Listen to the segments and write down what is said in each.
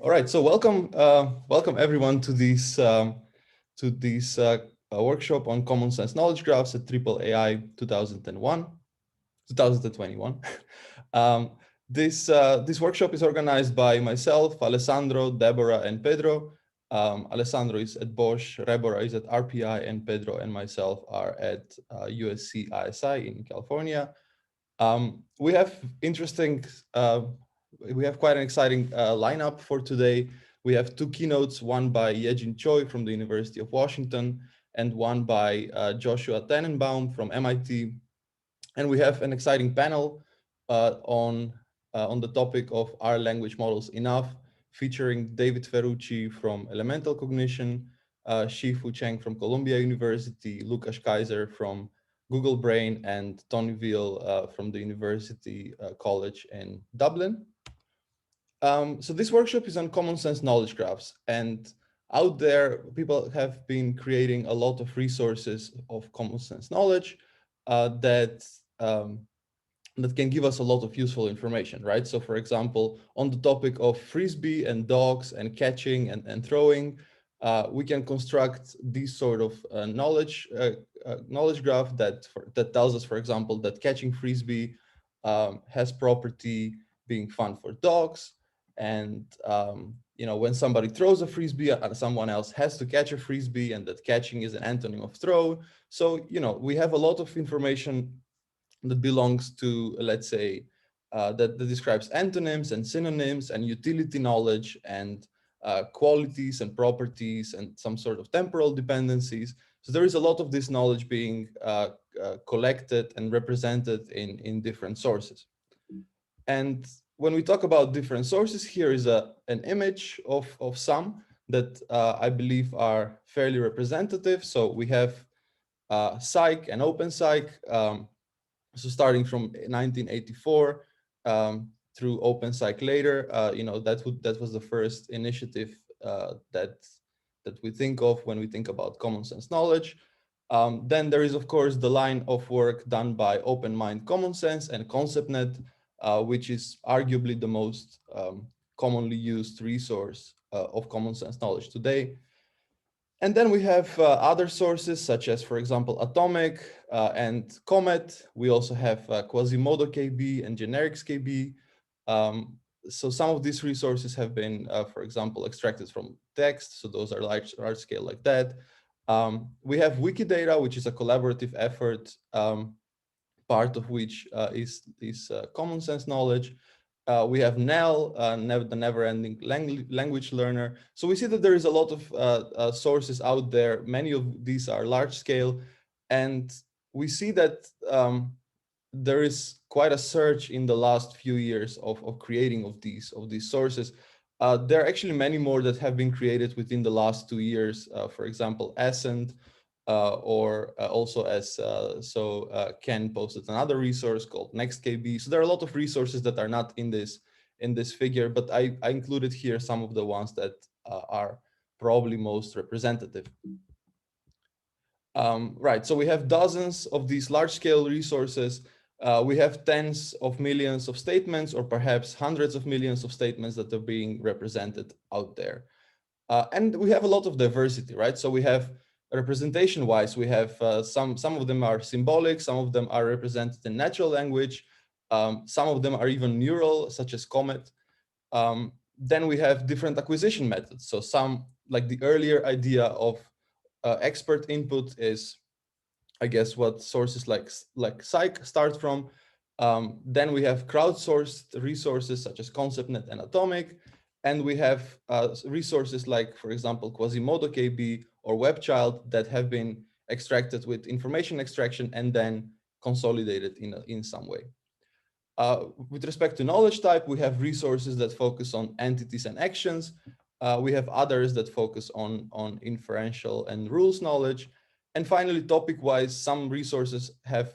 All right, so welcome everyone to this workshop on Common Sense Knowledge Graphs at AAAI 2021. um, this workshop is organized by myself, Alessandro, Deborah, and Pedro. Alessandro is at Bosch, Deborah is at RPI, and Pedro and myself are at USC ISI in California. We have we have quite an exciting lineup for today. We have two keynotes, one by Yejin Choi from the University of Washington and one by Joshua Tenenbaum from MIT. And we have an exciting panel on the topic of Are Language Models Enough, featuring David Ferrucci from Elemental Cognition, Shih-Fu Chang from Columbia University, Lukasz Kaiser from Google Brain, and Tony Veale from the University College in Dublin. So this workshop is on common sense knowledge graphs, and out there, people have been creating a lot of resources of common sense knowledge that can give us a lot of useful information, right? So for example, on the topic of frisbee and dogs and catching and throwing, we can construct these sort of knowledge graph that tells us, for example, that catching frisbee has property being fun for dogs. And when somebody throws a frisbee, someone else has to catch a frisbee, and that catching is an antonym of throw. So we have a lot of information that belongs to, let's say, that describes antonyms and synonyms and utility knowledge and qualities and properties and some sort of temporal dependencies. So there is a lot of this knowledge being collected and represented in different sources. And when we talk about different sources, here is an image of some that I believe are fairly representative. So we have Psych and OpenPsych. So starting from 1984 through OpenPsych later, that was the first initiative that we think of when we think about common sense knowledge. Then there is, of course, the line of work done by OpenMind Common Sense and ConceptNet, which is arguably the most commonly used resource of common sense knowledge today. And then we have other sources such as, for example, Atomic and Comet. We also have Quasimodo KB and Generics KB. So some of these resources have been, for example, extracted from text. So those are large scale like that. We have Wikidata, which is a collaborative effort, part of which is common sense knowledge. We have NEL, the never-ending language learner. So we see that there is a lot of sources out there. Many of these are large scale, and we see that there is quite a surge in the last few years of creating of these sources. There are actually many more that have been created within the last 2 years. For example, Ascent, or also as Ken posted another resource called NextKB. So there are a lot of resources that are not in this figure, but I included here some of the ones that are probably most representative. Right, so we have dozens of these large-scale resources. We have tens of millions of statements, or perhaps hundreds of millions of statements that are being represented out there. And we have a lot of diversity, right? So we have representation-wise, we have some of them are symbolic, some of them are represented in natural language, some of them are even neural, such as Comet. Then we have different acquisition methods. So some, like the earlier idea of expert input is, I guess, what sources like Psych start from. Then we have crowdsourced resources such as ConceptNet and Atomic. And we have resources like, for example, Quasimodo KB or WebChild that have been extracted with information extraction and then consolidated in some way. With respect to knowledge type, we have resources that focus on entities and actions. We have others that focus on inferential and rules knowledge. And finally, topic-wise, some resources have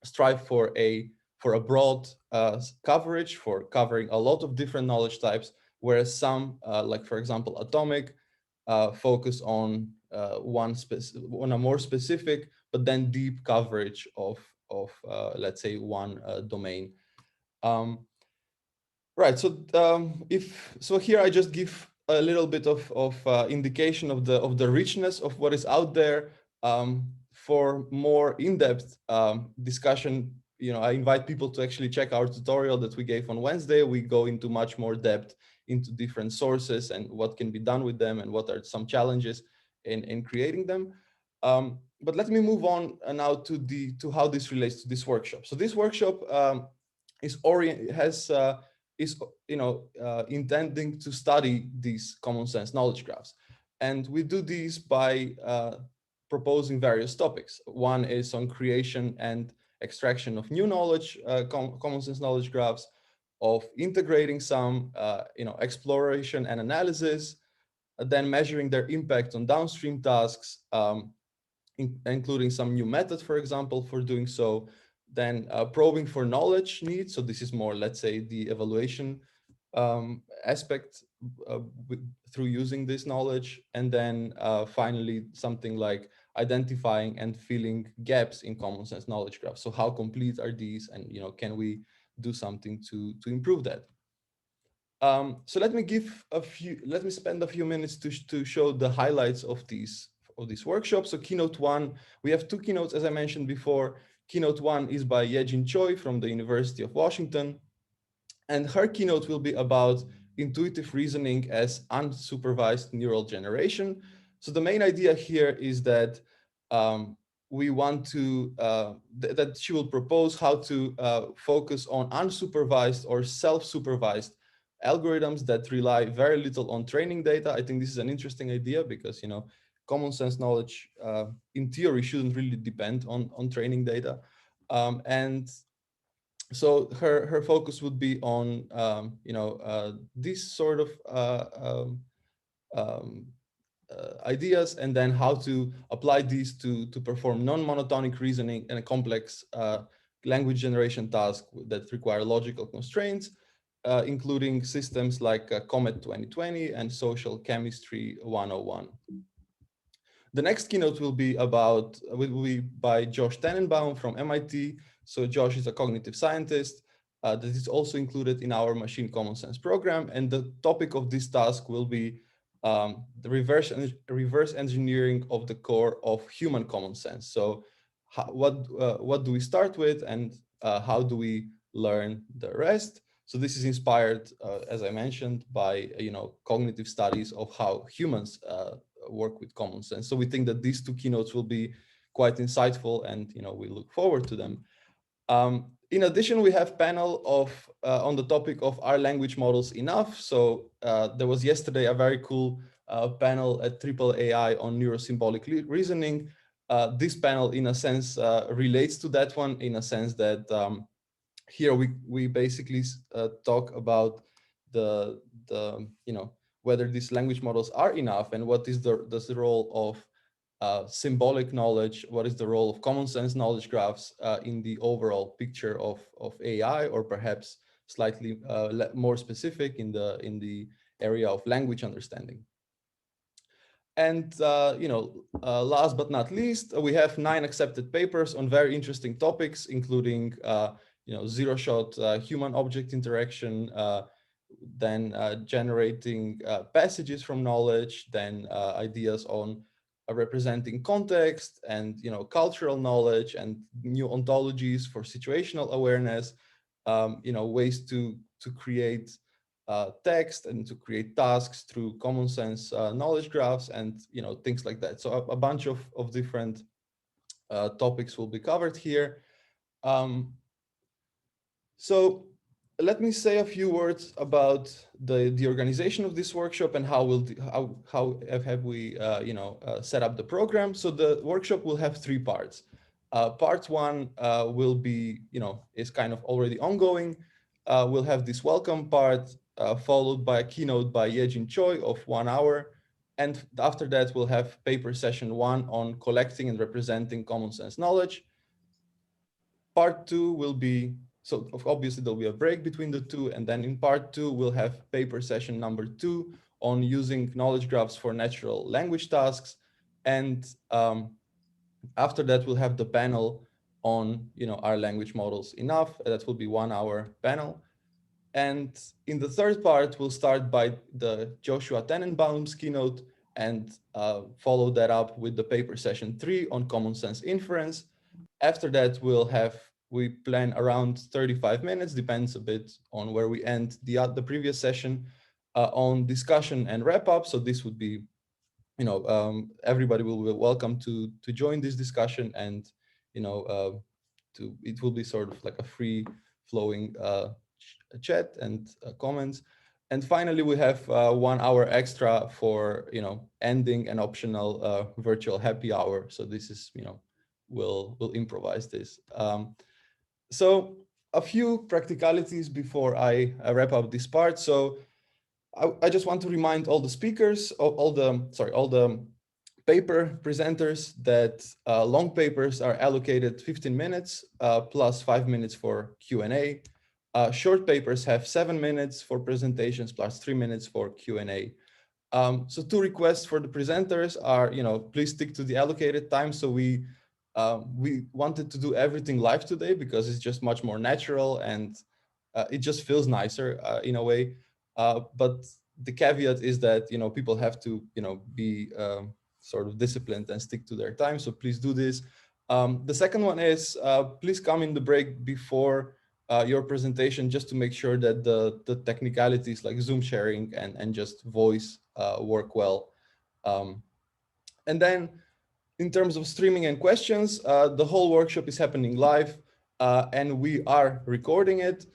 strive for a broad coverage, for covering a lot of different knowledge types, whereas some, like for example, Atomic, focus on on a more specific, but then deep coverage of let's say, one domain. Right. So here I just give a little bit of indication of the richness of what is out there. For more in-depth discussion, I invite people to actually check our tutorial that we gave on Wednesday. We go into much more depth into different sources and what can be done with them and what are some challenges in creating them. But let me move on now to how this relates to this workshop. So this workshop is intending to study these common sense knowledge graphs, and we do these by proposing various topics. One is on creation and extraction of new knowledge, common sense knowledge graphs, of integrating some exploration and analysis, then measuring their impact on downstream tasks, including some new methods, for example, for doing so, then probing for knowledge needs. So this is more, let's say, the evaluation aspect through using this knowledge. And then finally, something like identifying and filling gaps in common sense knowledge graphs. So how complete are these, and can we do something to improve that? So let me spend a few minutes to show the highlights of these workshops. So keynote one, we have two keynotes, as I mentioned before. Keynote one is by Yejin Choi from the University of Washington, and her keynote will be about intuitive reasoning as unsupervised neural generation. So the main idea here is that we want to, that she will propose how to focus on unsupervised or self-supervised algorithms that rely very little on training data. I think this is an interesting idea because, common sense knowledge in theory shouldn't really depend on training data. And so her focus would be on these sort of um, ideas, and then how to apply these to perform non-monotonic reasoning and a complex language generation task that require logical constraints, including systems like Comet 2020 and Social Chemistry 101. The next keynote will be by Josh Tenenbaum from MIT. So Josh is a cognitive scientist that is also included in our machine common sense program. And the topic of this task will be the reverse engineering of the core of human common sense. So what do we start with, and how do we learn the rest? So this is inspired, as I mentioned, by cognitive studies of how humans work with common sense. So we think that these two keynotes will be quite insightful, and we look forward to them. In addition, we have panel on the topic of are language models enough? So there was yesterday a very cool panel at AAAI on neurosymbolic reasoning. This panel, in a sense, relates to that one, in a sense that here we basically talk about the whether these language models are enough, and what is the role of symbolic knowledge, what is the role of common sense knowledge graphs in the overall picture of AI, or perhaps slightly more specific in the area of language understanding. And last but not least, we have 9 accepted papers on very interesting topics, including zero-shot human-object interaction, then generating passages from knowledge, then ideas on representing context, and cultural knowledge, and new ontologies for situational awareness, ways to create text and to create tasks through common sense knowledge graphs, and things like that. So a bunch of different topics will be covered here. So let me say a few words about the organization of this workshop and how have we set up the program. So the workshop will have 3 parts. Part 1 will be is kind of already ongoing. We'll have this welcome part followed by a keynote by Yejin Choi of 1 hour. And after that, we'll have paper session 1 on collecting and representing common sense knowledge. Part 2 will be, so obviously there'll be a break between the two, and then in part 2 we'll have paper session number 2 on using knowledge graphs for natural language tasks, and after that we'll have the panel on are language models enough. That will be 1 hour panel. And in the third part, we'll start by the Joshua Tenenbaum's keynote and follow that up with the paper session 3 on common sense inference. After that, we plan around 35 minutes, depends a bit on where we end the previous session, on discussion and wrap up. So this would be, everybody will be welcome to join this discussion, and it will be sort of like a free flowing chat and comments. And finally, we have 1 hour extra for ending an optional virtual happy hour. So this is we'll improvise this. So a few practicalities before I wrap up this part. So I just want to remind all the speakers, all the paper presenters, that long papers are allocated 15 minutes plus 5 minutes for Q&A. Short papers have 7 minutes for presentations plus 3 minutes for Q&A. So 2 requests for the presenters are, please stick to the allocated time. So we wanted to do everything live today because it's just much more natural, and it just feels nicer in a way. But the caveat is that, people have to, be sort of disciplined and stick to their time. So please do this. The second one is, please come in the break before your presentation, just to make sure that the technicalities like Zoom sharing and just voice work well. And then in terms of streaming and questions, the whole workshop is happening live, and we are recording it.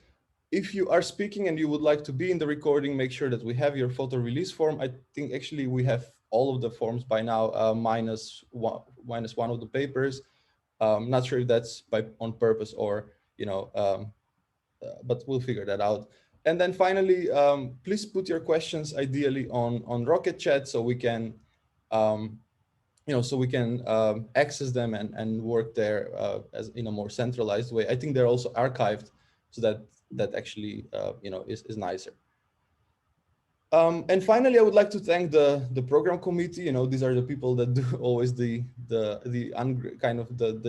If you are speaking and you would like to be in the recording, make sure that we have your photo release form. I think actually we have all of the forms by now, minus one of the papers. Not sure if that's on purpose or, but we'll figure that out. And then finally, please put your questions ideally on Rocket Chat, so we can, access them and work there as in a more centralized way. I think they're also archived, so that actually is nicer. And finally, I would like to thank the program committee. These are the people that do always the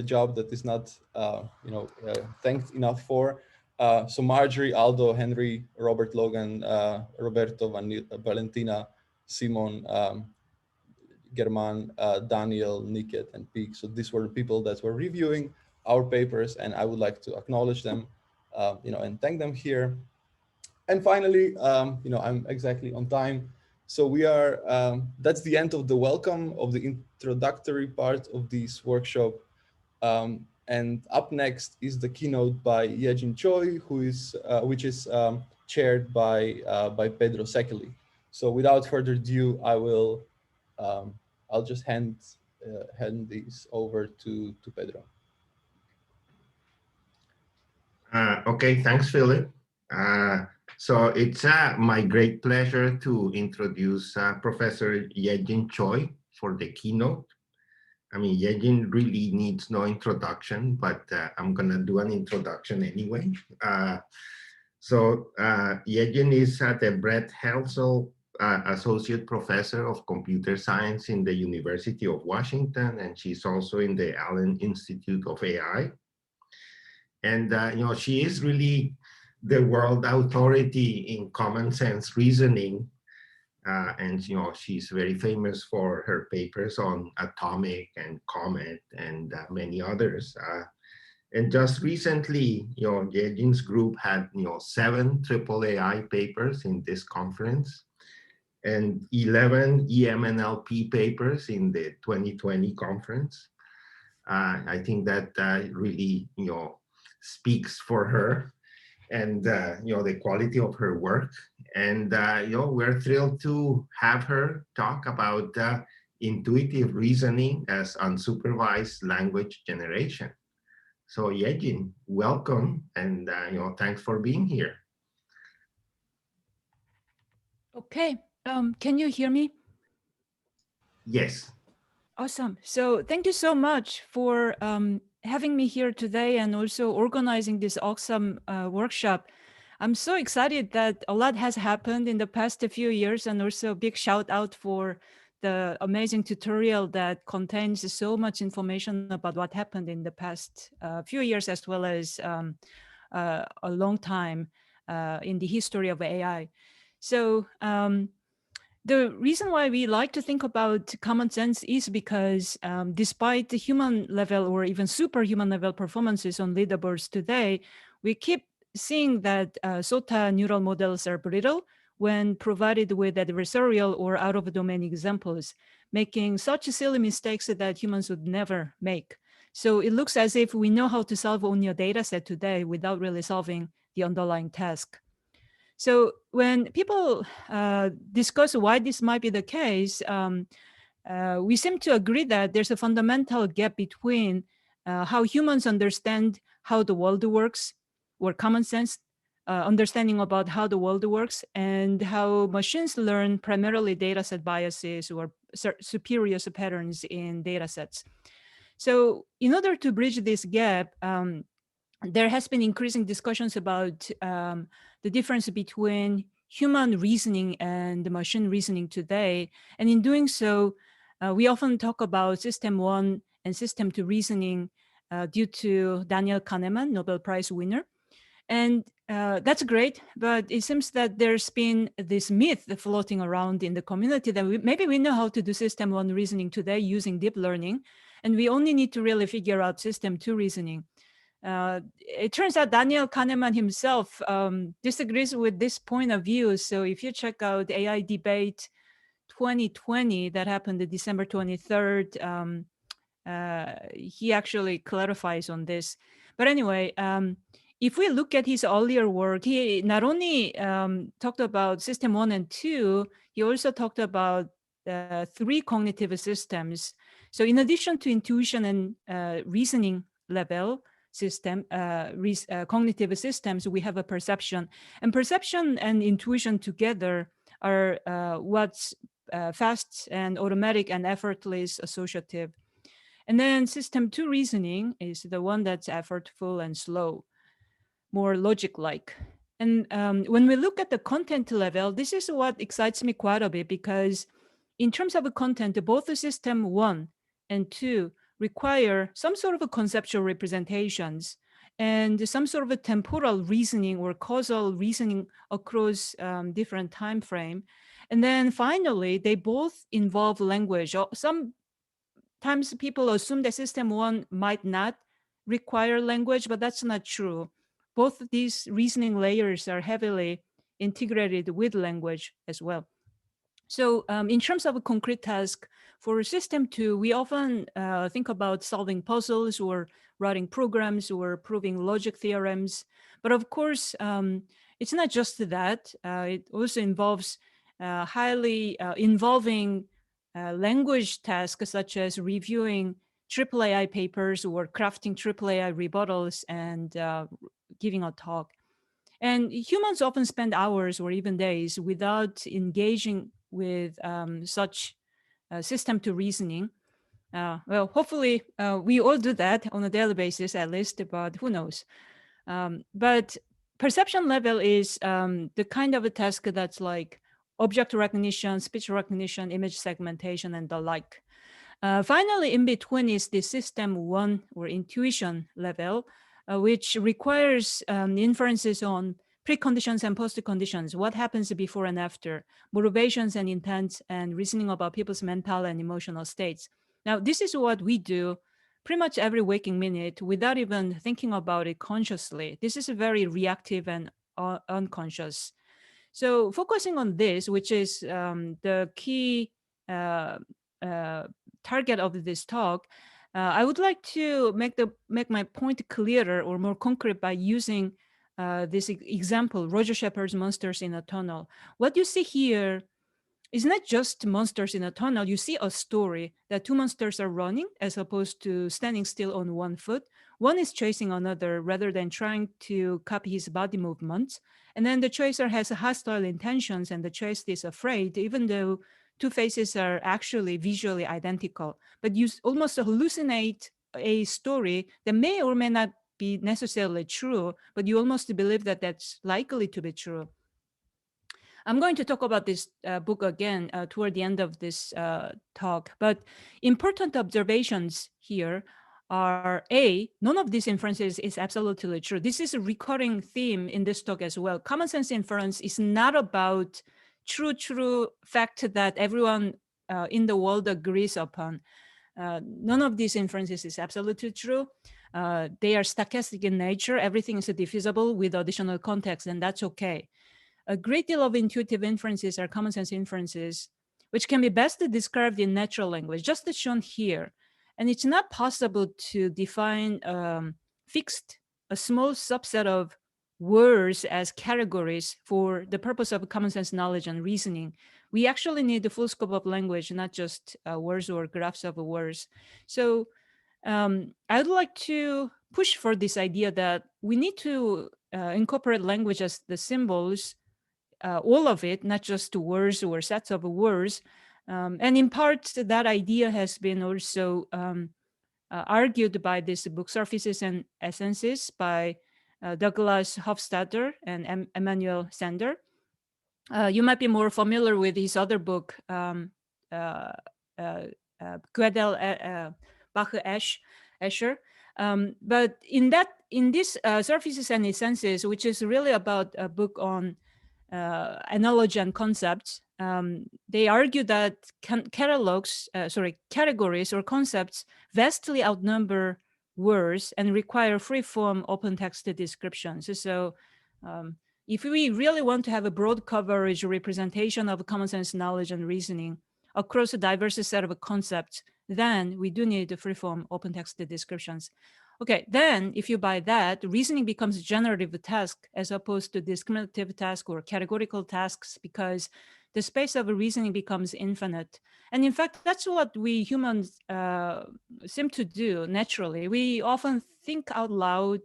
job that is not thanked enough for. So Marjorie, Aldo, Henry, Robert, Logan, Roberto, Valentina, Simon, German, Daniel, Niket, and Peak. So these were the people that were reviewing our papers, and I would like to acknowledge them, and thank them here. And finally, I'm exactly on time. So we are, that's the end of the welcome of the introductory part of this workshop. And up next is the keynote by Yejin Choi, which is chaired by Pedro Szekely. So without further ado, I'll just hand these over to Pedro. Okay, thanks, Philip. So it's my great pleasure to introduce Professor Yejin Choi for the keynote. I mean, Yejin really needs no introduction, but I'm going to do an introduction anyway. Yejin is the Brett Helsel Associate Professor of Computer Science in the University of Washington, and she's also in the Allen Institute of AI. And, she is really the world authority in common sense reasoning. And, she's very famous for her papers on atomic and comet and many others. And just recently, Yejin's group had, 7 AAAI papers in this conference and 11 EMNLP papers in the 2020 conference. I think that really, speaks for her and the quality of her work. And we're thrilled to have her talk about intuitive reasoning as unsupervised language generation. So Yejin, welcome, and thanks for being here. Okay, can you hear me? Yes. Awesome. So thank you so much for having me here today and also organizing this awesome workshop. I'm so excited that a lot has happened in the past few years, and also a big shout out for the amazing tutorial that contains so much information about what happened in the past few years, as well as a long time. in the history of AI. So the reason why we like to think about common sense is because despite the human level or even superhuman level performances on leaderboards today, we keep seeing that SOTA neural models are brittle when provided with adversarial or out-of-domain examples, making such silly mistakes that humans would never make. So it looks as if we know how to solve only a data set today without really solving the underlying task. So when people discuss why this might be the case, we seem to agree that there's a fundamental gap between how humans understand how the world works, or common sense understanding about how the world works, and how machines learn primarily data set biases or superior patterns in data sets. So in order to bridge this gap, there has been increasing discussions about the difference between human reasoning and machine reasoning today. And in doing so, we often talk about system 1 and system 2 reasoning due to Daniel Kahneman, Nobel Prize winner. And that's great, but it seems that there's been this myth floating around in the community that maybe we know how to do system 1 reasoning today using deep learning, and we only need to really figure out system 2 reasoning. It turns out Daniel Kahneman himself disagrees with this point of view. So if you check out AI Debate 2020 that happened on December 23rd, he actually clarifies on this. But anyway, if we look at his earlier work, he not only talked about system 1 and 2, he also talked about 3 cognitive systems. So in addition to intuition and reasoning level system, cognitive systems, we have a perception. And perception and intuition together are what's fast and automatic and effortless associative. And then system 2 reasoning is the one that's effortful and slow, more logic-like. And when we look at the content level, this is what excites me quite a bit, because in terms of the content, both the system 1 and 2 require some sort of a conceptual representations and some sort of a temporal reasoning or causal reasoning across different time frame. And then finally, they both involve language. Sometimes people assume that system 1 might not require language, but that's not true. Both of these reasoning layers are heavily integrated with language as well. So in terms of a concrete task for system 2, we often think about solving puzzles or writing programs or proving logic theorems. But of course, it's not just that. It also involves highly involving language tasks such as reviewing AAAI papers or crafting AAAI rebuttals and giving a talk. And humans often spend hours or even days without engaging with such system to reasoning. Well, hopefully we all do that on a daily basis at least, but who knows. But perception level is the kind of a task that's like object recognition, speech recognition, image segmentation, and the like. Finally, in between is the system 1 or intuition level, which requires inferences on preconditions and post-conditions, what happens before and after, motivations and intents, and reasoning about people's mental and emotional states. Now, this is what we do pretty much every waking minute without even thinking about it consciously. This is very reactive and unconscious. So focusing on this, which is the key target of this talk, I would like to make my point clearer or more concrete by using this example, Roger Shepard's Monsters in a Tunnel. What you see here is not just monsters in a tunnel. You see a story that 2 monsters are running as opposed to standing still on 1 foot. One is chasing another rather than trying to copy his body movements. And then the chaser has hostile intentions and the chased is afraid, even though 2 faces are actually visually identical. But you almost hallucinate a story that may or may not be necessarily true, but you almost believe that that's likely to be true. I'm going to talk about this book again toward the end of this talk, but important observations here are A, none of these inferences is absolutely true. This is a recurring theme in this talk as well. Common sense inference is not about true fact that everyone in the world agrees upon. None of these inferences is absolutely true. They are stochastic in nature. Everything is divisible with additional context, and that's okay. A great deal of intuitive inferences are common sense inferences, which can be best described in natural language, just as shown here. And it's not possible to define fixed, a small subset of words as categories for the purpose of common sense knowledge and reasoning. We actually need the full scope of language, not just words or graphs of words. So I'd like to push for this idea that we need to incorporate language as the symbols, all of it, not just words or sets of words. And in part, that idea has been also argued by this book, Surfaces and Essences, by Douglas Hofstadter and Emmanuel Sander. You might be more familiar with his other book, Gödel, Escher. But in this Surfaces and Essences, which is really about a book on analogy and concepts, they argue that categories or concepts vastly outnumber words and require free-form open text descriptions. So if we really want to have a broad coverage representation of common sense knowledge and reasoning across a diverse set of concepts, then we do need the free-form open text descriptions. Okay, then if you buy that, reasoning becomes a generative task as opposed to discriminative task or categorical tasks, because the space of reasoning becomes infinite. And in fact, that's what we humans seem to do naturally. We often think out loud,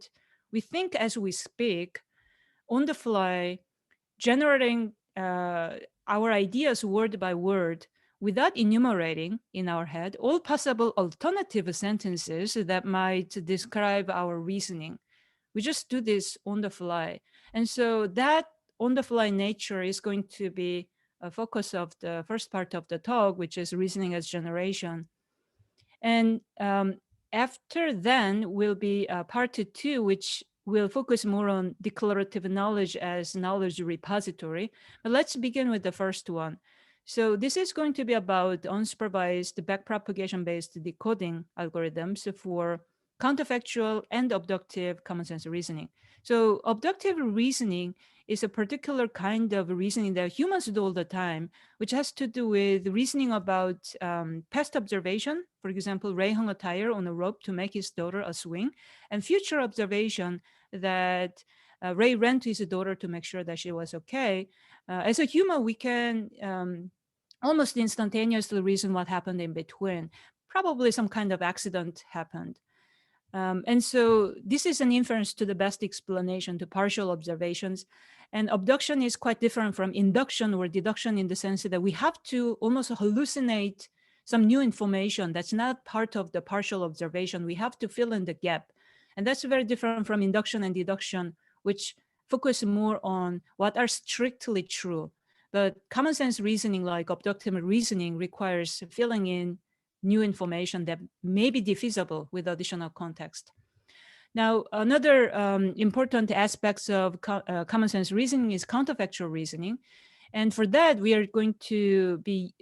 we think as we speak, on the fly, generating our ideas word by word, without enumerating in our head all possible alternative sentences that might describe our reasoning. We just do this on the fly. And so that on the fly nature is going to be a focus of the first part of the talk, which is reasoning as generation. And after then will be part 2, which will focus more on declarative knowledge as knowledge repository. But let's begin with the first one. So this is going to be about unsupervised backpropagation-based decoding algorithms for counterfactual and abductive common sense reasoning. So abductive reasoning is a particular kind of reasoning that humans do all the time, which has to do with reasoning about past observation. For example, Ray hung a tire on a rope to make his daughter a swing, and future observation that Ray ran to his daughter to make sure that she was okay. As a human, we can almost instantaneously reason what happened in between. Probably some kind of accident happened. And so this is an inference to the best explanation to partial observations. And abduction is quite different from induction or deduction in the sense that we have to almost hallucinate some new information that's not part of the partial observation. We have to fill in the gap. And that's very different from induction and deduction, which focus more on what are strictly true. But common sense reasoning, like abductive reasoning, requires filling in new information that may be divisible with additional context. Now, another important aspects of common sense reasoning is counterfactual reasoning. And for that, we are going to be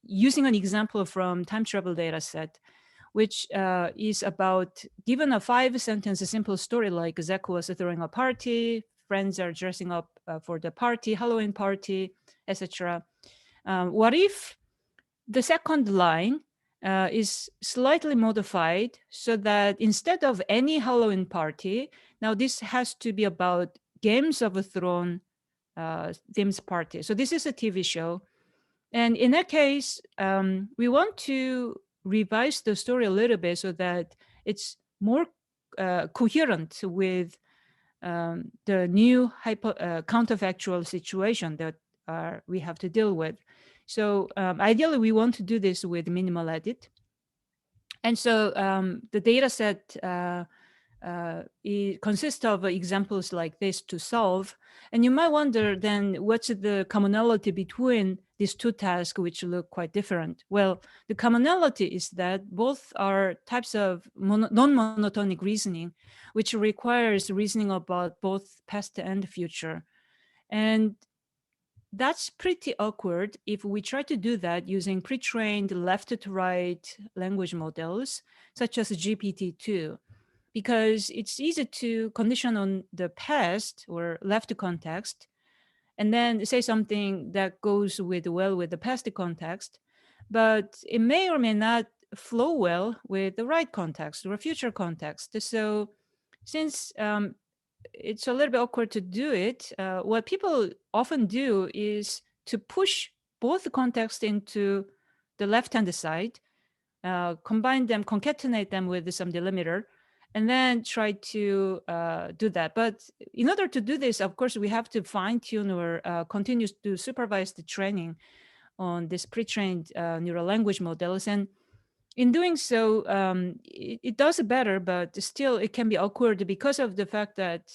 using an example from time travel data set, which is about, given a 5-sentence simple story like Zach was throwing a party, friends are dressing up for the party, Halloween party, etc. What if the second line is slightly modified so that instead of any Halloween party, now this has to be about Games of Thrones themes party. So this is a TV show. And in that case, we want to revise the story a little bit so that it's more coherent with the new counterfactual situation that we have to deal with. So ideally, we want to do this with minimal edit. And so the data set it consists of examples like this to solve. And you might wonder then, what's the commonality between these two tasks which look quite different? Well, the commonality is that both are types of non-monotonic reasoning, which requires reasoning about both past and future. And that's pretty awkward if we try to do that using pre-trained left-to-right language models, such as GPT-2, because it's easy to condition on the past or left context, and then say something that goes well with the past context, but it may or may not flow well with the right context or future context. So since it's a little bit awkward to do it, what people often do is to push both context into the left-hand side, combine them, concatenate them with some delimiter, and then try to do that. But in order to do this, of course, we have to fine tune or continue to supervise the training on this pre-trained neural language models. And in doing so, it does better, but still it can be awkward because of the fact that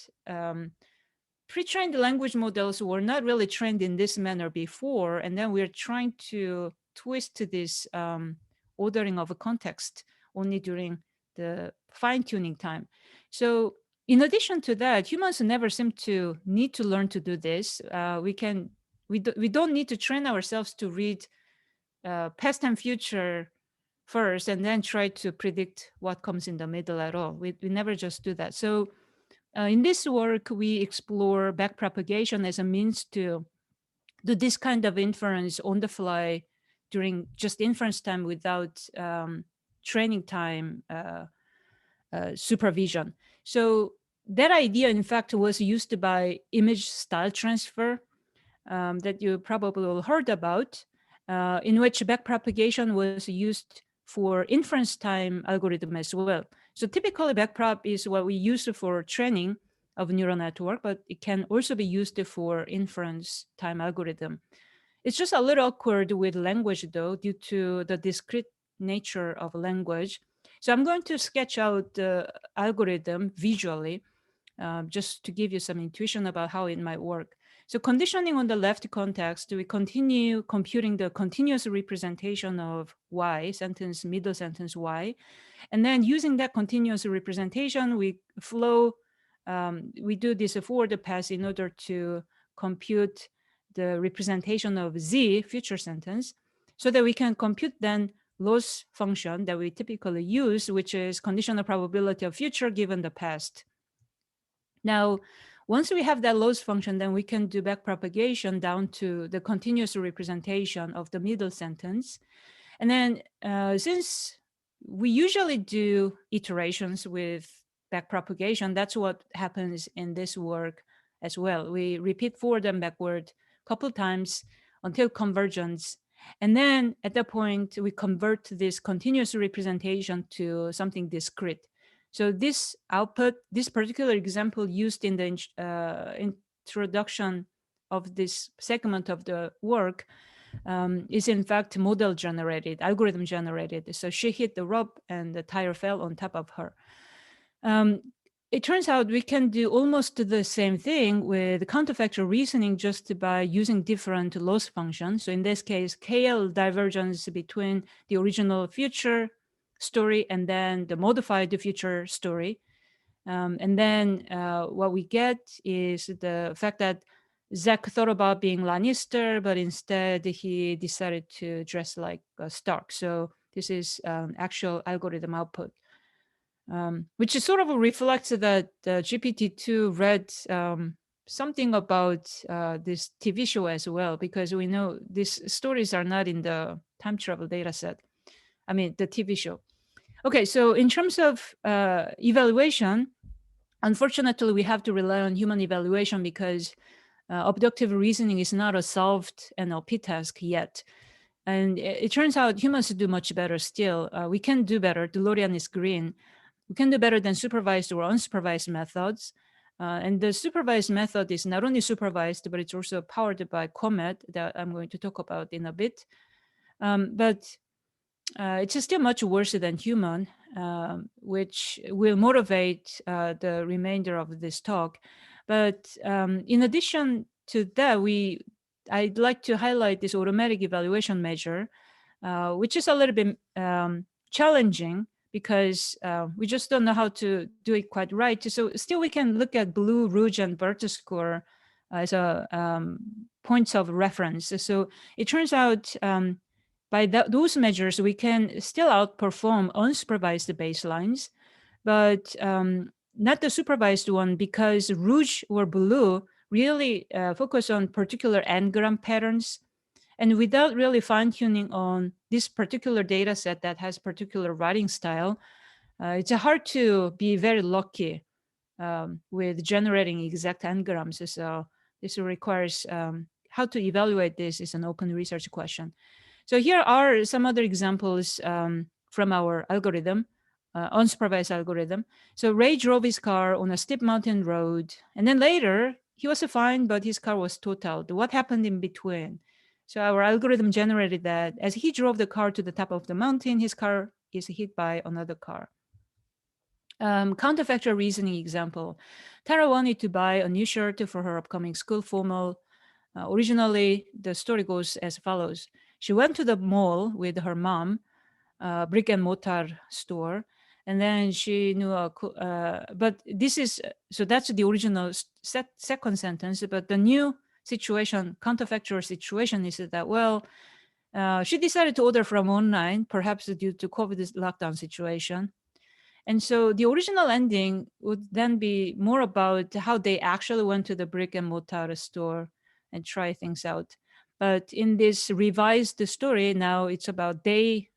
pre-trained language models were not really trained in this manner before. And then we're trying to twist this ordering of a context only during the fine-tuning time. So in addition to that, humans never seem to need to learn to do this. We don't need to train ourselves to read past and future first and then try to predict what comes in the middle at all. We never just do that. So in this work, we explore backpropagation as a means to do this kind of inference on the fly during just inference time without training time supervision. So that idea, in fact, was used by image style transfer that you probably all heard about, in which backpropagation was used for inference time algorithm as well. So typically backprop is what we use for training of neural network, but it can also be used for inference time algorithm. It's just a little awkward with language though, due to the discrete nature of language. So I'm going to sketch out the algorithm visually, just to give you some intuition about how it might work. So conditioning on the left context, we continue computing the continuous representation of Y, sentence, middle sentence Y. And then using that continuous representation, we do this forward pass in order to compute the representation of Z, future sentence, so that we can compute then loss function that we typically use, which is conditional probability of future given the past. Now, once we have that loss function, then we can do backpropagation down to the continuous representation of the middle sentence. And then since we usually do iterations with backpropagation, that's what happens in this work as well. We repeat forward and backward a couple times until convergence. And then at that point, we convert this continuous representation to something discrete. So this output, this particular example used in the introduction of this segment of the work is in fact model generated, algorithm generated. So she hit the rope and the tire fell on top of her. It turns out we can do almost the same thing with counterfactual reasoning just by using different loss functions. So in this case, KL divergence between the original future story and then the modified future story. And then what we get is the fact that Zach thought about being Lannister, but instead he decided to dress like Stark. So this is actual algorithm output, which is sort of reflects that GPT-2 read something about this TV show as well, because we know these stories are not in the time travel data set. I mean, the TV show. Okay, so in terms of evaluation, unfortunately, we have to rely on human evaluation because abductive reasoning is not a solved NLP task yet. And it turns out humans do much better still. We can do better. DeLorean is green. We can do better than supervised or unsupervised methods. And the supervised method is not only supervised, but it's also powered by Comet that I'm going to talk about in a bit. But it's still much worse than human, which will motivate the remainder of this talk. But in addition to that, I'd like to highlight this automatic evaluation measure, which is a little bit challenging because we just don't know how to do it quite right. So still we can look at Blue, Rouge, and Bert score as a points of reference. So it turns out by those measures, we can still outperform unsupervised baselines, but not the supervised one, because Rouge or Blue really focus on particular n-gram patterns. And without really fine-tuning on this particular data set that has particular writing style, it's hard to be very lucky with generating exact n-grams. So this requires how to evaluate this is an open research question. So here are some other examples from our algorithm, unsupervised algorithm. So Ray drove his car on a steep mountain road, and then later he was fine, but his car was totaled. What happened in between? So our algorithm generated that as he drove the car to the top of the mountain, his car is hit by another car. Counterfactual reasoning example. Tara wanted to buy a new shirt for her upcoming school formal. Originally, the story goes as follows. She went to the mall with her mom, brick and mortar store, and then she knew but this is, so that's the original second sentence, but the new situation, counterfactual situation is that, well, she decided to order from online, perhaps due to COVID lockdown situation. And so the original ending would then be more about how they actually went to the brick and mortar store and try things out. But in this revised story, now it's about they,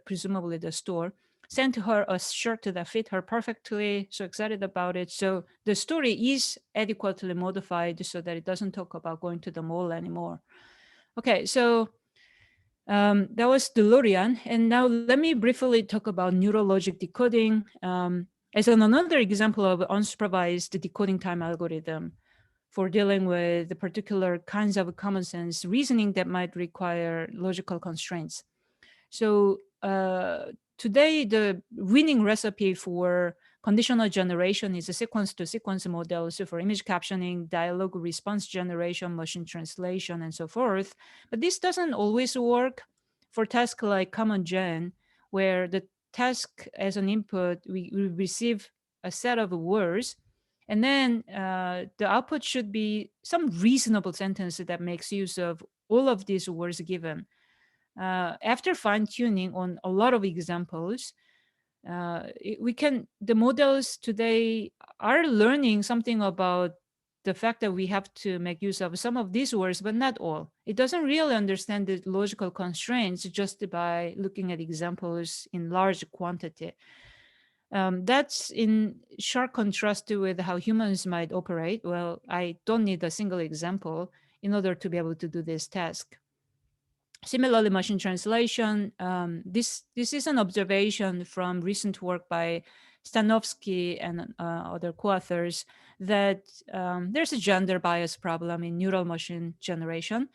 presumably the store, sent her a shirt that fit her perfectly, so excited about it. So the story is adequately modified so that it doesn't talk about going to the mall anymore. Okay, so that was DeLorean. And now let me briefly talk about neurologic decoding as another example of unsupervised decoding time algorithm for dealing with the particular kinds of common sense reasoning that might require logical constraints. So today, the winning recipe for conditional generation is a sequence-to-sequence model. So for image captioning, dialogue response generation, machine translation, and so forth. But this doesn't always work for tasks like Common Gen, where the task as an input, we receive a set of words, and then the output should be some reasonable sentence that makes use of all of these words given. After fine-tuning on a lot of examples, the models today are learning something about the fact that we have to make use of some of these words, but not all. It doesn't really understand the logical constraints just by looking at examples in large quantity. That's in sharp contrast with how humans might operate. Well, I don't need a single example in order to be able to do this task. Similarly, machine translation, this is an observation from recent work by Stanovsky and other co-authors that there's a gender bias problem in neural machine generation.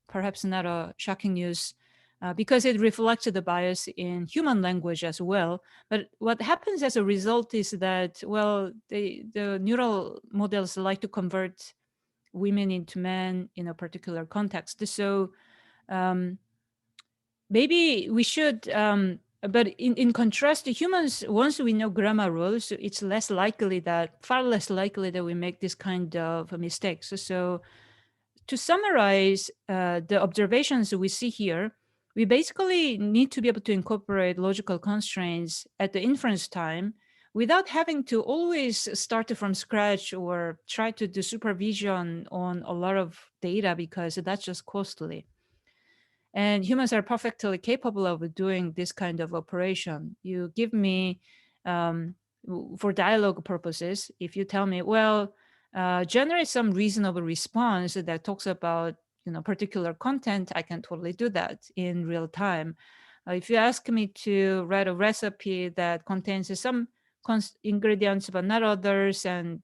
Perhaps not a shocking news because it reflects the bias in human language as well. But what happens as a result is that, well, the neural models like to convert women into men in a particular context. So maybe we should, but in contrast to humans, once we know grammar rules, it's far less likely that we make this kind of mistakes. So to summarize the observations we see here, we basically need to be able to incorporate logical constraints at the inference time without having to always start from scratch or try to do supervision on a lot of data, because that's just costly. And humans are perfectly capable of doing this kind of operation. You give me, for dialogue purposes, if you tell me, well, generate some reasonable response that talks about particular content, I can totally do that in real time. If you ask me to write a recipe that contains some ingredients but not others, and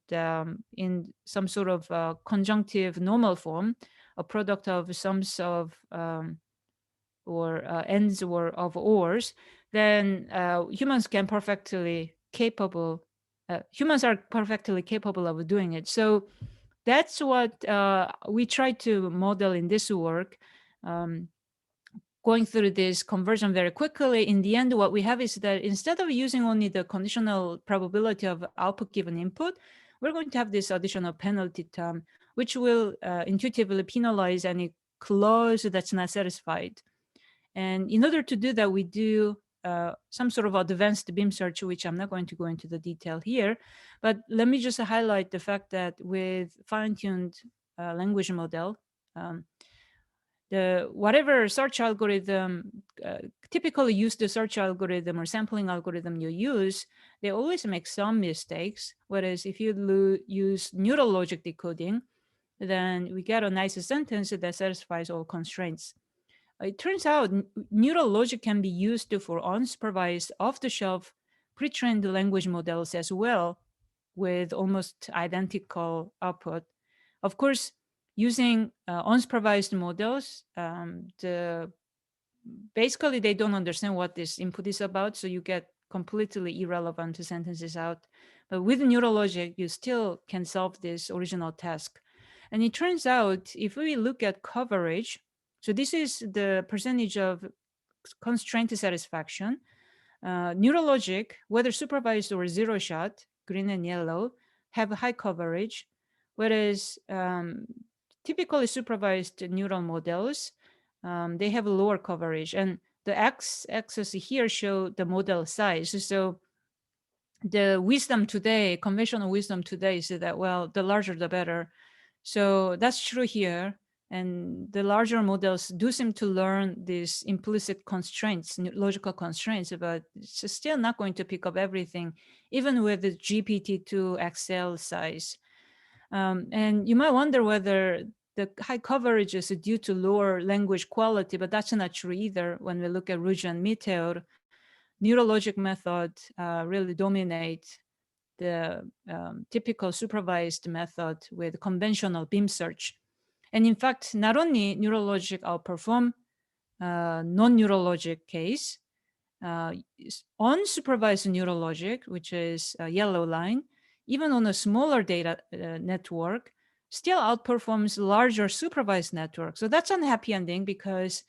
in some sort of conjunctive normal form, a product of sums of or ends or of ors, then humans are perfectly capable of doing it. So that's what we try to model in this work. Going through this conversion very quickly, in the end, what we have is that instead of using only the conditional probability of output given input, we're going to have this additional penalty term, which will intuitively penalize any clause that's not satisfied. And in order to do that, we do some sort of advanced beam search, which I'm not going to go into the detail here. But let me just highlight the fact that with fine-tuned language model, whatever search algorithm, typically use the search algorithm or sampling algorithm you use, they always make some mistakes. Whereas if you use neural logic decoding, then we get a nice sentence that satisfies all constraints. It turns out neural logic can be used for unsupervised, off-the-shelf, pre-trained language models as well, with almost identical output. Of course, using unsupervised models, basically they don't understand what this input is about, so you get completely irrelevant sentences out. But with neural logic, you still can solve this original task. And it turns out, if we look at coverage, so this is the percentage of constraint satisfaction. Neural logic, whether supervised or zero shot, green and yellow, have high coverage, whereas typically supervised neural models, they have lower coverage. And the x-axis here show the model size. So the wisdom today, conventional wisdom today, is that, well, the larger the better. So that's true here. And the larger models do seem to learn these implicit constraints, logical constraints, but it's still not going to pick up everything, even with the GPT-2 XL size. And you might wonder whether the high coverage is due to lower language quality, but that's not true either. When we look at Rouge and Meteor, neurologic method really dominate the typical supervised method with conventional beam search. And in fact, not only neurologic outperform non-neurologic case, unsupervised neurologic, which is a yellow line, even on a smaller data network, still outperforms larger supervised network. So that's an happy ending, because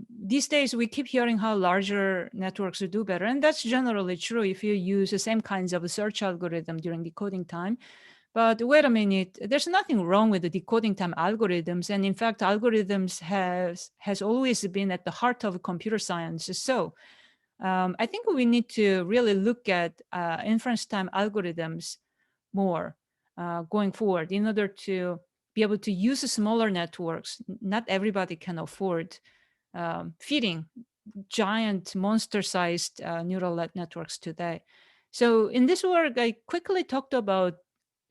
these days we keep hearing how larger networks do better. And that's generally true if you use the same kinds of search algorithm during decoding time. But wait a minute, there's nothing wrong with the decoding time algorithms. And in fact, algorithms has always been at the heart of computer science. So I think we need to really look at inference time algorithms more going forward in order to be able to use smaller networks. Not everybody can afford feeding giant monster-sized neural networks today. So in this work, I quickly talked about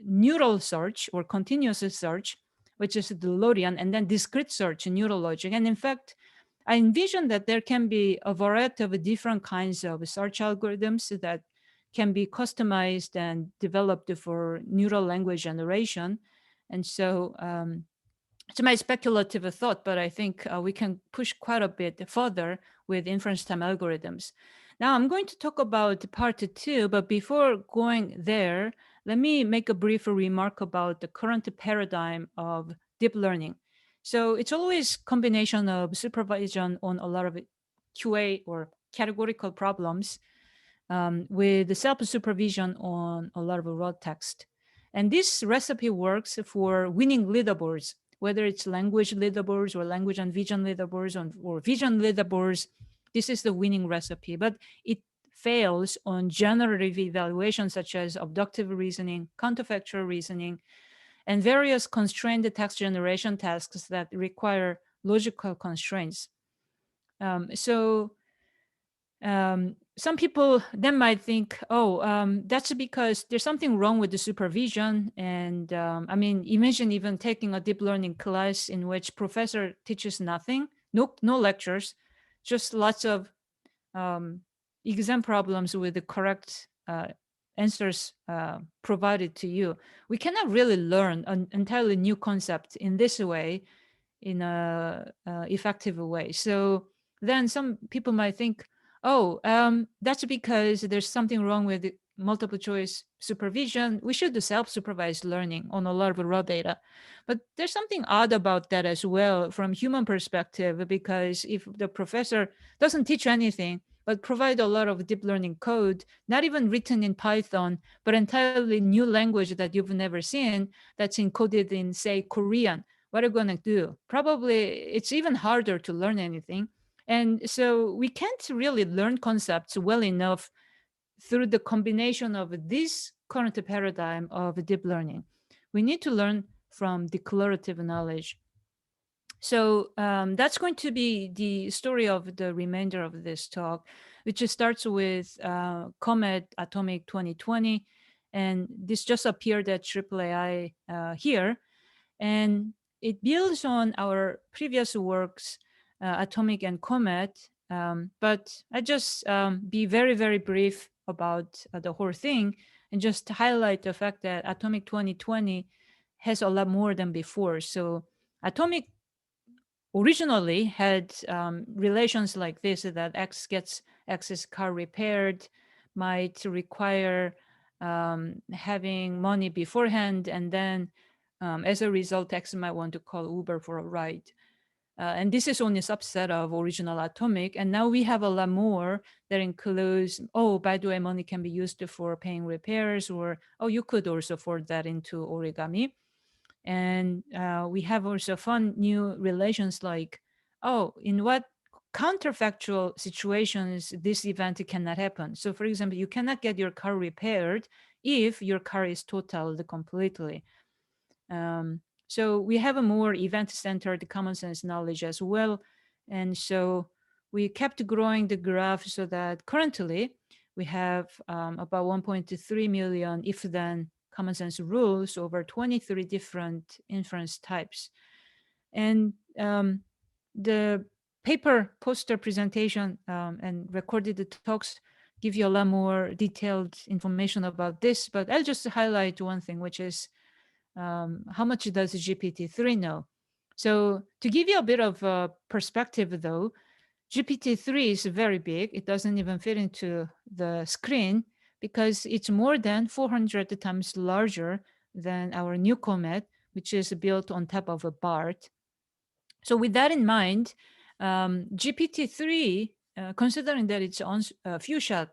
neural search or continuous search, which is the DeLorean, and then discrete search, neural logic. And in fact, I envision that there can be a variety of different kinds of search algorithms that can be customized and developed for neural language generation. And so it's my speculative thought, but I think we can push quite a bit further with inference time algorithms. Now I'm going to talk about part 2, but before going there, let me make a brief remark about the current paradigm of deep learning. So it's always combination of supervision on a lot of QA or categorical problems with self-supervision on a lot of raw text. And this recipe works for winning leaderboards, whether it's language leaderboards or language and vision leaderboards or vision leaderboards. This is the winning recipe, but it fails on generative evaluations such as abductive reasoning, counterfactual reasoning, and various constrained text generation tasks that require logical constraints. Some people then might think, that's because there's something wrong with the supervision. And I mean, imagine even taking a deep learning class in which professor teaches nothing, no lectures, just lots of exam problems with the correct answers provided to you. We cannot really learn an entirely new concept in this way, in a effective way. So then some people might think, that's because there's something wrong with multiple choice supervision. We should do self-supervised learning on a lot of raw data. But there's something odd about that as well from human perspective, because if the professor doesn't teach anything, but provide a lot of deep learning code, not even written in Python, but entirely new language that you've never seen, that's encoded in, say, Korean, what are you going to do? Probably it's even harder to learn anything. And so we can't really learn concepts well enough through the combination of this current paradigm of deep learning. We need to learn from declarative knowledge. So that's going to be the story of the remainder of this talk, which starts with Comet Atomic 2020. And this just appeared at AAAI here. And it builds on our previous works, Atomic and Comet. But I just be very, very brief about the whole thing and just highlight the fact that Atomic 2020 has a lot more than before. So Atomic originally had relations like this, that X gets X's car repaired, might require having money beforehand, and then as a result, X might want to call Uber for a ride. And this is only a subset of original Atomic. And now we have a lot more that includes, oh, by the way, money can be used for paying repairs, or, oh, you could also forward that into origami. And we have also fun new relations like, oh, in what counterfactual situations this event cannot happen. So for example, you cannot get your car repaired if your car is totaled completely. So we have a more event-centered common sense knowledge as well. And so we kept growing the graph so that currently we have about 1.3 million if-then common sense rules over 23 different inference types. And the paper poster presentation and recorded talks give you a lot more detailed information about this, but I'll just highlight one thing, which is how much does GPT-3 know? So to give you a bit of perspective though, GPT-3 is very big. It doesn't even fit into the screen because it's more than 400 times larger than our new Comet, which is built on top of a BART. So with that in mind, GPT-3, considering that it's on few shot,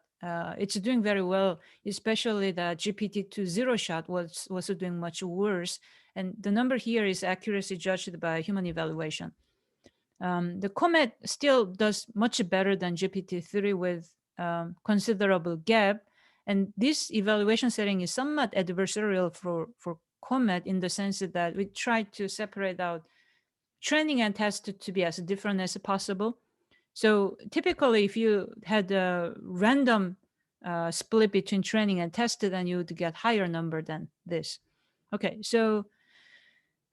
it's doing very well, especially that GPT-2 zero shot was also doing much worse. And the number here is accuracy judged by human evaluation. The Comet still does much better than GPT-3 with considerable gap. And this evaluation setting is somewhat adversarial for Comet in the sense that we try to separate out training and test to be as different as possible. So typically, if you had a random split between training and test, then you would get higher number than this. Okay, so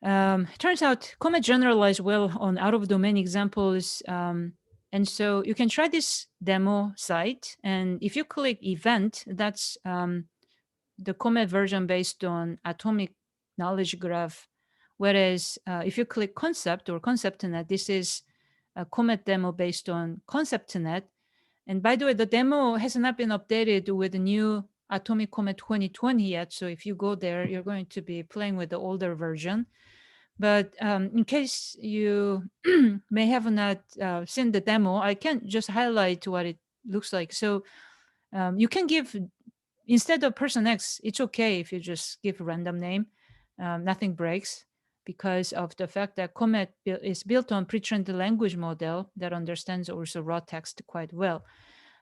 turns out Comet generalize well on out-of-domain examples. And so you can try this demo site. And if you click event, that's the Comet version based on Atomic Knowledge Graph. Whereas if you click concept or ConceptNet, this is a Comet demo based on ConceptNet. And by the way, the demo has not been updated with the new Atomic Comet 2020 yet. So if you go there, you're going to be playing with the older version. But in case you may have not seen the demo, I can just highlight what it looks like. So you can give, instead of person X, it's okay if you just give a random name. Nothing breaks because of the fact that Comet is built on pre-trained language model that understands also raw text quite well.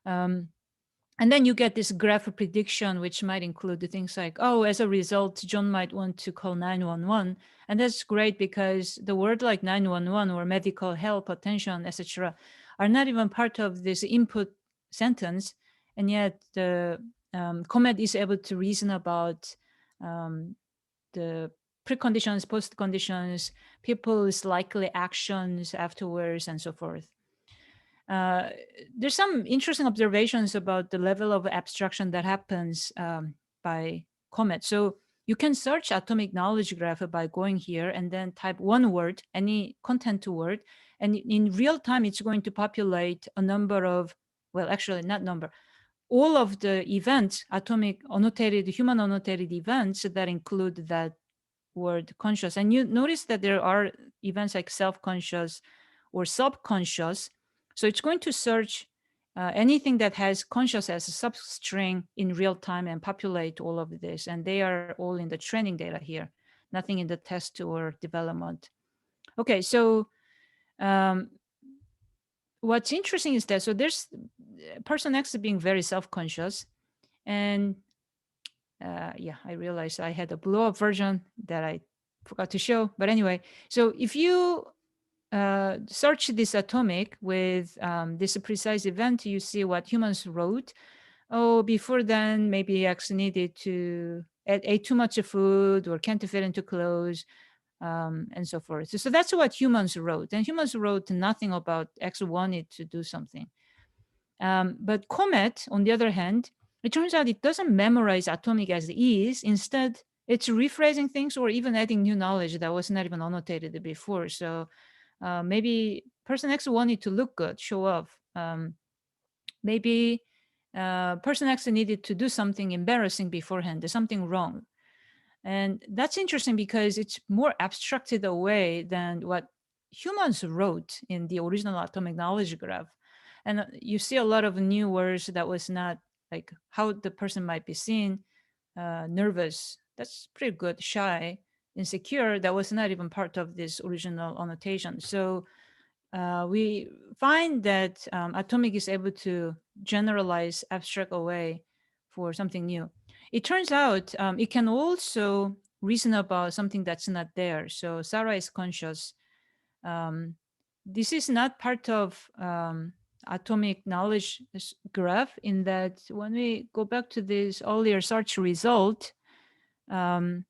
And then you get this graph prediction, which might include things like, oh, as a result, John might want to call 911. And that's great because the word like 911 or medical help, attention, etc., are not even part of this input sentence. And yet the Comet is able to reason about the preconditions, post-conditions, people's likely actions afterwards, and so forth. There's some interesting observations about the level of abstraction that happens by Comet. So you can search Atomic Knowledge Graph by going here and then type one word, any content word, and in real time, it's going to populate a number of, well, actually not number, all of the events, atomic annotated, human annotated events that include that word conscious. And you notice that there are events like self-conscious or subconscious. So it's going to search anything that has conscious as a substring in real time and populate all of this. And they are all in the training data here, nothing in the test or development. Okay, so what's interesting is that, so there's person X being very self-conscious, and yeah, I realized I had a blow up version that I forgot to show. But anyway, so if you search this atomic with this precise event, you see what humans wrote. Oh, before then, maybe X needed to ate too much food or can't fit into clothes, and so forth. So that's what humans wrote. And humans wrote nothing about X wanted to do something. But Comet, on the other hand, it turns out it doesn't memorize atomic as is. Instead, it's rephrasing things or even adding new knowledge that was not even annotated before. So maybe person X wanted to look good, show off. Maybe person X needed to do something embarrassing beforehand. There's something wrong. And that's interesting because it's more abstracted away than what humans wrote in the original atomic knowledge graph. And you see a lot of new words that was not like how the person might be seen, nervous, that's pretty good, shy, insecure, that was not even part of this original annotation. So we find that atomic is able to generalize, abstract away for something new. It turns out it can also reason about something that's not there. So Sarah is conscious. This is not part of atomic knowledge graph, in that when we go back to this earlier search result, there's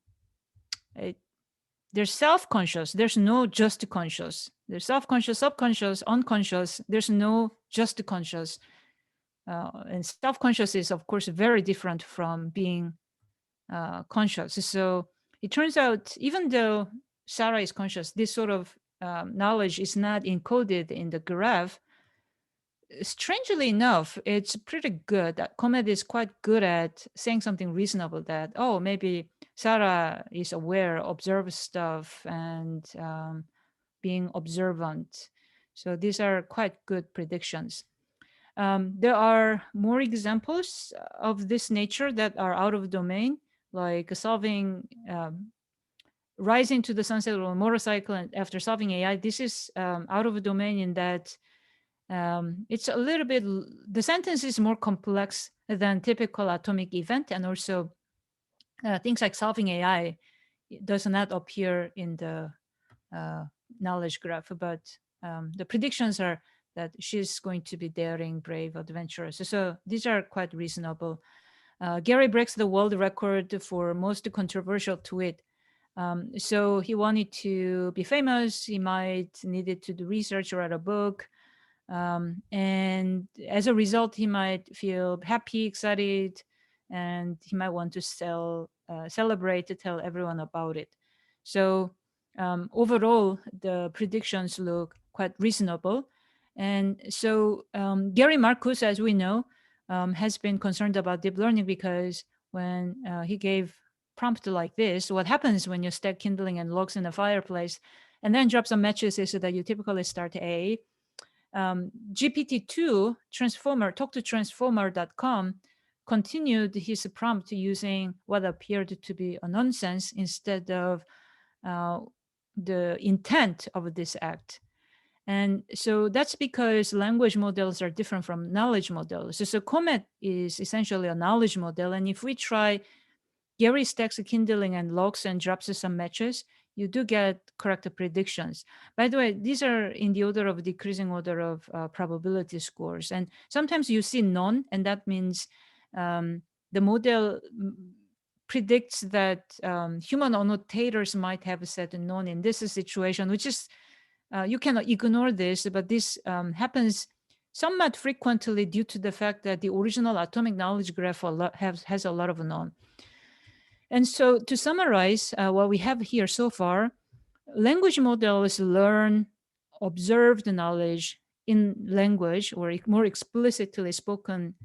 self-conscious, there's no just conscious. There's self-conscious, subconscious, unconscious, there's no just conscious. And self-conscious is, of course, very different from being conscious. So it turns out, even though Sarah is conscious, this sort of knowledge is not encoded in the graph. Strangely enough, it's pretty good. Comet is quite good at saying something reasonable, that, oh, maybe Sarah is aware, observes stuff, and being observant. So these are quite good predictions. There are more examples of this nature that are out of domain, like solving, rising to the sunset on a motorcycle and after solving AI. This is out of domain in that it's a little bit, the sentence is more complex than typical atomic event. And also things like solving AI does not appear in the knowledge graph, but the predictions are that she's going to be daring, brave, adventurous. So these are quite reasonable. Gary breaks the world record for most controversial tweet. So he wanted to be famous. He might needed to do research or write a book. And as a result, he might feel happy, excited, and he might want to celebrate, to tell everyone about it. So overall, the predictions look quite reasonable. And so Gary Marcus, as we know, has been concerned about deep learning, because when he gave prompt like this, what happens when you stack kindling and logs in a fireplace and then drop some matches is that you typically start A. GPT-2 transformer, talktotransformer.com, continued his prompt using what appeared to be a nonsense instead of the intent of this act. And so that's because language models are different from knowledge models. So Comet is essentially a knowledge model. And if we try Gary stacks kindling and logs and drops some matches, you do get correct predictions. By the way, these are in the order of decreasing order of probability scores. And sometimes you see none, and that means the model predicts that human annotators might have said none in this situation, which is, you cannot ignore this, but this happens somewhat frequently due to the fact that the original atomic knowledge graph has a lot of none. And so to summarize what we have here so far, language models learn observed knowledge in language, or more explicitly spoken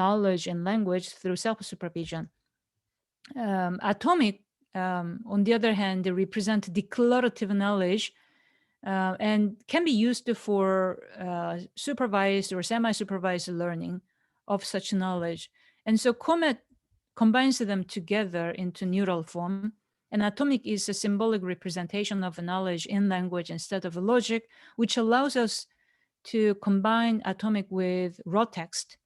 knowledge and language through self-supervision. Atomic, on the other hand, they represent declarative knowledge and can be used for supervised or semi-supervised learning of such knowledge. And so Comet combines them together into neural form. And atomic is a symbolic representation of knowledge in language instead of logic, which allows us to combine atomic with raw text,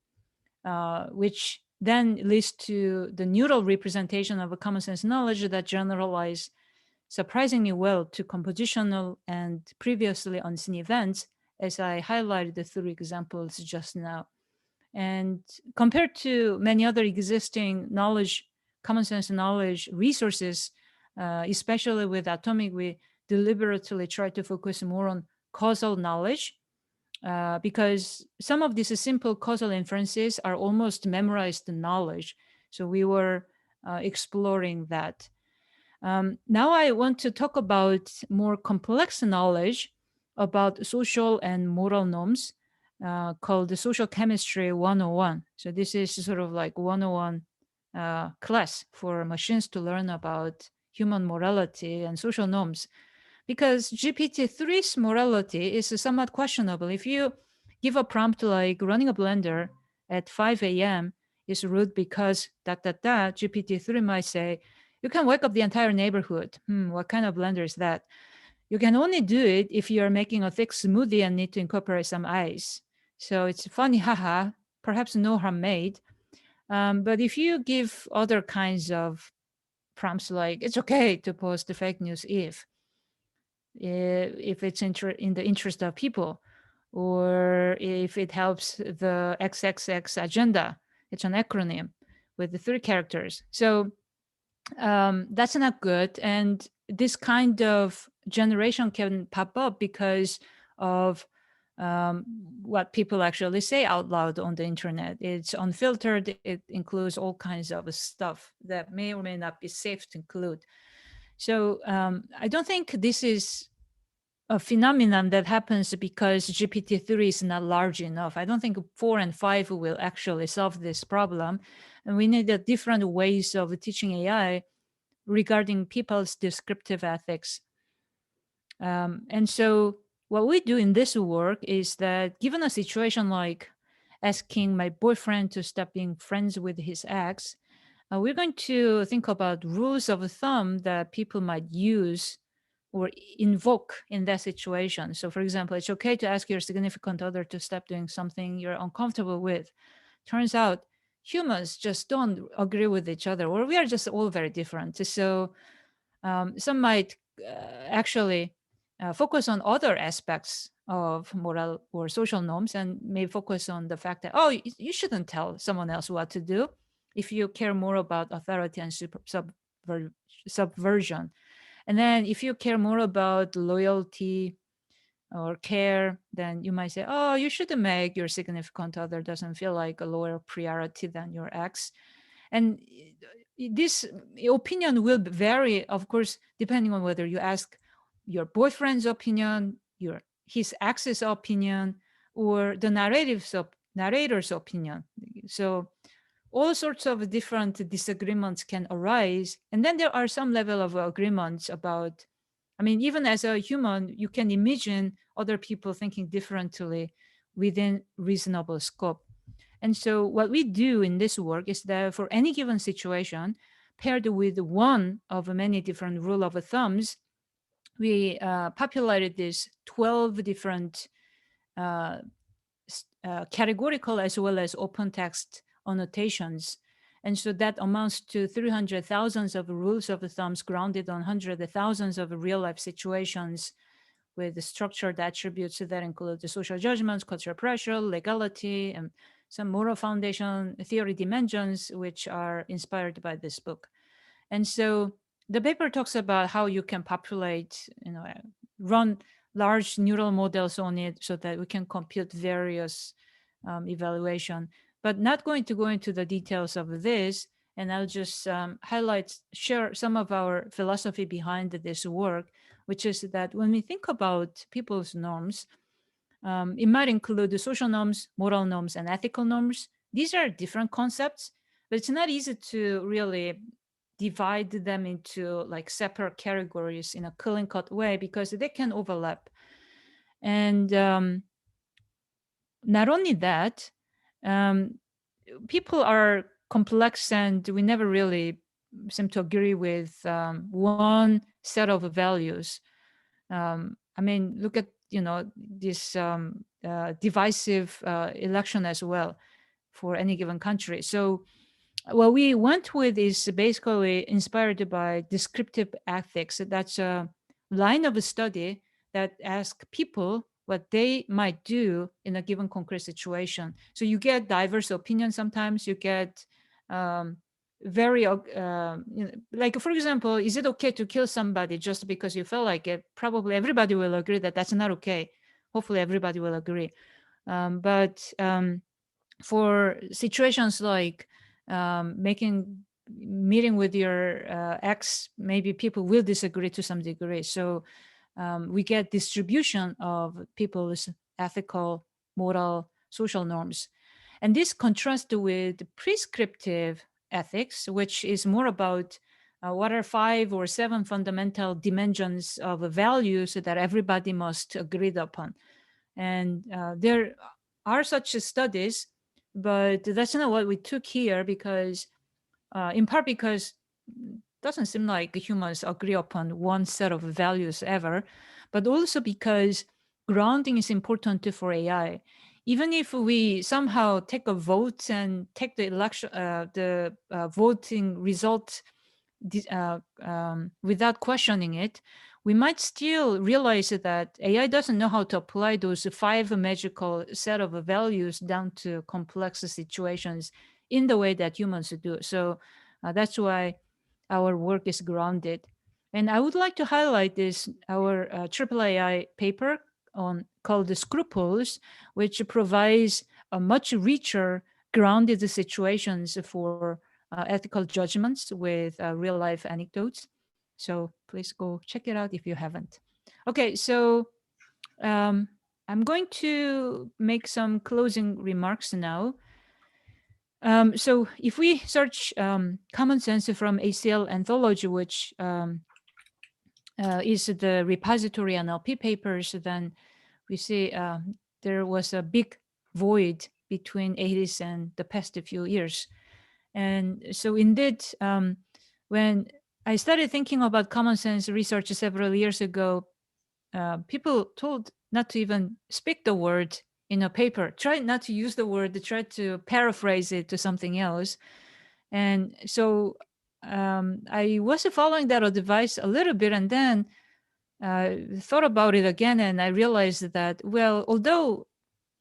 which then leads to the neural representation of a common sense knowledge that generalize surprisingly well to compositional and previously unseen events, as I highlighted the 3 examples just now. And compared to many other existing knowledge, common sense knowledge resources, especially with atomic, we deliberately try to focus more on causal knowledge because some of these simple causal inferences are almost memorized knowledge. So we were exploring that. Now I want to talk about more complex knowledge about social and moral norms called the Social Chemistry 101. So this is sort of like 101 class for machines to learn about human morality and social norms. Because GPT-3's morality is somewhat questionable. If you give a prompt like running a blender at 5 a.m. is rude because ... GPT-3 might say, you can wake up the entire neighborhood. What kind of blender is that? You can only do it if you're making a thick smoothie and need to incorporate some ice. So it's funny, haha, perhaps no harm made. But if you give other kinds of prompts like, it's okay to post the fake news if it's in the interest of people, or if it helps the XXX agenda, it's an acronym with the 3 characters. So that's not good. And this kind of generation can pop up because of what people actually say out loud on the internet. It's unfiltered. It includes all kinds of stuff that may or may not be safe to include. So I don't think this is a phenomenon that happens because GPT-3 is not large enough. I don't think 4 and 5 will actually solve this problem. And we need different ways of teaching AI regarding people's descriptive ethics. And so what we do in this work is that given a situation like asking my boyfriend to stop being friends with his ex, we're going to think about rules of thumb that people might use or invoke in that situation. So for example, it's okay to ask your significant other to stop doing something you're uncomfortable with. Turns out humans just don't agree with each other, or we are just all very different. So some might actually focus on other aspects of moral or social norms and may focus on the fact that, oh, you shouldn't tell someone else what to do if you care more about authority and subversion. And then if you care more about loyalty or care, then you might say, oh, you shouldn't make your significant other doesn't feel like a lower priority than your ex. And this opinion will vary, of course, depending on whether you ask your boyfriend's opinion, his ex's opinion, or the narrator's opinion. So all sorts of different disagreements can arise. And then there are some level of agreements about, I mean, even as a human, you can imagine other people thinking differently within reasonable scope. And so what we do in this work is that for any given situation, paired with one of many different rule of thumbs, we populated these 12 different categorical as well as open text annotations. And so that amounts to 300,000 of rules of thumbs grounded on hundreds of thousands of real life situations with the structured attributes that include the social judgments, cultural pressure, legality, and some moral foundation theory dimensions, which are inspired by this book. And so the paper talks about how you can populate, run large neural models on it so that we can compute various evaluation, but not going to go into the details of this. And I'll just share some of our philosophy behind this work, which is that when we think about people's norms, it might include the social norms, moral norms, and ethical norms. these are different concepts, but it's not easy to really divide them into like separate categories in a clean-cut way because they can overlap. And not only that, people are complex and we never really seem to agree with one set of values. I mean, look at, this divisive election as well for any given country. So what we went with is basically inspired by descriptive ethics. That's a line of study that asks people what they might do in a given concrete situation. So you get diverse opinions. Sometimes you get very, like, for example, is it okay to kill somebody just because you feel like it? Probably everybody will agree that that's not okay. Hopefully everybody will agree. But for situations like meeting with your ex, maybe people will disagree to some degree. So we get distribution of people's ethical, moral, social norms. And this contrasts with prescriptive ethics, which is more about what are 5 or 7 fundamental dimensions of values that everybody must agree upon. And there are such studies, but that's not what we took here because, in part because it doesn't seem like humans agree upon one set of values ever, but also because grounding is important for AI. Even if we somehow take a vote and take the election, the voting result without questioning it, we might still realize that AI doesn't know how to apply those 5 magical set of values down to complex situations in the way that humans do. So that's why our work is grounded. And I would like to highlight this, our AAAI paper called the Scruples, which provides a much richer, grounded situations for ethical judgments with real life anecdotes. So please go check it out if you haven't. Okay, so I'm going to make some closing remarks now. So if we search Common Sense from ACL Anthology, which is the repository NLP papers, then we see there was a big void between 80s and the past few years. And so indeed, when I started thinking about common sense research several years ago, people told not to even speak the word in a paper. Try not to use the word, try to paraphrase it to something else. And so I was following that advice a little bit and then thought about it again. And I realized that, well, although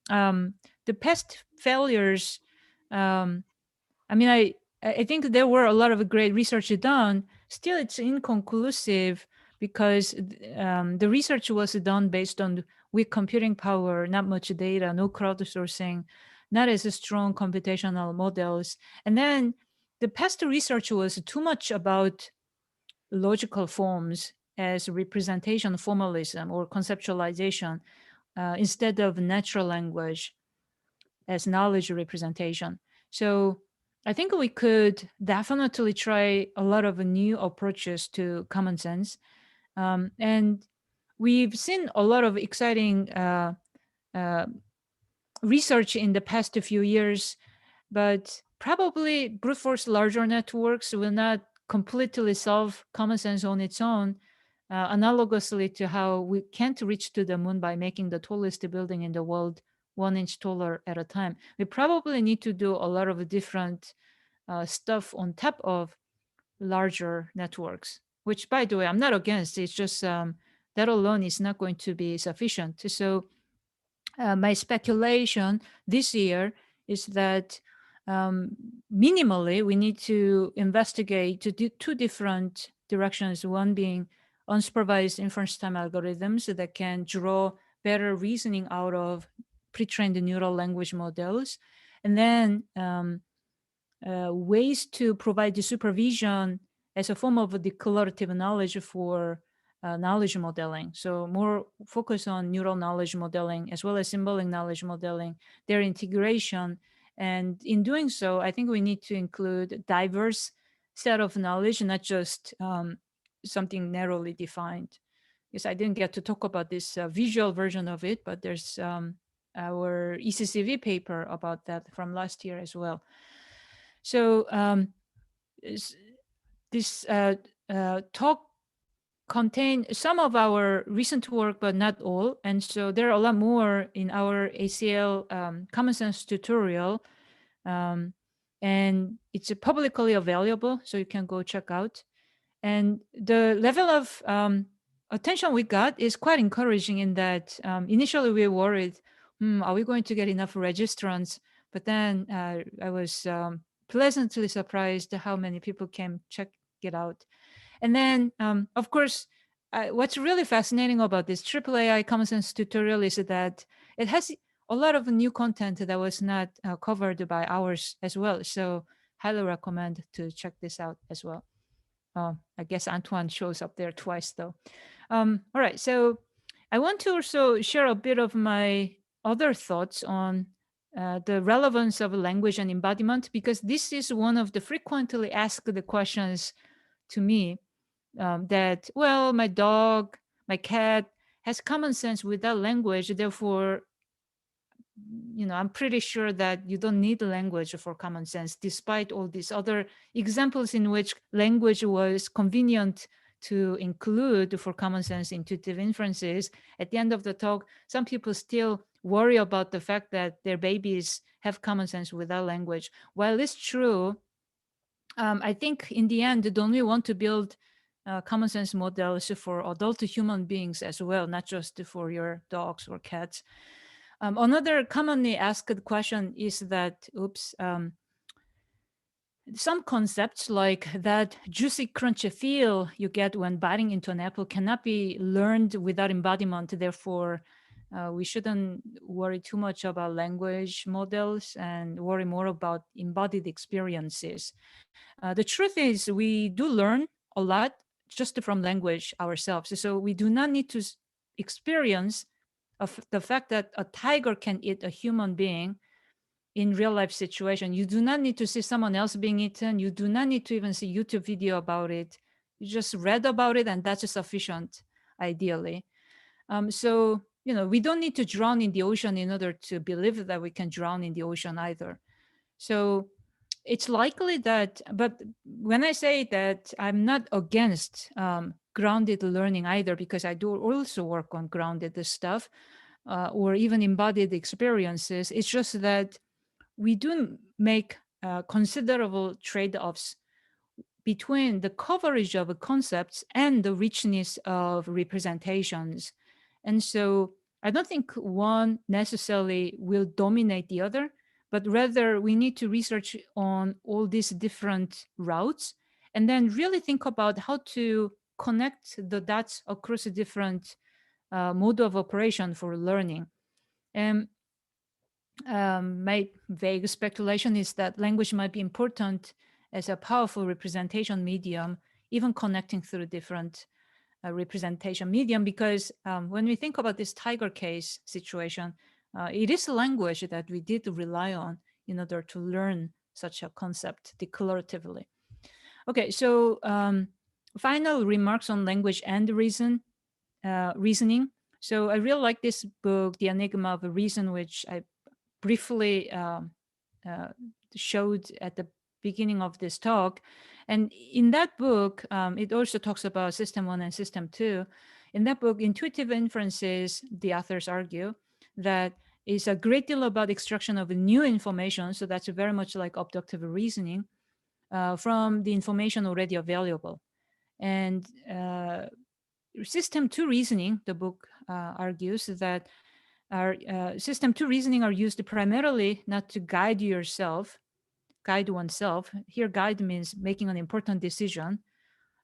the past failures, I mean, I think there were a lot of great research done. Still, it's inconclusive because the research was done based on weak computing power, not much data, no crowdsourcing, not as strong computational models. And then the past research was too much about logical forms as representation formalism or conceptualization instead of natural language as knowledge representation. So I think we could definitely try a lot of new approaches to common sense. And we've seen a lot of exciting research in the past few years, but probably brute force larger networks will not completely solve common sense on its own, analogously to how we can't reach to the moon by making the tallest building in the world 1 inch taller at a time. We probably need to do a lot of different stuff on top of larger networks, which, by the way, I'm not against. It's just that alone is not going to be sufficient. So my speculation this year is that minimally we need to investigate to do 2 different directions, one being unsupervised inference time algorithms that can draw better reasoning out of pre-trained neural language models, and then ways to provide the supervision as a form of declarative knowledge for knowledge modeling. So more focus on neural knowledge modeling as well as symbolic knowledge modeling, their integration, And in doing so, I think we need to include a diverse set of knowledge, not just something narrowly defined. Yes, I didn't get to talk about this visual version of it, but there's our ECCV paper about that from last year as well. So this talk contain some of our recent work, but not all. And so there are a lot more in our ACL Commonsense tutorial. And it's publicly available, so you can go check out. And the level of attention we got is quite encouraging in that initially we were worried, are we going to get enough registrants? But then I was pleasantly surprised how many people came check it out. And then, of course, what's really fascinating about this AAAI Commonsense tutorial is that it has a lot of new content that was not covered by ours as well. So highly recommend to check this out as well. I guess Antoine shows up there twice though. All right, so I want to also share a bit of my other thoughts on the relevance of language and embodiment, because this is one of the frequently asked questions to me, that, well, my dog, my cat has common sense without language, therefore, I'm pretty sure that you don't need language for common sense, despite all these other examples in which language was convenient to include for common sense intuitive inferences. At the end of the talk, some people still worry about the fact that their babies have common sense without language. While it's true, I think in the end, don't we want to build common sense models for adult human beings as well, not just for your dogs or cats? Another commonly asked question is that, some concepts like that juicy, crunchy feel you get when biting into an apple cannot be learned without embodiment. Therefore, we shouldn't worry too much about language models and worry more about embodied experiences. The truth is, we do learn a lot just from language ourselves. So we do not need to experience of the fact that a tiger can eat a human being in real life situation. You do not need to see someone else being eaten. You do not need to even see YouTube video about it. You just read about it, and that's sufficient, ideally. So, we don't need to drown in the ocean in order to believe that we can drown in the ocean either. So it's likely that, but when I say that, I'm not against grounded learning either, because I do also work on grounded stuff or even embodied experiences. It's just that we do make considerable trade-offs between the coverage of concepts and the richness of representations. And so I don't think one necessarily will dominate the other, but rather we need to research on all these different routes and then really think about how to connect the dots across a different mode of operation for learning. And my vague speculation is that language might be important as a powerful representation medium, even connecting through different representation medium, because when we think about this tiger case situation, it is a language that we did rely on in order to learn such a concept declaratively. Okay, so final remarks on language and reasoning. So I really like this book, The Enigma of Reason, which I briefly showed at the beginning of this talk. And in that book, it also talks about system 1 and system 2. In that book, intuitive inferences, the authors argue, that is a great deal about extraction of new information. So that's very much like abductive reasoning from the information already available. And system 2 reasoning, the book argues that our system 2 reasoning are used primarily not to guide oneself. Here, guide means making an important decision,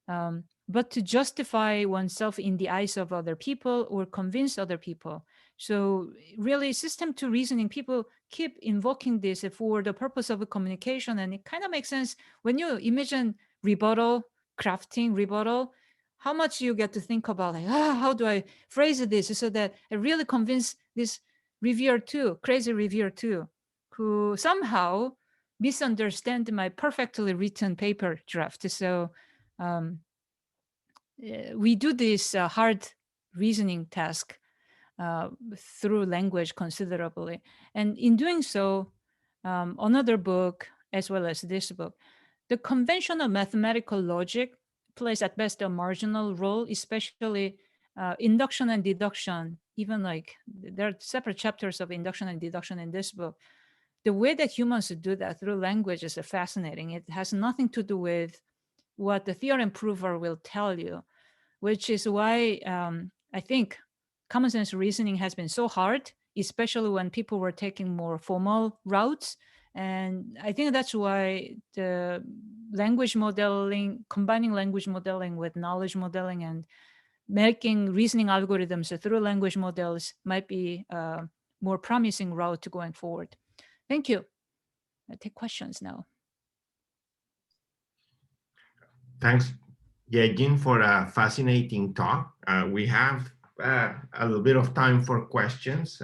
but to justify oneself in the eyes of other people or convince other people. So really, system 2 reasoning, people keep invoking this for the purpose of communication. And it kind of makes sense when you imagine crafting rebuttal, how much you get to think about, like, how do I phrase this so that I really convince this reviewer too, crazy reviewer too, who somehow misunderstand my perfectly written paper draft. So we do this hard reasoning task through language considerably. And in doing so, another book, as well as this book, the conventional mathematical logic plays at best a marginal role, especially induction and deduction. Even like there are separate chapters of induction and deduction in this book. The way that humans do that through language is fascinating. It has nothing to do with what the theorem prover will tell you, which is why I think common sense reasoning has been so hard, especially when people were taking more formal routes. And I think that's why the language modeling, combining language modeling with knowledge modeling and making reasoning algorithms through language models might be a more promising route going forward. Thank you. I take questions now. Thanks, Yejin, for a fascinating talk. We have a little bit of time for questions.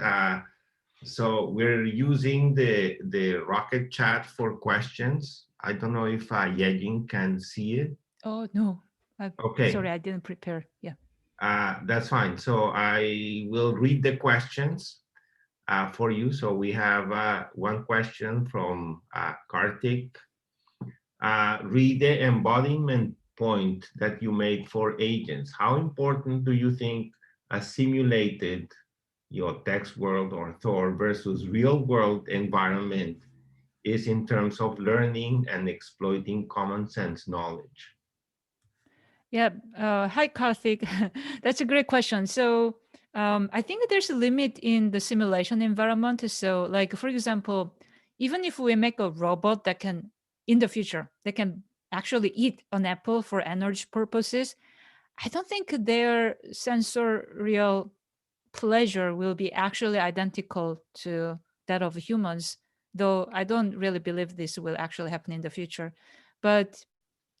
So we're using the Rocket chat for questions. I don't know if Yejin can see it. Oh, no. Okay. Sorry, I didn't prepare. Yeah. That's fine. So I will read the questions for you. So we have one question from Karthik. Read the embodiment point that you made for agents. How important do you think a simulated text world or Thor versus real world environment is in terms of learning and exploiting common sense knowledge? Yeah. Hi, Karthik. That's a great question. So I think there's a limit in the simulation environment. So like, for example, even if we make a robot that can, in the future, they can actually eat an apple for energy purposes, I don't think their sensorial pleasure will be actually identical to that of humans, though I don't really believe this will actually happen in the future. But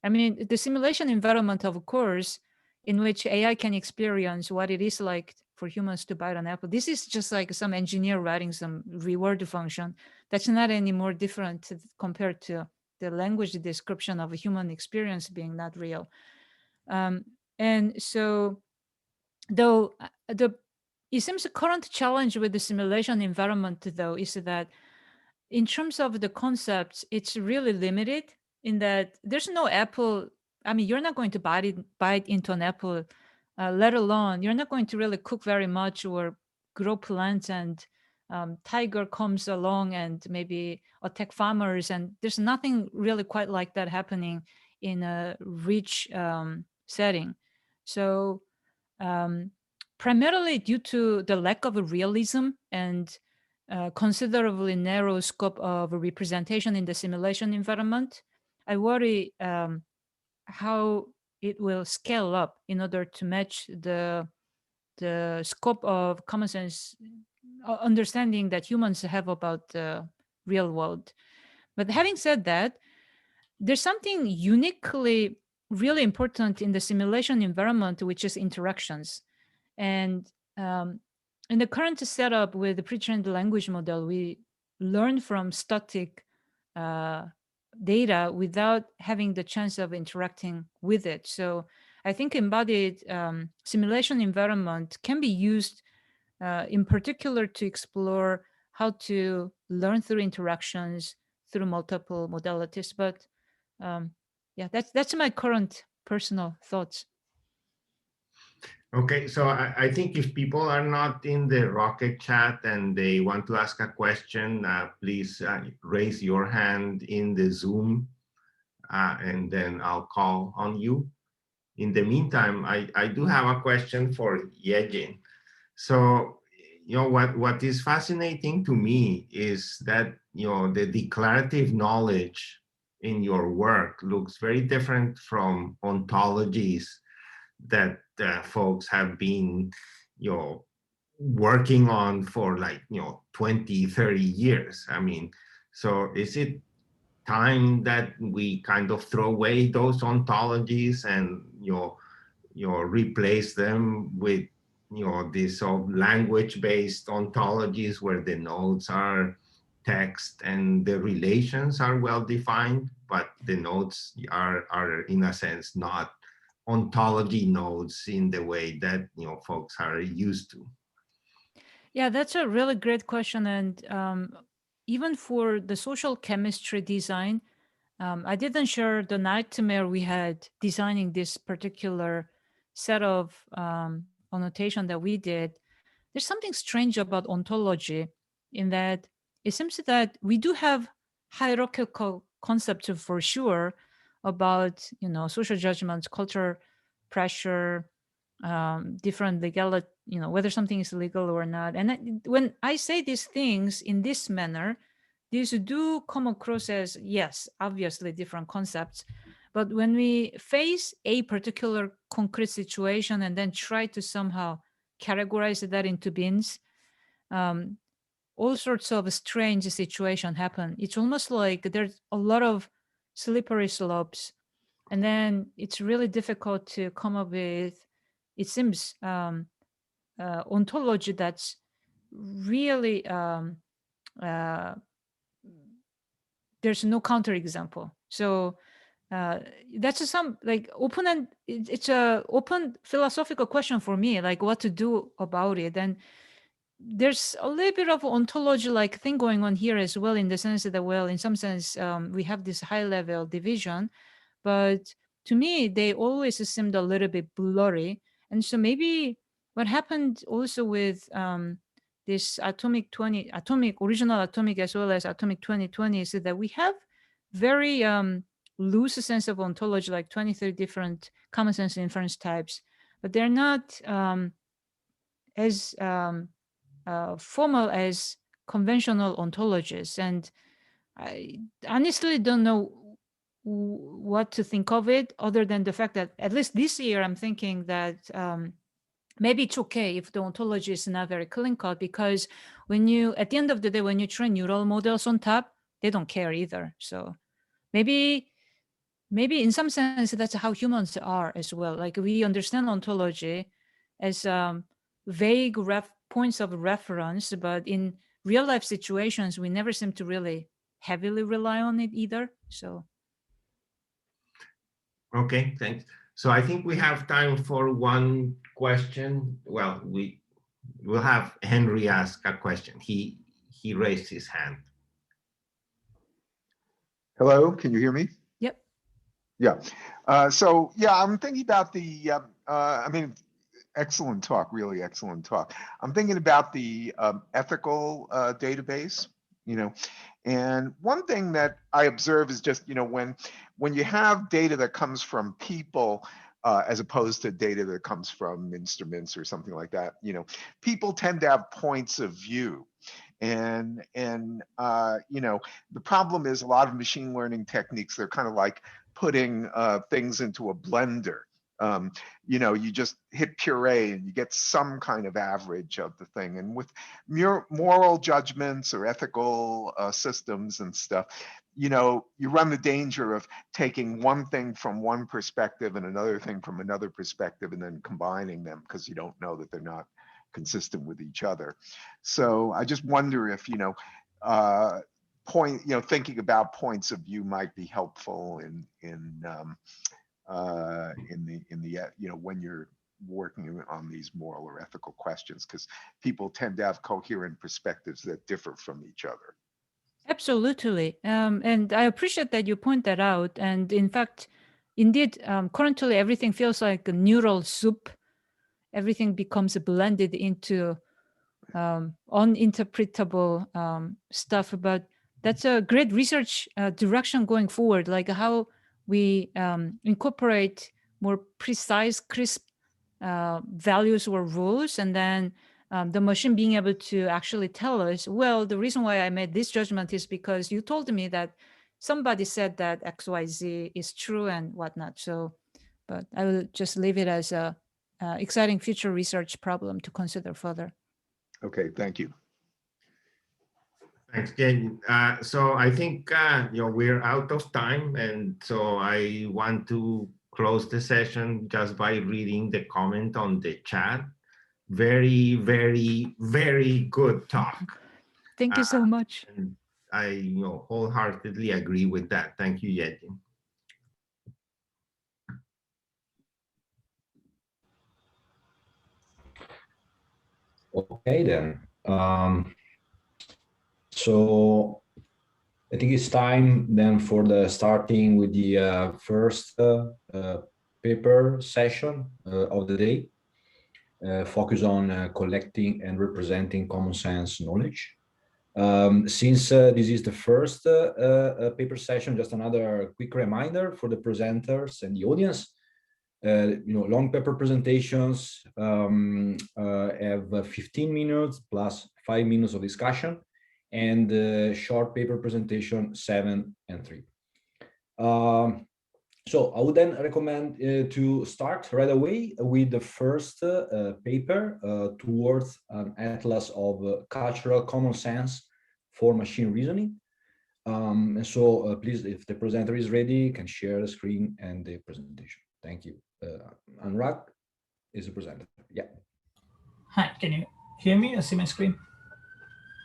I mean, the simulation environment, of course, in which AI can experience what it is like for humans to bite an apple. This is just like some engineer writing some reward function. That's not any more different compared to the language description of a human experience being not real. And so, though it seems the current challenge with the simulation environment, though, is that in terms of the concepts, it's really limited in that there's no apple. I mean, you're not going to bite into an apple, let alone you're not going to really cook very much or grow plants, and tiger comes along and maybe attack farmers, and there's nothing really quite like that happening in a rich setting. So primarily due to the lack of realism and considerably narrow scope of representation in the simulation environment, I worry how it will scale up in order to match the scope of common sense understanding that humans have about the real world. But having said that, there's something uniquely really important in the simulation environment, which is interactions. And in the current setup with the pre-trained language model, we learn from static data without having the chance of interacting with it. So I think embodied simulation environment can be used in particular to explore how to learn through interactions through multiple modalities. But yeah, that's my current personal thoughts. Okay, so I think if people are not in the Rocket chat and they want to ask a question, please raise your hand in the Zoom and then I'll call on you. In the meantime, I do have a question for Yejin. So, what is fascinating to me is that, the declarative knowledge in your work looks very different from ontologies that folks have been, working on for like, 20, 30 years. I mean, so is it time that we kind of throw away those ontologies and, replace them with, these language-based ontologies where the nodes are text and the relations are well defined, but the nodes are in a sense not ontology nodes in the way that folks are used to. Yeah, that's a really great question. And even for the social chemistry design, I didn't share the nightmare we had designing this particular set of annotation that we did. There's something strange about ontology in that it seems that we do have hierarchical concepts for sure about, social judgments, culture, pressure, different legality, whether something is legal or not. And when I say these things in this manner, these do come across as, yes, obviously different concepts. But when we face a particular concrete situation and then try to somehow categorize that into bins, all sorts of strange situations happen. It's almost like there's a lot of slippery slopes. And then it's really difficult to come up with, it seems, ontology that's really there's no counterexample. So that's some like open, and it's a open philosophical question for me, like what to do about it. And there's a little bit of ontology like thing going on here as well, in the sense that, well, in some sense, we have this high level division, but to me, they always seemed a little bit blurry. And so maybe what happened also with this original atomic as well as atomic 2020 is that we have very loose sense of ontology, like 23 different common sense inference types, but they're not as formal as conventional ontologies. And I honestly don't know what to think of it, other than the fact that at least this year I'm thinking that maybe it's okay if the ontology is not very clean cut, because when you, at the end of the day, when you train neural models on top, they don't care either. So maybe in some sense that's how humans are as well. Like we understand ontology as vague points of reference, but in real life situations, we never seem to really heavily rely on it either. So. Okay, thanks. So I think we have time for one question. Well, we'll have Henry ask a question. He raised his hand. Hello, can you hear me? Yep. Yeah. So yeah, I'm thinking about the, I mean, excellent talk, really excellent talk. I'm thinking about the ethical database, and one thing that I observe is just, when you have data that comes from people, as opposed to data that comes from instruments or something like that, people tend to have points of view. And the problem is a lot of machine learning techniques, they're kind of like putting things into a blender. You just hit puree and you get some kind of average of the thing. And with moral judgments or ethical systems and stuff, you run the danger of taking one thing from one perspective and another thing from another perspective and then combining them because you don't know that they're not consistent with each other. So I just wonder if, thinking about points of view might be helpful when you're working on these moral or ethical questions, because people tend to have coherent perspectives that differ from each other. Absolutely. And I appreciate that you point that out. And in fact, indeed, currently everything feels like a neural soup. Everything becomes blended into uninterpretable stuff. But that's a great research direction going forward, like how we incorporate more precise, crisp values or rules, and then the machine being able to actually tell us, well, the reason why I made this judgment is because you told me that somebody said that XYZ is true and whatnot. So, but I will just leave it as a exciting future research problem to consider further. Okay, thank you. Thanks, Jen. So I think we're out of time, and so I want to close the session just by reading the comment on the chat. Very, very, very good talk. Thank you so much. I wholeheartedly agree with that. Thank you, Yejin. Okay, then. So I think it's time then for the starting with the first paper session of the day, focus on collecting and representing common sense knowledge. Since this is the first paper session, just another quick reminder for the presenters and the audience. Long paper presentations have 15 minutes plus 5 minutes of discussion, and short paper presentation 7 and 3. So I would then recommend to start right away with the first paper towards an atlas of cultural common sense for machine reasoning. And so please, if the presenter is ready, can share the screen and the presentation. Thank you. Anurag is the presenter. Yeah. Hi, can you hear me or see my screen?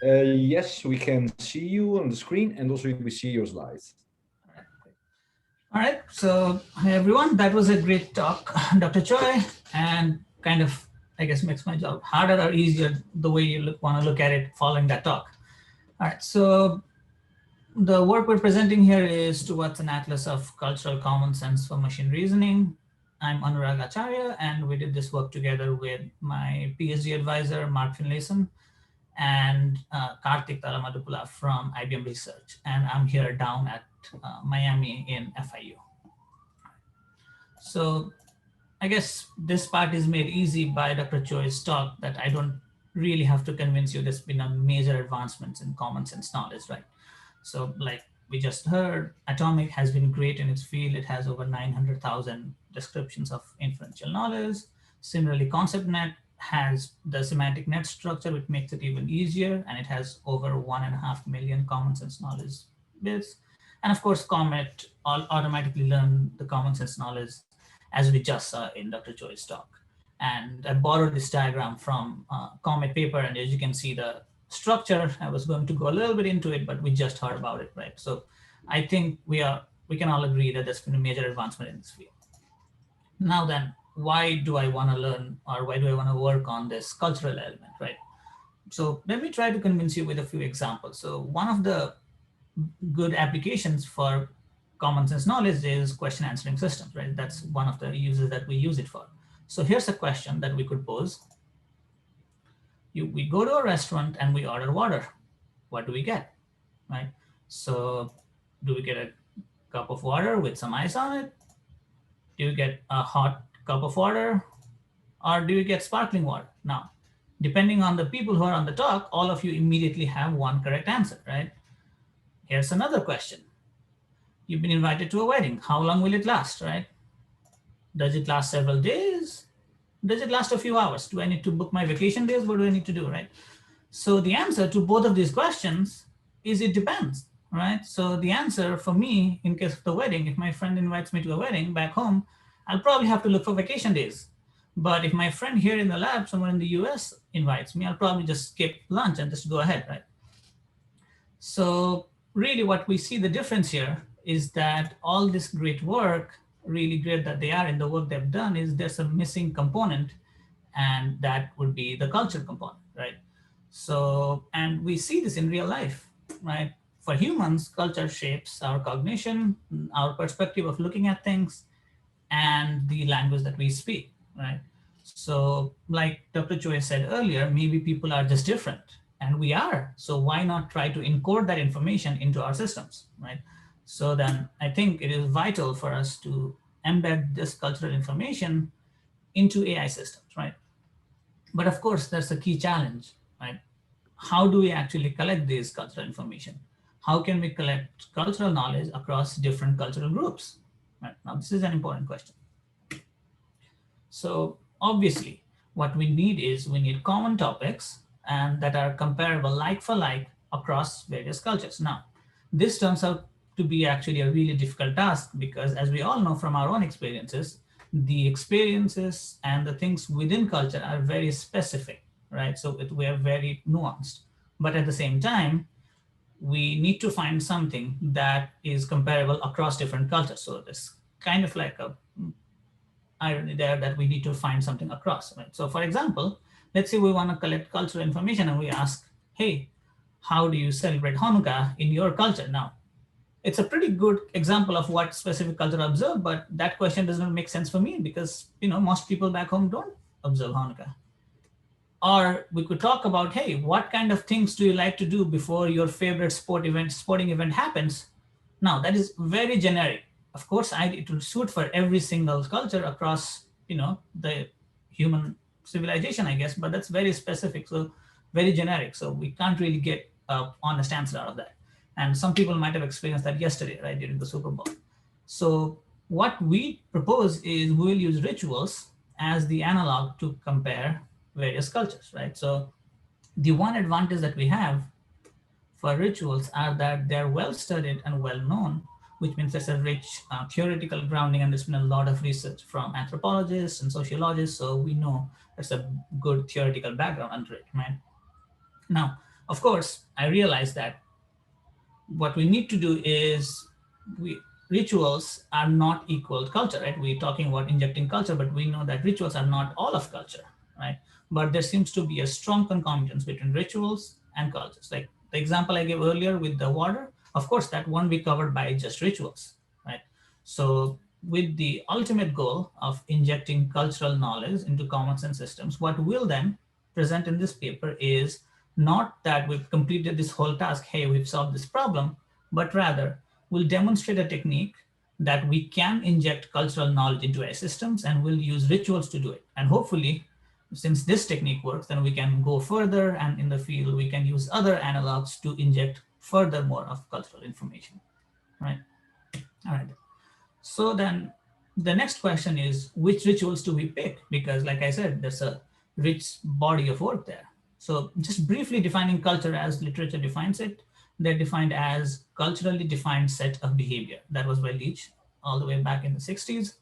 Yes, we can see you on the screen, and also we see your slides. All right, so hi everyone. That was a great talk, Dr. Choi, and kind of, I guess, makes my job harder or easier the way you want to look at it following that talk. All right, so the work we're presenting here is towards an atlas of cultural common sense for machine reasoning. I'm Anurag Acharya, and we did this work together with my PhD advisor, Mark Finlayson, and Karthik Talamadupula from IBM Research. And I'm here down at Miami in FIU. So I guess this part is made easy by Dr. Choi's talk, that I don't really have to convince you there's been a major advancements in common sense knowledge, right? So like we just heard, Atomic has been great in its field. It has over 900,000 descriptions of inferential knowledge. Similarly, ConceptNet has the semantic net structure, which makes it even easier, and it has over 1.5 million common sense knowledge bits. And of course, Comet automatically learn the common sense knowledge, as we just saw in Dr. Choi's talk. And I borrowed this diagram from Comet paper, and as you can see the structure, I was going to go a little bit into it, but we just heard about it, right? So I think we can all agree that there's been a major advancement in this field. Now then, why do I want to learn, or why do I want to work on this cultural element, right? So let me try to convince you with a few examples. So one of the good applications for common sense knowledge is question answering systems, right? That's one of the uses that we use it for. So here's a question that we could pose. We go to a restaurant and we order water. What do we get, right? So do we get a cup of water with some ice on it? Do you get a hot cup of water, or do you get sparkling water? Now, depending on the people who are on the talk, all of you immediately have one correct answer, right? Here's another question. You've been invited to a wedding. How long will it last, right? Does it last several days? Does it last a few hours? Do I need to book my vacation days? What do I need to do, right? So the answer to both of these questions is it depends, right? So the answer for me, in case of the wedding, if my friend invites me to a wedding back home, I'll probably have to look for vacation days. But if my friend here in the lab, somewhere in the US, invites me, I'll probably just skip lunch and just go ahead, right? So really what we see the difference here is that all this great work, really great that they are in the work they've done, is there's a missing component, and that would be the culture component, right? So, and we see this in real life, right? For humans, culture shapes our cognition, our perspective of looking at things, and the language that we speak, right? So like Dr. Choi said earlier, maybe people are just different, and we are. So why not try to encode that information into our systems, right? So then I think it is vital for us to embed this cultural information into AI systems, right? But of course, that's a key challenge, right? How do we actually collect this cultural information? How can we collect cultural knowledge across different cultural groups? Right? Now, this is an important question. So obviously, what we need is we need common topics and that are comparable like for like across various cultures. Now, this turns out to be actually a really difficult task because, as we all know from our own experiences, the experiences and the things within culture are very specific, right? So we are very nuanced. But at the same time, we need to find something that is comparable across different cultures. So there's kind of like a irony there that we need to find something across, right? So for example, let's say we want to collect cultural information and we ask, hey, how do you celebrate Hanukkah in your culture? Now, it's a pretty good example of what specific culture observe, but that question doesn't make sense for me because, you know, most people back home don't observe Hanukkah. Or we could talk about, hey, what kind of things do you like to do before your favorite sporting event happens? Now, that is very generic. Of course, it will suit for every single culture across, you know, the human civilization, I guess, but that's very specific, so very generic. So we can't really get an honest answer out of that. And some people might have experienced that yesterday, right, during the Super Bowl. So what we propose is we'll use rituals as the analog to compare various cultures, right? So the one advantage that we have for rituals are that they're well studied and well known, which means there's a rich theoretical grounding, and there's been a lot of research from anthropologists and sociologists, so we know there's a good theoretical background under it, right? Now, of course, I realize that what we need to do is rituals are not equal to culture, right? We're talking about injecting culture, but we know that rituals are not all of culture, right? But there seems to be a strong concomitance between rituals and cultures. Like the example I gave earlier with the water, of course, that won't be covered by just rituals, right? So with the ultimate goal of injecting cultural knowledge into common sense systems, what we'll then present in this paper is not that we've completed this whole task, hey, we've solved this problem, but rather we'll demonstrate a technique that we can inject cultural knowledge into our systems, and we'll use rituals to do it. And hopefully, since this technique works, then we can go further, and in the field, we can use other analogs to inject further more of cultural information, right? All right. So then the next question is, which rituals do we pick? Because like I said, there's a rich body of work there. So just briefly defining culture as literature defines it, they're defined as culturally defined set of behavior. That was by Leach all the way back in the 60s.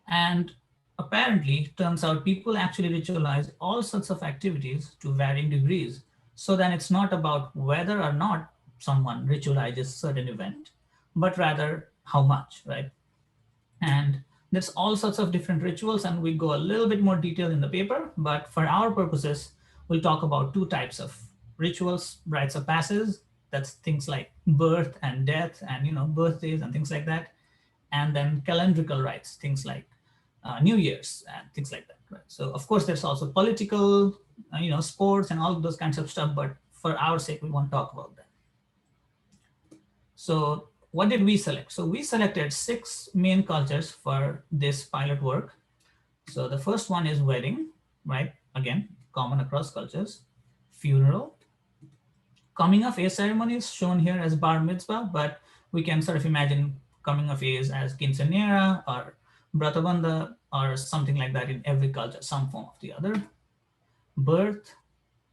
And apparently, turns out people actually ritualize all sorts of activities to varying degrees. So then it's not about whether or not someone ritualizes a certain event, but rather how much, right? And there's all sorts of different rituals, and we go a little bit more detail in the paper, but for our purposes, we'll talk about two types of rituals: rites of passage, that's things like birth and death and, you know, birthdays and things like that. And then calendrical rites, things like New Year's and things like that, right? So of course, there's also political, you know, sports and all those kinds of stuff, but for our sake, we won't talk about that. So what did we select? So we selected 6 main cultures for this pilot work. So the first one is wedding, right? Again, common across cultures. Funeral. Coming of age ceremonies shown here as bar mitzvah, but we can sort of imagine coming of age as quinceañera or bratabandha or something like that in every culture, some form of the other. Birth,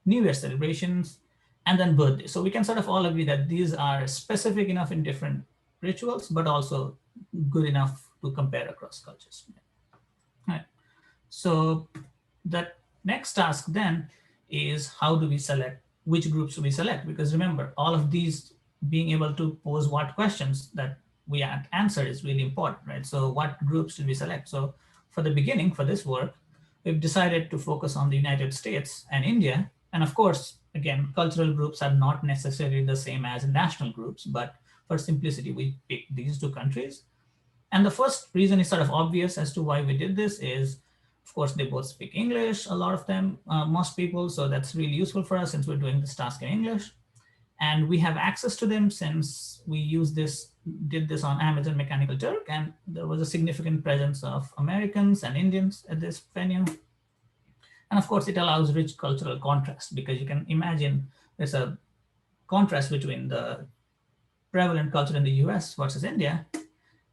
New Year celebrations, and then birthday. So we can sort of all agree that these are specific enough in different rituals, but also good enough to compare across cultures. Right. So the next task then is, how do we select which groups do we select? Because remember, all of these being able to pose what questions that we answer is really important, right? So what groups did we select? So for the beginning, for this work, we've decided to focus on the United States and India. And of course, again, cultural groups are not necessarily the same as national groups, but for simplicity, we picked these 2 countries. And the first reason is sort of obvious as to why we did this is, of course, they both speak English, a lot of them, most people. So that's really useful for us since we're doing this task in English. And we have access to them since we did this on Amazon Mechanical Turk, and there was a significant presence of Americans and Indians at this venue. And of course, it allows rich cultural contrast, because you can imagine there's a contrast between the prevalent culture in the US versus India.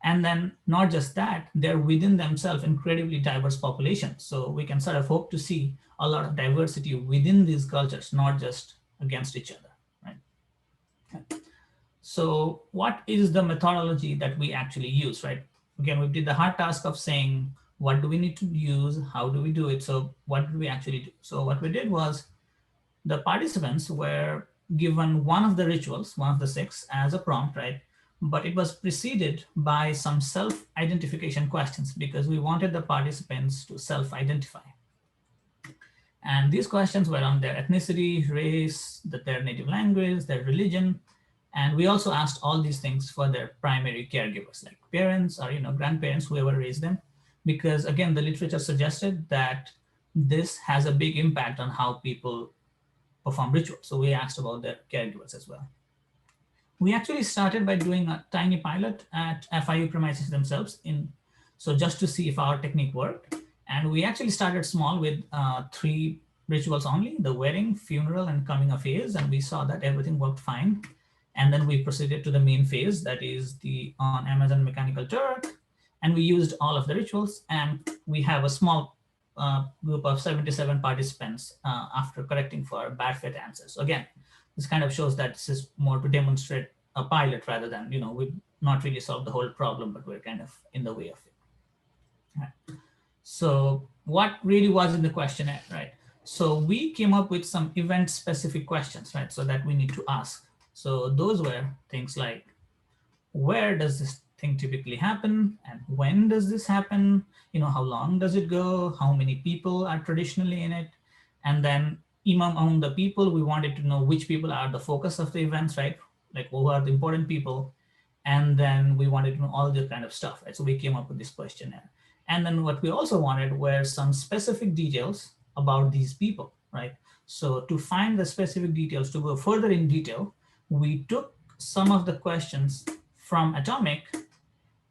And then not just that, they're within themselves incredibly diverse populations. So we can sort of hope to see a lot of diversity within these cultures, not just against each other, right? Okay. So what is the methodology that we actually use, right? Again, we did the hard task of saying, what do we need to use? How do we do it? So what did we actually do? So what we did was, the participants were given one of the rituals, one of the 6 as a prompt, right? But it was preceded by some self-identification questions because we wanted the participants to self-identify. And these questions were on their ethnicity, race, their native language, their religion. And we also asked all these things for their primary caregivers, like parents or grandparents, whoever raised them. Because again, the literature suggested that this has a big impact on how people perform rituals. So we asked about their caregivers as well. We actually started by doing a tiny pilot at FIU premises themselves, so just to see if our technique worked. And we actually started small with 3 rituals only: the wedding, funeral, and coming of age. And we saw that everything worked fine. And then we proceeded to the main phase, that is the on Amazon Mechanical Turk. And we used all of the rituals. And we have a small group of 77 participants after correcting for bad fit answers. So again, this kind of shows that this is more to demonstrate a pilot rather than, we've not really solved the whole problem, but we're kind of in the way of it. Right. So what really was in the questionnaire, right? So we came up with some event-specific questions, right? So that we need to ask. So those were things like, where does this thing typically happen? And when does this happen? How long does it go? How many people are traditionally in it? And then among the people, we wanted to know which people are the focus of the events, right? Like who are the important people? And then we wanted to know all this kind of stuff, right? So we came up with this questionnaire. And then what we also wanted were some specific details about these people, right? So to find the specific details, to go further in detail, we took some of the questions from Atomic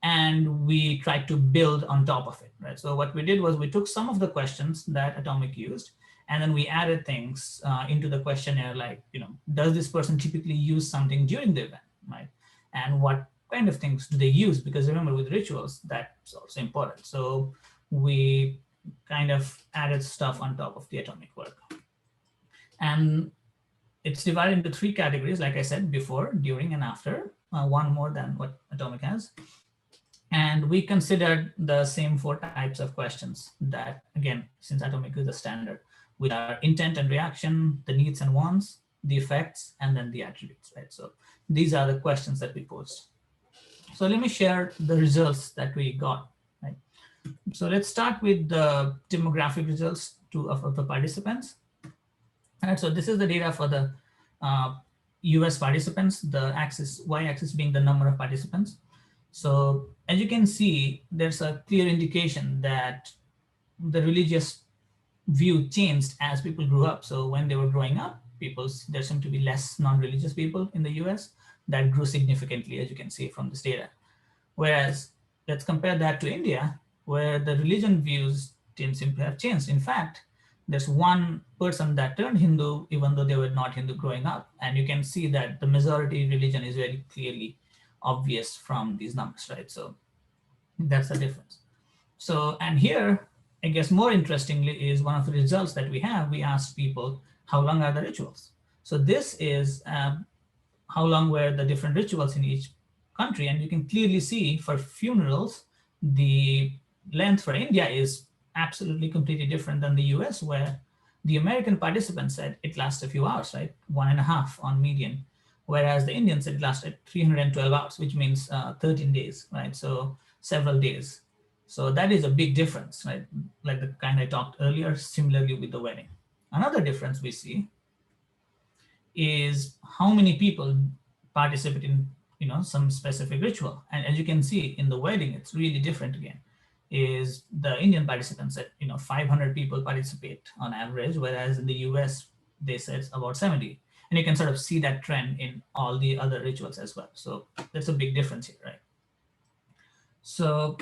and we tried to build on top of it, right? So what we did was we took some of the questions that Atomic used, and then we added things into the questionnaire, like, does this person typically use something during the event, right? And what kind of things do they use? Because remember, with rituals, that's also important. So we kind of added stuff on top of the Atomic work. And it's divided into 3 categories, like I said, before, during, and after, one more than what Atomic has. And we considered the same 4 types of questions that, again, since Atomic is the standard, with our intent and reaction, the needs and wants, the effects, and then the attributes, right? So these are the questions that we posed. So let me share the results that we got, right? So let's start with the demographic results of the participants. All right, so this is the data for the US participants, the y-axis being the number of participants. So as you can see, there's a clear indication that the religious view changed as people grew up. So when they were growing up, there seemed to be less non-religious people in the US. That grew significantly, as you can see from this data. Whereas let's compare that to India, where the religion views didn't seem to have changed. In fact, there's one person that turned Hindu, even though they were not Hindu growing up. And you can see that the majority religion is very clearly obvious from these numbers, right? So that's the difference. So, and here, I guess more interestingly is one of the results that we have. We asked people, how long are the rituals? So this is how long were the different rituals in each country. And you can clearly see for funerals, the length for India is absolutely completely different than the US, where the American participants said it lasts a few hours, right? 1.5 on median. Whereas the Indians said it lasted 312 hours, which means 13 days, right? So several days. So that is a big difference, right? Like the kind I talked earlier, similarly with the wedding. Another difference we see is how many people participate in some specific ritual. And as you can see in the wedding, it's really different again. Is the Indian participants said 500 people participate on average, whereas in the US they said it's about 70. And you can sort of see that trend in all the other rituals as well. So that's a big difference here, right? So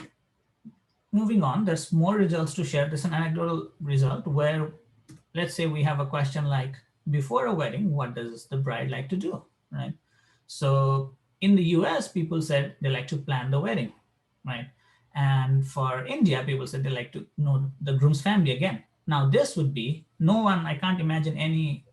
moving on, there's more results to share. There's an anecdotal result where, let's say we have a question like, before a wedding, what does the bride like to do, right? So in the US, people said they like to plan the wedding, right? And for India, people said they like to know the groom's family again. Now this would be, I can't imagine any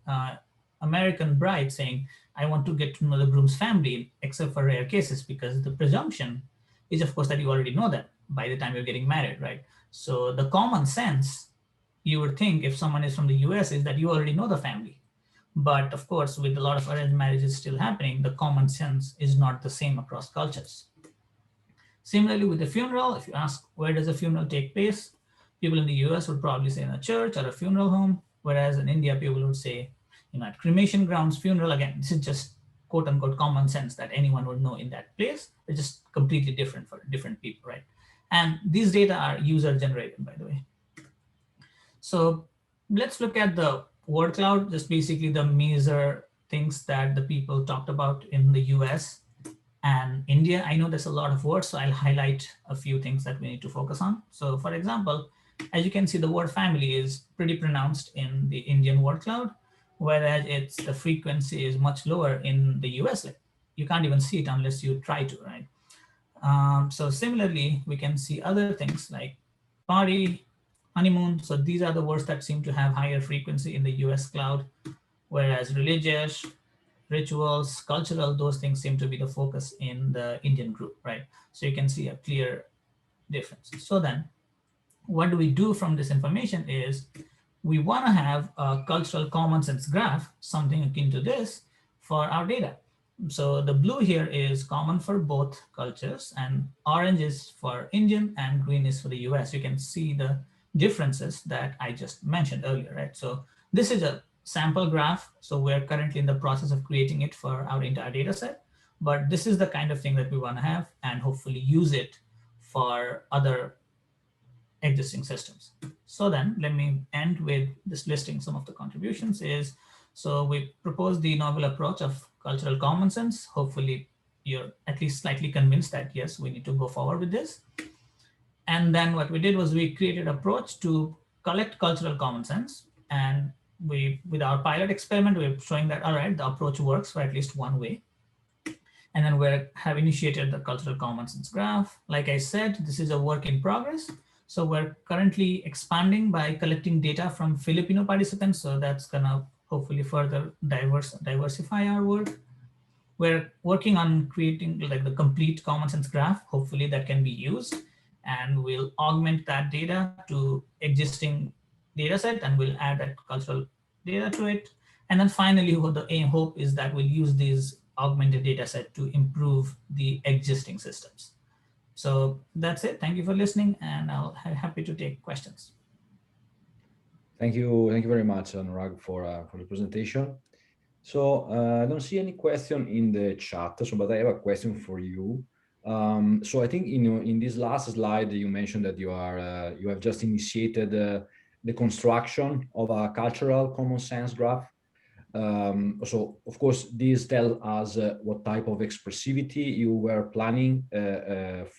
American bride saying, I want to get to know the groom's family, except for rare cases, because the presumption is, of course, that you already know them by the time you're getting married, right? So the common sense, you would think if someone is from the US, is that you already know the family. But of course, with a lot of arranged marriages still happening, the common sense is not the same across cultures. Similarly, with the funeral, if you ask where does a funeral take place, people in the US would probably say in a church or a funeral home, whereas in India, people would say, at cremation grounds, funeral. Again, this is just quote unquote common sense that anyone would know in that place. It's just completely different for different people, right? And these data are user generated, by the way. So let's look at the word cloud, just basically the major things that the people talked about in the US and India. I know there's a lot of words, so I'll highlight a few things that we need to focus on. So for example, as you can see, the word family is pretty pronounced in the Indian word cloud, whereas the frequency is much lower in the US. Like, you can't even see it unless you try to, right? So similarly, we can see other things like party, honeymoon. So these are the words that seem to have higher frequency in the US cloud, whereas religious, rituals, cultural, those things seem to be the focus in the Indian group, right? So you can see a clear difference. So then what do we do from this information is we want to have a cultural common sense graph, something akin to this, for our data. So the blue here is common for both cultures, and orange is for Indian and green is for the US. You can see the differences that I just mentioned earlier, right? So this is a sample graph. So we're currently in the process of creating it for our entire data set, but this is the kind of thing that we want to have and hopefully use it for other existing systems. So then let me end with this listing some of the contributions is, so we propose the novel approach of cultural common sense. Hopefully you're at least slightly convinced that yes, we need to go forward with this. And then what we did was we created an approach to collect cultural common sense. And with our pilot experiment, we're showing that, all right, the approach works for at least one way. And then we have initiated the cultural common sense graph. Like I said, this is a work in progress. So we're currently expanding by collecting data from Filipino participants. So that's gonna hopefully further diversify our work. We're working on creating like the complete common sense graph, hopefully that can be used. And we'll augment that data to existing data set and we'll add that cultural data to it. And then finally, what the hope is that we'll use these augmented data set to improve the existing systems. So that's it. Thank you for listening, and I'll be happy to take questions. Thank you very much, Anurag, for the presentation. So I don't see any question in the chat, but I have a question for you. So I think in this last slide you mentioned that you have just initiated the construction of a cultural common sense graph. So of course this tells us what type of expressivity you were planning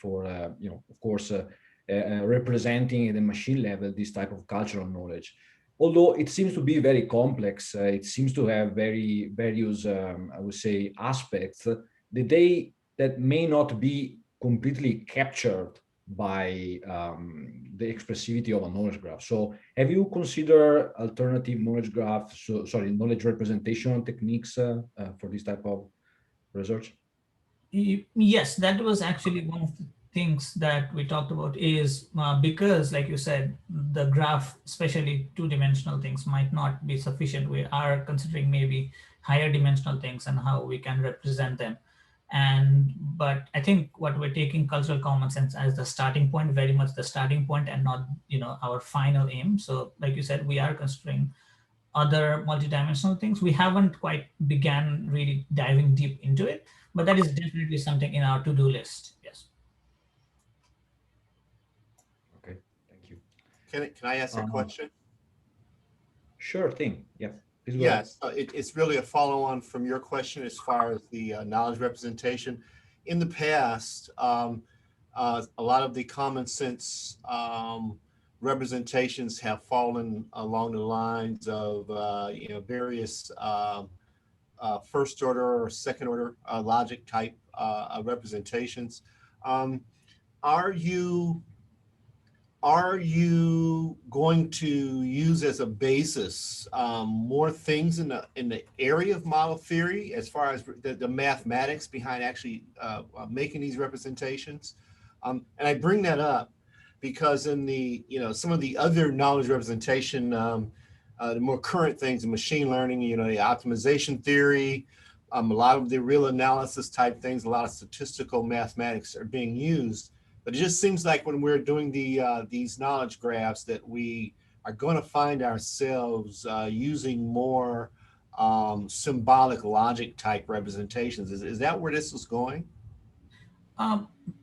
for, of course, representing at the machine level this type of cultural knowledge. Although it seems to be very complex, it seems to have various, I would say, aspects that may not be completely captured by the expressivity of a knowledge graph. So have you considered alternative knowledge graphs, knowledge representation techniques for this type of research? Yes, that was actually one of the things that we talked about is because, like you said, the graph, especially two-dimensional things, might not be sufficient. We are considering maybe higher dimensional things and how we can represent them. But I think what we're taking cultural common sense as the starting point, very much the starting point and not, our final aim. So like you said, we are considering other multidimensional things. We haven't quite began really diving deep into it, but that is definitely something in our to-do list. Yes. Okay, thank you. Can I ask a question? Sure thing. Yeah. Yes, it's really a follow-on from your question as far as the knowledge representation. In the past, a lot of the common sense representations have fallen along the lines of various first order or second order logic type representations. Are you going to use as a basis more things in the area of model theory as far as the mathematics behind actually making these representations? And I bring that up because in the some of the other knowledge representation the more current things in machine learning, you know, the optimization theory, a lot of the real analysis type things, a lot of statistical mathematics are being used. But it just seems like when we're doing these knowledge graphs that we are going to find ourselves using more symbolic logic type representations. Is that where this is going?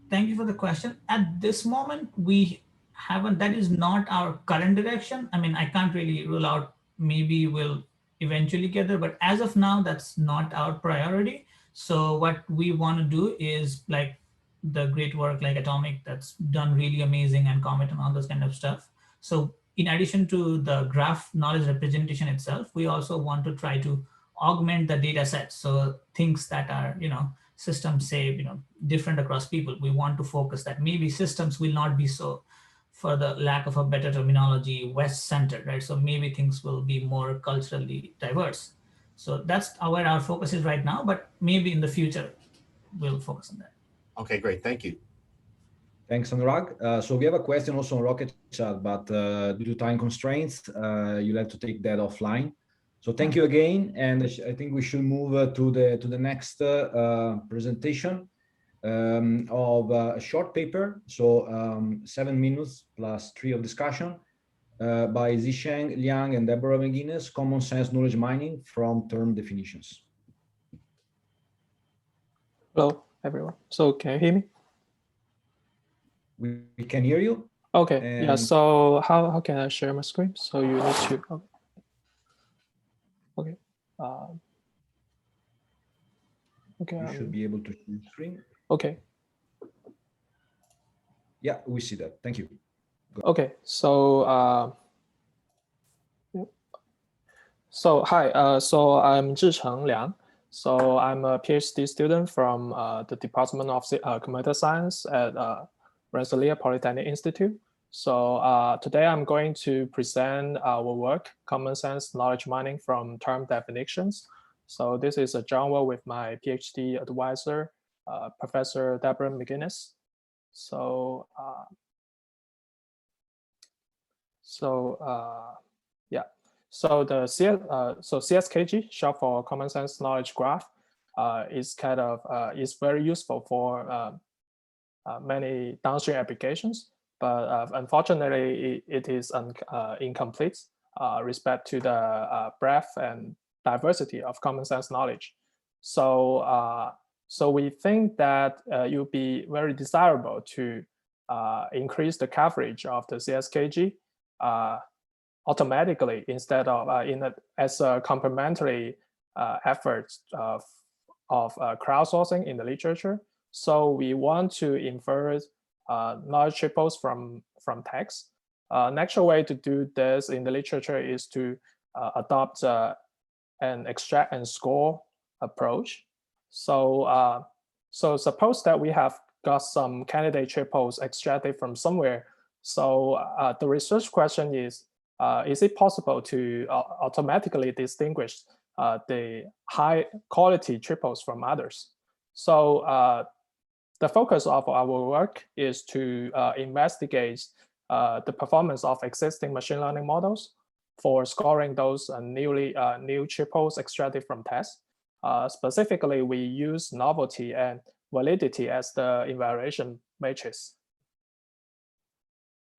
Thank you for the question. At this moment, we haven't, that is not our current direction. I mean, I can't really rule out, maybe we'll eventually get there, but as of now, that's not our priority. So what we want to do is like the great work like Atomic that's done really amazing, and Comet and all those kind of stuff. So in addition to the graph knowledge representation itself, we also want to try to augment the data set. So things that are, you know, systems say, you know, different across people. We want to focus that maybe systems will not be so, for the lack of a better terminology, West-centered, right? So maybe things will be more culturally diverse. So that's where our focus is right now, but maybe in the future, we'll focus on that. Okay, great, thank you. Thanks, Anurag. So we have a question also on Rocket Chat, but due to time constraints, you'll have to take that offline. So thank you again, and I think we should move to the next presentation of a short paper. So 7 minutes plus 3 of discussion by Zisheng Liang and Deborah McGuinness, Common Sense Knowledge Mining from Term Definitions. Hello, everyone. So can you hear me? We can hear you. Okay, and yeah, so how can I share my screen? So you need to, okay. Okay. You should be able to share the screen. Okay. Yeah, we see that. Thank you. Okay, so so hi, so I'm Zhicheng Liang. So I'm a PhD student from the Department of Computer Science at Rensselaer Polytechnic Institute. So today I'm going to present our work, Common Sense Knowledge Mining from Term Definitions. So this is a joint with my PhD advisor, Professor Deborah McGuinness. So yeah, so the CSKG, short for Common Sense Knowledge Graph, is kind of is very useful for many downstream applications, but unfortunately it is incomplete respect to the breadth and diversity of common sense knowledge. So so we think that it would be very desirable to increase the coverage of the CSKG automatically instead of as a complementary effort of crowdsourcing in the literature. So we want to infer knowledge triples from text. Natural way to do this in the literature is to adopt an extract and score approach. So so suppose that we have got some candidate triples extracted from somewhere. So the research question is it possible to automatically distinguish the high quality triples from others? So the focus of our work is to investigate the performance of existing machine learning models for scoring those new triples extracted from tests. Specifically, we use novelty and validity as the evaluation matrix.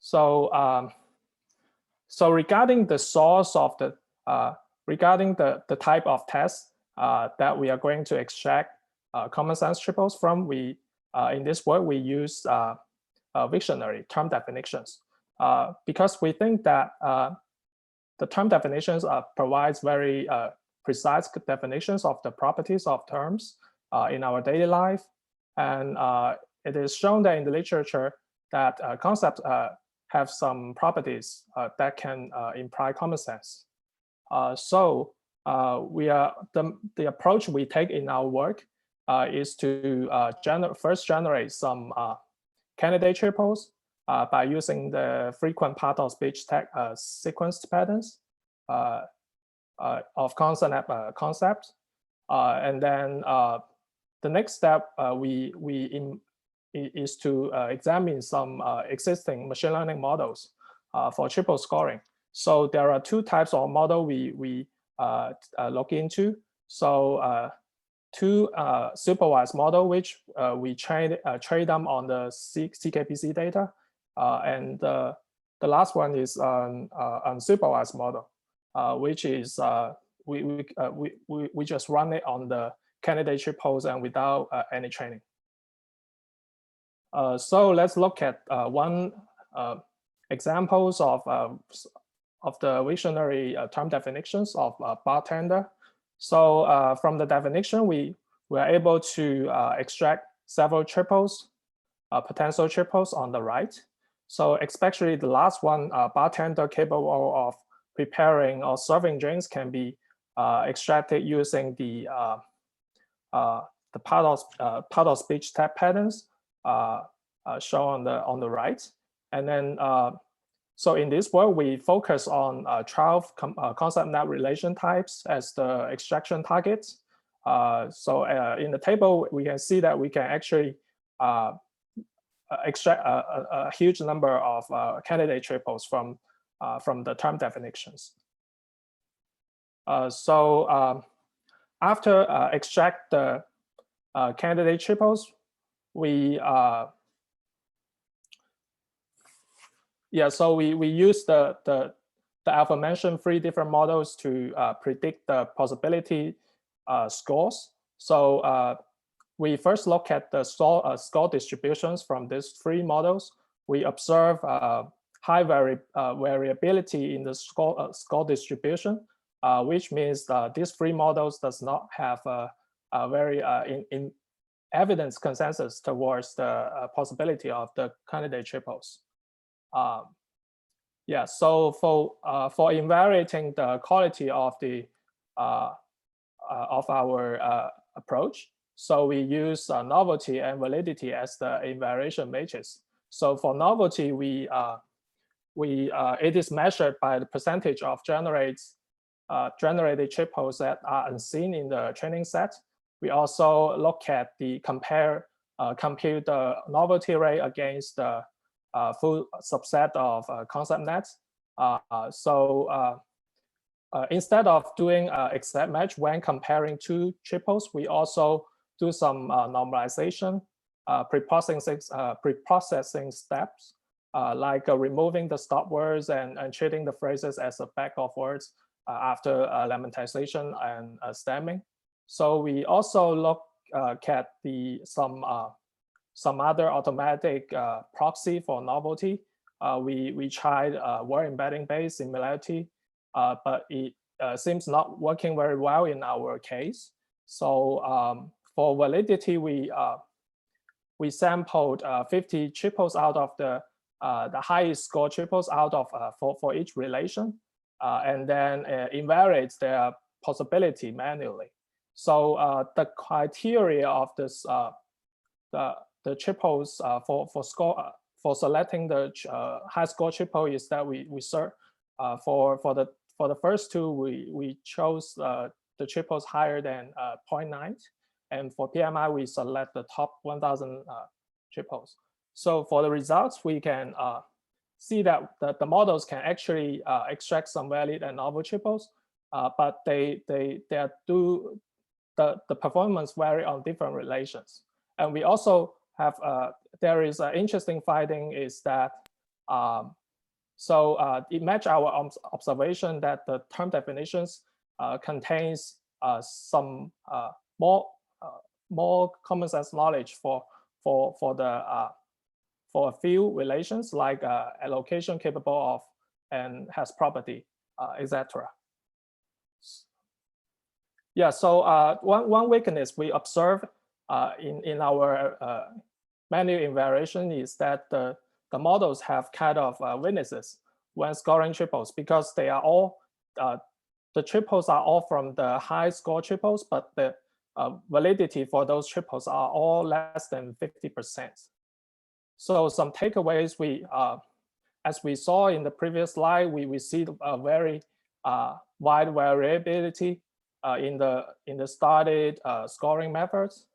So so regarding the source of the regarding the type of tests that we are going to extract common sense triples from, we in this work we use dictionary term definitions because we think that the term definitions provides very precise definitions of the properties of terms in our daily life, and it is shown that in the literature that concepts have some properties that can imply common sense. So the approach we take in our work is to first generate some candidate triples by using the frequent part of speech sequenced patterns of concept. And then the next step is to examine some existing machine learning models for triple scoring. So there are two types of model we look into. So two supervised model, which we train them on the CKPC data, and the last one is an unsupervised model, which is we just run it on the candidate triples and without any training. So let's look at one examples of the dictionary term definitions of bartender. So from the definition, we were able to extract several triples, potential triples on the right. So especially the last one, bartender capable of preparing or serving drinks can be extracted using the part of speech tag patterns shown on the right. And then so in this work, we focus on 12 concept net relation types as the extraction targets. So in the table, we can see that we can actually extract a huge number of candidate triples from the term definitions. So after extract the candidate triples, we so we use the aforementioned 3 different models to predict the possibility scores. So we first look at the score distributions from these 3 models. We observe high variability in the score distribution, which means these 3 models does not have a very in evidence consensus towards the possibility of the candidate triples. So for evaluating the quality of the of our approach, so we use novelty and validity as the evaluation matrix. So for novelty, it is measured by the percentage of generated triples that are unseen in the training set. We also look at the compute the novelty rate against the full subset of concept nets. Instead of doing exact match when comparing 2 triples, we also do some normalization, pre-processing steps, like removing the stop words and treating the phrases as a back of words after lemmatization and stemming. So we also look at some other automatic proxy for novelty. We tried word embedding based similarity, but it seems not working very well in our case. So for validity, we sampled 50 triples out of the highest score triples out of for each relation, and then evaluate their possibility manually. So the criteria of this the triples for selecting the high score triple is that we search for the first 2 we chose the triples higher than 0.9, and for PMI we select the top 1,000 triples. So for the results, we can see that the models can actually extract some valid and novel triples, but the performance vary on different relations. And we also have there is an interesting finding is that it matches our observation that the term definitions contains some more common sense knowledge for a few relations, like allocation capable of and has property, etc. So one weakness we observe in our manual evaluation is that the models have kind of weaknesses when scoring triples, because they are all the triples are all from the high score triples, but the validity for those triples are all less than 50%. So some takeaways as we saw in the previous slide, we see a very wide variability in the started scoring methods.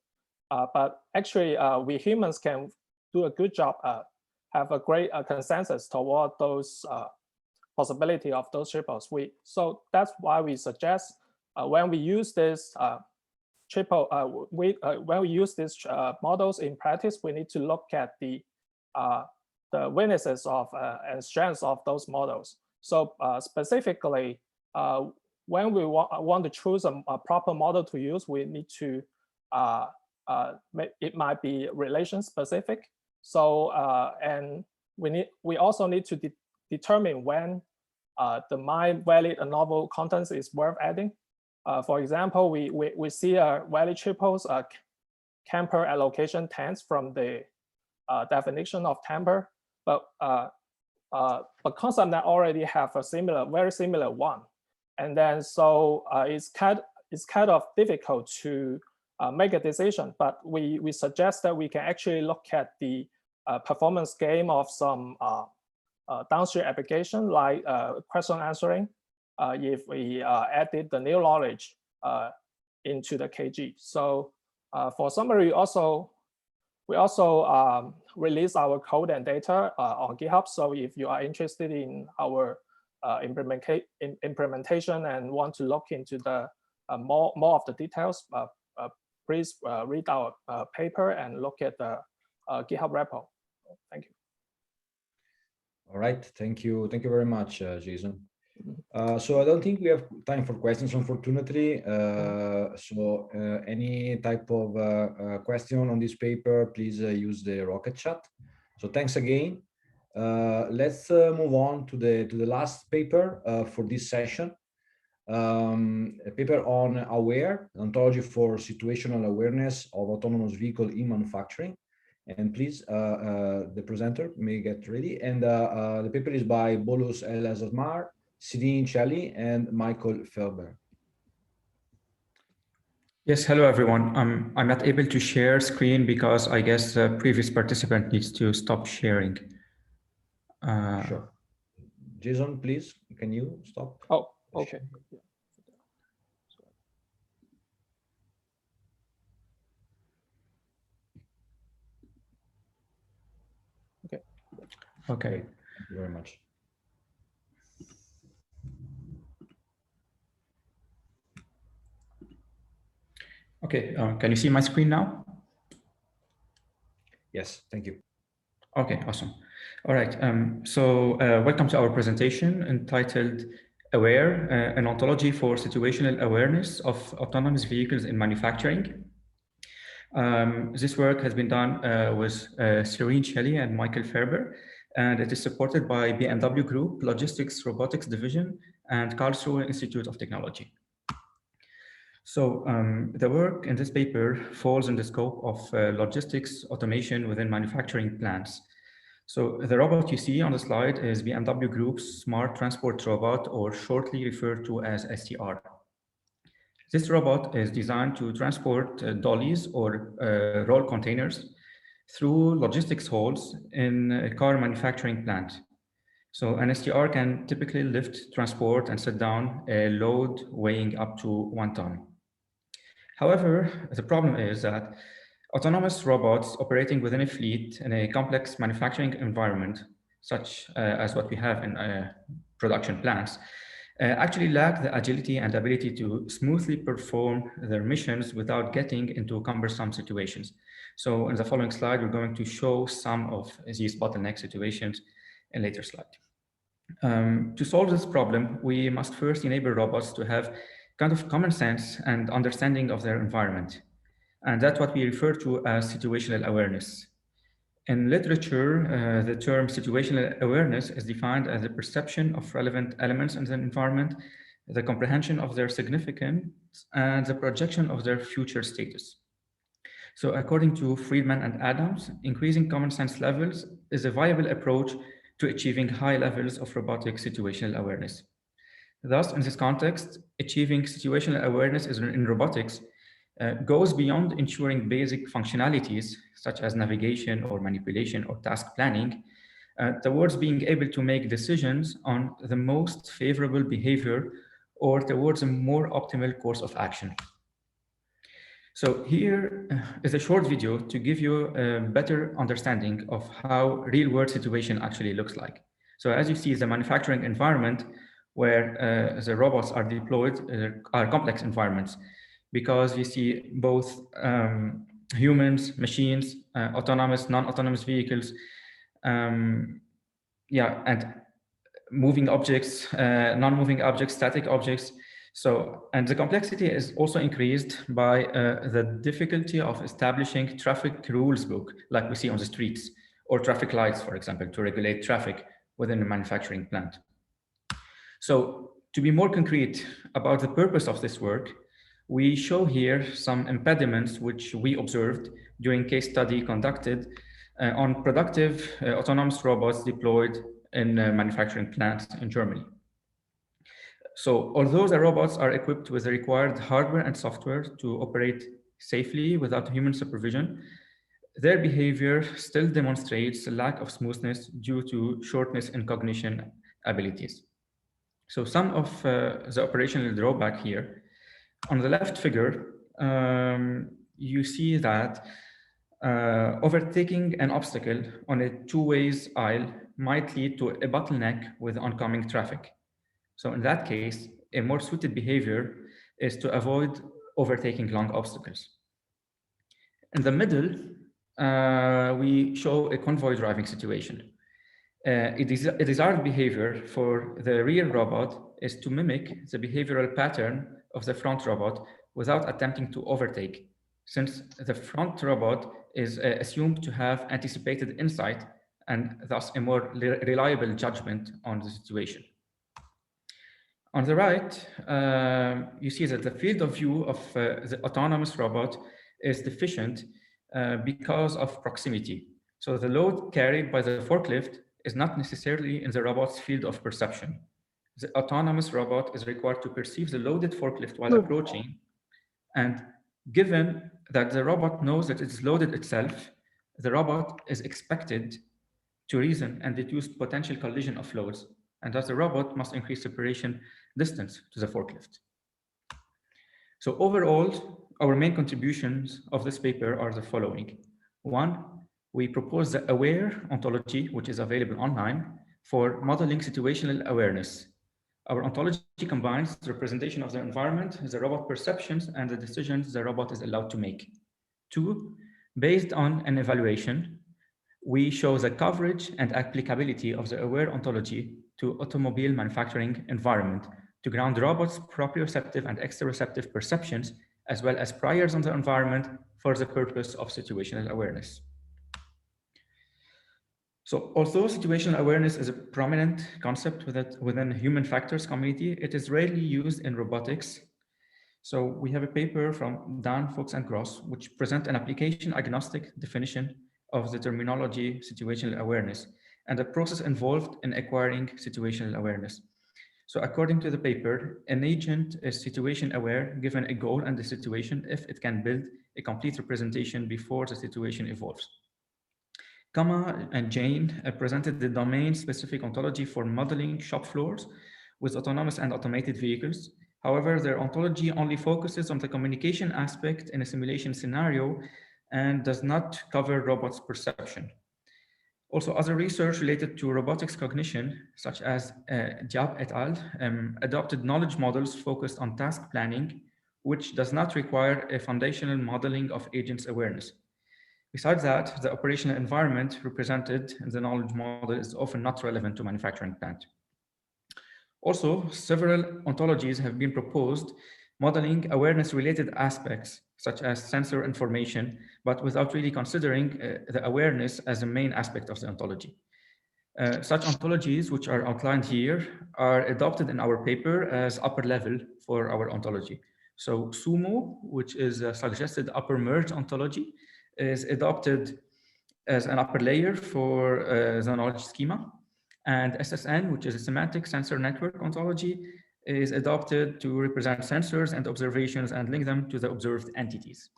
But actually, we humans can do a good job, have a great consensus toward those possibility of those triples. So that's why we suggest when we use this when we use these models in practice, we need to look at the weaknesses of and strengths of those models. So specifically, when we want to choose a proper model to use, we need to it might be relation specific. So and we also need to determine when the mind valid and novel contents is worth adding. For example, we see valid triples camper allocation tends from the definition of temper, but concept that already have a very similar one, and then so it's kind of difficult to make a decision. But we suggest that we can actually look at the performance game of some downstream application like question answering. If we added the new knowledge into the KG. So for summary, we also release our code and data on GitHub. So if you are interested in our implementation and want to look into the more of the details, please read our paper and look at the GitHub repo. Thank you. All right, thank you very much, Jason. So I don't think we have time for questions, unfortunately. So any type of question on this paper, please use the Rocket chat. So thanks again. Let's move on to the last paper for this session. A paper on AWARE, ontology for situational awareness of autonomous vehicle in manufacturing. And please, the presenter may get ready. And the paper is by Bolus El-Azazmar, Yejin Choi, and Michael Ferber. Yes, hello everyone. I'm not able to share screen because I guess the previous participant needs to stop sharing. Sure. Jason, please, can you stop? Oh, okay. Okay. Okay. Thank you very much. Okay, can you see my screen now? Yes, thank you. Okay, awesome. All right, so welcome to our presentation entitled AWARE, an ontology for situational awareness of autonomous vehicles in manufacturing. This work has been done with Yejin Choi and Michael Ferber, and it is supported by BMW Group, Logistics Robotics Division, and Karlsruhe Institute of Technology. So the work in this paper falls in the scope of logistics automation within manufacturing plants. So the robot you see on the slide is BMW Group's Smart Transport Robot, or shortly referred to as STR. This robot is designed to transport dollies or roll containers through logistics halls in a car manufacturing plant. So an STR can typically lift, transport, and set down a load weighing up to 1 ton. However, the problem is that autonomous robots operating within a fleet in a complex manufacturing environment, such as what we have in production plants, actually lack the agility and ability to smoothly perform their missions without getting into cumbersome situations. So in the following slide, we're going to show some of these bottleneck situations in later slide. To solve this problem, we must first enable robots to have kind of common sense and understanding of their environment. And that's what we refer to as situational awareness. In literature, the term situational awareness is defined as the perception of relevant elements in the environment, the comprehension of their significance, and the projection of their future status. So according to Friedman and Adams, increasing common sense levels is a viable approach to achieving high levels of robotic situational awareness. Thus, in this context, achieving situational awareness in robotics goes beyond ensuring basic functionalities such as navigation or manipulation or task planning towards being able to make decisions on the most favorable behavior or towards a more optimal course of action. So here is a short video to give you a better understanding of how real-world situation actually looks like. So as you see, the manufacturing environment where the robots are deployed are complex environments, because you see both humans, machines, autonomous, non-autonomous vehicles, and moving objects, non-moving objects, static objects. So, and the complexity is also increased by the difficulty of establishing traffic rules book, like we see on the streets, or traffic lights, for example, to regulate traffic within a manufacturing plant. So to be more concrete about the purpose of this work, we show here some impediments which we observed during case study conducted on productive autonomous robots deployed in manufacturing plants in Germany. So although the robots are equipped with the required hardware and software to operate safely without human supervision, their behavior still demonstrates a lack of smoothness due to shortness in cognition abilities. So some of the operational drawback here. On the left figure, you see that overtaking an obstacle on a two-way aisle might lead to a bottleneck with oncoming traffic. So in that case, a more suited behavior is to avoid overtaking long obstacles. In the middle, we show a convoy driving situation. A desired behavior for the rear robot is to mimic the behavioral pattern of the front robot without attempting to overtake, since the front robot is assumed to have anticipated insight and thus a more reliable judgment on the situation. On the right, you see that the field of view of the autonomous robot is deficient because of proximity. So the load carried by the forklift is not necessarily in the robot's field of perception. The autonomous robot is required to perceive the loaded forklift while approaching, and given that the robot knows that it's loaded itself, the robot is expected to reason and deduce potential collision of loads, and thus the robot must increase separation distance to the forklift. So overall, our main contributions of this paper are the following. One, we propose the AWARE ontology, which is available online, for modeling situational awareness. Our ontology combines the representation of the environment, the robot perceptions, and the decisions the robot is allowed to make. Two, based on an evaluation, we show the coverage and applicability of the AWARE ontology to automobile manufacturing environment to ground robots' proprioceptive and exteroceptive perceptions, as well as priors on the environment for the purpose of situational awareness. So although situational awareness is a prominent concept within the human factors community, it is rarely used in robotics. So we have a paper from Dan, Fuchs, and Gross, which present an application agnostic definition of the terminology situational awareness and the process involved in acquiring situational awareness. So according to the paper, an agent is situation aware given a goal and the situation if it can build a complete representation before the situation evolves. Kama and Jane presented the domain-specific ontology for modeling shop floors with autonomous and automated vehicles. However, their ontology only focuses on the communication aspect in a simulation scenario and does not cover robots' perception. Also, other research related to robotics cognition, such as Diab et al., adopted knowledge models focused on task planning, which does not require a foundational modeling of agents' awareness. Besides that, the operational environment represented in the knowledge model is often not relevant to manufacturing plant. Also, several ontologies have been proposed modeling awareness-related aspects, such as sensor information, but without really considering the awareness as a main aspect of the ontology. Such ontologies, which are outlined here, are adopted in our paper as upper level for our ontology. So SUMO, which is a suggested upper merge ontology, is adopted as an upper layer for the knowledge schema. And SSN, which is a semantic sensor network ontology, is adopted to represent sensors and observations and link them to the observed entities.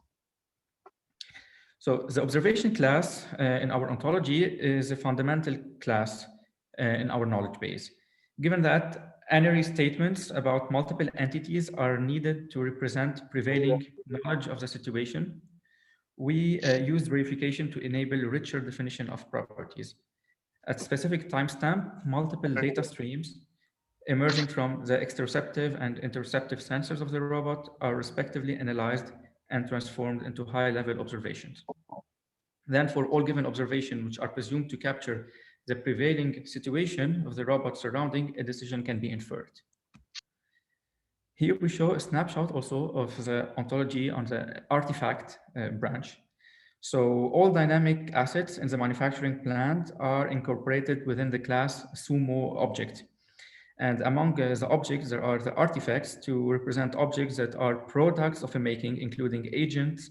So the observation class in our ontology is a fundamental class in our knowledge base. Given that n-ary statements about multiple entities are needed to represent prevailing knowledge of the situation, we used verification to enable richer definition of properties. At specific timestamp, multiple data streams emerging from the exteroceptive and interoceptive sensors of the robot are respectively analyzed and transformed into high-level observations. Then for all given observations which are presumed to capture the prevailing situation of the robot surrounding, a decision can be inferred. Here we show a snapshot also of the ontology on the artifact branch. So all dynamic assets in the manufacturing plant are incorporated within the class Sumo object. And among the objects, there are the artifacts to represent objects that are products of a making, including agents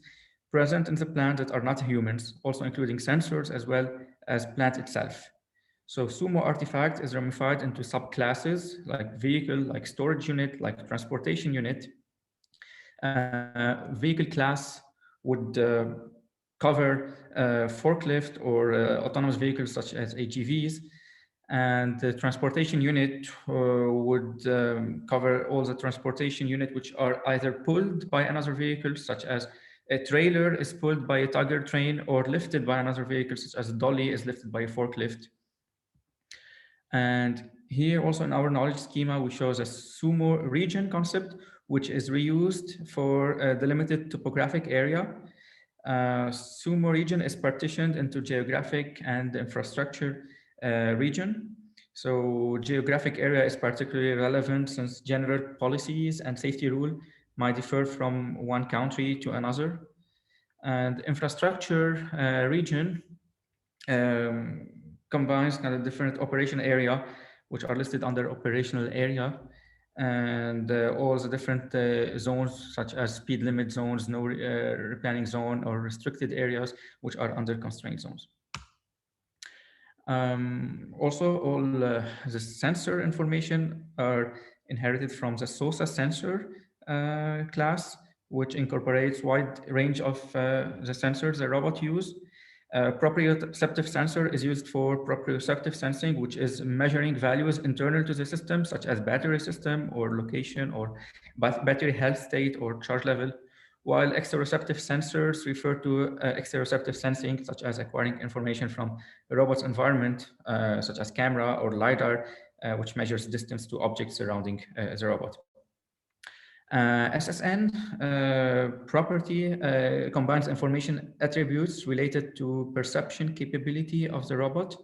present in the plant that are not humans, also including sensors as well as plant itself. So Sumo artifact is ramified into subclasses like vehicle, like storage unit, like transportation unit. Vehicle class would cover forklift or autonomous vehicles such as AGVs. And the transportation unit would cover all the transportation unit which are either pulled by another vehicle, such as a trailer is pulled by a tugger train, or lifted by another vehicle, such as a dolly is lifted by a forklift. And here also in our knowledge schema, we show the Sumo region concept, which is reused for the limited topographic area. Sumo region is partitioned into geographic and infrastructure region. So geographic area is particularly relevant since general policies and safety rule might differ from one country to another. And infrastructure region combines kind of different operation area, which are listed under operational area, and all the different zones, such as speed limit zones, no replanning zone, or restricted areas, which are under constraint zones. Also, all the sensor information are inherited from the SOSA sensor class, which incorporates wide range of the sensors the robot use. Proprioceptive sensor is used for proprioceptive sensing, which is measuring values internal to the system, such as battery system or location or battery health state or charge level, while exteroceptive sensors refer to exteroceptive sensing, such as acquiring information from a robot's environment, such as camera or LiDAR, which measures distance to objects surrounding the robot. SSN property combines information attributes related to perception capability of the robot.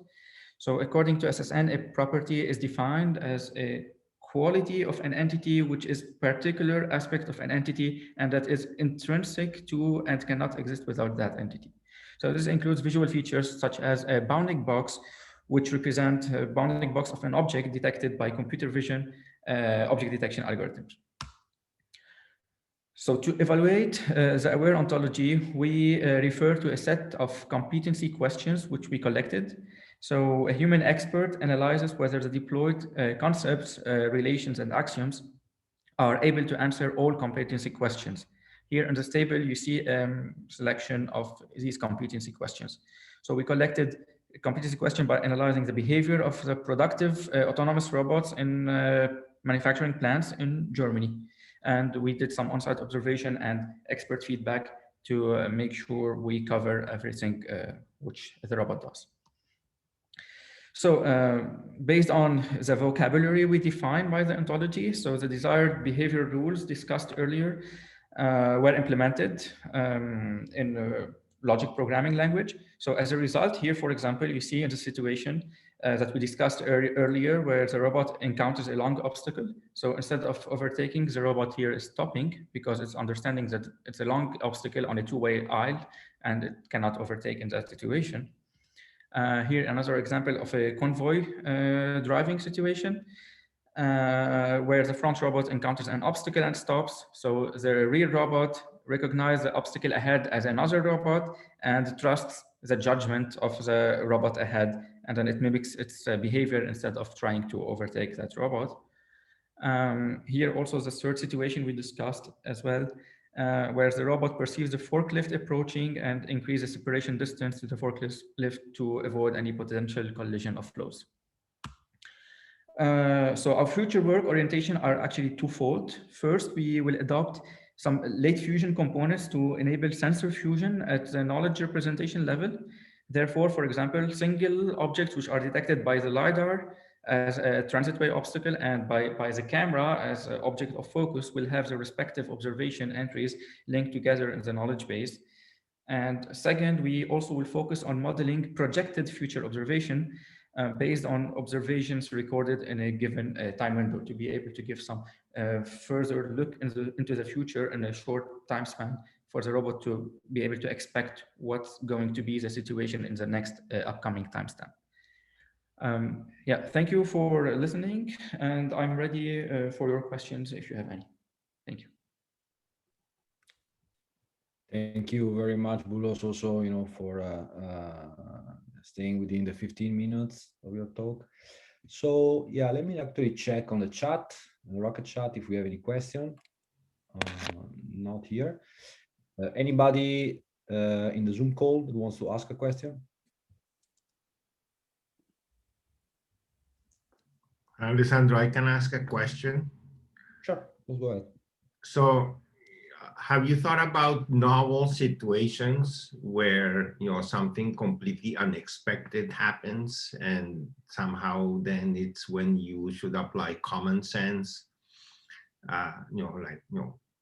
So according to SSN, a property is defined as a quality of an entity which is particular aspect of an entity and that is intrinsic to and cannot exist without that entity. So this includes visual features such as a bounding box, which represent a bounding box of an object detected by computer vision object detection algorithms. So to evaluate the aware ontology, we refer to a set of competency questions which we collected. So a human expert analyzes whether the deployed concepts, relations, and axioms are able to answer all competency questions. Here in this table, you see a selection of these competency questions. So we collected a competency question by analyzing the behavior of the productive autonomous robots in manufacturing plants in Germany. And we did some on-site observation and expert feedback to make sure we cover everything which the robot does. So based on the vocabulary we defined by the ontology, so the desired behavior rules discussed earlier were implemented in logic programming language. So as a result here, for example, you see in the situation that we discussed earlier where the robot encounters a long obstacle. So instead of overtaking, the robot here is stopping because it's understanding that it's a long obstacle on a two-way aisle and it cannot overtake in that situation. Here, another example of a convoy driving situation where the front robot encounters an obstacle and stops. So the rear robot recognizes the obstacle ahead as another robot and trusts the judgment of the robot ahead, and then it mimics its behavior instead of trying to overtake that robot. Here also the third situation we discussed as well, where the robot perceives the forklift approaching and increases separation distance to the forklift to avoid any potential collision of flows. So our future work orientation are actually twofold. First, we will adopt some late fusion components to enable sensor fusion at the knowledge representation level. Therefore, for example, single objects which are detected by the LiDAR as a transitway obstacle and by the camera as an object of focus will have the respective observation entries linked together in the knowledge base. And second, we also will focus on modeling projected future observation based on observations recorded in a given time window to be able to give some further look into the future in a short time span for the robot to be able to expect what's going to be the situation in the next upcoming timestamp. Yeah, thank you for listening, and I'm ready for your questions if you have any. Thank you. Thank you very much, Bulos, also, for staying within the 15 minutes of your talk. So yeah, let me actually check on the chat, the Rocket chat, if we have any question. Not here. Anybody in the Zoom call that wants to ask a question? Alessandro, I can ask a question. Sure, let's go ahead. So have you thought about novel situations where, something completely unexpected happens and somehow then it's when you should apply common sense?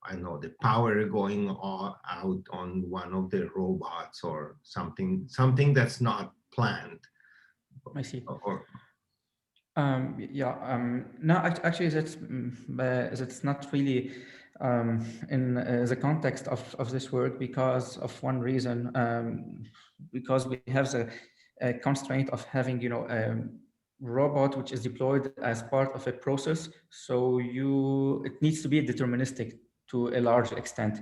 I know the power going out on one of the robots or something that's not planned. I see. Or no, actually, that's not really in the context of this work because of one reason, because we have the constraint of having, a robot which is deployed as part of a process. So it needs to be deterministic to a large extent.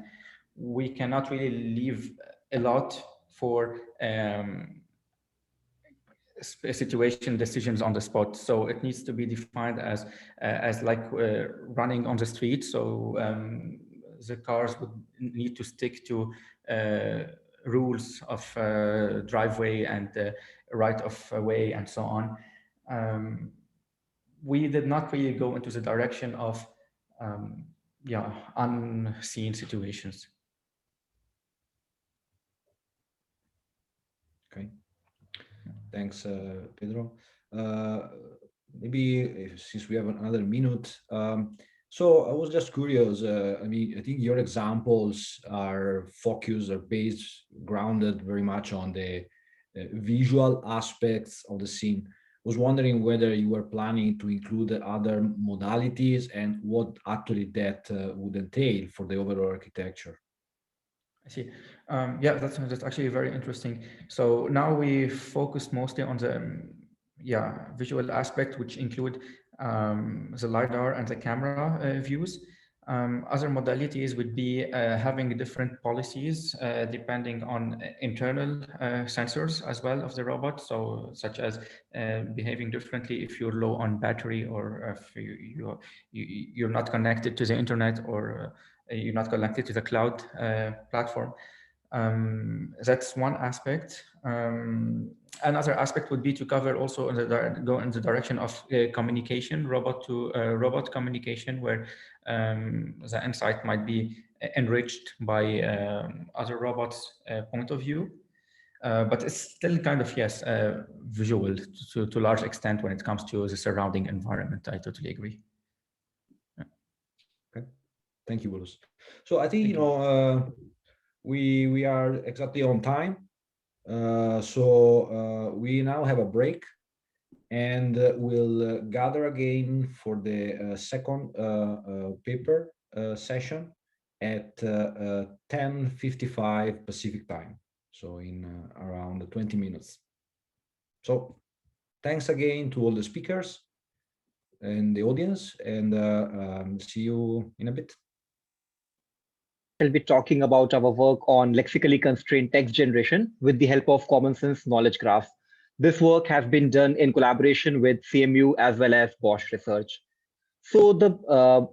We cannot really leave a lot for situation decisions on the spot. So it needs to be defined as like running on the street. So the cars would need to stick to rules of driveway and right of way and so on. We did not really go into the direction of unseen situations. Okay. Thanks, Pedro. Maybe since we have another minute, so I was just curious. I think your examples are based, grounded very much on the visual aspects of the scene. I was wondering whether you were planning to include other modalities and what actually that would entail for the overall architecture. I see. Yeah, that's actually very interesting. So now we focus mostly on the visual aspect, which include the LiDAR and the camera views. Other modalities would be having different policies depending on internal sensors as well of the robot. So such as behaving differently if you're low on battery or if you're not connected to the internet or you're not connected to the cloud platform. That's one aspect. Another aspect would be to cover also go in the direction of communication, robot to robot communication, where the insight might be enriched by other robots' point of view. But it's still kind of, visual to a large extent when it comes to the surrounding environment. I totally agree. Okay, thank you, Boris. So I think, we are exactly on time. So we now have a break and we'll gather again for the second paper session at 10:55 Pacific time. So in around 20 minutes. So thanks again to all the speakers and the audience, and see you in a bit. We'll be talking about our work on lexically constrained text generation with the help of Commonsense Knowledge Graphs. This work has been done in collaboration with CMU as well as Bosch Research. So the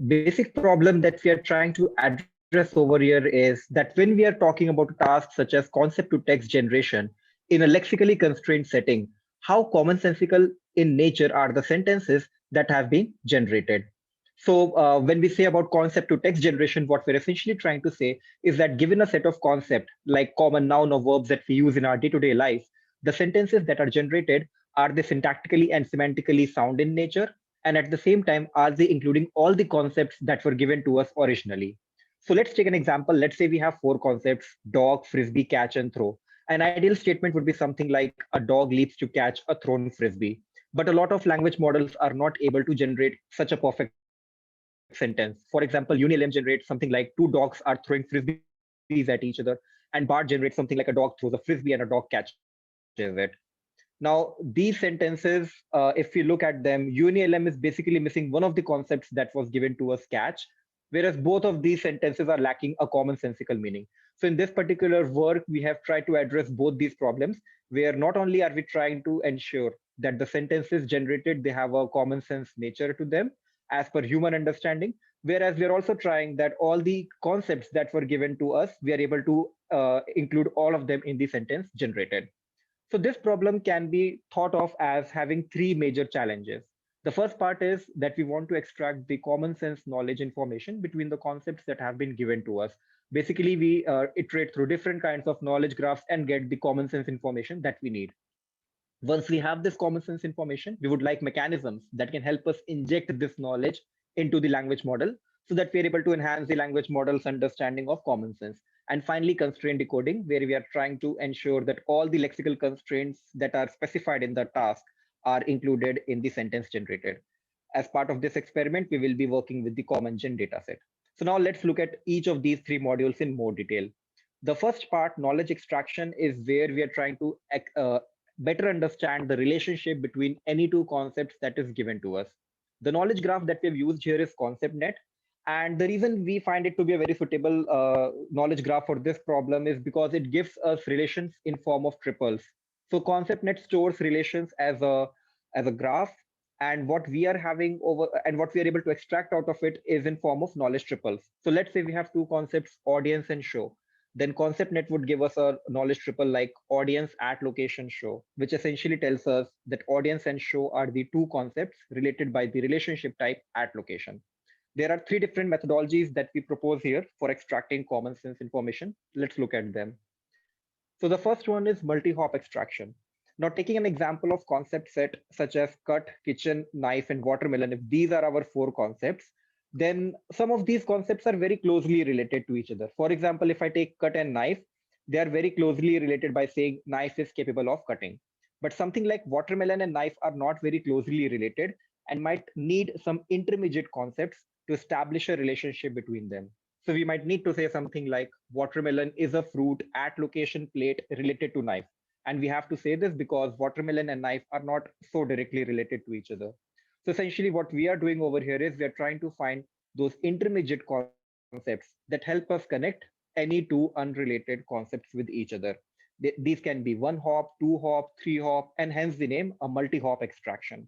basic problem that we are trying to address over here is that when we are talking about a task such as concept to text generation in a lexically constrained setting, how commonsensical in nature are the sentences that have been generated? So when we say about concept to text generation, what we're essentially trying to say is that given a set of concepts like common noun or verbs that we use in our day-to-day life, the sentences that are generated, are they syntactically and semantically sound in nature? And at the same time, are they including all the concepts that were given to us originally? So let's take an example. Let's say we have 4 concepts: dog, frisbee, catch, and throw. An ideal statement would be something like a dog leaps to catch a thrown frisbee. But a lot of language models are not able to generate such a perfect sentence. For example, UniLM generates something like 2 dogs are throwing frisbees at each other, and BART generates something like a dog throws a frisbee and a dog catches it. Now, these sentences, if we look at them, UniLM is basically missing one of the concepts that was given to us, catch, whereas both of these sentences are lacking a commonsensical meaning. So in this particular work, we have tried to address both these problems, where not only are we trying to ensure that the sentences generated, they have a common sense nature to them as per human understanding, whereas we are also trying that all the concepts that were given to us, we are able to include all of them in the sentence generated. So this problem can be thought of as having 3 major challenges. The first part is that we want to extract the common sense knowledge information between the concepts that have been given to us. Basically, we iterate through different kinds of knowledge graphs and get the common sense information that we need. Once we have this common sense information, we would like mechanisms that can help us inject this knowledge into the language model so that we're able to enhance the language model's understanding of common sense. And finally, constraint decoding, where we are trying to ensure that all the lexical constraints that are specified in the task are included in the sentence generated. As part of this experiment, we will be working with the CommonGen dataset. So now let's look at each of these 3 modules in more detail. The first part, knowledge extraction, is where we are trying to better understand the relationship between any 2 concepts that is given to us. The knowledge graph that we've used here is ConceptNet. And the reason we find it to be a very suitable knowledge graph for this problem is because it gives us relations in form of triples. So ConceptNet stores relations as a graph, and what we are having over and what we are able to extract out of it is in form of knowledge triples. So let's say we have 2 concepts, audience and show. Then ConceptNet would give us a knowledge triple like audience at location show, which essentially tells us that audience and show are the 2 concepts related by the relationship type at location. There are 3 different methodologies that we propose here for extracting common sense information. Let's look at them. So the first one is multi-hop extraction. Now, taking an example of concept set such as cut, kitchen, knife, and watermelon, if these are our 4 concepts, then some of these concepts are very closely related to each other. For example, if I take cut and knife, they are very closely related by saying knife is capable of cutting. But something like watermelon and knife are not very closely related and might need some intermediate concepts to establish a relationship between them. So we might need to say something like watermelon is a fruit at location plate related to knife. And we have to say this because watermelon and knife are not so directly related to each other. So essentially what we are doing over here is we are trying to find those intermediate concepts that help us connect any 2 unrelated concepts with each other. These can be 1 hop, 2 hop, 3 hop, and hence the name a multi-hop extraction.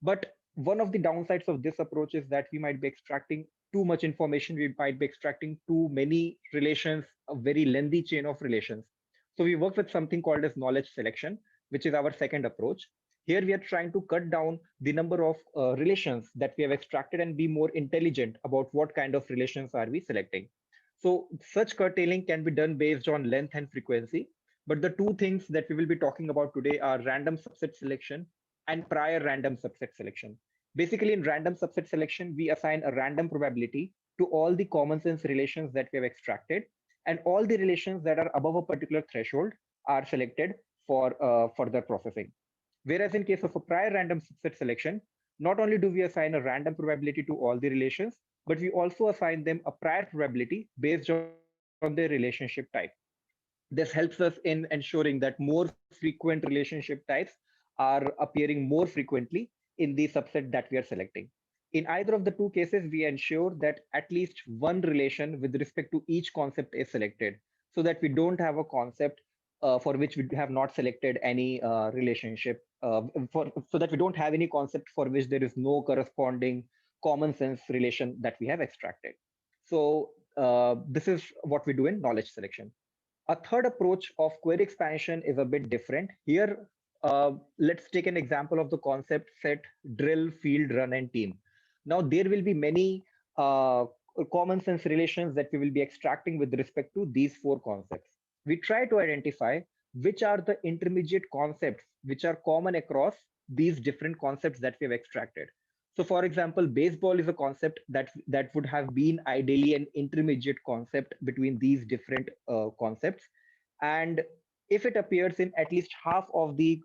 But one of the downsides of this approach is that we might be extracting too much information. We might be extracting too many relations, a very lengthy chain of relations. So we work with something called as knowledge selection, which is our second approach. Here we are trying to cut down the number of relations that we have extracted and be more intelligent about what kind of relations are we selecting. So such curtailing can be done based on length and frequency. But the 2 things that we will be talking about today are random subset selection and prior random subset selection. Basically, in random subset selection, we assign a random probability to all the common sense relations that we have extracted, and all the relations that are above a particular threshold are selected for further processing. Whereas in case of a prior random subset selection, not only do we assign a random probability to all the relations, but we also assign them a prior probability based on their relationship type. This helps us in ensuring that more frequent relationship types are appearing more frequently in the subset that we are selecting. In either of the 2 cases, we ensure that at least one relation with respect to each concept is selected so that we don't have a concept for which we have not selected any relationship, so that we don't have any concept for which there is no corresponding common sense relation that we have extracted. So this is what we do in knowledge selection. A third approach of query expansion is a bit different. Here, let's take an example of the concept set drill, field, run, and team. Now, there will be many common sense relations that we will be extracting with respect to these 4 concepts. We try to identify which are the intermediate concepts which are common across these different concepts that we have extracted. So for example, baseball is a concept that would have been ideally an intermediate concept between these different concepts. And if it appears in at least half of the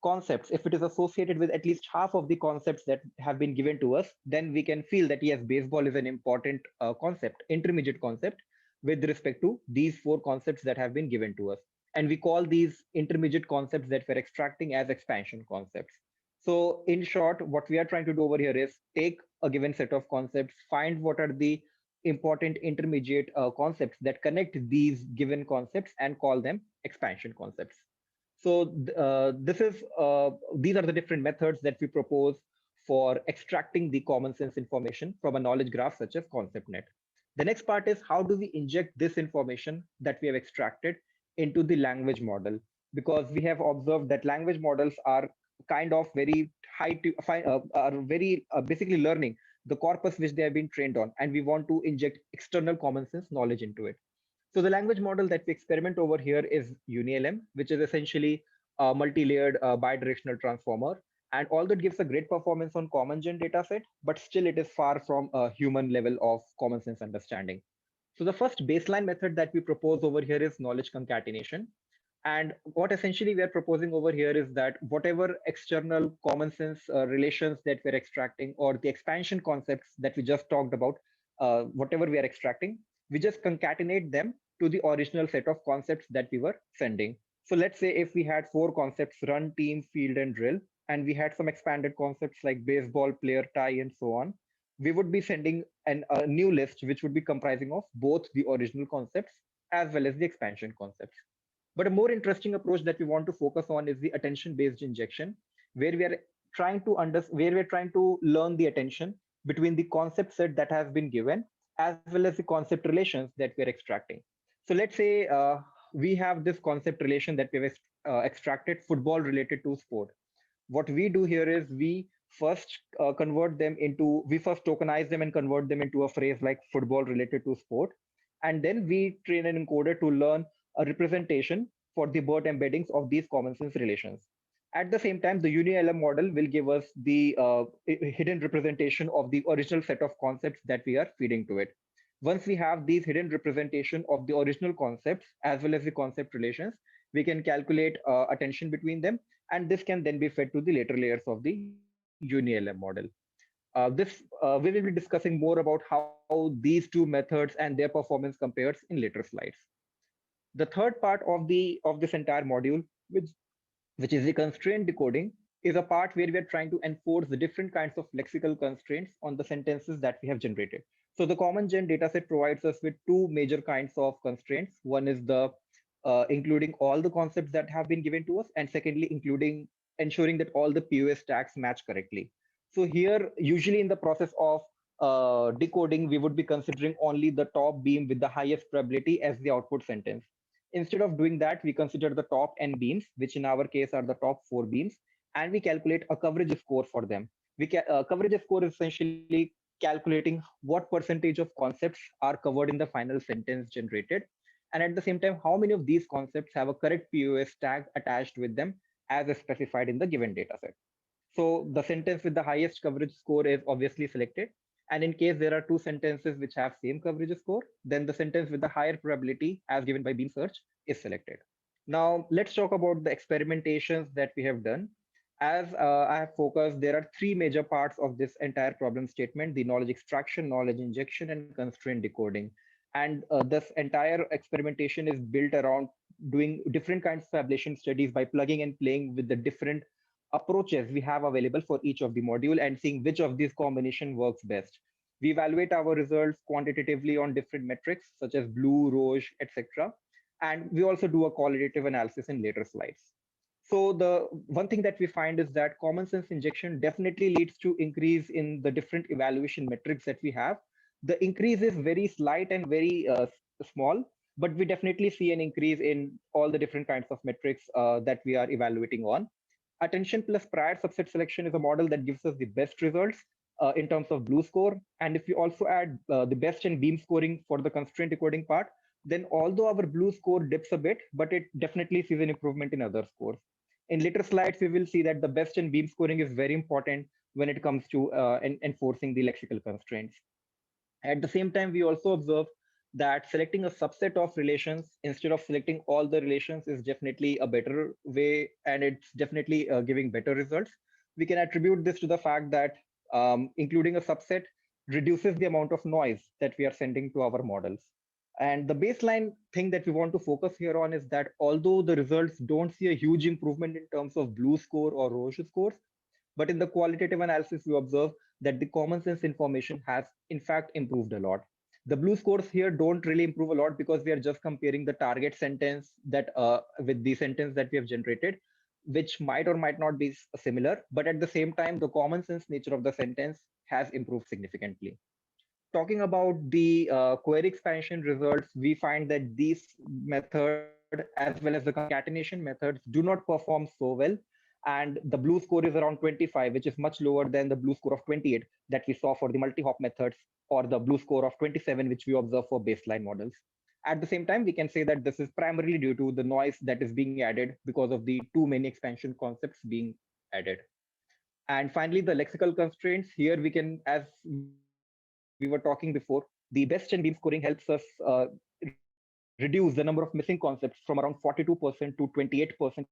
concepts, if it is associated with at least half of the concepts that have been given to us, then we can feel that yes, baseball is an important concept, intermediate concept with respect to these four concepts that have been given to us. And we call these intermediate concepts that we're extracting as expansion concepts. So in short, what we are trying to do over here is take a given set of concepts, find what are the important intermediate concepts that connect these given concepts and call them expansion concepts. So these are the different methods that we propose for extracting the common sense information from a knowledge graph such as ConceptNet. The next part is how do we inject this information that we have extracted into the language model? Because we have observed that language models are kind of very are very basically learning the corpus which they have been trained on, and we want to inject external common sense knowledge into it. So the language model that we experiment over here is UniLM, which is essentially a multi-layered bidirectional transformer. And although it gives a great performance on CommonGen dataset, but still it is far from a human level of common sense understanding. So the first baseline method that we propose over here is knowledge concatenation. And what essentially we are proposing over here is that whatever external common sense relations that we're extracting, or the expansion concepts that we just talked about, whatever we are extracting, we just concatenate them to the original set of concepts that we were sending. So let's say if we had four concepts, run, team, field, and drill, and we had some expanded concepts like baseball, player, tie, and so on, we would be sending a new list, which would be comprising of both the original concepts as well as the expansion concepts. But a more interesting approach that we want to focus on is the attention-based injection, where we are trying to learn the attention between the concept set that has been given as well as the concept relations that we're extracting. So let's say we have this concept relation that we've extracted, football related to sport. What we do here is we first tokenize them and convert them into a phrase like football related to sport. And then we train an encoder to learn a representation for the BERT embeddings of these common sense relations. At the same time, the UniLM model will give us the hidden representation of the original set of concepts that we are feeding to it. Once we have these hidden representation of the original concepts as well as the concept relations, we can calculate attention between them, and this can then be fed to the later layers of the UniLM model. We will be discussing more about how these two methods and their performance compares in later slides. The third part of this entire module, which is the constraint decoding, is a part where we are trying to enforce the different kinds of lexical constraints on the sentences that we have generated. So the CommonGen dataset provides us with two major kinds of constraints. One is the including all the concepts that have been given to us, and secondly, ensuring that all the POS tags match correctly. So here, usually in the process of decoding, we would be considering only the top beam with the highest probability as the output sentence. Instead of doing that, we consider the top n beams, which in our case are the top 4 beams, and we calculate a coverage score for them. Coverage score is essentially calculating what percentage of concepts are covered in the final sentence generated, and at the same time, how many of these concepts have a correct POS tag attached with them as specified in the given dataset. So the sentence with the highest coverage score is obviously selected. And in case there are two sentences which have same coverage score, then the sentence with the higher probability as given by beam search is selected. Now let's talk about the experimentations that we have done. As I have focused, there are three major parts of this entire problem statement: the knowledge extraction, knowledge injection, and constraint decoding. And this entire experimentation is built around doing different kinds of ablation studies by plugging and playing with the different approaches we have available for each of the module and seeing which of these combination works best. We evaluate our results quantitatively on different metrics such as blue, rouge, etc. And we also do a qualitative analysis in later slides. So the one thing that we find is that common sense injection definitely leads to increase in the different evaluation metrics that we have. The increase is very slight and very small, but we definitely see an increase in all the different kinds of metrics that we are evaluating on. Attention plus prior subset selection is a model that gives us the best results in terms of blue score. And if we also add the best in beam scoring for the constraint decoding part, then although our blue score dips a bit, but it definitely sees an improvement in other scores. In later slides, we will see that the best and beam scoring is very important when it comes to enforcing the lexical constraints. At the same time, we also observe that selecting a subset of relations instead of selecting all the relations is definitely a better way, and it's definitely giving better results. We can attribute this to the fact that including a subset reduces the amount of noise that we are sending to our models. And the baseline thing that we want to focus here on is that although the results don't see a huge improvement in terms of blue score or Roche scores, but in the qualitative analysis, we observe that the common sense information has in fact improved a lot. The blue scores here don't really improve a lot because we are just comparing the target sentence that with the sentence that we have generated, which might or might not be similar, but at the same time, the common sense nature of the sentence has improved significantly. Talking about the query expansion results, we find that these method as well as the concatenation methods do not perform so well. And the blue score is around 25, which is much lower than the blue score of 28 that we saw for the multi-hop methods, or the blue score of 27, which we observe for baseline models. At the same time, we can say that this is primarily due to the noise that is being added because of the too many expansion concepts being added. And finally, the lexical constraints. Here we can, as we were talking before, the best and beam scoring helps us reduce the number of missing concepts from around 42% to 28%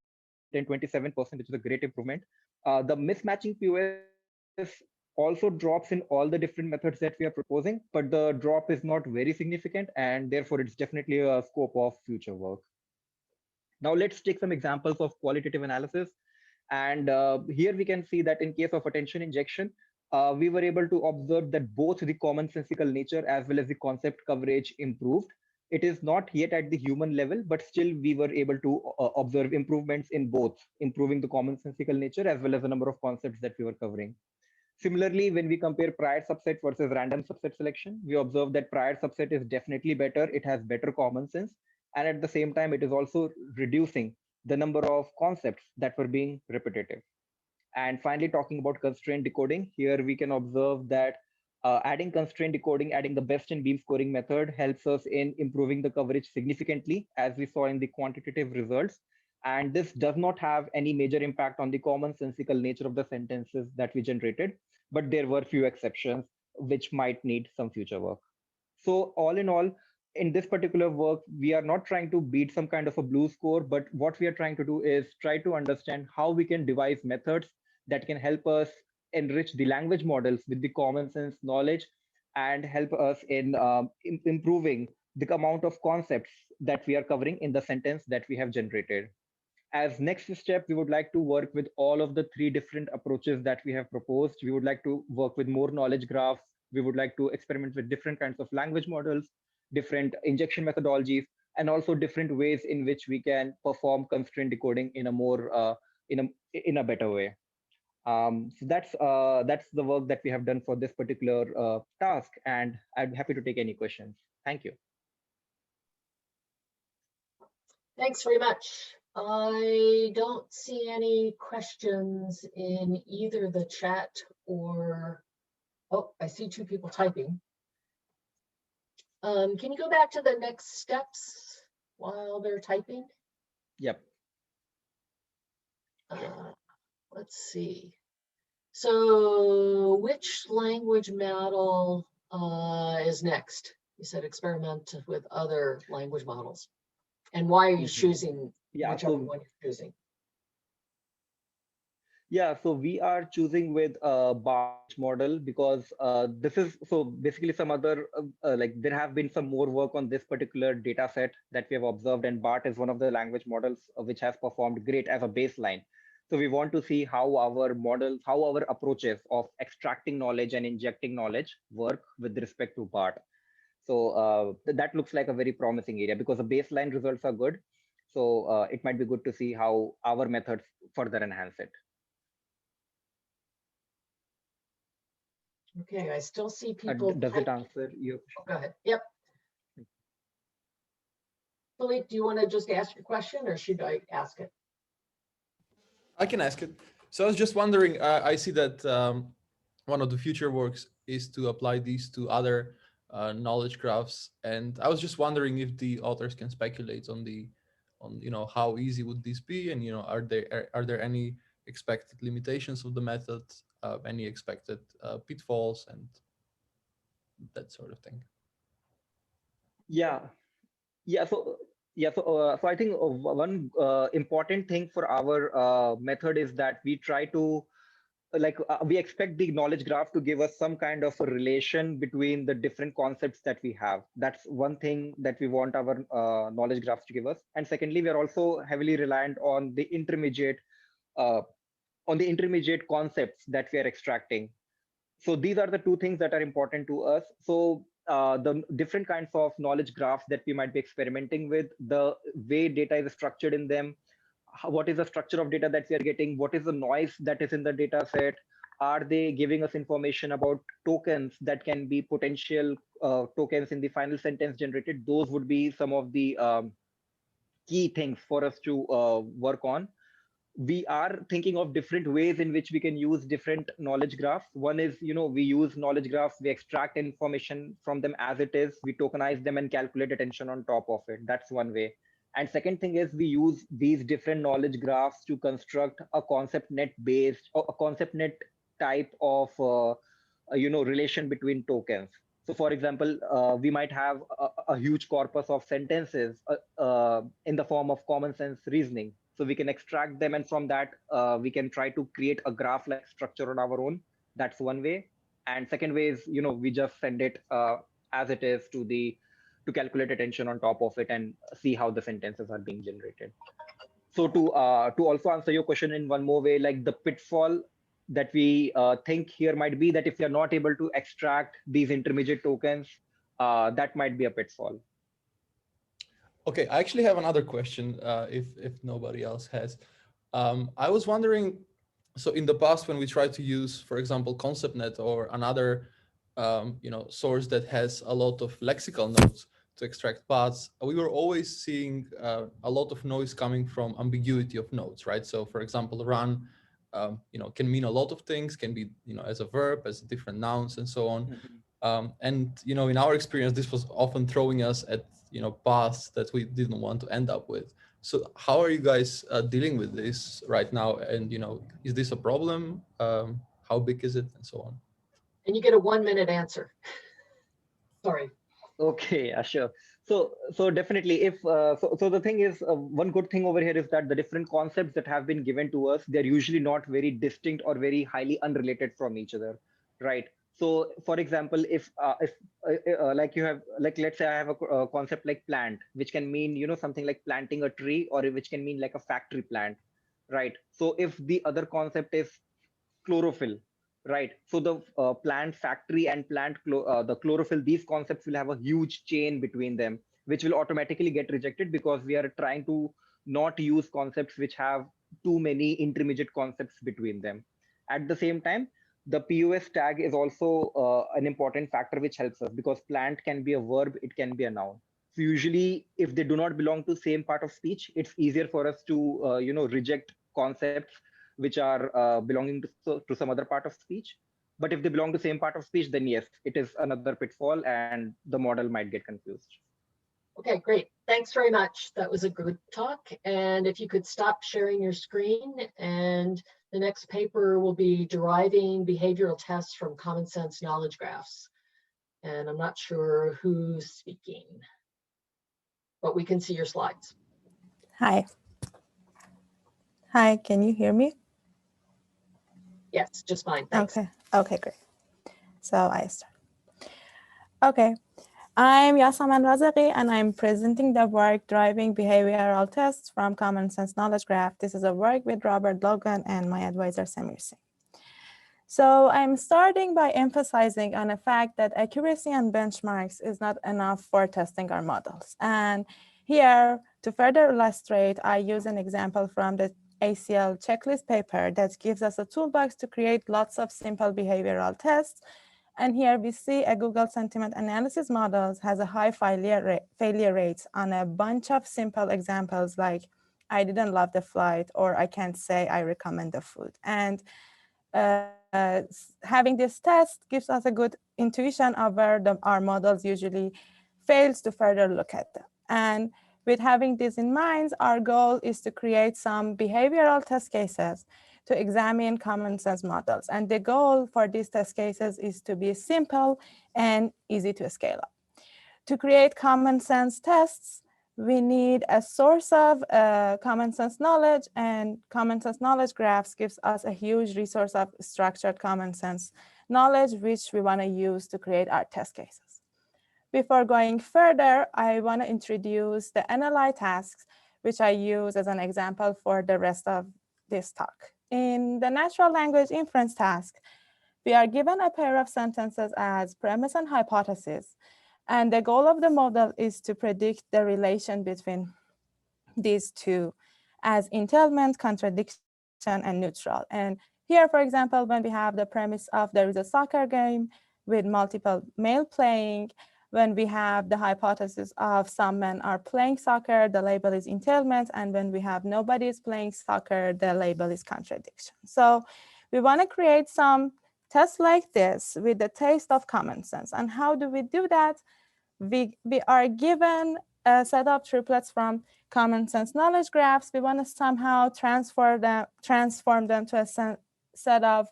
and 27%, which is a great improvement. The mismatching POS also drops in all the different methods that we are proposing, but the drop is not very significant, and therefore it's definitely a scope of future work. Now let's take some examples of qualitative analysis. And here we can see that in case of attention injection, we were able to observe that both the commonsensical nature as well as the concept coverage improved. It is not yet at the human level, but still we were able to observe improvements in both, improving the commonsensical nature as well as the number of concepts that we were covering. Similarly, when we compare prior subset versus random subset selection, we observe that prior subset is definitely better. It has better common sense. And at the same time, it is also reducing the number of concepts that were being repetitive. And finally, talking about constraint decoding, here we can observe that adding constraint decoding, adding the best and beam scoring method helps us in improving the coverage significantly, as we saw in the quantitative results. And this does not have any major impact on the commonsensical nature of the sentences that we generated, but there were few exceptions which might need some future work. So all in all, in this particular work, we are not trying to beat some kind of a blue score, but what we are trying to do is try to understand how we can devise methods that can help us enrich the language models with the common sense knowledge and help us in improving the amount of concepts that we are covering in the sentence that we have generated. As next step, we would like to work with all of the three different approaches that we have proposed. We would like to work with more knowledge graphs. We would like to experiment with different kinds of language models, different injection methodologies, and also different ways in which we can perform constraint decoding in a more in a better way. So that's the work that we have done for this particular task, and I'm happy to take any questions. Thank you. Thanks very much. I don't see any questions in either the chat or, oh, I see two people typing. Can you go back to the next steps while they're typing? Yep. Let's see. So which language model is next? You said experiment with other language models. And why are you choosing whichever one you're choosing? Yeah, so we are choosing with a Bosch model because this is, so basically some other, like there have been some more work on this particular data set that we have observed, and BART is one of the language models which has performed great as a baseline. So we want to see how our models, how our approaches of extracting knowledge and injecting knowledge work with respect to BART. So that looks like a very promising area because the baseline results are good. So it might be good to see how our methods further enhance it. Okay, I still see people. Does it answer your question? Go ahead. Yep. Filip, do you want to just ask your question or should I ask it? I can ask it. So I was just wondering, I see that one of the future works is to apply these to other knowledge graphs. And I was just wondering if the authors can speculate on how easy would this be, and are there any expected limitations of the method, any expected pitfalls, and that sort of thing. Yeah, yeah. So I think one important thing for our method is that we try to we expect the knowledge graph to give us some kind of a relation between the different concepts that we have. That's one thing that we want our knowledge graphs to give us. And secondly, we are also heavily reliant on the intermediate concepts that we are extracting. So these are the two things that are important to us. So the different kinds of knowledge graphs that we might be experimenting with, the way data is structured in them, what is the structure of data that we are getting, what is the noise that is in the data set, are they giving us information about tokens that can be potential tokens in the final sentence generated. Those would be some of the key things for us to work on. We are thinking of different ways in which we can use different knowledge graphs. One is, we use knowledge graphs, we extract information from them as it is, we tokenize them and calculate attention on top of it. That's one way. And second thing is we use these different knowledge graphs to construct a concept net based or a concept net type of relation between tokens. So for example, we might have a huge corpus of sentences in the form of common sense reasoning. So we can extract them, and from that we can try to create a graph-like structure on our own. That's one way. And second way is, we just send it as it is to calculate attention on top of it and see how the sentences are being generated. So to also answer your question in one more way, like the pitfall that we think here might be that if you're not able to extract these intermediate tokens, that might be a pitfall. Okay, I actually have another question if nobody else has. I was wondering, so in the past when we tried to use, for example, ConceptNet or another source that has a lot of lexical nodes to extract paths, we were always seeing a lot of noise coming from ambiguity of nodes, right? So for example, run can mean a lot of things, can be as a verb, as different nouns and so on. Mm-hmm. And in our experience, this was often throwing us at paths that we didn't want to end up with. So how are you guys dealing with this right now? And is this a problem? How big is it, and so on? And you get a 1-minute answer. Sorry. Okay, sure. So definitely, if so the thing is, one good thing over here is that the different concepts that have been given to us, they're usually not very distinct or very highly unrelated from each other, right? So for example, if let's say I have a concept like plant, which can mean something like planting a tree, or which can mean like a factory plant, right? So if the other concept is chlorophyll, right? So the plant factory and the chlorophyll, these concepts will have a huge chain between them, which will automatically get rejected because we are trying to not use concepts which have too many intermediate concepts between them. At the same time, the POS tag is also an important factor which helps us, because plant can be a verb, it can be a noun. So usually if they do not belong to same part of speech, it's easier for us to reject concepts which are belonging to some other part of speech. But if they belong to same part of speech, then yes, it is another pitfall and the model might get confused. Okay, great. Thanks very much. That was a good talk. And if you could stop sharing your screen, and the next paper will be deriving behavioral tests from Commonsense Knowledge Graphs. And I'm not sure who's speaking, but we can see your slides. Hi. Hi, can you hear me? Yes, just fine, thanks. Okay, great. So I start. Okay, I'm Yasaman Razaqi, and I'm presenting the work Driving Behavioral Tests from Commonsense Knowledge Graph. This is a work with Robert Logan and my advisor, Samir Singh. So I'm starting by emphasizing on the fact that accuracy and benchmarks is not enough for testing our models. And here, to further illustrate, I use an example from the ACL checklist paper that gives us a toolbox to create lots of simple behavioral tests. And here we see a Google sentiment analysis models has a high failure rates on a bunch of simple examples like, I didn't love the flight, or I can't say I recommend the food. And having this test gives us a good intuition of where our models usually fails to further look at them. And with having this in mind, our goal is to create some behavioral test cases to examine common sense models. And the goal for these test cases is to be simple and easy to scale up. To create common sense tests, we need a source of common sense knowledge, and common sense knowledge graphs gives us a huge resource of structured common sense knowledge, which we want to use to create our test cases. Before going further, I want to introduce the NLI tasks, which I use as an example for the rest of this talk. In the natural language inference task, we are given a pair of sentences as premise and hypothesis. And the goal of the model is to predict the relation between these two as entailment, contradiction, and neutral. And here, for example, when we have the premise of there is a soccer game with multiple male playing, when we have the hypothesis of some men are playing soccer, the label is entailment. And when we have nobody is playing soccer, the label is contradiction. So we want to create some tests like this with the taste of common sense. And how do we do that? We are given a set of triplets from common sense knowledge graphs. We want to somehow transform them to a set of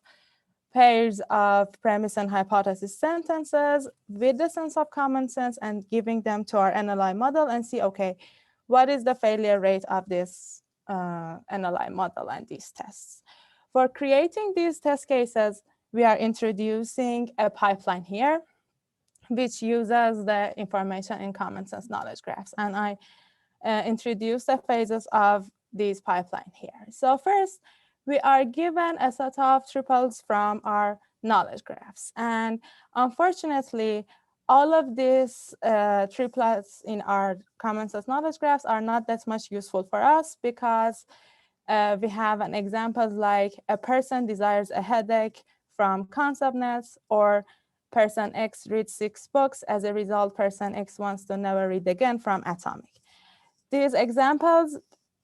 pairs of premise and hypothesis sentences with the sense of common sense and giving them to our NLI model and see, okay, what is the failure rate of this NLI model and these tests. For creating these test cases, we are introducing a pipeline here, which uses the information in common sense knowledge graphs. And I introduce the phases of this pipeline here. So first, we are given a set of triples from our knowledge graphs. And unfortunately, all of these triplets in our common sense knowledge graphs are not that much useful for us because we have an example like a person desires a headache from concept nets, or person X reads 6 books. As a result, person X wants to never read again from Atomic. These examples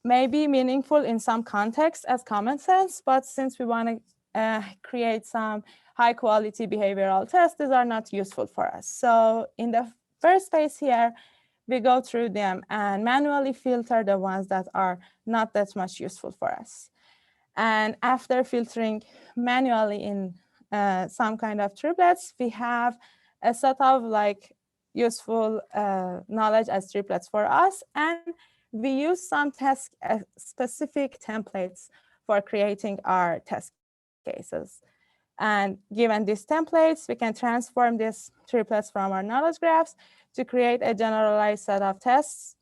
may be meaningful in some contexts as common sense, but since we want to create some high quality behavioral tests, these are not useful for us. So in the first phase here, we go through them and manually filter the ones that are not that much useful for us. And after filtering manually in some kind of triplets, we have a set of like useful knowledge as triplets for us. And we use some test specific templates for creating our test cases. And given these templates, we can transform these triplets from our knowledge graphs to create a generalized set of tests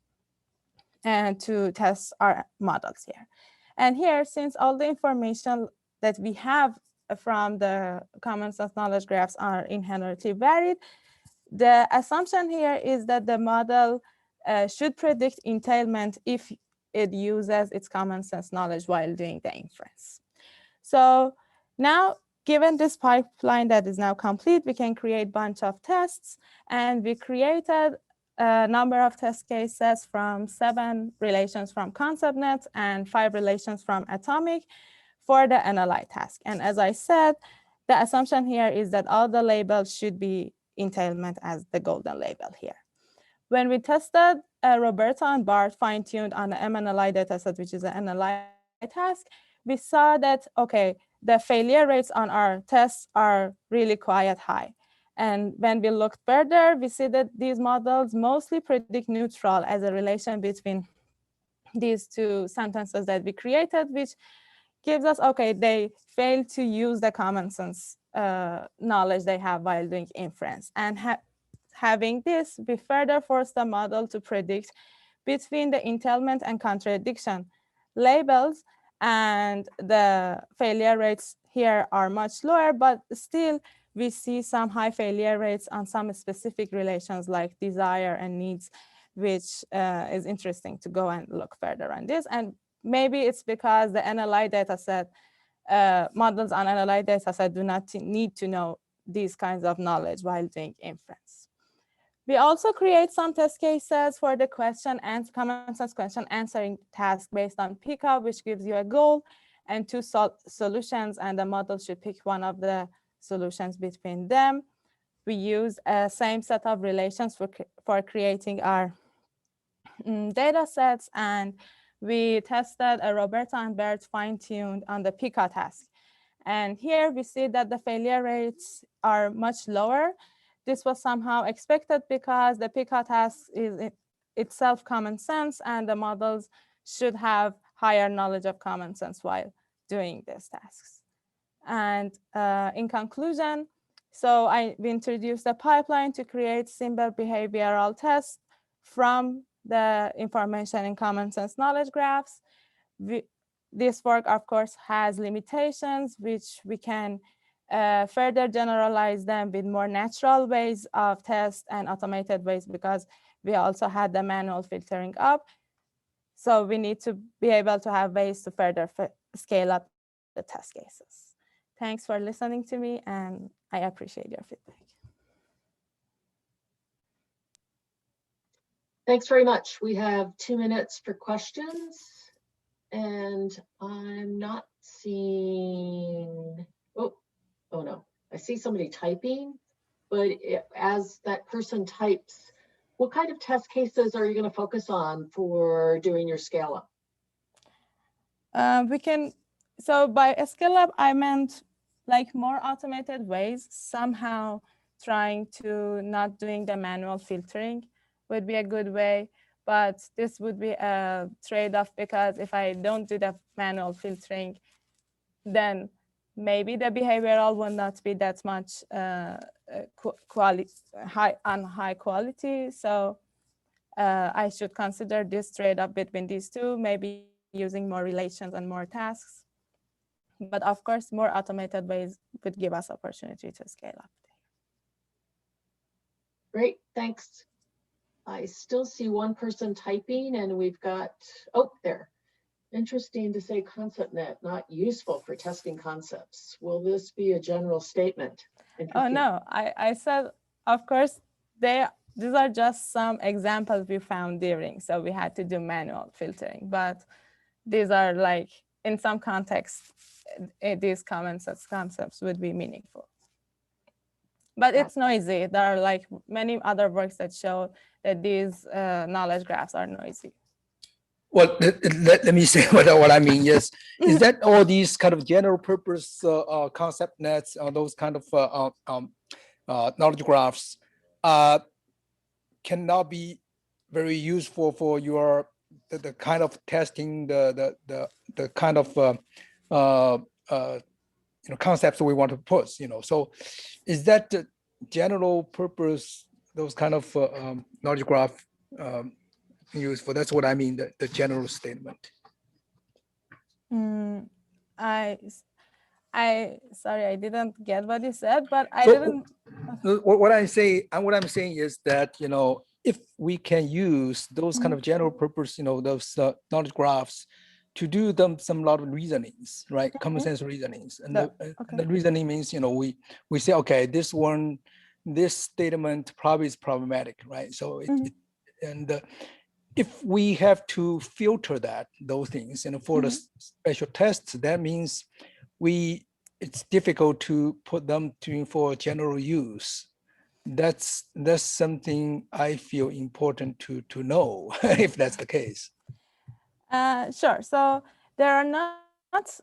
and to test our models here. And here, since all the information that we have from the common sense knowledge graphs are inherently varied, the assumption here is that the model should predict entailment if it uses its common sense knowledge while doing the inference. So now, given this pipeline that is now complete, we can create a bunch of tests, and we created a number of test cases from 7 relations from concept nets and 5 relations from Atomic for the NLI task. And as I said, the assumption here is that all the labels should be entailment as the golden label here. When we tested Roberta and Bart fine-tuned on the MNLI dataset, which is an NLI task, we saw that, okay, the failure rates on our tests are really quite high. And when we looked further, we see that these models mostly predict neutral as a relation between these 2 sentences that we created, which gives us, okay, they failed to use the common sense knowledge they have while doing inference. And having this, we further force the model to predict between the entailment and contradiction labels, and the failure rates here are much lower, but still we see some high failure rates on some specific relations like desire and needs, which is interesting to go and look further on this. And maybe it's because the NLI dataset, models on NLI dataset do not need to know these kinds of knowledge while doing inference. We also create some test cases for the question and common sense question answering task based on pickup, which gives you a goal. and two solutions, and the model should pick one of the solutions between them. We use a same set of relations for creating our data sets, and we tested a Roberta and BERT fine-tuned on the PICA task. And here we see that the failure rates are much lower. This was somehow expected because the PICA task is itself common sense, and the models should have higher knowledge of common sense while doing these tasks. And in conclusion, so we introduced a pipeline to create simple behavioral tests from the information in common sense knowledge graphs. This work, of course, has limitations, which we can further generalize them with more natural ways of test and automated ways, because we also had the manual filtering up. So we need to be able to have ways to further scale up the test cases. Thanks for listening to me, and I appreciate your feedback. Thanks very much. We have 2 minutes for questions, and I'm not seeing, oh no, I see somebody typing, but as that person types, what kind of test cases are you going to focus on for doing your scale up? So by a scale up, I meant like more automated ways, somehow trying to not doing the manual filtering would be a good way, but this would be a trade-off, because if I don't do the manual filtering, then maybe the behavioral will not be that much high quality. So I should consider this trade-off between these two, maybe using more relations and more tasks. But of course, more automated ways would give us opportunity to scale up. Great, thanks. I still see one person typing, and we've got, oh, there. Interesting to say ConceptNet, not useful for testing concepts. Will this be a general statement? Oh no, I said, of course, these are just some examples we found during, so we had to do manual filtering, but these are like, in some contexts, these common sense concepts would be meaningful. But it's noisy. There are like many other works that show that these knowledge graphs are noisy. Well, let me say what I mean is that all these kind of general purpose concept nets, those kind of knowledge graphs cannot be very useful for your the kind of testing, the kind of concepts we want to put, So is that the general purpose, those kind of knowledge graph useful? That's what I mean, the general statement. Sorry, I didn't get what you said, but what I'm saying is that, if we can use those kind of general purpose, those knowledge graphs to do some lot of reasonings, right? Common sense reasonings. And the reasoning means, we say, okay, this statement probably is problematic, right? So if we have to filter those things, for the special tests, that means it's difficult to put them for general use. That's something I feel important to know, if that's the case. Sure. So there are not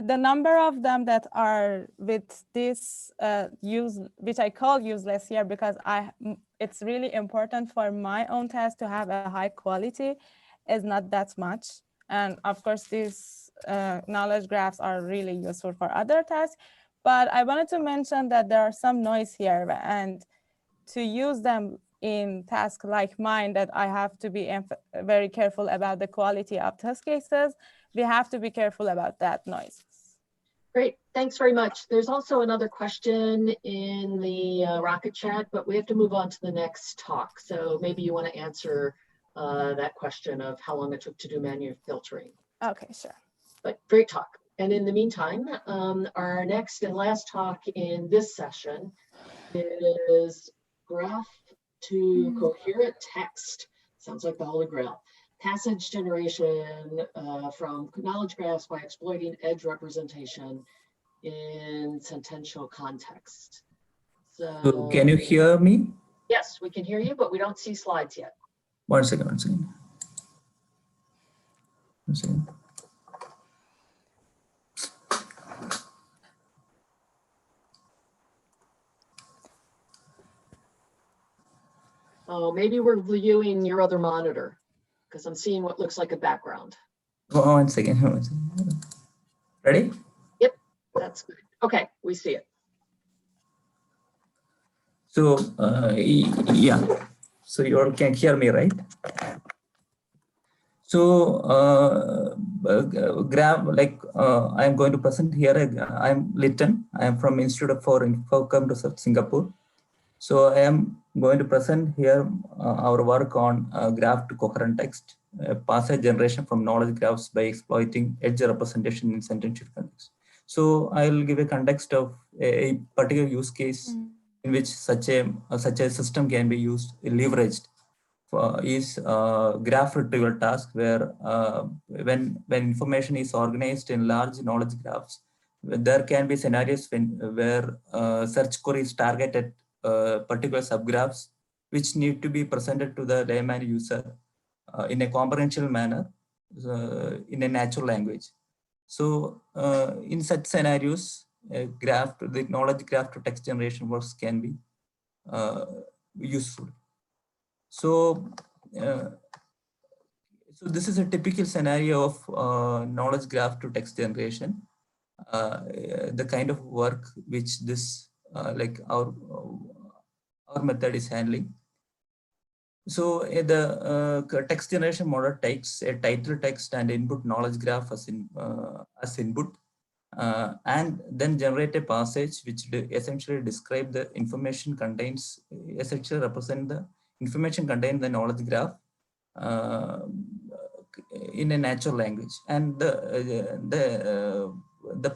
the number of them that are with this which I call useless here, because it's really important for my own test to have a high quality, is not that much. And of course, these knowledge graphs are really useful for other tasks. But I wanted to mention that there are some noise here, and to use them in tasks like mine, that I have to be very careful about the quality of test cases. We have to be careful about that noise. Great, thanks very much. There's also another question in the Rocket chat, but we have to move on to the next talk. So maybe you want to answer that question of how long it took to do manual filtering. Okay, sure. But great talk. And in the meantime, our next and last talk in this session is graph to coherent text. Sounds like the Holy Grail. passage generation from knowledge graphs by exploiting edge representation in sentential context. So can you hear me? Yes, we can hear you, but we don't see slides yet. One second, one second. One second. Oh, maybe we're viewing your other monitor because I'm seeing what looks like a background. Oh, one second. One second. Ready? Yep, that's good. Okay, we see it. So yeah, so you all can hear me, right? So I'm going to present here. I'm Litton. I am from Institute for Infocom Research, Singapore. So I am going to present here our work on graph to coherent text, passage generation from knowledge graphs by exploiting edge representation in sentential context. So I will give a context of a particular use case in which such a system can be used, leveraged. Is graph retrieval task where when information is organized in large knowledge graphs, there can be scenarios where search queries target at particular subgraphs which need to be presented to the layman user in a comprehensible manner in a natural language. So in such scenarios, the knowledge graph to text generation works can be useful. So this is a typical scenario of knowledge graph to text generation. The kind of work which this like our method is handling. So the text generation model takes a title text and input knowledge graph as input, and then generate a passage which essentially describe the information contains, essentially represent the information contained in the knowledge graph in a natural language, and the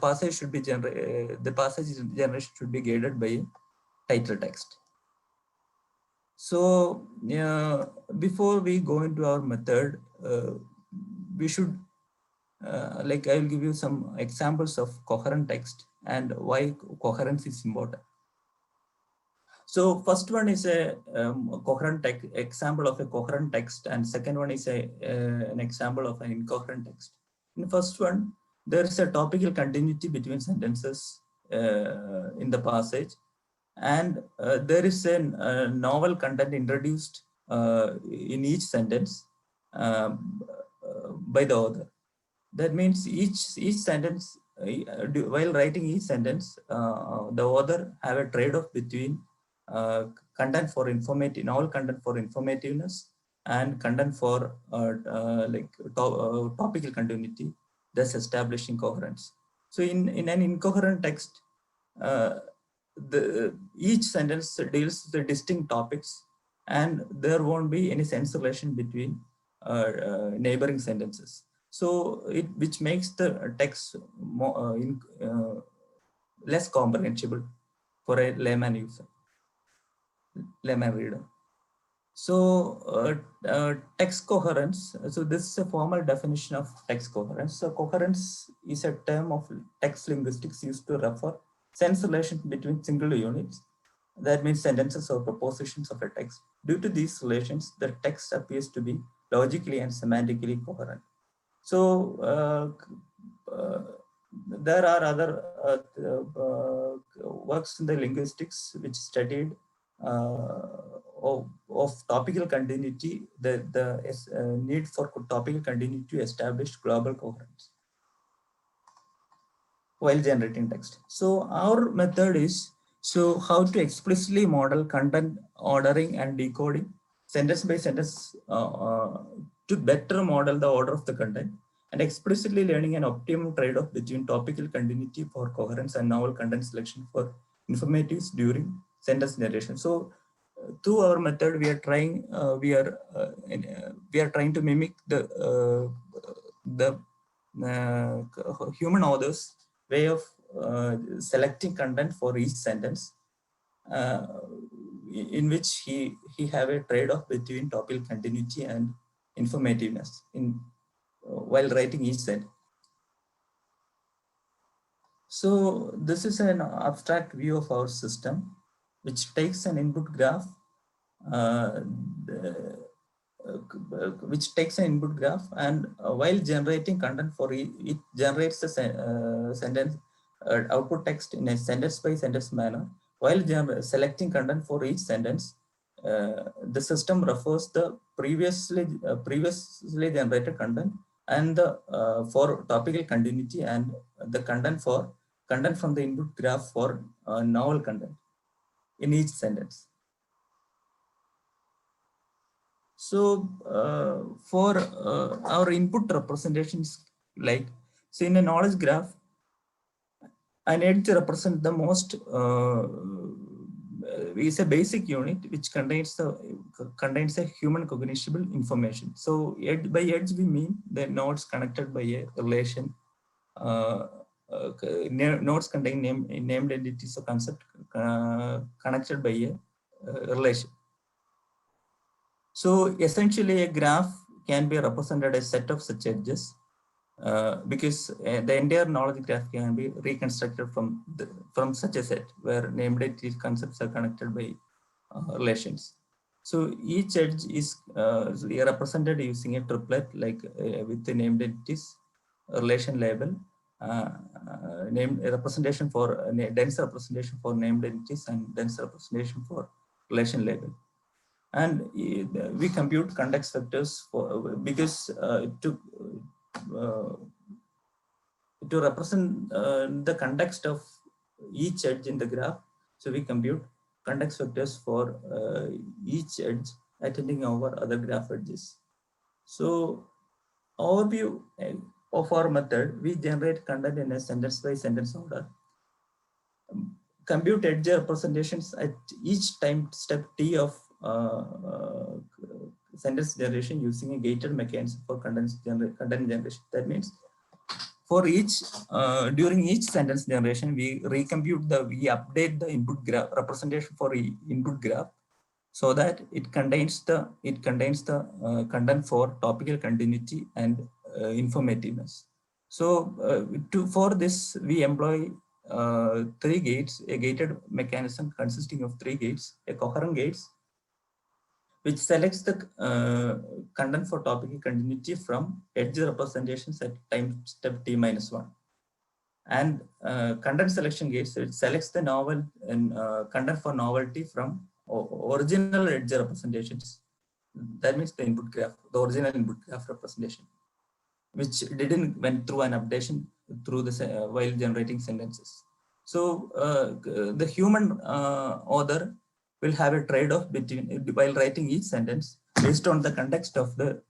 passage should be the passage generation should be guided by a title text. So before we go into our method, we should like I will give you some examples of coherent text and why coherence is important. So first one is a coherent example of a coherent text, and second one is an example of an incoherent text. In the first one, there is a topical continuity between sentences in the passage, and there is a novel content introduced in each sentence by the author. That means each sentence, while writing each sentence, the author have a trade-off between content for informative, novel content for informativeness and content for topical continuity, thus establishing coherence. So in an incoherent text, each sentence deals with distinct topics, and there won't be any sense relation between neighboring sentences. So which makes the text more, less comprehensible for a layman user, layman reader. So text coherence. So this is a formal definition of text coherence. So coherence is a term of text linguistics used to refer sense relation between single units. That means sentences or propositions of a text. Due to these relations, the text appears to be logically and semantically coherent. So there are other works in the linguistics which studied of topical continuity, the need for topical continuity to establish global coherence while generating text. So our method is how to explicitly model content ordering and decoding sentence by sentence to better model the order of the content, and explicitly learning an optimum trade-off between topical continuity for coherence and novel content selection for informatives during sentence generation. So through our method, we are trying to mimic the human author's way of selecting content for each sentence, in which he have a trade-off between topical continuity and informativeness while writing each sentence. So this is an abstract view of our system, which takes an input graph, and while generating content for it generates the sentence output text in a sentence by sentence manner. While selecting content for each sentence, the system refers the previously generated content and the for topical continuity and the content from the input graph for novel content in each sentence. So for our input representations, like, so in a knowledge graph, an edge represents the most is a basic unit which contains a human cognizable information. So by edge we mean the nodes connected by a relation. Nodes contain named entities or concept connected by a relation. So essentially, a graph can be represented as a set of such edges, because the entire knowledge graph can be reconstructed from such a set where named entity concepts are connected by relations. So each edge is represented using a triplet, like with the named entities, relation label, named representation for dense representation for named entities, and dense representation for relation label. And we compute context vectors for because to represent the context of each edge in the graph, so we compute context vectors for each edge attending over other graph edges. So overview of our method, we generate content in a sentence by sentence order, compute edge representations at each time step t of sentence generation using a gated mechanism for content generation. That means for each during each sentence generation, we update the input graph representation for input graph, so that it contains the content for topical continuity and informativeness. So for this we employ 3 gates, a gated mechanism consisting of 3 gates, a coherent gates, which selects the content for topical continuity from edge representations at time step t-1, and content selection gates, which selects the novel and content for novelty from original edge representations. That means the input graph, the original input graph representation, which didn't went through an updation through the while generating sentences. So the human author will have a trade-off between, while writing each sentence, based on the context of the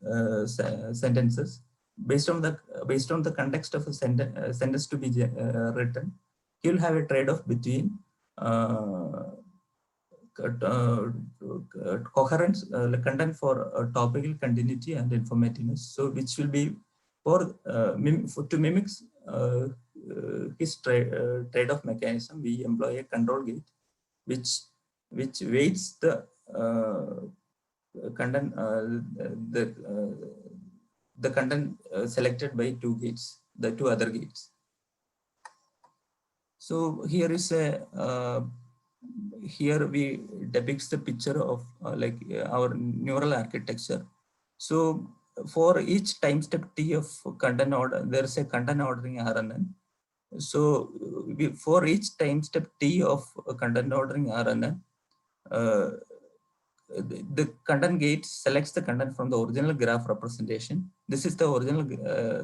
sentences, based on the context of a sentence to be written, he will have a trade-off between coherence, content for topical continuity and informativeness. So which will be to mimic his trade-off mechanism, we employ a control gate, which weights the content the content selected by 2 gates, the 2 other gates. So here is a here we depicts the picture of our neural architecture. So for each time step t of content order, there is a content ordering RNN. So for each time step t of content ordering RNN, the content gate selects the content from the original graph representation. This is the original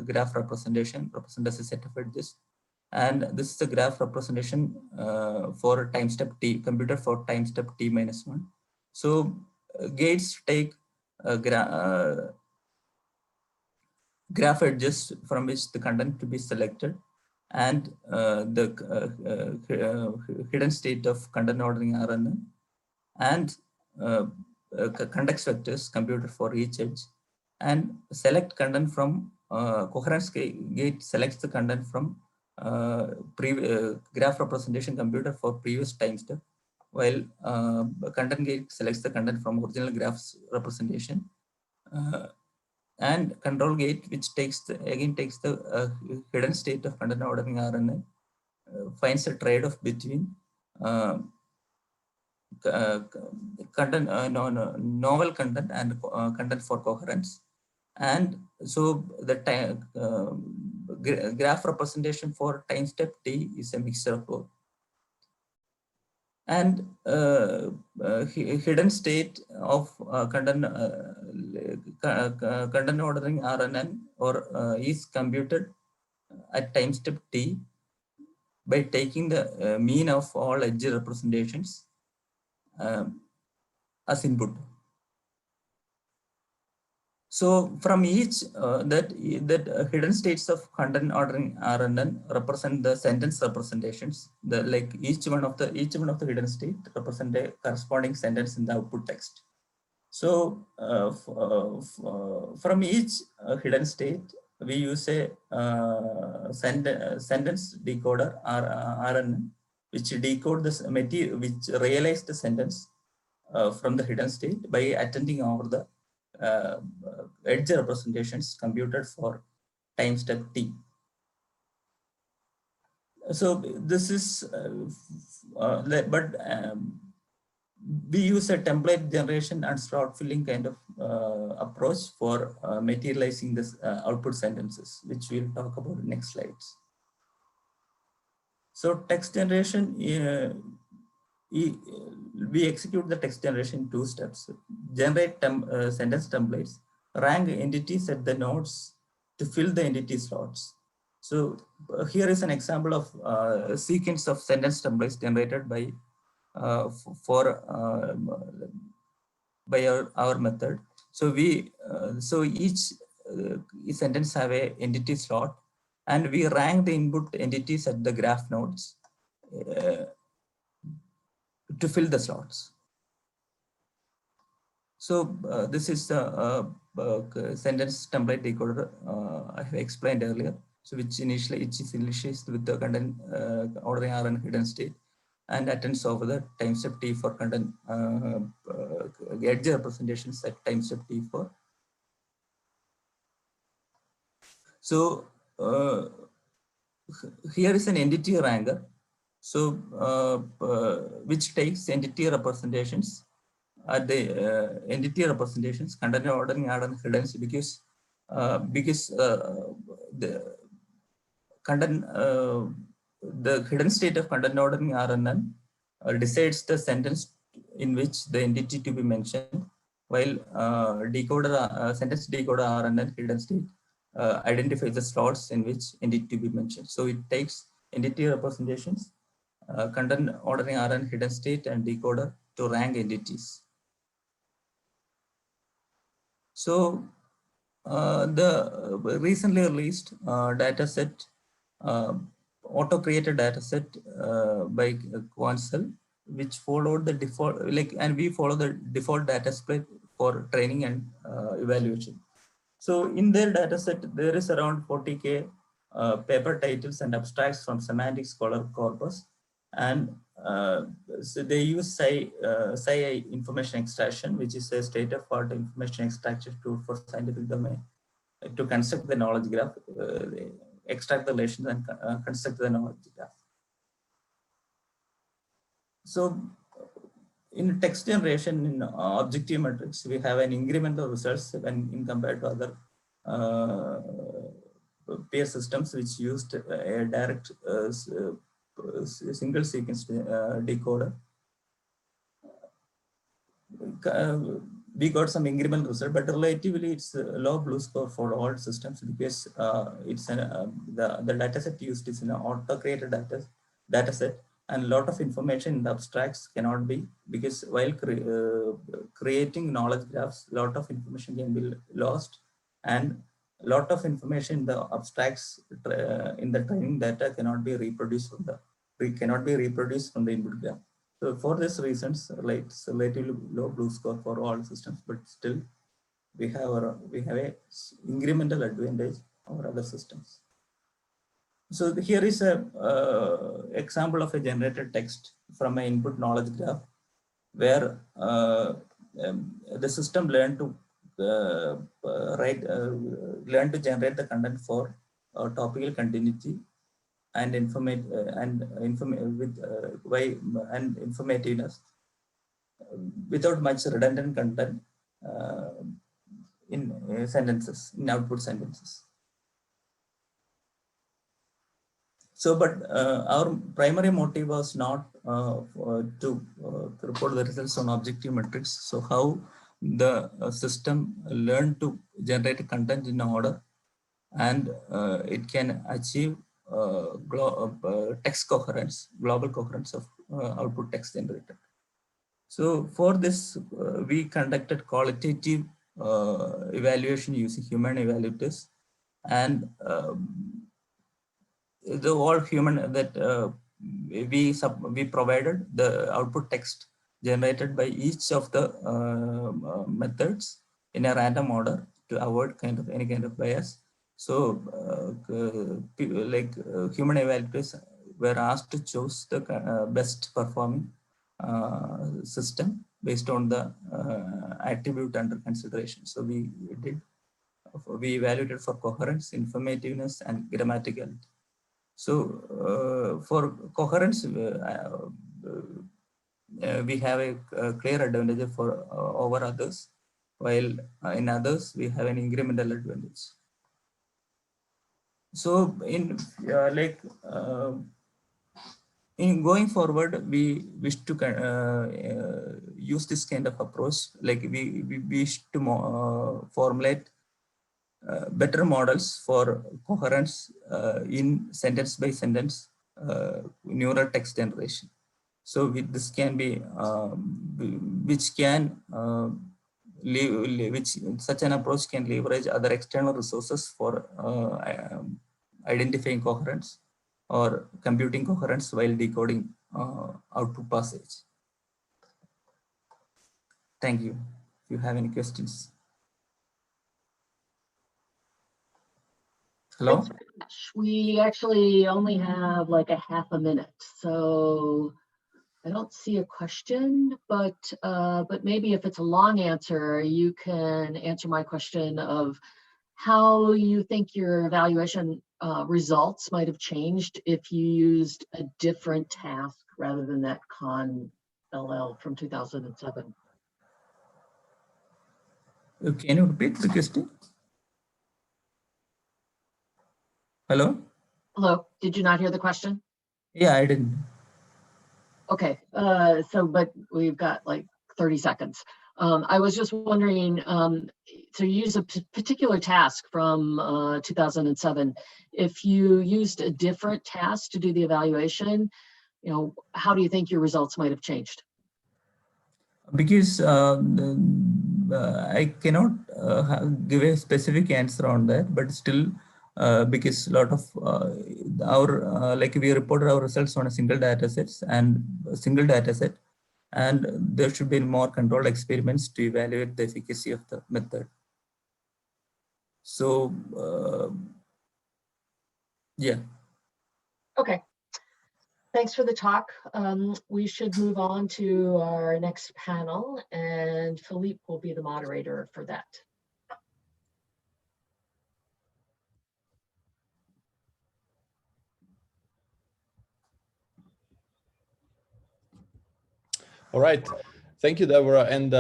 graph representation, represented as a set of edges. And this is the graph representation for time step t, computed for time step t-1. So gates take graph edges from which the content to be selected, and the hidden state of content ordering RNN, and context vectors computed for each edge, and select content from coherence gate selects the content from graph representation computed for previous time step, while content gate selects the content from original graph's representation and control gate, which takes the hidden state of content ordering RNN, finds a trade-off between content, novel content and content for coherence. And so the graph representation for time step T is a mixture of both. And hidden state of content ordering RNN is computed at time step T by taking the mean of all edge representations as input. So from each hidden states of content ordering RNN represent the sentence representations. Each one of the hidden state represent a corresponding sentence in the output text. So from each hidden state, we use a sentence decoder RNN, which decode this material, which realize the sentence from the hidden state by attending over the edge representations computed for time step T. So this is, we use a template generation and slot filling kind of approach for materializing this output sentences, which we'll talk about in next slides. So text generation, we execute the text generation in 2 steps. Generate sentence templates, rank entities at the nodes to fill the entity slots. So here is an example of a sequence of sentence templates generated by our method. So each sentence have a entity slot, and we rank the input entities at the graph nodes to fill the slots. So this is the sentence template decoder I have explained earlier. So which is initialized with the content ordering RNN hidden state and attends over the time step T for content edge representations at time step T for. So here is an entity ranker. So which takes entity representations at the entity representations content ordering RNN hidden because the hidden state of content ordering RNN decides the sentence in which the entity to be mentioned, while sentence decoder RNN hidden state identifies the slots in which entity to be mentioned. So it takes entity representations, content ordering RNN hidden state and decoder to rank entities. So the recently released dataset, auto-created dataset by Commonsense, which followed the default, and we follow the default data split for training and evaluation. So in their dataset, there is around 40K paper titles and abstracts from semantic scholar corpus, and so they use SciI information extraction, which is a state-of-art information extraction tool for scientific domain, to construct the knowledge graph, extract the relations and construct the knowledge graph. So in text generation, in objective metrics, we have an incremental results when in compared to other peer systems which used a direct single sequence decoder. We got some incremental result, but relatively it's a low blue score for all systems because it's the dataset used is an auto-created dataset, and a lot of information in the abstracts cannot be, because while creating knowledge graphs, a lot of information can be lost, and a lot of information in the abstracts in the training data cannot be reproduced from the input graph. So for these reasons, it's relatively low blue score for all systems, but still we have a incremental advantage over other systems. So here is a example of a generated text from an input knowledge graph, where the system learned to learn to generate the content for topical continuity and informativeness without much redundant content in sentences, in output sentences. So, but our primary motive was not to report the results on objective metrics. So how the system learned to generate content in order, and it can achieve text coherence, global coherence of output text generated. So for this, we conducted qualitative evaluation using human evaluators, and the all human that we provided the output text generated by each of the methods in a random order to avoid any kind of bias. So human evaluators were asked to choose the best performing system based on the attribute under consideration. So we evaluated for coherence, informativeness, and grammaticality. So for coherence, we have a clear advantage for over others, while in others we have an incremental advantage. So in in going forward, we wish to use this kind of approach. Like we wish to formulate better models for coherence in sentence by sentence neural text generation. So this can be such an approach can leverage other external resources for identifying coherence or computing coherence while decoding output passage. Thank you. If you have any questions. Hello? Thanks very much. We actually only have like a half a minute, so I don't see a question, but maybe if it's a long answer, you can answer my question of how you think your evaluation results might have changed if you used a different task rather than that ConLL from 2007. Can you repeat the question? Hello? Hello, did you not hear the question? Yeah, I didn't. Okay, but we've got like 30 seconds. I was just wondering, to use a particular task from 2007, if you used a different task to do the evaluation, how do you think your results might have changed? Because I cannot give a specific answer on that, but still, because a lot of our we reported our results on a single data set, and there should be more controlled experiments to evaluate the efficacy of the method. So yeah. Okay. Thanks for the talk. We should move on to our next panel, and Filip will be the moderator for that. All right. Thank you, Deborah. And,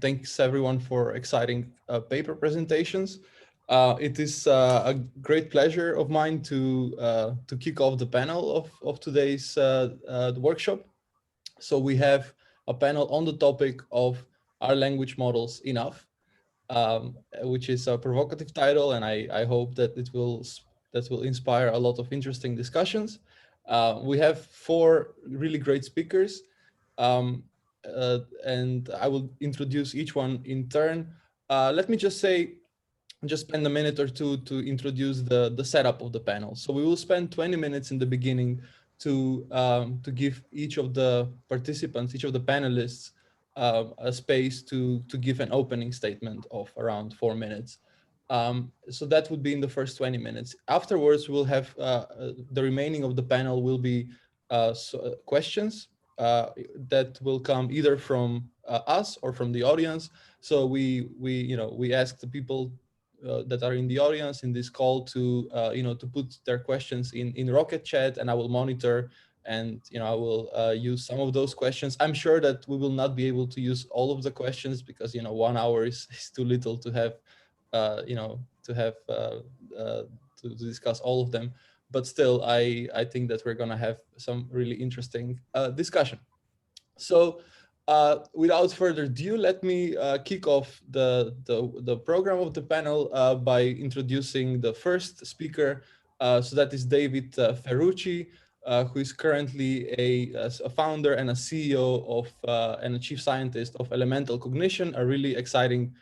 thanks everyone for exciting paper presentations. It is a great pleasure of mine to kick off the panel of today's workshop. So we have a panel on the topic of "Are language models enough?" Which is a provocative title, and I hope that it will inspire a lot of interesting discussions. We have 4 really great speakers, and I will introduce each one in turn. Let me just spend a minute or two to introduce the setup of the panel. So we will spend 20 minutes in the beginning to give each of the participants, each of the panelists, a space to give an opening statement of around 4 minutes. So that would be in the first 20 minutes. Afterwards, we'll have the remaining of the panel will be questions that will come either from us or from the audience. So we ask the people that are in the audience in this call to to put their questions in Rocket Chat, and I will monitor, and I will use some of those questions. I'm sure that we will not be able to use all of the questions because 1 hour is too little to have to discuss all of them. But still, I think that we're gonna have some really interesting discussion. So without further ado, let me kick off the program of the panel by introducing the first speaker. So that is David Ferrucci, who is currently a founder and a CEO of and a chief scientist of Elemental Cognition, a really exciting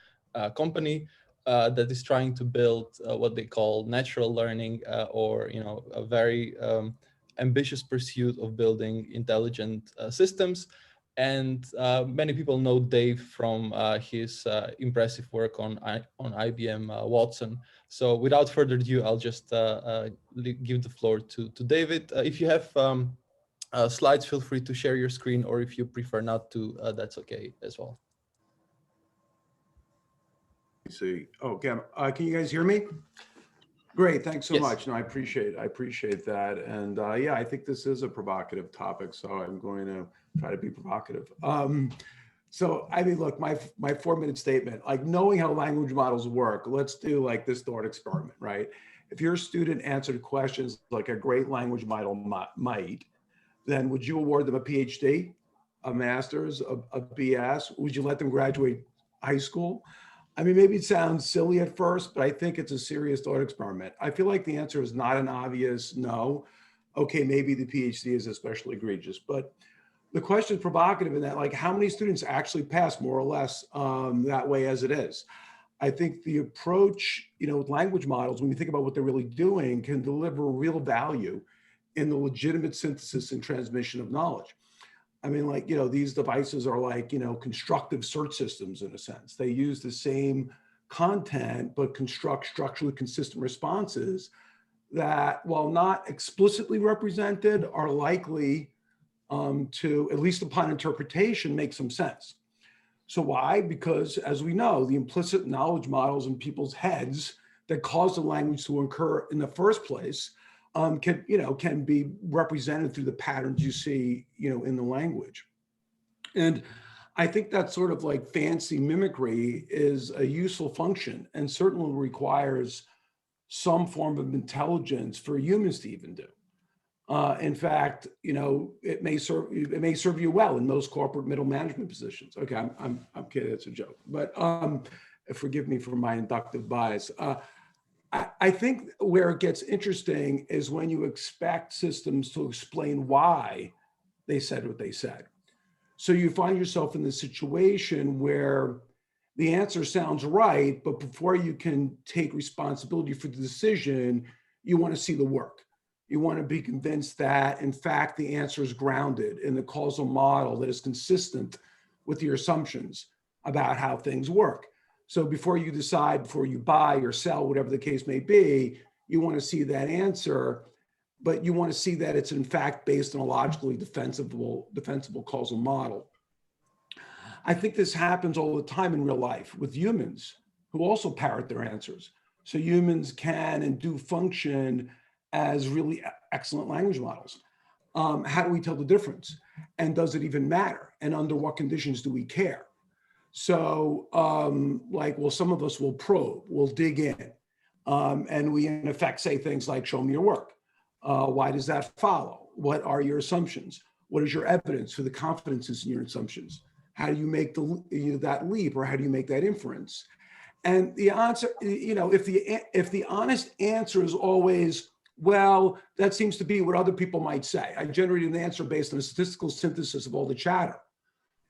company that is trying to build what they call natural learning, or a very ambitious pursuit of building intelligent systems. And many people know Dave from his impressive work on IBM Watson. So without further ado, I'll just give the floor to David. If you have slides, feel free to share your screen, or if you prefer not to, that's okay as well. See. Okay. Can you guys hear me? Great. Thanks so Yes. much. No, I appreciate that. And yeah, I think this is a provocative topic, so I'm going to try to be provocative. So I mean, look, my 4-minute statement, like knowing how language models work, let's do like this thought experiment, right? If your student answered questions like a great language model might, then would you award them a PhD, a master's, a BS? Would you let them graduate high school? I mean, maybe it sounds silly at first, but I think it's a serious thought experiment. I feel like the answer is not an obvious no. Okay, maybe the PhD is especially egregious, but the question is provocative in that, like, how many students actually pass more or less that way as it is? I think the approach, with language models, when you think about what they're really doing, can deliver real value in the legitimate synthesis and transmission of knowledge. I mean, like, these devices are like, constructive search systems in a sense. They use the same content, but construct structurally consistent responses that, while not explicitly represented, are likely to, at least upon interpretation, make some sense. So why? Because, as we know, the implicit knowledge models in people's heads that cause the language to occur in the first place can be represented through the patterns you see, in the language. And I think that sort of like fancy mimicry is a useful function and certainly requires some form of intelligence for humans to even do. In fact, it may serve you well in most corporate middle management positions. Okay, I'm kidding. It's a joke, but forgive me for my inductive bias. I think where it gets interesting is when you expect systems to explain why they said what they said. So you find yourself in this situation where the answer sounds right, but before you can take responsibility for the decision, you want to see the work. You want to be convinced that, in fact, the answer is grounded in the causal model that is consistent with your assumptions about how things work. So before you decide, before you buy or sell, whatever the case may be, you want to see that answer, but you want to see that it's in fact based on a logically defensible causal model. I think this happens all the time in real life with humans who also parrot their answers. So humans can and do function as really excellent language models. How do we tell the difference? And does it even matter? And under what conditions do we care? So some of us will probe, we'll dig in, and we in effect say things like, show me your work. Why does that follow? What are your assumptions? What is your evidence for the confidences in your assumptions? How do you make that leap, or how do you make that inference? And the answer, if the honest answer is always, well, that seems to be what other people might say. I generated an answer based on a statistical synthesis of all the chatter.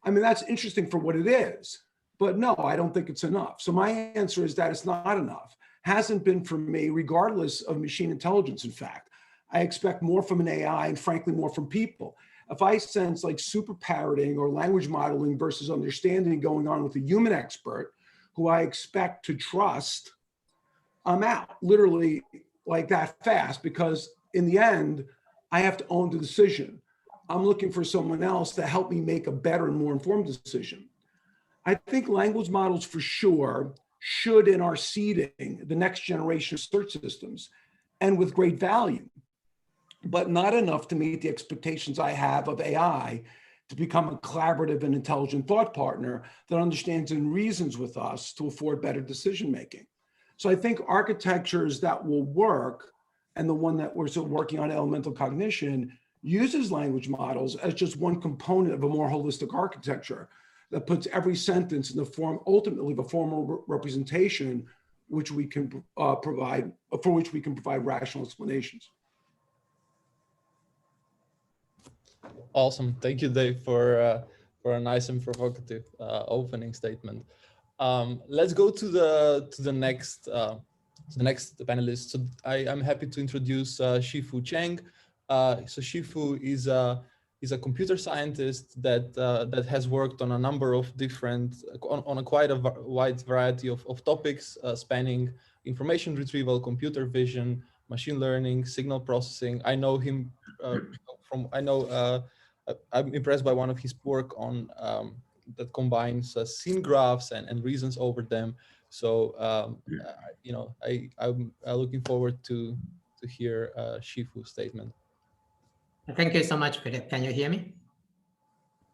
I mean, that's interesting for what it is, but no, I don't think it's enough. So my answer is that it's not enough. Hasn't been for me, regardless of machine intelligence, in fact. I expect more from an AI and frankly, more from people. If I sense like super parroting or language modeling versus understanding going on with a human expert who I expect to trust, I'm out literally like that fast, because in the end, I have to own the decision. I'm looking for someone else to help me make a better and more informed decision. I think language models for sure should and are seeding the next generation of search systems, and with great value, but not enough to meet the expectations I have of AI to become a collaborative and intelligent thought partner that understands and reasons with us to afford better decision-making. So I think architectures that will work, and the one that we're still working on, elemental cognition, uses language models as just one component of a more holistic architecture that puts every sentence in the form, ultimately the formal representation, which we can provide rational explanations. Awesome. Thank you, Dave, for a nice and provocative opening statement. Let's go to the next panelist. So I'm happy to introduce Shih-Fu Chang. So Shih-Fu is a computer scientist that has worked on a number of different, on a quite a wide variety of topics spanning information retrieval, computer vision, machine learning, signal processing. I know him I'm impressed by one of his work on that combines scene graphs and reasons over them. So you know, I'm looking forward to hear Shih-Fu's statement. Thank you so much, Philip. Can you hear me?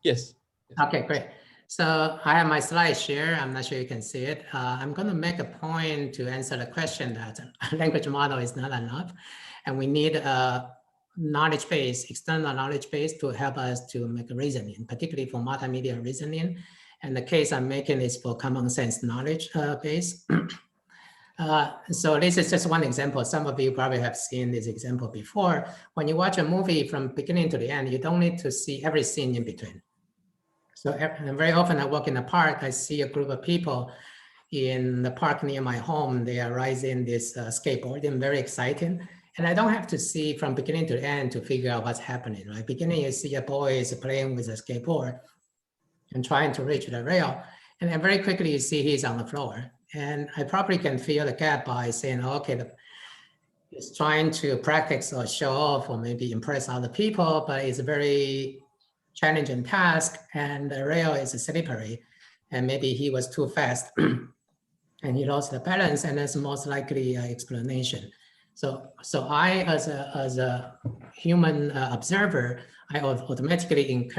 Yes. Okay, great. So I have my slide share. I'm not sure you can see it. I'm going to make a point to answer the question that a language model is not enough, and we need a knowledge base, external knowledge base, to help us to make reasoning, particularly for multimedia reasoning. And the case I'm making is for Commonsense knowledge base. So this is just one example. Some of you probably have seen this example before. When you watch a movie from beginning to the end, you don't need to see every scene in between. So very often I walk in the park, I see a group of people in the park near my home. They are riding this skateboard, and very exciting. And I don't have to see from beginning to end to figure out what's happening, right? Beginning, you see a boy is playing with a skateboard and trying to reach the rail. And then very quickly you see he's on the floor. And I probably can fill the gap by saying, okay, he's trying to practice or show off or maybe impress other people, but it's a very challenging task, and the rail is slippery, and maybe he was too fast and he lost the balance, and that's most likely an explanation. So I, as a human observer, I automatically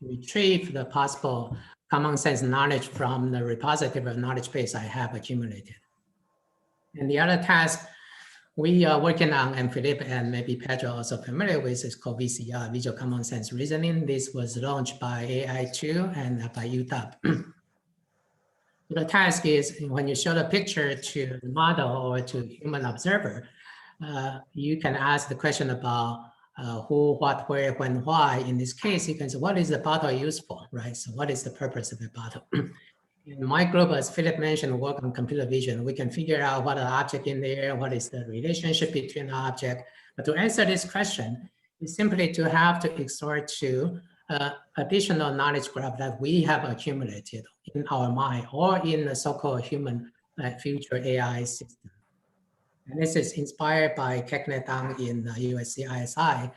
retrieve the possible common sense knowledge from the repository of knowledge base I have accumulated. And the other task we are working on, and Philip and maybe Pedro also familiar with, is called VCR, Visual Common Sense Reasoning. This was launched by AAAI'21 and by UW. The task is when you show the picture to the model or to human observer, you can ask the question about who, what, where, when, why. In this case, you can say, what is the bottle used for, right? So what is the purpose of the bottle? In my group, as Philip mentioned, work on computer vision. We can figure out what are the object in there, what is the relationship between the object. But to answer this question, is simply to have to exhort to additional knowledge graph that we have accumulated in our mind or in the so-called human future AI system. And this is inspired by Kekne Tang in USC ISI.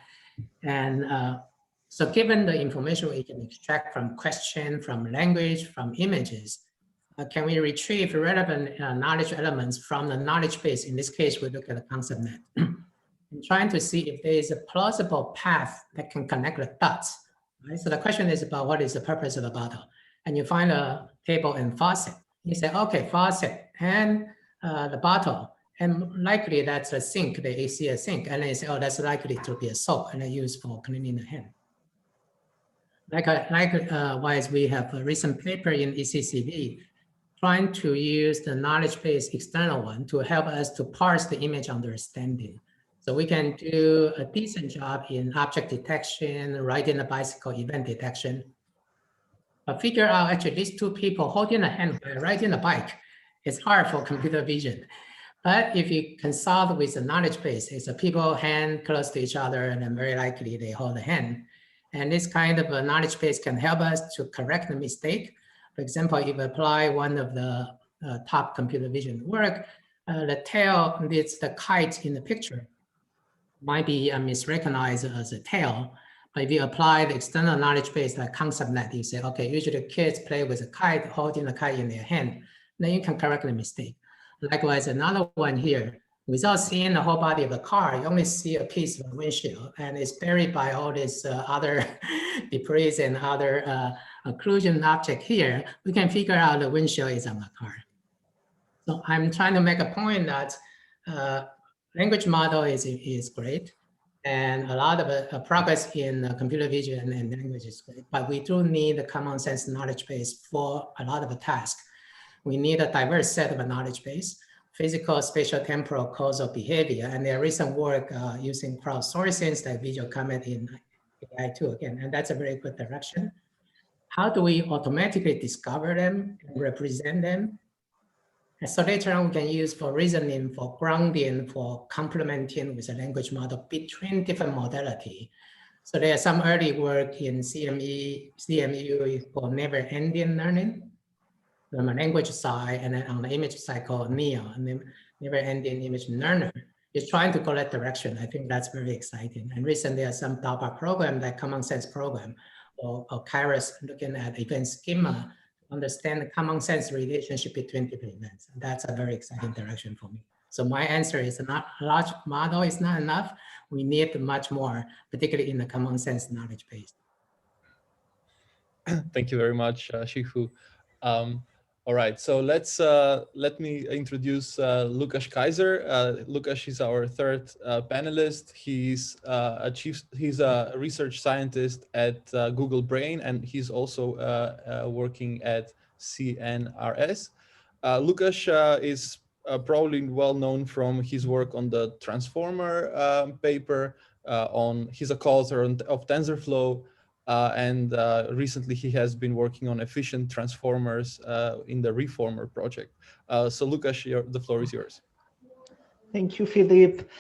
And so given the information we can extract from question, from language, from images, can we retrieve relevant knowledge elements from the knowledge base? In this case, we look at the concept net. And trying to see if there is a plausible path that can connect the dots. Right? So the question is about what is the purpose of the bottle? And you find a table in faucet. You say, okay, faucet and the bottle. And likely that's a sink, they see a sink. And they say, oh, that's likely to be a soap and I use for cleaning the hand. Likewise, we have a recent paper in ECCV trying to use the knowledge base external one to help us to parse the image understanding. So we can do a decent job in object detection, riding a bicycle event detection, but figure out actually these two people holding a hand while riding a bike is hard for computer vision. But if you consult with the knowledge base, it's a people hand close to each other and then very likely they hold a hand. And this kind of a knowledge base can help us to correct the mistake. For example, if you apply one of the top computer vision work, the tail, it's the kite in the picture, might be misrecognized as a tail, if you apply the external knowledge base like ConceptNet, you say, okay, usually kids play with a kite, holding the kite in their hand, then you can correct the mistake. Likewise, another one here, without seeing the whole body of the car, you only see a piece of the windshield, and it's buried by all this other debris and other occlusion object here. We can figure out the windshield is on the car. So I'm trying to make a point that language model is great, and a lot of progress in computer vision and language is great, but we do need a common sense knowledge base for a lot of the tasks. We need a diverse set of a knowledge base, physical, spatial, temporal, causal behavior, and there is recent work using crowdsourcing like visual comment in AI too, again, and that's a very good direction. How do we automatically discover them and represent them? And so later on, we can use for reasoning, for grounding, for complementing with a language model between different modality. So there's some early work in CMU for never-ending learning from a language side, and then on the image side called NEO, and never-ending image learner. Is trying to go that direction. I think that's very exciting. And recently, there's some DARPA program, like Commonsense program, or Kaiser looking at event schema, understand the common sense relationship between different events. And that's a very exciting direction for me. So my answer is not a large model is not enough. We need much more, particularly in the common sense knowledge base. Thank you very much, Shih-Fu. All right, so let me introduce Lukasz Kaiser. Lukasz is our third panelist. He's a research scientist at Google Brain, and he's also working at CNRS. Lukasz is probably well known from his work on the transformer paper. He's a co-author of TensorFlow. And recently he has been working on efficient transformers in the Reformer project. So Lukasz, the floor is yours. Thank you, Filip.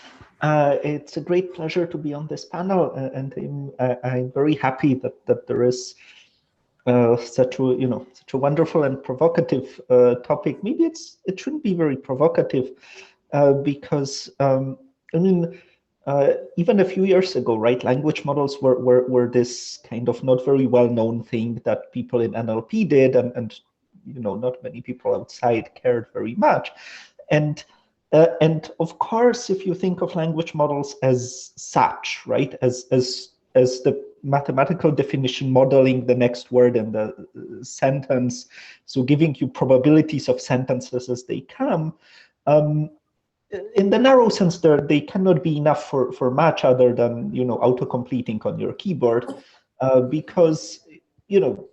It's a great pleasure to be on this panel, and I'm very happy that there is such a wonderful and provocative topic. Maybe it shouldn't be very provocative because I mean, even a few years ago, right, language models were this kind of not very well-known thing that people in NLP did, and not many people outside cared very much. And of course, if you think of language models as such, right, as the mathematical definition modeling the next word in the sentence, so giving you probabilities of sentences as they come, in the narrow sense, they cannot be enough for much other than auto-completing on your keyboard, because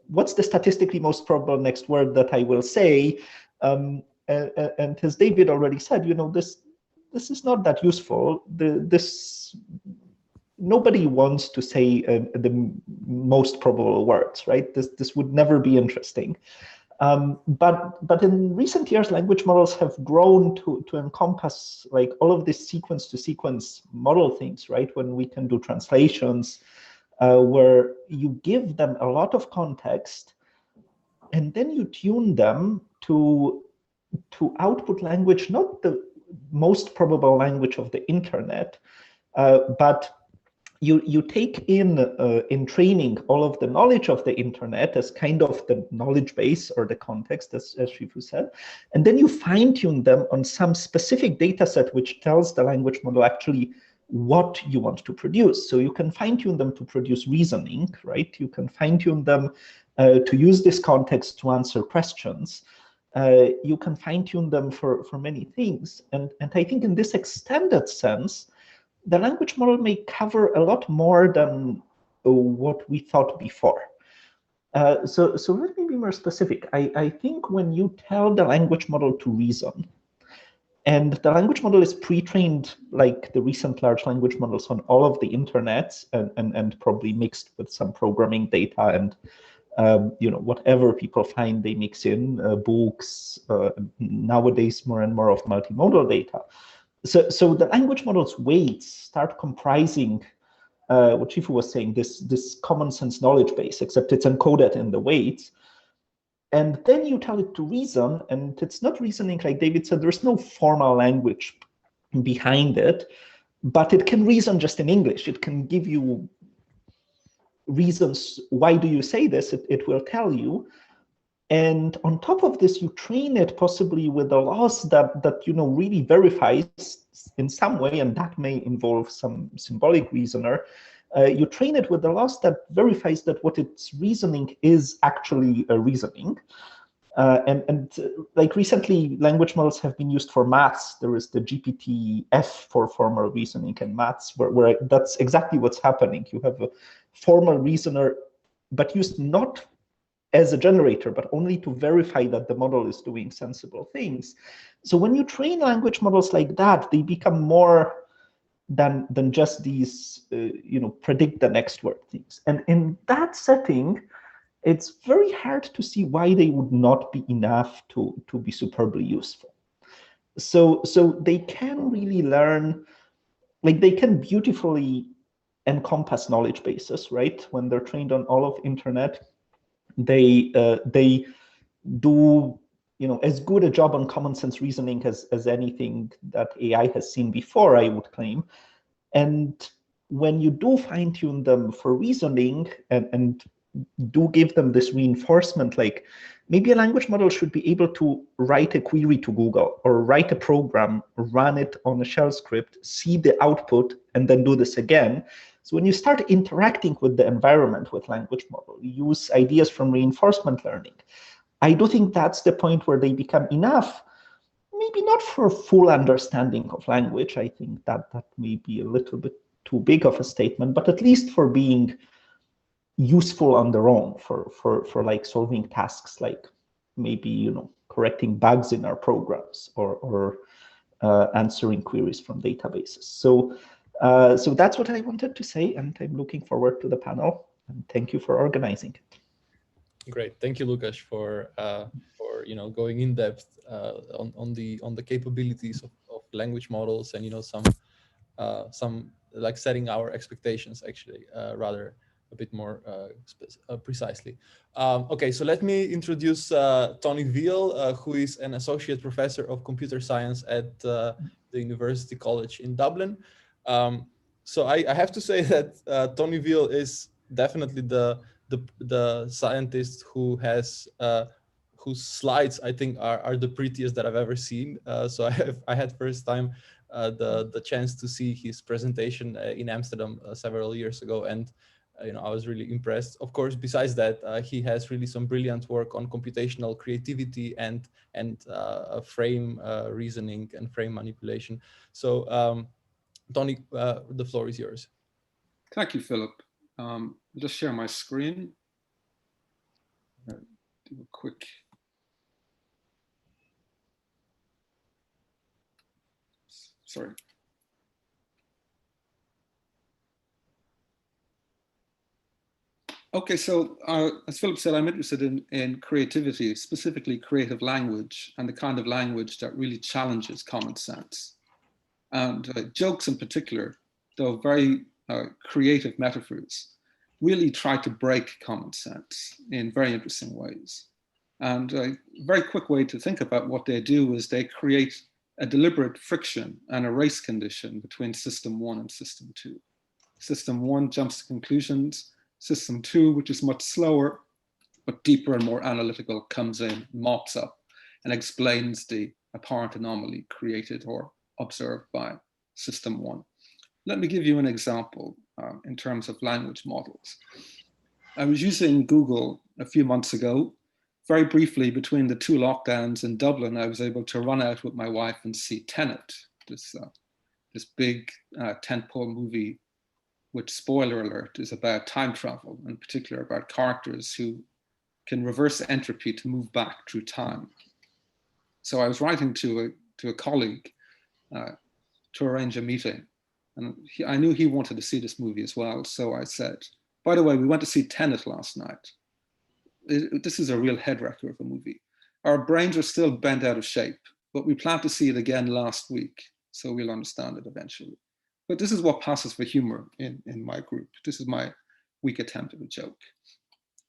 what's the statistically most probable next word that I will say, and as David already said, this is not that useful. Nobody wants to say the most probable words, right? This would never be interesting. But in recent years, language models have grown to encompass like all of this sequence to sequence model things, right? When we can do translations, where you give them a lot of context, and then you tune them to output language, not the most probable language of the internet, but you take in training all of the knowledge of the internet as kind of the knowledge base or the context, as Shih-Fu said, and then you fine-tune them on some specific data set which tells the language model actually what you want to produce. So you can fine-tune them to produce reasoning, right? You can fine-tune them to use this context to answer questions. You can fine-tune them for many things. And I think in this extended sense, the language model may cover a lot more than what we thought before. So let me be more specific. I think when you tell the language model to reason, and the language model is pre-trained like the recent large language models on all of the internets and probably mixed with some programming data and whatever people find they mix in, books, nowadays more and more of multimodal data. So the language model's weights start comprising what Shih-Fu was saying, this common sense knowledge base, except it's encoded in the weights. And then you tell it to reason, and it's not reasoning like David said, there's no formal language behind it, but it can reason just in English. It can give you reasons, why do you say this? It will tell you. And on top of this, you train it possibly with a loss that really verifies in some way, and that may involve some symbolic reasoner. You train it with a loss that verifies that what it's reasoning is actually a reasoning. Like recently, language models have been used for maths. There is the GPT-F for formal reasoning and maths, where that's exactly what's happening. You have a formal reasoner, but used not as a generator, but only to verify that the model is doing sensible things. So when you train language models like that, they become more than just these, predict the next word things. And in that setting, it's very hard to see why they would not be enough to be superbly useful. So they can really learn, like they can beautifully encompass knowledge bases, right? When they're trained on all of internet, they do as good a job on common sense reasoning as anything that AI has seen before, I would claim. And when you do fine-tune them for reasoning and do give them this reinforcement, like maybe a language model should be able to write a query to Google or write a program, run it on a shell script, see the output, and then do this again. So when you start interacting with the environment with language model, you use ideas from reinforcement learning. I do think that's the point where they become enough, maybe not for full understanding of language. I think that may be a little bit too big of a statement, but at least for being useful on their own, for like solving tasks like maybe correcting bugs in our programs or answering queries from databases. So that's what I wanted to say, and I'm looking forward to the panel. And thank you for organizing it. Great, thank you, Lukasz, for going in depth on the capabilities of language models and some like setting our expectations actually rather a bit more precisely. Okay, so let me introduce Tony Veale, who is an associate professor of computer science at the University College in Dublin. So I have to say that Tony Veale is definitely the scientist who has whose slides I think are the prettiest that I've ever seen. So I had first time the chance to see his presentation in Amsterdam several years ago, and I was really impressed. Of course, besides that, he has really some brilliant work on computational creativity and frame reasoning and frame manipulation. So Tony, the floor is yours. Thank you, Philip. I'll just share my screen. Do a quick. Sorry. Okay, so as Philip said, I'm interested in creativity, specifically creative language, and the kind of language that really challenges common sense. And jokes in particular, though very creative metaphors, really try to break common sense in very interesting ways. And a very quick way to think about what they do is they create a deliberate friction and a race condition between system 1 and system 2. System 1 jumps to conclusions. System 2, which is much slower, but deeper and more analytical, comes in, mops up, and explains the apparent anomaly created or observed by system 1. Let me give you an example in terms of language models. I was using Google a few months ago. Very briefly, between the 2 lockdowns in Dublin, I was able to run out with my wife and see Tenet, this big tentpole movie, which, spoiler alert, is about time travel, in particular about characters who can reverse entropy to move back through time. So I was writing to a colleague to arrange a meeting, and I knew he wanted to see this movie as well. So I said, by the way, we went to see Tenet last night. This is a real head wrecker of a movie. Our brains are still bent out of shape, but we plan to see it again last week, so we'll understand it eventually. But this is what passes for humor in my group. This is my weak attempt at a joke.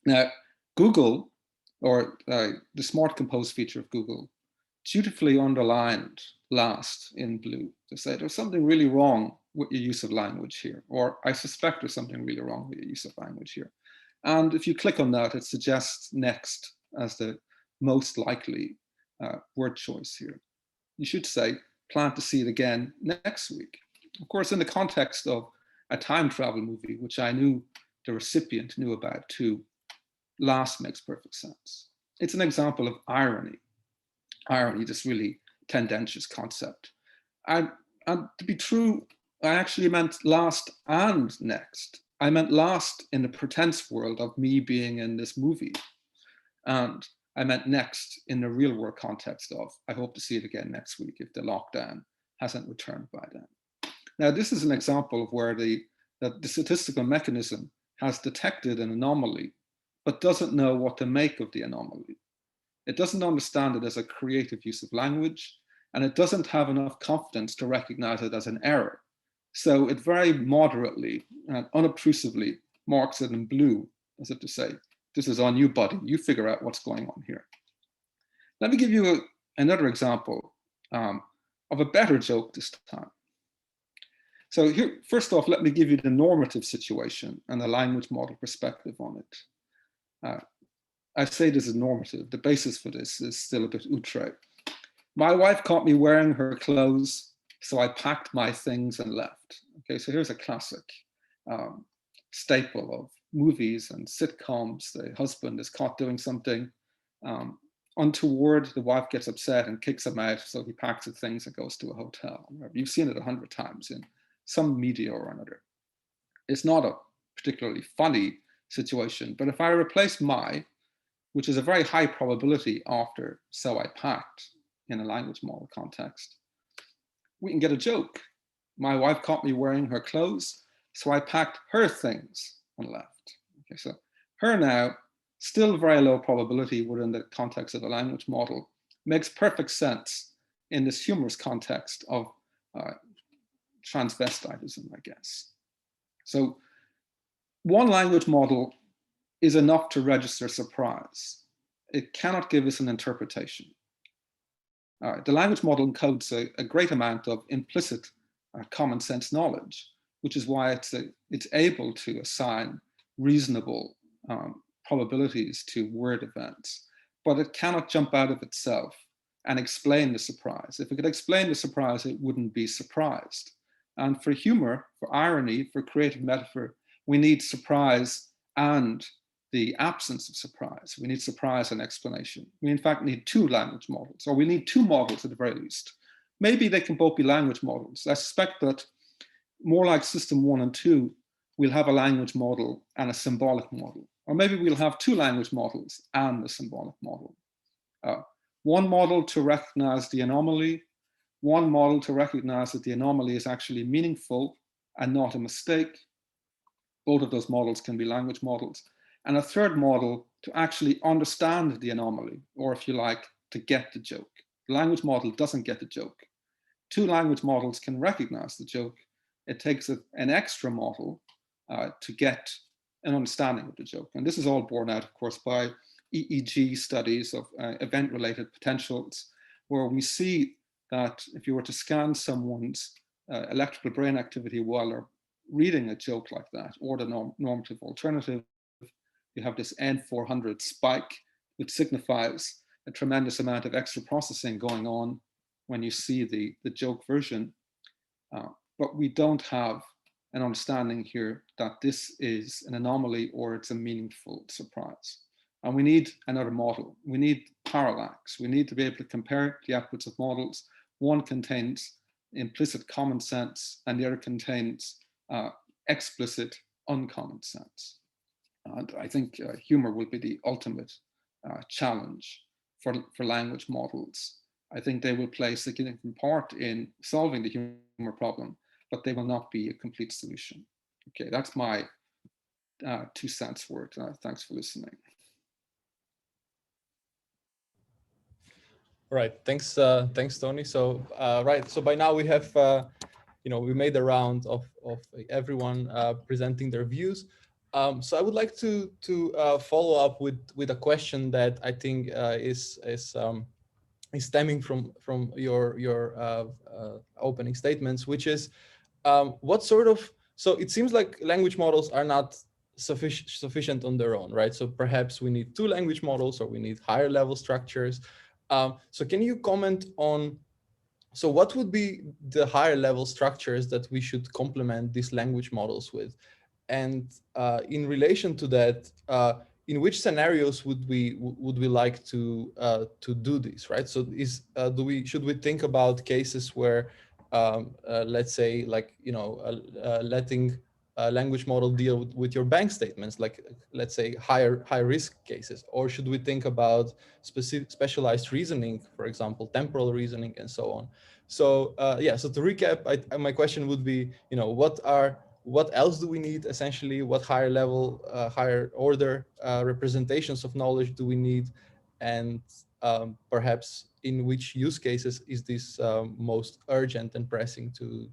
Now, Google, or the Smart Compose feature of Google, dutifully underlined last in blue to say there's something really wrong with your use of language here, or I suspect there's something really wrong with your use of language here. And if you click on that, it suggests next as the most likely word choice here. You should say, plan to see it again next week. Of course, in the context of a time travel movie, which I knew the recipient knew about too, last makes perfect sense. It's an example of irony. Irony, this really tendentious concept. And to be true, I actually meant last and next. I meant last in the pretense world of me being in this movie. And I meant next in the real world context of, I hope to see it again next week if the lockdown hasn't returned by then. Now, this is an example of where the statistical mechanism has detected an anomaly, but doesn't know what to make of the anomaly. It doesn't understand it as a creative use of language, and it doesn't have enough confidence to recognize it as an error. So it very moderately and unobtrusively marks it in blue, as if to say, this is on you, buddy. You figure out what's going on here. Let me give you another example of a better joke this time. So here, first off, let me give you the normative situation and the language model perspective on it. I say this is normative. The basis for this is still a bit outre. My wife caught me wearing her clothes, so I packed my things and left. Okay, so here's a classic staple of movies and sitcoms. The husband is caught doing something untoward. The wife gets upset and kicks him out, so he packs his things and goes to a hotel. You've seen it 100 times in some media or another. It's not a particularly funny situation, but if I replace my, which is a very high probability after so I packed in a language model context, we can get a joke. My wife caught me wearing her clothes, so I packed her things and left. Okay, so her now, still very low probability within the context of the language model, makes perfect sense in this humorous context of transvestitism, I guess. So one language model is enough to register surprise. It cannot give us an interpretation. The language model encodes a great amount of implicit common sense knowledge, which is why it's able to assign reasonable probabilities to word events, but it cannot jump out of itself and explain the surprise. If it could explain the surprise, it wouldn't be surprised. And for humor, for irony, for creative metaphor, we need surprise and the absence of surprise. We need surprise and explanation. We in fact need two language models, or we need two models at the very least. Maybe they can both be language models. I suspect that more like system 1 and 2, we'll have a language model and a symbolic model. Or maybe we'll have two language models and a symbolic model. One model to recognize the anomaly, one model to recognize that the anomaly is actually meaningful and not a mistake. Both of those models can be language models. And a third model to actually understand the anomaly, or if you like, to get the joke. The language model doesn't get the joke. Two language models can recognize the joke. It takes an extra model to get an understanding of the joke. And this is all borne out, of course, by EEG studies of event-related potentials, where we see that if you were to scan someone's electrical brain activity while they're reading a joke like that, or the normative alternative, you have this N400 spike, which signifies a tremendous amount of extra processing going on when you see the joke version. But we don't have an understanding here that this is an anomaly or it's a meaningful surprise. And we need another model. We need parallax. We need to be able to compare the outputs of models. One contains implicit common sense and the other contains explicit uncommon sense. And I think humor will be the ultimate challenge for language models. I think they will play a significant part in solving the humor problem, but they will not be a complete solution. Okay, that's my 2 cents worth. Thanks for listening. Right, thanks, Tony. So, right, so by now we have, we made a round of everyone presenting their views. So I would like to follow up with a question that I think is stemming from your opening statements, which is, what sort of, so it seems like language models are not sufficient on their own, right? So perhaps we need 2 language models, or we need higher level structures. So can you comment on, so what would be the higher level structures that we should complement these language models with? And in relation to that, in which scenarios would we like to do this, right? So should we think about cases where, let's say, like, you know, letting a language model deal with your bank statements, like, let's say, high risk cases, or should we think about specialized reasoning, for example, temporal reasoning, and so on? So yeah, so to recap, my question would be, you know, what else do we need essentially? What higher level, higher order representations of knowledge do we need? And perhaps in which use cases is this most urgent and pressing to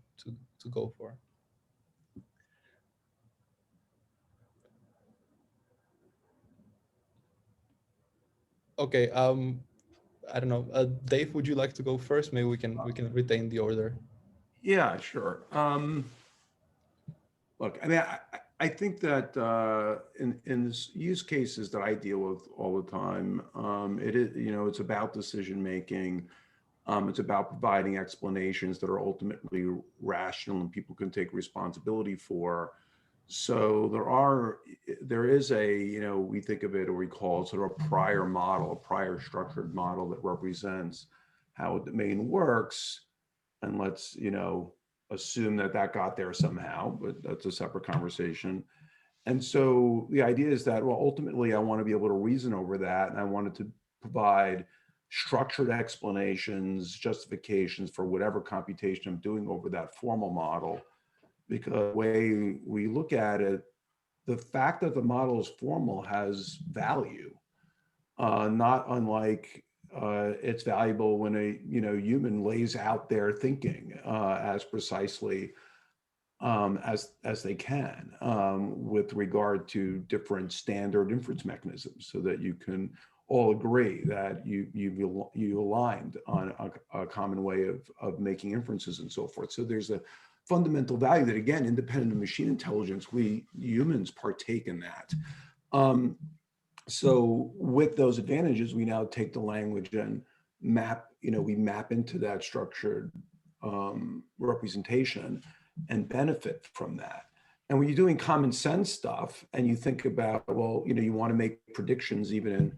go for? Okay, I don't know, Dave, would you like to go first? Maybe we can retain the order. Yeah, sure. Look, I mean, I think that in this use cases that I deal with all the time, it is, you know, it's about decision making. It's about providing explanations that are ultimately rational and people can take responsibility for. So there is a, you know, we think of it, or we call it sort of a prior model, a prior structured model that represents how a domain works. And let's, you know, assume that got there somehow, but that's a separate conversation. And so the idea is that, well, ultimately I want to be able to reason over that, and I wanted to provide structured explanations, justifications for whatever computation I'm doing over that formal model. Because the way we look at it, the fact that the model is formal has value, not unlike it's valuable when a human lays out their thinking as precisely as they can with regard to different standard inference mechanisms, so that you can all agree that you aligned on a common way of making inferences and so forth. So there's a fundamental value that, again, independent of machine intelligence, we humans partake in that. So with those advantages, we now take the language and we map into that structured representation and benefit from that. And when you're doing common sense stuff and you think about, well, you want to make predictions even in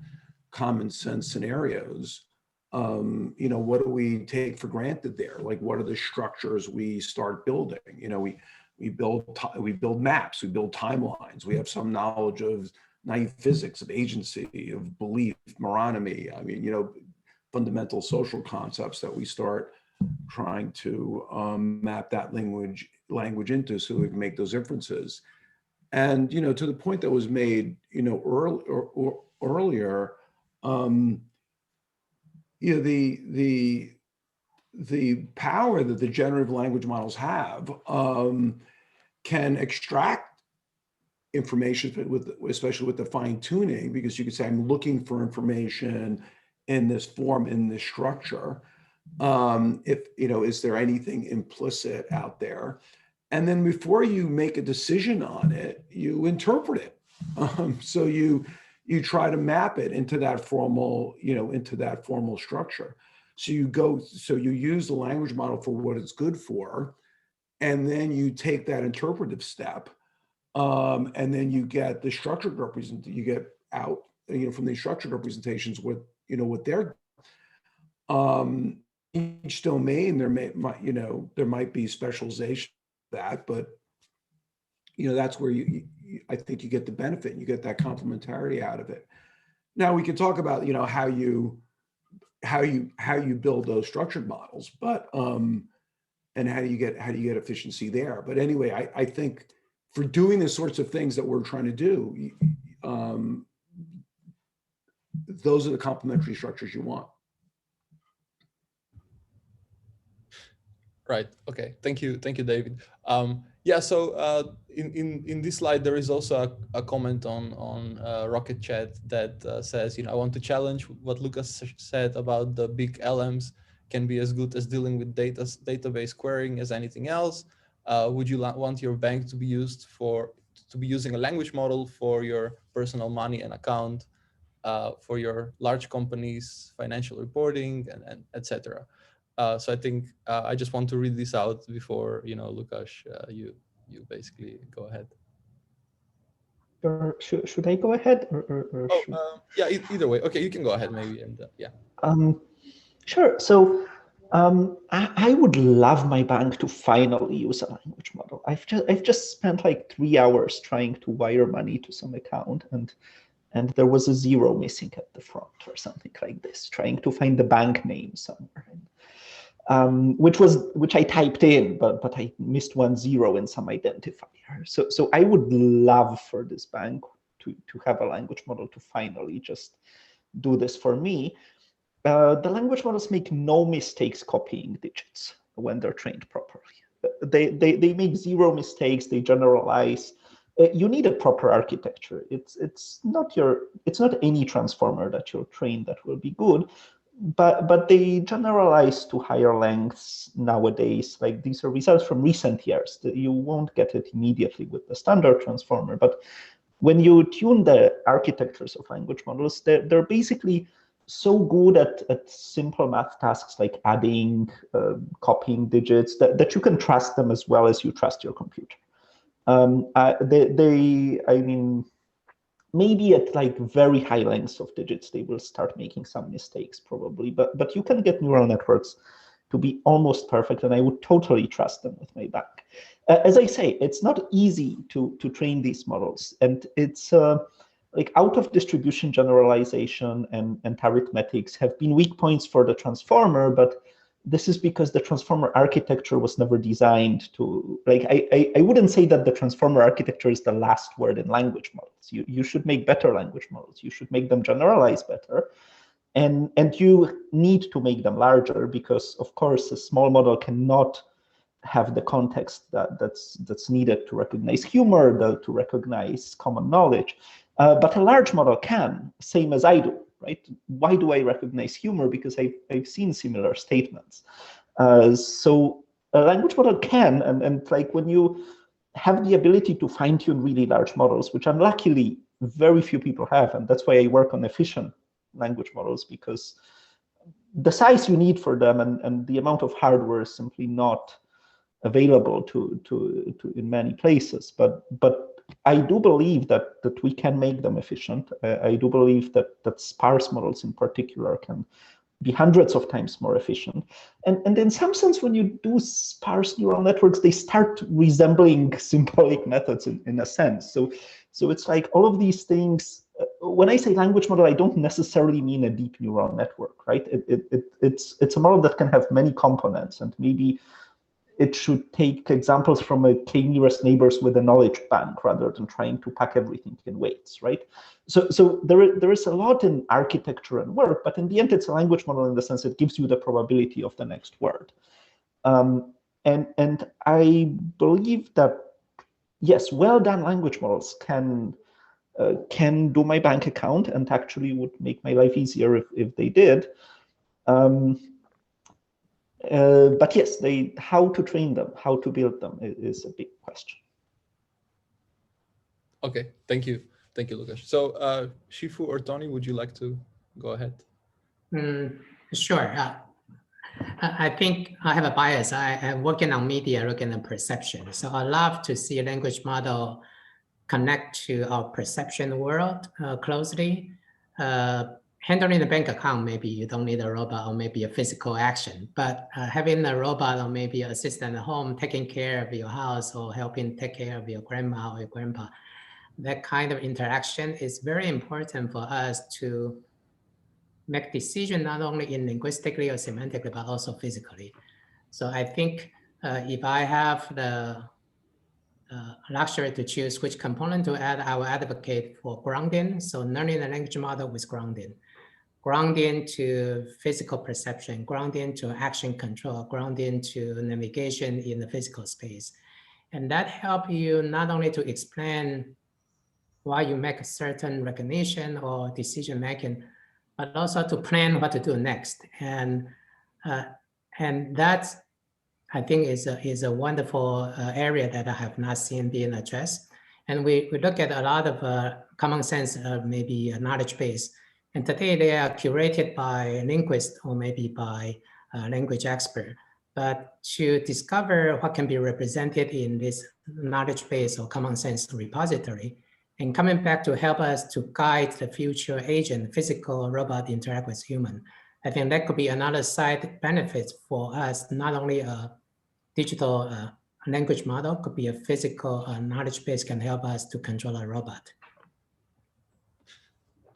common sense scenarios, what do we take for granted there? Like, what are the structures we start building? We build maps, we build timelines, we have some knowledge of naive physics, of agency, of belief, meronomy. I mean, fundamental social concepts that we start trying to map that language into, so we can make those inferences. And to the point that was made earlier, the power that the generative language models have can extract information, especially with the fine tuning, because you could say, I'm looking for information in this form, in this structure. Is there anything implicit out there? And then before you make a decision on it, you interpret it. So you try to map it into that formal, structure. So you use the language model for what it's good for, and then you take that interpretive step, and then you get the structured representation. You get out, from these structured representations what they're. Each domain there might be specialization of that, but that's where I think you get the benefit and you get that complementarity out of it. Now we can talk about how you build those structured models, but and how do you get efficiency there. But anyway, I think for doing the sorts of things that we're trying to do, those are the complementary structures you want. Right. Okay. Thank you, David. Yeah. So in this slide, there is also a comment on Rocket Chat that says, I want to challenge what Lukasz said about the big LMs can be as good as dealing with database querying as anything else. would you want your bank to be using a language model for your personal money and account, for your large companies, financial reporting, and etc. So I think I just want to read this out before, Lukasz, you basically go ahead. Or should I go ahead? Or yeah, either way. Okay, you can go ahead maybe. And yeah. Sure. So I would love my bank to finally use a language model. I've just spent like 3 hours trying to wire money to some account, and there was a 0 missing at the front or something like this, trying to find the bank name somewhere. Which I typed in, but I missed 1 0 in some identifier. So I would love for this bank to have a language model to finally just do this for me. The language models make no mistakes copying digits when they're trained properly. They make 0 mistakes. They generalize. You need a proper architecture. It's not any transformer that you'll train that will be good. But they generalize to higher lengths nowadays. Like, these are results from recent years. You won't get it immediately with the standard transformer. But when you tune the architectures of language models, they're basically so good at simple math tasks like adding, copying digits, that you can trust them as well as you trust your computer. I mean, maybe at like very high lengths of digits, they will start making some mistakes probably, but you can get neural networks to be almost perfect, and I would totally trust them with my bank. As I say, it's not easy to train these models, and it's like out of distribution generalization and arithmetics have been weak points for the transformer, but this is because the transformer architecture was never designed to, like, I wouldn't say that the transformer architecture is the last word in language models. You should make better language models. You should make them generalize better. And you need to make them larger because, of course, a small model cannot have the context that's needed to recognize humor, to recognize common knowledge. But a large model can, same as I do. Right? Why do I recognize humor? Because I've seen similar statements. So a language model can, and like when you have the ability to fine-tune really large models, which unluckily very few people have, and that's why I work on efficient language models, because the size you need for them and the amount of hardware is simply not available to in many places. But I do believe that we can make them efficient. I do believe that sparse models in particular can be hundreds of times more efficient. And in some sense, when you do sparse neural networks, they start resembling symbolic methods in a sense. So it's like all of these things. When I say language model, I don't necessarily mean a deep neural network, right? It's a model that can have many components, and maybe it should take examples from a k-nearest neighbors with a knowledge bank rather than trying to pack everything in weights, right? So there is a lot in architecture and work, but in the end, it's a language model in the sense it gives you the probability of the next word. And I believe that, yes, well-done language models can do my bank account and actually would make my life easier if they did. But yes, how to train them, how to build them is a big question. Okay, thank you, Lukasz. So Shih-Fu or Tony, would you like to go ahead? Sure. I think I have a bias. I'm working on media, looking at perception. So I love to see a language model connect to our perception world closely. Handling the bank account, maybe you don't need a robot or maybe a physical action, but having a robot or maybe an assistant at home taking care of your house or helping take care of your grandma or your grandpa, that kind of interaction is very important for us to make decisions not only in linguistically or semantically, but also physically. So I think if I have the luxury to choose which component to add, I will advocate for grounding. So learning the language model with grounding. Grounding to physical perception, grounding to action control, grounding to navigation in the physical space. And that helps you not only to explain why you make a certain recognition or decision making, but also to plan what to do next. And that's I think is a wonderful area that I have not seen being addressed. And we look at a lot of common sense, maybe a knowledge base. And today they are curated by linguists or maybe by a language expert. But to discover what can be represented in this knowledge base or common sense repository, and coming back to help us to guide the future agent, physical robot interact with human, I think that could be another side benefit for us, not only a digital language model, could be a physical knowledge base can help us to control a robot.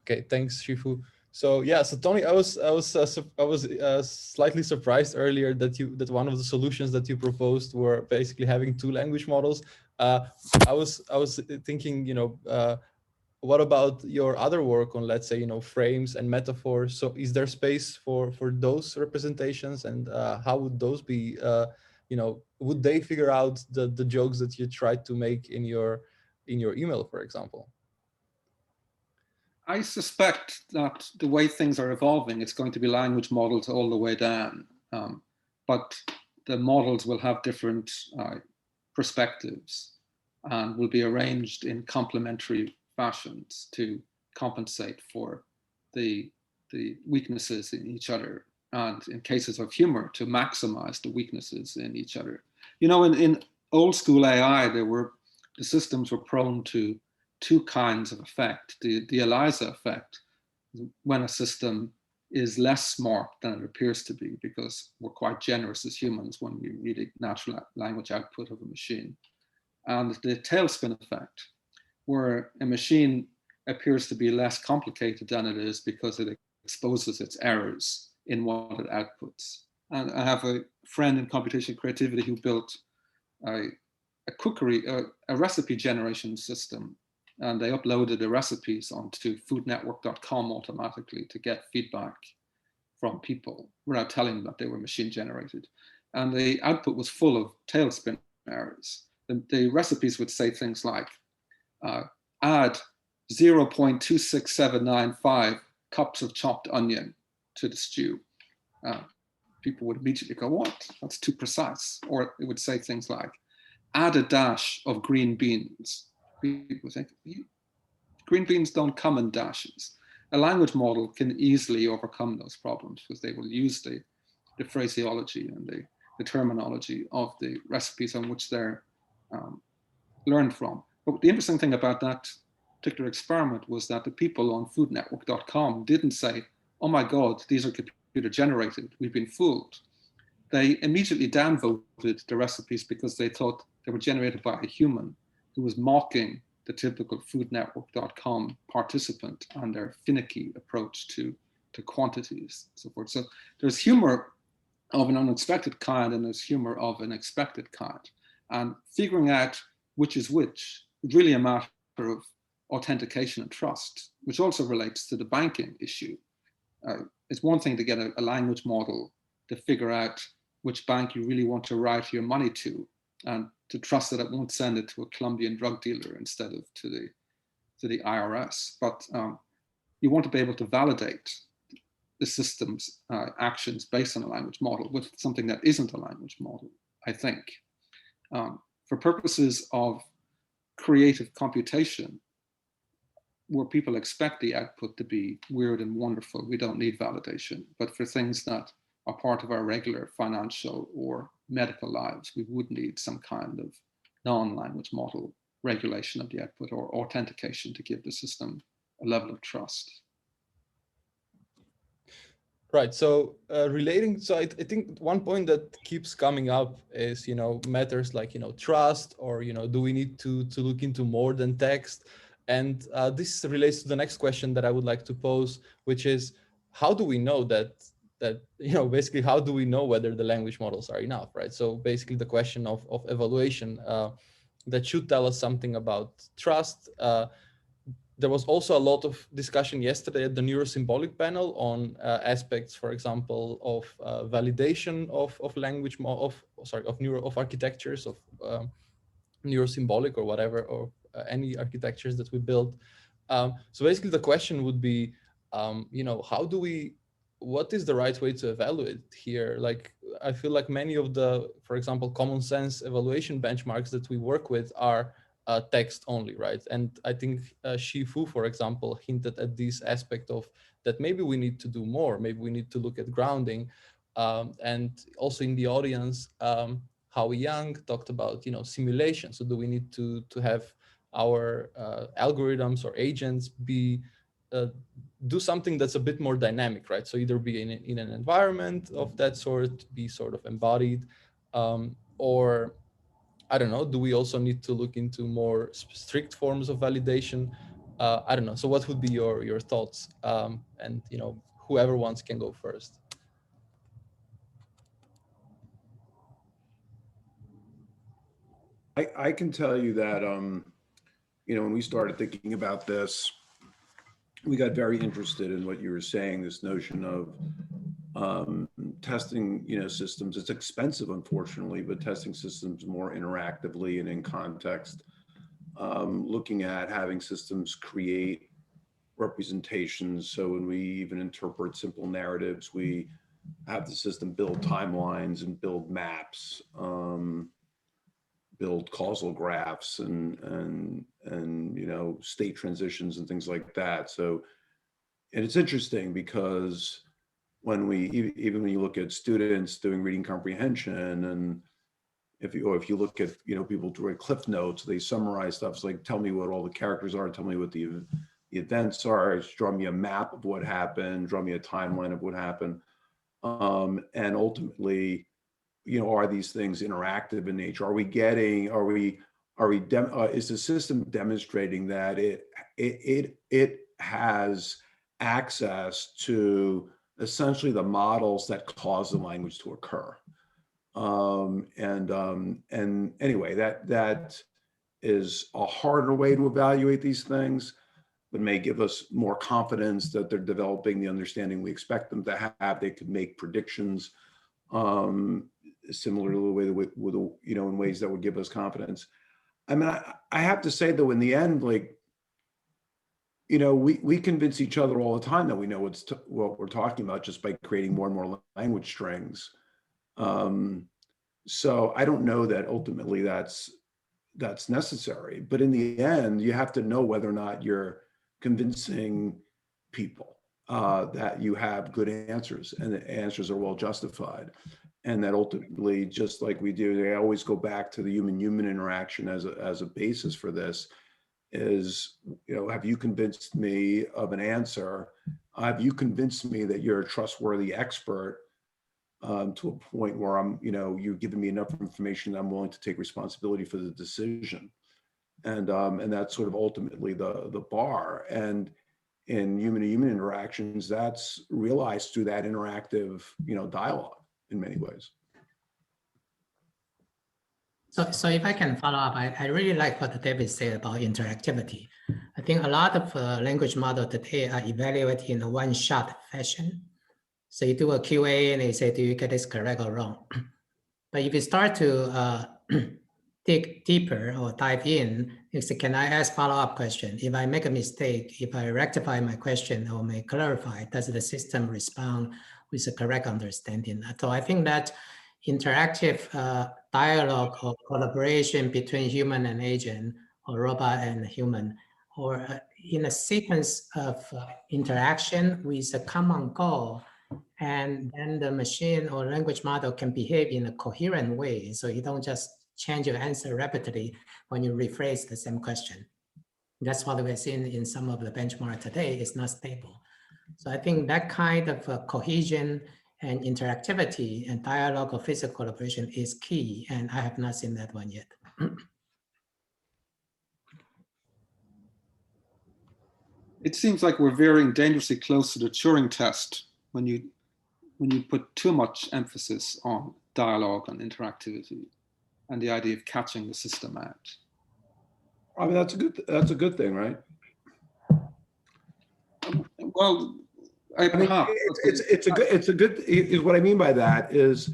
Okay, thanks, Shih-Fu. So yeah, so Tony, I was slightly surprised earlier that one of the solutions that you proposed were basically having two language models. I was thinking, what about your other work on, let's say, frames and metaphors? So is there space for those representations, and how would those be? Would they figure out the jokes that you tried to make in your email, for example? I suspect that the way things are evolving, it's going to be language models all the way down. But the models will have different perspectives and will be arranged in complementary fashions to compensate for the weaknesses in each other, and in cases of humor, to maximize the weaknesses in each other. In old school AI, the systems were prone to two kinds of effect. The ELIZA effect, when a system is less smart than it appears to be, because we're quite generous as humans when we read a natural language output of a machine. And the tailspin effect, where a machine appears to be less complicated than it is because it exposes its errors in what it outputs. And I have a friend in computational creativity who built a recipe generation system, and they uploaded the recipes onto foodnetwork.com automatically to get feedback from people without telling them that they were machine generated. And the output was full of tailspin errors. The recipes would say things like, add 0.26795 cups of chopped onion to the stew. People would immediately go, what? That's too precise. Or it would say things like, add a dash of green beans. People think, green beans don't come in dashes. A language model can easily overcome those problems because they will use the phraseology and the terminology of the recipes on which they're learned from. But the interesting thing about that particular experiment was that the people on foodnetwork.com didn't say, oh my God, these are computer generated, we've been fooled. They immediately downvoted the recipes because they thought they were generated by a human who was mocking the typical foodnetwork.com participant and their finicky approach to quantities and so forth. So there's humor of an unexpected kind and there's humor of an expected kind. And figuring out which is which is really a matter of authentication and trust, which also relates to the banking issue. It's one thing to get a language model to figure out which bank you really want to write your money to, and to trust that it won't send it to a Colombian drug dealer instead of to the IRS. But you want to be able to validate the system's actions based on a language model with something that isn't a language model, I think. For purposes of creative computation, where people expect the output to be weird and wonderful, we don't need validation. But for things that are part of our regular financial or medical lives, we would need some kind of non-language model regulation of the output or authentication to give the system a level of trust. Right. So relating, so I think one point that keeps coming up is, matters like, trust, or, do we need to look into more than text? And this relates to the next question that I would like to pose, which is, how do we know that basically, how do we know whether the language models are enough, right? So basically the question of evaluation that should tell us something about trust. There was also a lot of discussion yesterday at the neurosymbolic panel on aspects, for example, of validation of language, of architectures, of neurosymbolic or whatever, or any architectures that we build. So basically the question would be, how do we what is the right way to evaluate here? Like, I feel like many of the, for example, common sense evaluation benchmarks that we work with are text only, right? And I think Shih-Fu, for example, hinted at this aspect of that maybe we need to do more, maybe we need to look at grounding. And also in the audience, Howie Young talked about, simulation. So do we need to have our algorithms or agents be do something that's a bit more dynamic, right? So either be in an environment of that sort, be sort of embodied, or I don't know, do we also need to look into more strict forms of validation? I don't know. So what would be your thoughts? And whoever wants can go first. I can tell you that, when we started thinking about this, we got very interested in what you were saying, this notion of testing, systems. It's expensive, unfortunately, but testing systems more interactively and in context, looking at having systems create representations. So when we even interpret simple narratives, we have the system build timelines and build maps, build causal graphs and state transitions and things like that. So, and it's interesting because when even when you look at students doing reading comprehension, and if you look at people doing cliff notes, they summarize stuff. It's like, tell me what all the characters are, tell me what the events are, draw me a map of what happened, draw me a timeline of what happened, and ultimately, are these things interactive in nature? Is the system demonstrating that it has access to essentially the models that cause the language to occur? And anyway, that is a harder way to evaluate these things, but may give us more confidence that they're developing the understanding we expect them to have. They could make predictions similar to the way in ways that would give us confidence. I mean, I have to say though, in the end, we convince each other all the time that we know what we're talking about just by creating more and more language strings. So I don't know that ultimately that's necessary, but in the end, you have to know whether or not you're convincing people that you have good answers and the answers are well justified. And that ultimately, just like we do, they always go back to the human-human interaction as a basis for this. Is, have you convinced me of an answer? Have you convinced me that you're a trustworthy expert to a point where you've given me enough information that I'm willing to take responsibility for the decision? And that's sort of ultimately the bar. And in human-to-human interactions, that's realized through that interactive, dialogue in many ways. So if I can follow up, I really like what David said about interactivity. I think a lot of language models today are evaluated in a one-shot fashion. So you do a QA and they say, do you get this correct or wrong? But if you start to dig deeper or dive in, you say, can I ask follow-up question? If I make a mistake, if I rectify my question or may clarify, does the system respond with the correct understanding? So I think that interactive dialogue or collaboration between human and agent or robot and human, or in a sequence of interaction with a common goal, and then the machine or language model can behave in a coherent way. So you don't just change your answer rapidly when you rephrase the same question. That's what we're seeing in some of the benchmark today. It's not stable. So I think that kind of cohesion and interactivity and dialogue or physical collaboration is key. And I have not seen that one yet. It seems like we're veering dangerously close to the Turing test when you put too much emphasis on dialogue and interactivity and the idea of catching the system out. I mean, that's a good thing, right? Well, I mean, it's a good. What I mean by that is,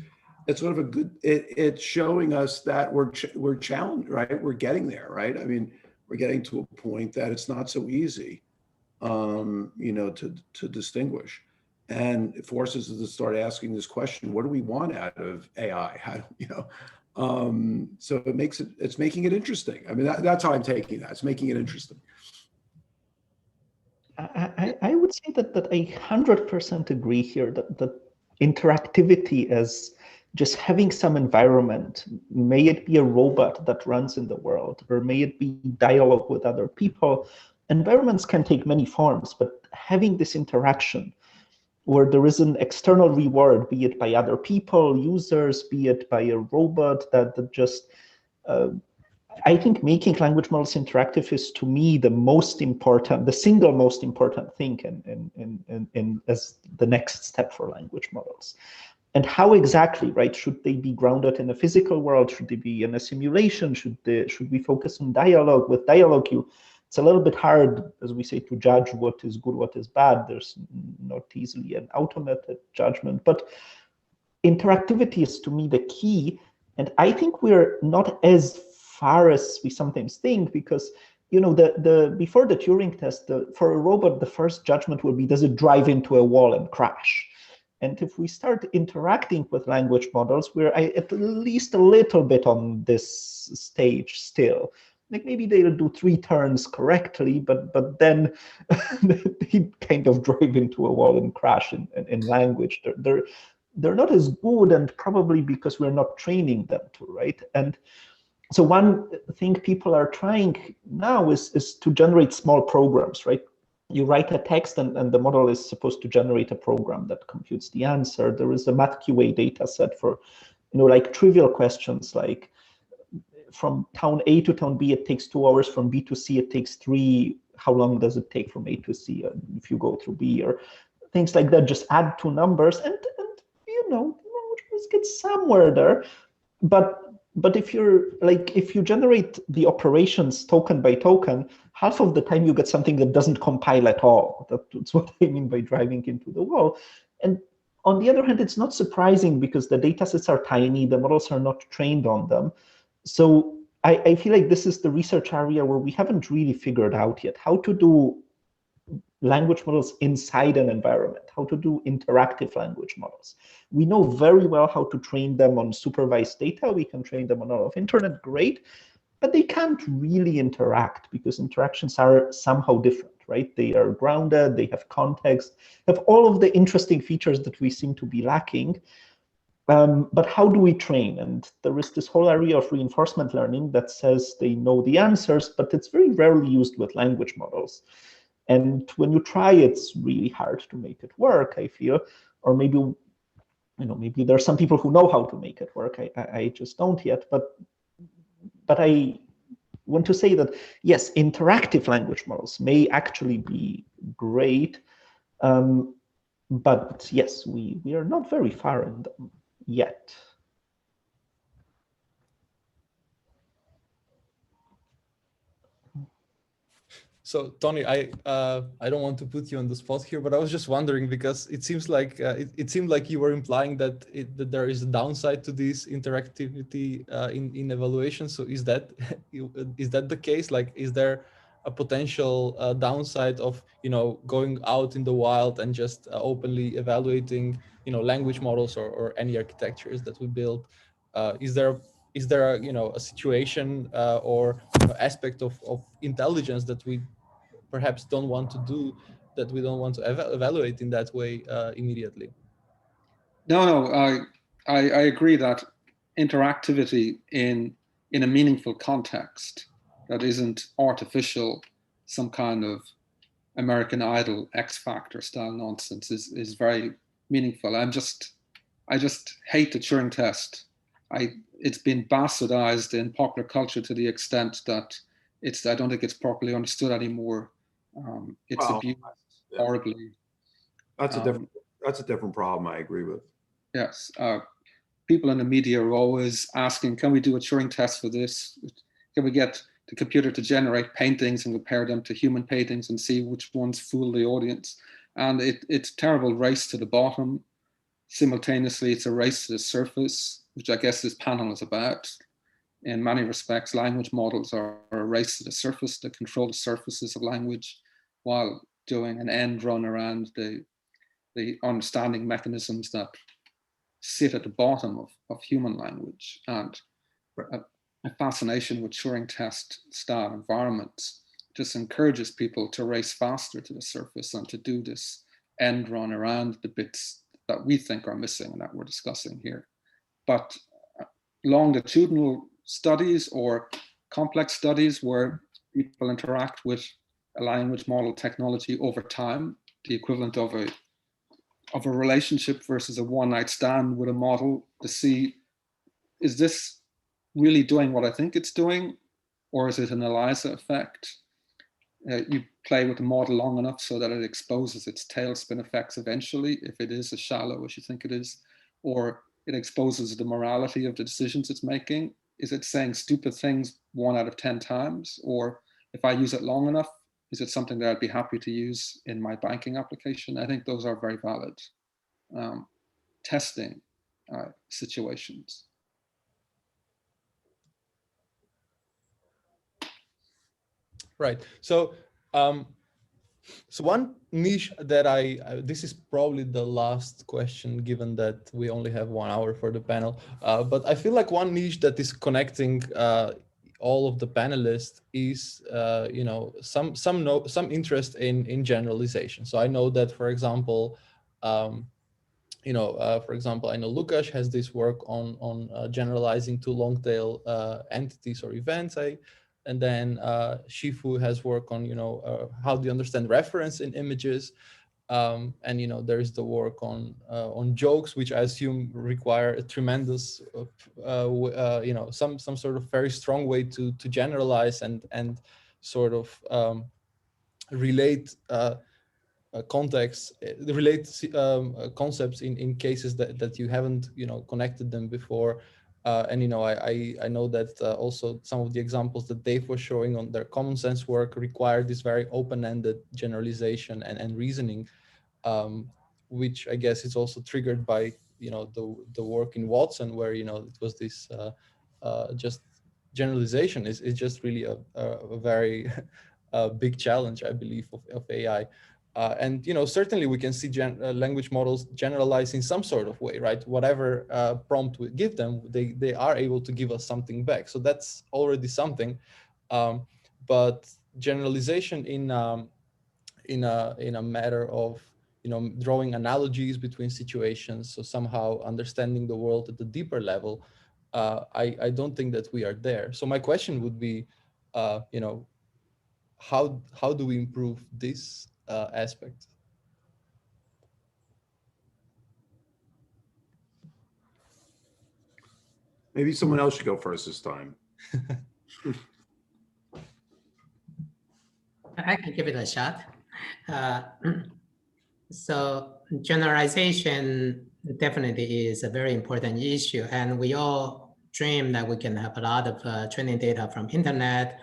it's sort of a good. It's showing us that we're challenged, right? We're getting there, right? I mean, we're getting to a point that it's not so easy, to distinguish. And it forces us to start asking this question: what do we want out of AI? How do, you know? So it's making it interesting. I mean, that's how I'm taking that. It's making it interesting. I would say that I 100% agree here that interactivity as just having some environment, may it be a robot that runs in the world, or may it be dialogue with other people. Environments can take many forms, but having this interaction where there is an external reward, be it by other people, users, be it by a robot that just, I think making language models interactive is, to me, the most important, the single most important thing in as the next step for language models. And how exactly, right? Should they be grounded in a physical world? Should they be in a simulation? Should we focus on dialogue? With dialogue, it's a little bit hard, as we say, to judge what is good, what is bad. There's not easily an automated judgment, but interactivity is, to me, the key. And I think we're not as far as we sometimes think, because, you know, before the Turing test, for a robot, the first judgment will be, does it drive into a wall and crash? And if we start interacting with language models, we're at least a little bit on this stage still. Like maybe they'll do 3 turns correctly, but then they kind of drive into a wall and crash in language. They're not as good, and probably because we're not training them to, right? And so one thing people are trying now is to generate small programs, right? You write a text and the model is supposed to generate a program that computes the answer. There is a MathQA data set for, you know, like trivial questions like from town A to town B, it takes 2 hours. From B to C, it takes 3. How long does it take from A to C if you go through B, or things like that? Just add 2 numbers and you know, let's get somewhere there. But if you generate the operations token by token, half of the time you get something that doesn't compile at all. That's what I mean by driving into the wall. And on the other hand, it's not surprising because the data sets are tiny, the models are not trained on them. So I feel like this is the research area where we haven't really figured out yet how to do language models inside an environment, how to do interactive language models. We know very well how to train them on supervised data. We can train them on all of internet, great, but they can't really interact because interactions are somehow different, right? They are grounded, they have context, have all of the interesting features that we seem to be lacking. But how do we train? And there is this whole area of reinforcement learning that says they know the answers, but it's very rarely used with language models. And when you try, it's really hard to make it work, I feel. Or maybe, you know, maybe there are some people who know how to make it work. I just don't yet. But I want to say that, yes, interactive language models may actually be great. But yes, we are not very far in them yet. So Tony, I don't want to put you on the spot here, but I was just wondering because it seems like it seemed like you were implying that there is a downside to this interactivity in evaluation. So is that the case? Like, is there a potential downside of, you know, going out in the wild and just openly evaluating, you know, language models or any architectures that we build? Is there a, you know, a situation or, you know, aspect of intelligence that we perhaps don't want to do, that we don't want to evaluate in that way immediately? No, I agree that interactivity in a meaningful context that isn't artificial, some kind of American Idol X Factor style nonsense is very meaningful. I just hate the Turing test. It's been bastardized in popular culture to the extent that I don't think it's properly understood anymore. It's abused horribly. That's a different problem. I agree with. Yes, people in the media are always asking, "Can we do a Turing test for this? Can we get the computer to generate paintings and compare them to human paintings and see which ones fool the audience?" And it's a terrible race to the bottom. Simultaneously, it's a race to the surface, which I guess this panel is about. In many respects, language models are a race to the surface to control the surfaces of language while doing an end run around the the understanding mechanisms that sit at the bottom of human language, and a fascination with Turing test style environments just encourages people to race faster to the surface and to do this end run around the bits that we think are missing and that we're discussing here. But longitudinal studies or complex studies where people interact with a language model technology over time, the equivalent of a relationship versus a one-night stand with a model, to see, is this really doing what I think it's doing, or is it an ELIZA effect? You play with the model long enough so that it exposes its tailspin effects eventually, if it is as shallow as you think it is, or it exposes the morality of the decisions it's making. Is it saying stupid things 1 out of 10 times? Or if I use it long enough, is it something that I'd be happy to use in my banking application? I think those are very valid testing situations. Right. So, so one niche that this is probably the last question, given that we only have 1 hour for the panel. But I feel like one niche that is connecting all of the panelists is, you know, some interest in generalization. So I know that, for example, you know, for example, I know Lukasz has this work on generalizing to long tail entities or events. And then Shih-Fu has work on, you know, how do you understand reference in images? And, you know, there is the work on jokes, which I assume require a tremendous, you know, some sort of very strong way to generalize and sort of relate context, relate concepts in cases that you haven't, you know, connected them before. And, you know, I know that also some of the examples that Dave was showing on their common sense work require this very open-ended generalization and reasoning, which I guess is also triggered by, you know, the work in Watson, where, you know, it was this just generalization is just really a very big challenge, I believe, of AI. And, you know, certainly we can see language models generalize in some sort of way, right? Whatever prompt we give them, they are able to give us something back. So that's already something. But generalization in a matter of, you know, drawing analogies between situations, so somehow understanding the world at the deeper level, I don't think that we are there. So my question would be, you know, how do we improve this aspect? Maybe someone else should go first this time. I can give it a shot. So generalization definitely is a very important issue, and we all dream that we can have a lot of training data from internet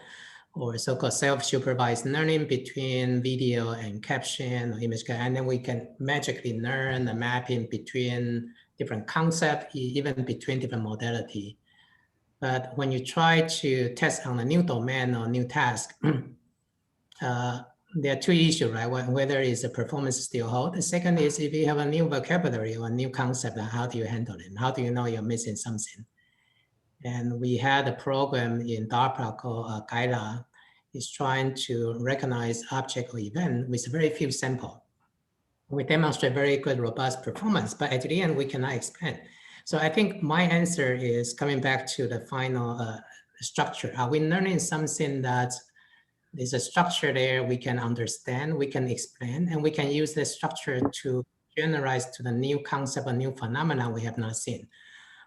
or so-called self-supervised learning between video and caption or image, and then we can magically learn the mapping between different concepts, even between different modality. But when you try to test on a new domain or new task, there are two issues, right? Whether is the performance still hold. The second is if you have a new vocabulary or a new concept, how do you handle it? How do you know you're missing something? And we had a program in DARPA called Kaiser. Is trying to recognize object or event with very few sample. We demonstrate very good, robust performance, but at the end, we cannot explain. So I think my answer is coming back to the final structure. Are we learning something that there's a structure there we can understand, we can explain, and we can use the structure to generalize to the new concept or new phenomena we have not seen.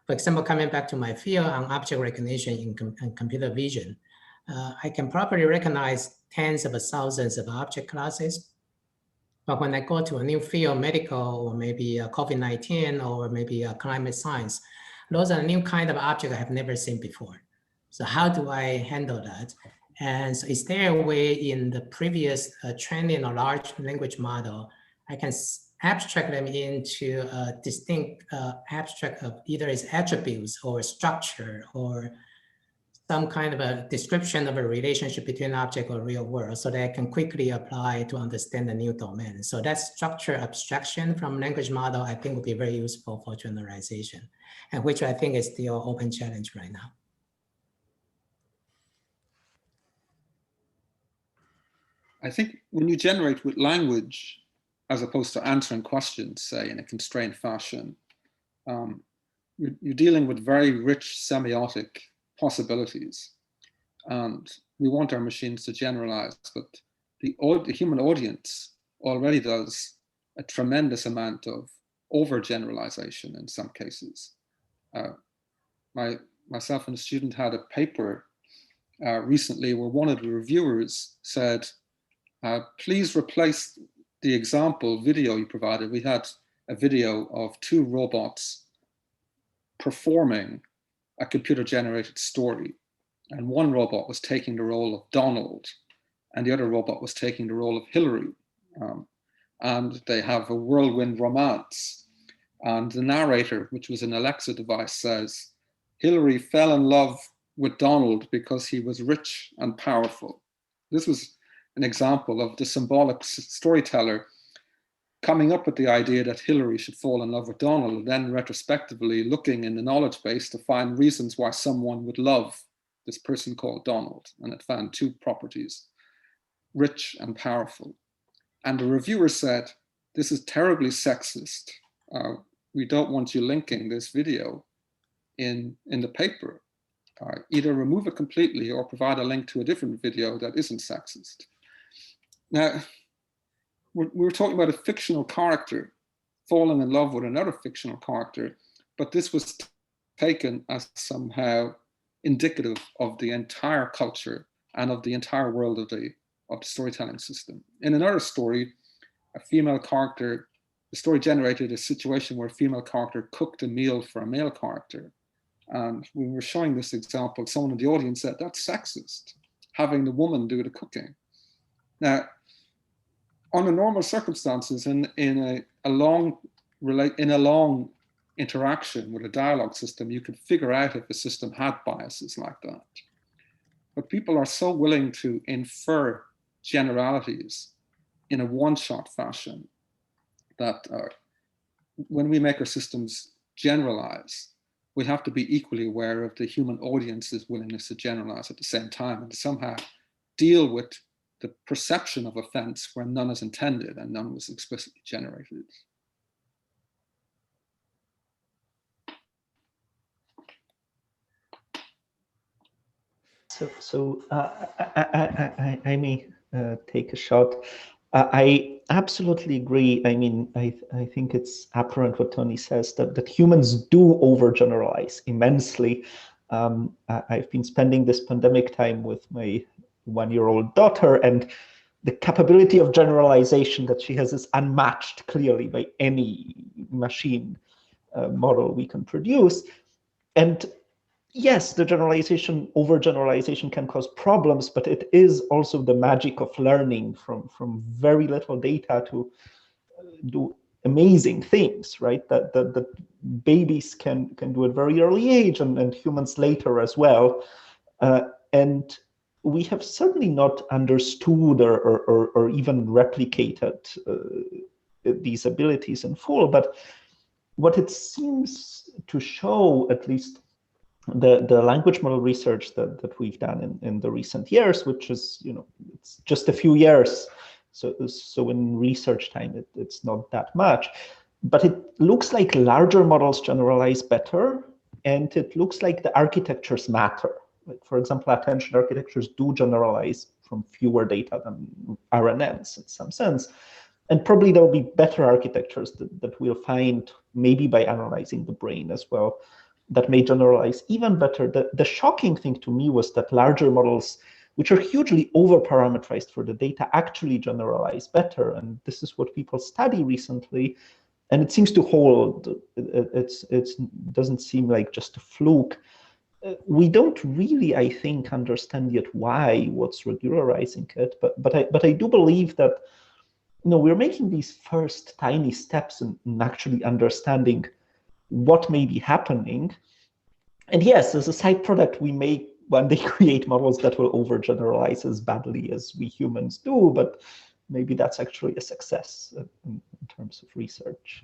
For example, coming back to my field on object recognition in computer vision, I can properly recognize tens of thousands of object classes. But when I go to a new field, medical, or maybe COVID-19, or maybe climate science, those are new kind of objects I have never seen before. So how do I handle that? And so is there a way in the previous training or large language model, I can abstract them into a distinct abstract of either its attributes or structure or some kind of a description of a relationship between object or real world so that I can quickly apply to understand the new domain. So that structure abstraction from language model, I think would be very useful for generalization, and which I think is still open challenge right now. I think when you generate with language, as opposed to answering questions, say, in a constrained fashion, you're dealing with very rich semiotic possibilities. And we want our machines to generalize, but the human audience already does a tremendous amount of overgeneralization in some cases. Myself and a student had a paper recently where one of the reviewers said, please replace the example video you provided. We had a video of two robots performing a computer-generated story. And one robot was taking the role of Donald, and the other robot was taking the role of Hillary. And they have a whirlwind romance. And the narrator, which was an Alexa device, says, Hillary fell in love with Donald because he was rich and powerful. This was an example of the symbolic storyteller coming up with the idea that Hillary should fall in love with Donald, and then retrospectively looking in the knowledge base to find reasons why someone would love this person called Donald. And it found two properties, rich and powerful. And the reviewer said, this is terribly sexist. We don't want you linking this video in the paper. Either remove it completely or provide a link to a different video that isn't sexist. Now, we're talking about a fictional character falling in love with another fictional character, but this was taken as somehow indicative of the entire culture and of the entire world of the storytelling system. In another story, a female character, the story generated a situation where a female character cooked a meal for a male character. And when we were showing this example, someone in the audience said, that's sexist, having the woman do the cooking. Now, under normal circumstances, in a long interaction with a dialogue system, you could figure out if a system had biases like that. But people are so willing to infer generalities in a one-shot fashion that when we make our systems generalize, we have to be equally aware of the human audience's willingness to generalize at the same time and to somehow deal with the perception of offense where none is intended and none was explicitly generated. So I may take a shot. I absolutely agree. I mean, I think it's apparent what Tony says, that humans do overgeneralize immensely. I've been spending this pandemic time with my one-year-old daughter, and the capability of generalization that she has is unmatched clearly by any machine model we can produce. And yes, the overgeneralization can cause problems, but it is also the magic of learning from very little data to do amazing things, right? That babies can do at a very early age and humans later as well. And we have certainly not understood or even replicated these abilities in full, but what it seems to show, at least the language model research that we've done in the recent years, which is, it's just a few years. So in research time, it's not that much, but it looks like larger models generalize better, and it looks like the architectures matter. Like, for example, attention architectures do generalize from fewer data than RNNs in some sense. And probably there will be better architectures that we'll find maybe by analyzing the brain as well, that may generalize even better. The shocking thing to me was that larger models, which are hugely over-parameterized for the data, actually generalize better. And this is what people study recently. And it seems to hold. It doesn't seem like just a fluke. We don't really, I think, understand yet what's regularizing it. But I do believe that we're making these first tiny steps in actually understanding what may be happening. And yes, as a side product, we may when they create models that will overgeneralize as badly as we humans do, but maybe that's actually a success in terms of research.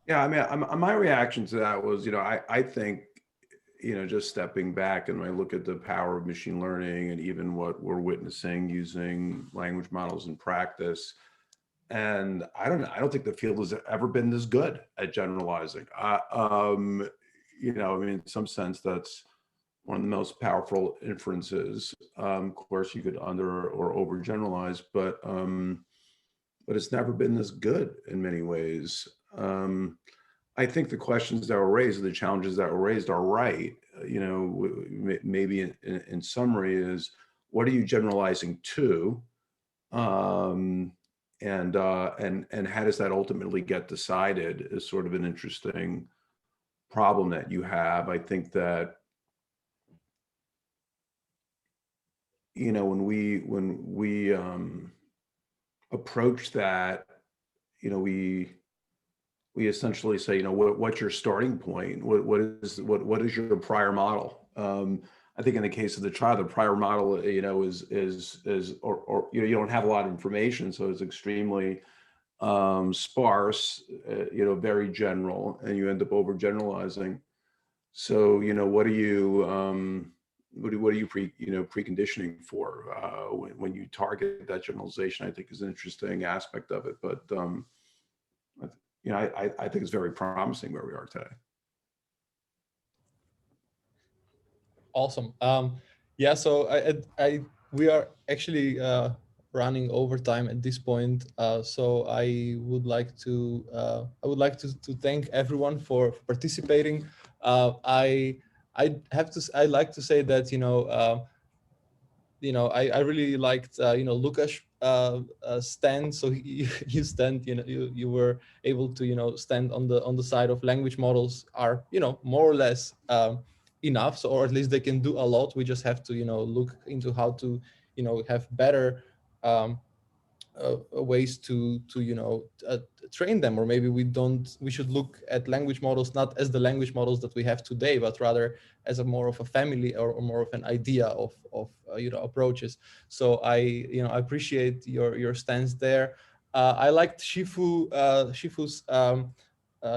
Yeah, I mean, my reaction to that was, I think, just stepping back and when I look at the power of machine learning and even what we're witnessing using language models in practice, and I don't think the field has ever been this good at generalizing. I mean, in some sense, that's one of the most powerful inferences. Of course, you could under or overgeneralize, but it's never been this good in many ways. I think the questions that were raised, the challenges that were raised are right. Maybe in summary is, what are you generalizing to? And how does that ultimately get decided is sort of an interesting problem that you have. I think that, when we approach that, we essentially say, what's your starting point? What is your prior model? I think in the case of the trial, the prior model, is you don't have a lot of information, so it's extremely sparse, very general, and you end up overgeneralizing. So, what are you preconditioning for when you target that generalization? I think is an interesting aspect of it, but I think it's very promising where we are today. Awesome. Yeah, so we are actually running overtime at this point. So I would like to thank everyone for participating. I like to say that I really liked Lukasz stand. So you stand, you were able to stand on the side of language models are more or less enough. So, or at least they can do a lot. We just have to look into how to have better ways to train them, or maybe we should look at language models not as the language models that we have today, but rather as a more of a family or more of an idea of approaches. So I appreciate your stance there. I liked Shih-Fu's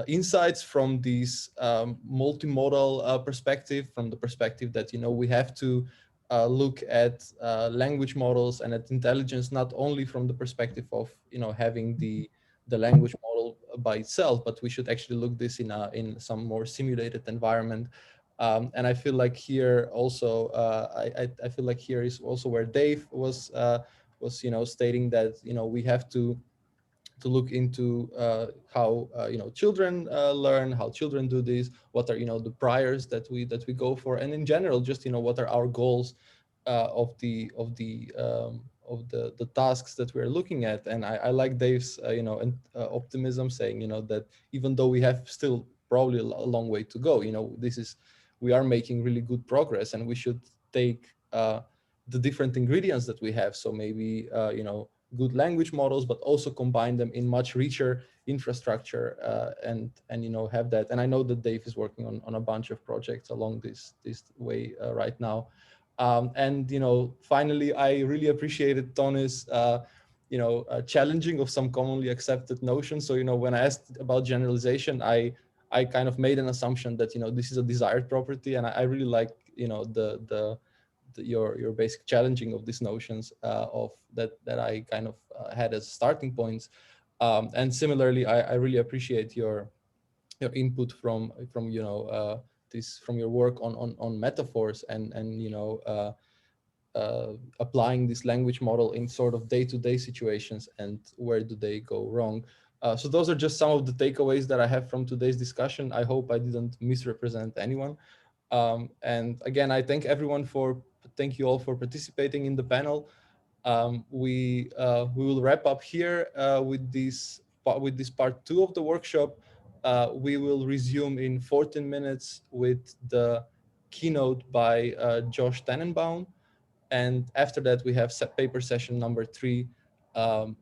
insights from this multimodal perspective, from the perspective that we have to look at language models and at intelligence not only from the perspective of having the language model by itself, but we should actually look this in some more simulated environment. And I feel like here also I feel like here is also where Dave was stating that we have to look into how children learn, how children do this, what are the priors that we go for, and in general just what are our goals of the tasks that we're looking at. And I like Dave's optimism, saying that even though we have still probably a long way to go, we are making really good progress, and we should take the different ingredients that we have. So maybe good language models, but also combine them in much richer infrastructure and have that. And I know that Dave is working on a bunch of projects along this way right now. And finally, I really appreciated Tony's challenging of some commonly accepted notions. So when I asked about generalization, I kind of made an assumption that this is a desired property, and I really like your basic challenging of these notions of that I kind of had as starting points. And similarly, I really appreciate your input from your work on metaphors and applying this language model in sort of day-to-day situations, and where do they go wrong. So those are just some of the takeaways that I have from today's discussion. I hope I didn't misrepresent anyone. And again, I thank you all for participating in the panel. We will wrap up here with this part 2 of the workshop. We will resume in 14 minutes with the keynote by Joshua Tenenbaum. And after that, we have paper session number 3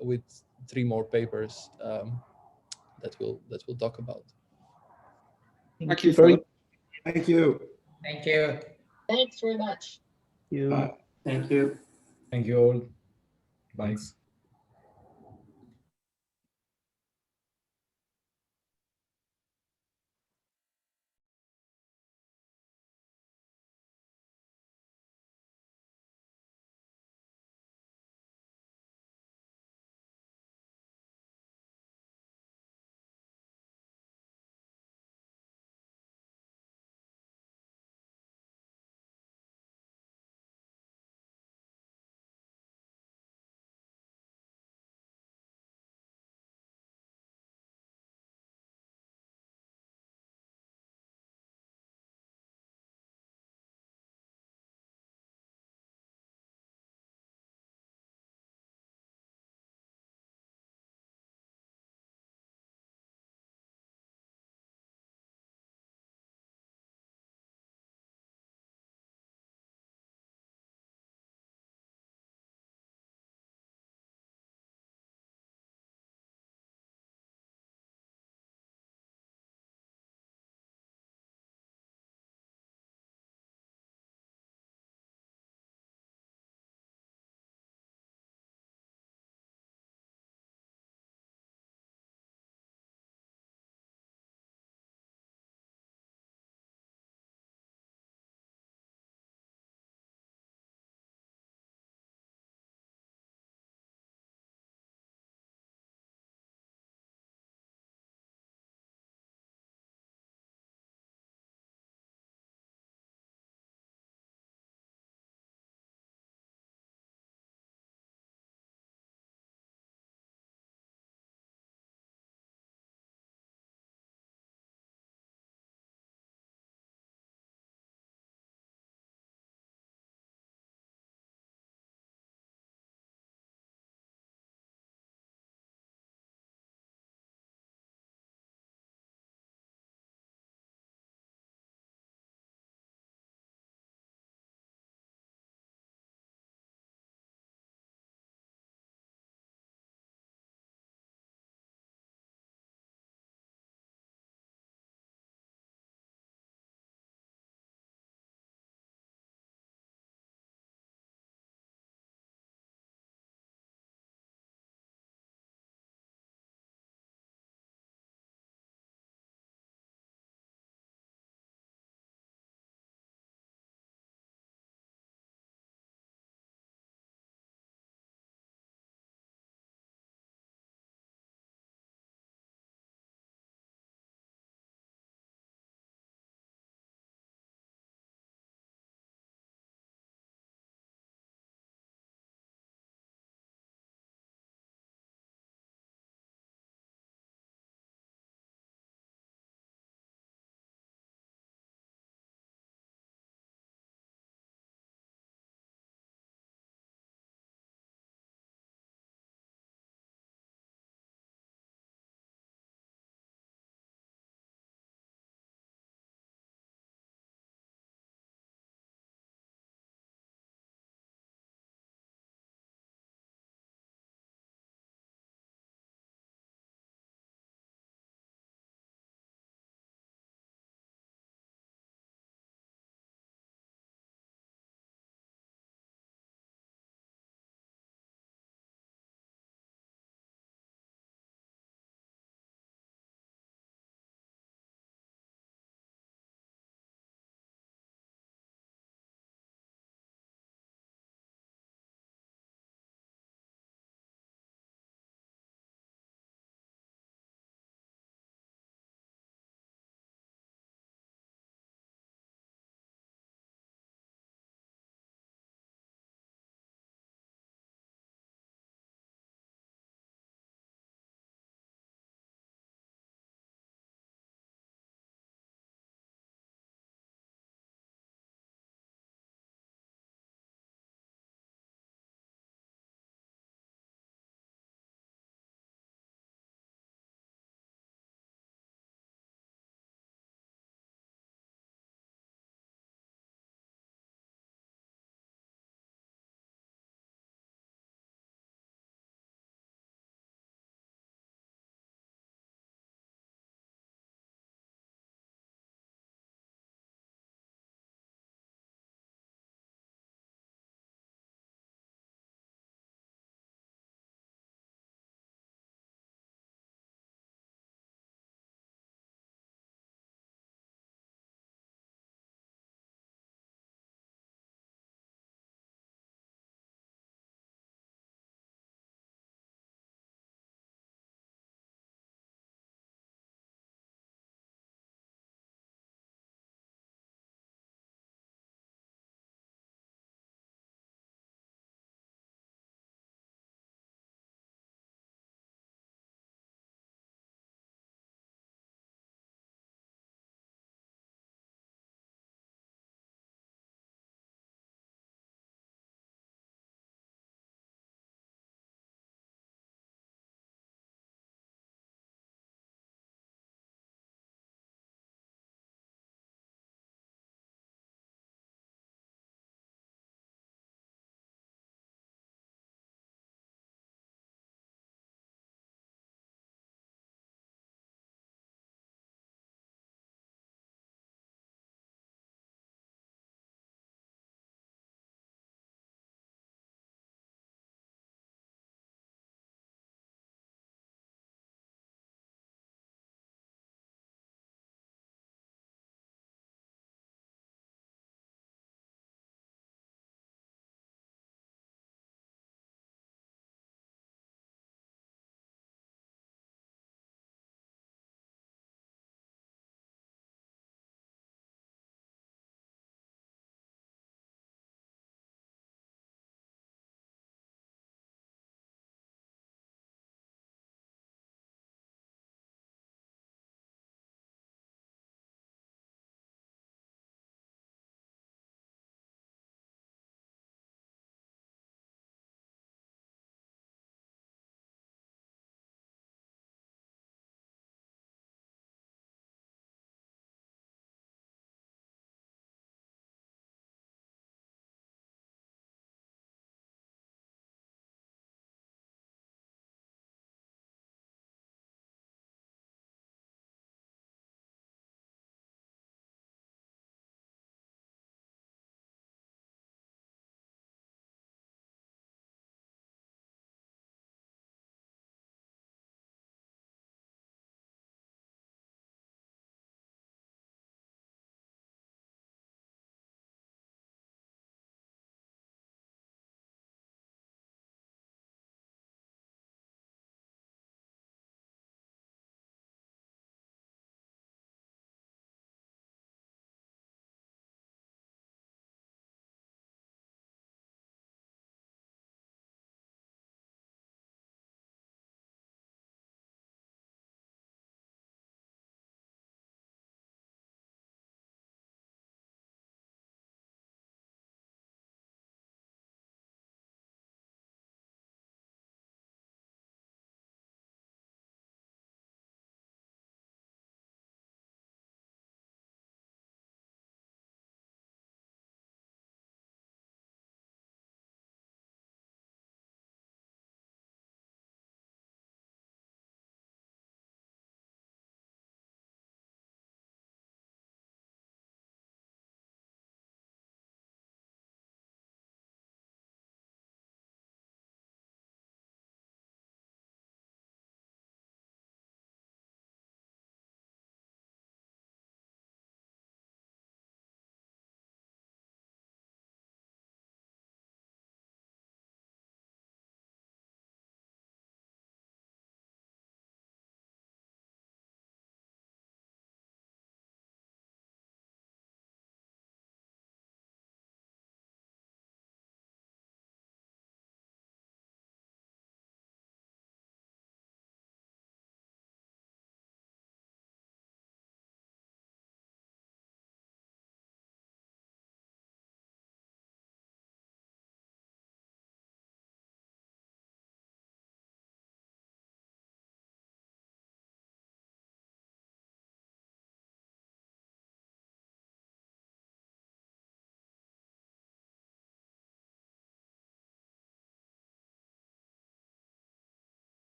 with 3 more papers that we'll talk about. Thank you, Filip. Thank you. Thank you. Thanks very much. Thank you. Thank you all. Bye. Thanks.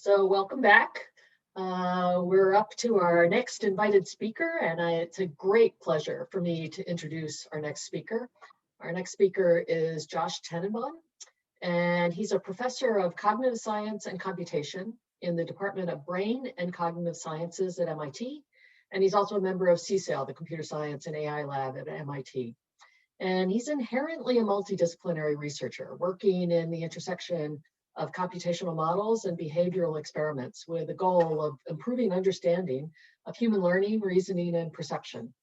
So welcome back. We're up to our next invited speaker, and it's a great pleasure for me to introduce our next speaker. Our next speaker is Josh Tenenbaum, and he's a professor of cognitive science and computation in the Department of Brain and Cognitive Sciences at MIT. And he's also a member of CSAIL, the Computer Science and AI Lab at MIT. And he's inherently a multidisciplinary researcher working in the intersection of computational models and behavioral experiments with the goal of improving understanding of human learning, reasoning, and perception.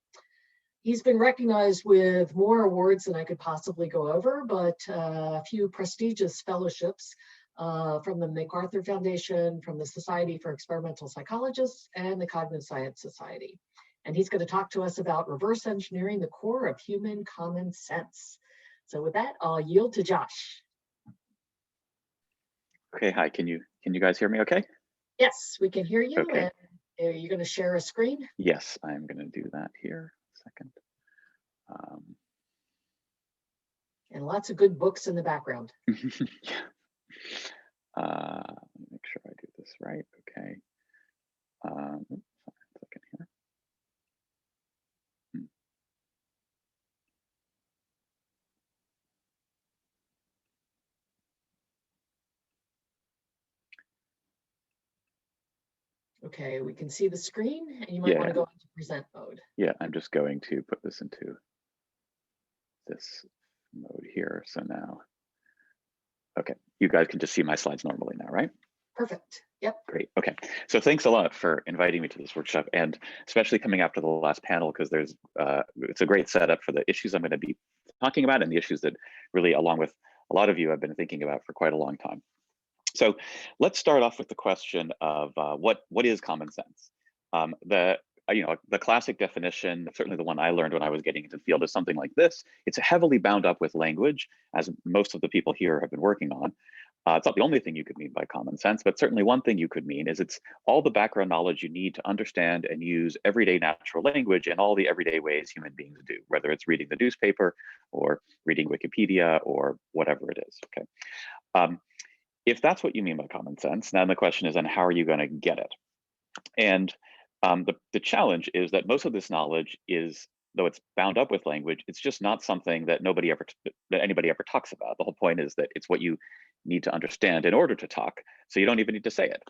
He's been recognized with more awards than I could possibly go over, but a few prestigious fellowships from the MacArthur Foundation, from the Society for Experimental Psychologists, and the Cognitive Science Society. And he's going to talk to us about reverse engineering the core of human common sense. So with that, I'll yield to Josh. Okay, hi, can you guys hear me okay? Yes, we can hear you. Okay. And are you going to share a screen? Yes, I'm going to do that here. Second. And lots of good books in the background. Yeah. Let me make sure I do this right. Okay. Oops, a second here. Okay, we can see the screen, and you might want to go into present mode. Yeah, I'm just going to put this into this mode here. So now, okay, you guys can just see my slides normally now, right? Perfect. Yep. Great. Okay. So thanks a lot for inviting me to this workshop, and especially coming after the last panel, because there's it's a great setup for the issues I'm going to be talking about and the issues that really, along with a lot of you, I've been thinking about for quite a long time. So let's start off with the question of what is common sense? The classic definition, certainly the one I learned when I was getting into the field, is something like this. It's heavily bound up with language, as most of the people here have been working on. It's not the only thing you could mean by common sense, but certainly one thing you could mean is it's all the background knowledge you need to understand and use everyday natural language in all the everyday ways human beings do, whether it's reading the newspaper or reading Wikipedia or whatever it is. Okay. If that's what you mean by common sense, now the question is, then how are you going to get it? And the challenge is that most of this knowledge is, though it's bound up with language, it's just not something that anybody ever talks about. The whole point is that it's what you need to understand in order to talk, so you don't even need to say it.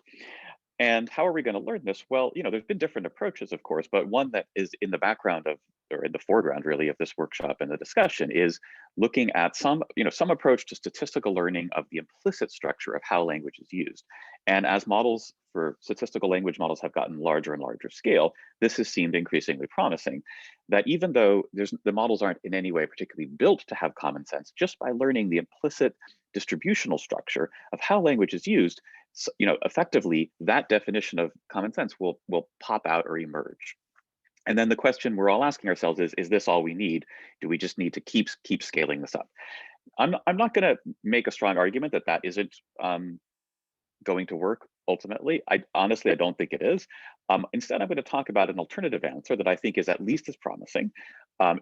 And how are we going to learn this? Well, there's been different approaches, of course, but one that is in the background of, or in the foreground really, of this workshop and the discussion is looking at some approach to statistical learning of the implicit structure of how language is used. And as models for statistical language models have gotten larger and larger scale, this has seemed increasingly promising, that even though the models aren't in any way particularly built to have common sense, just by learning the implicit distributional structure of how language is used, effectively that definition of common sense will pop out or emerge. And then the question we're all asking ourselves is this all we need? Do we just need to keep scaling this up? I'm not going to make a strong argument that that isn't going to work ultimately. Honestly, I don't think it is. Instead, I'm going to talk about an alternative answer that I think is at least as promising.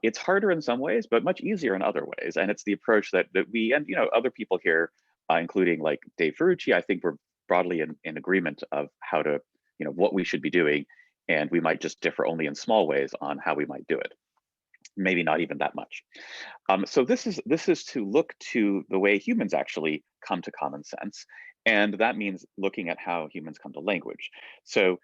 It's harder in some ways, but much easier in other ways. And it's the approach that we and other people here, including like Dave Ferrucci, I think we're broadly in agreement of how to, what we should be doing. And we might just differ only in small ways on how we might do it. Maybe not even that much. So this is to look to the way humans actually come to common sense. And that means looking at how humans come to language. So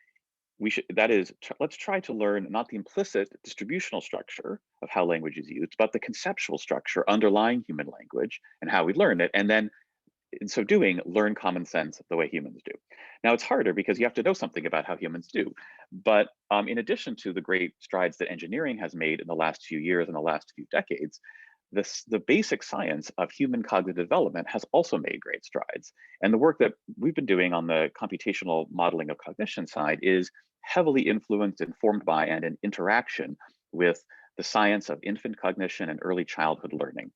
let's try to learn not the implicit distributional structure of how language is used, but the conceptual structure underlying human language and how we learn it. And then in so doing, learn common sense the way humans do. Now it's harder because you have to know something about how humans do. But in addition to the great strides that engineering has made in the last few years and the last few decades, the basic science of human cognitive development has also made great strides. And the work that we've been doing on the computational modeling of cognition side is heavily influenced, informed by, and in interaction with the science of infant cognition and early childhood learning.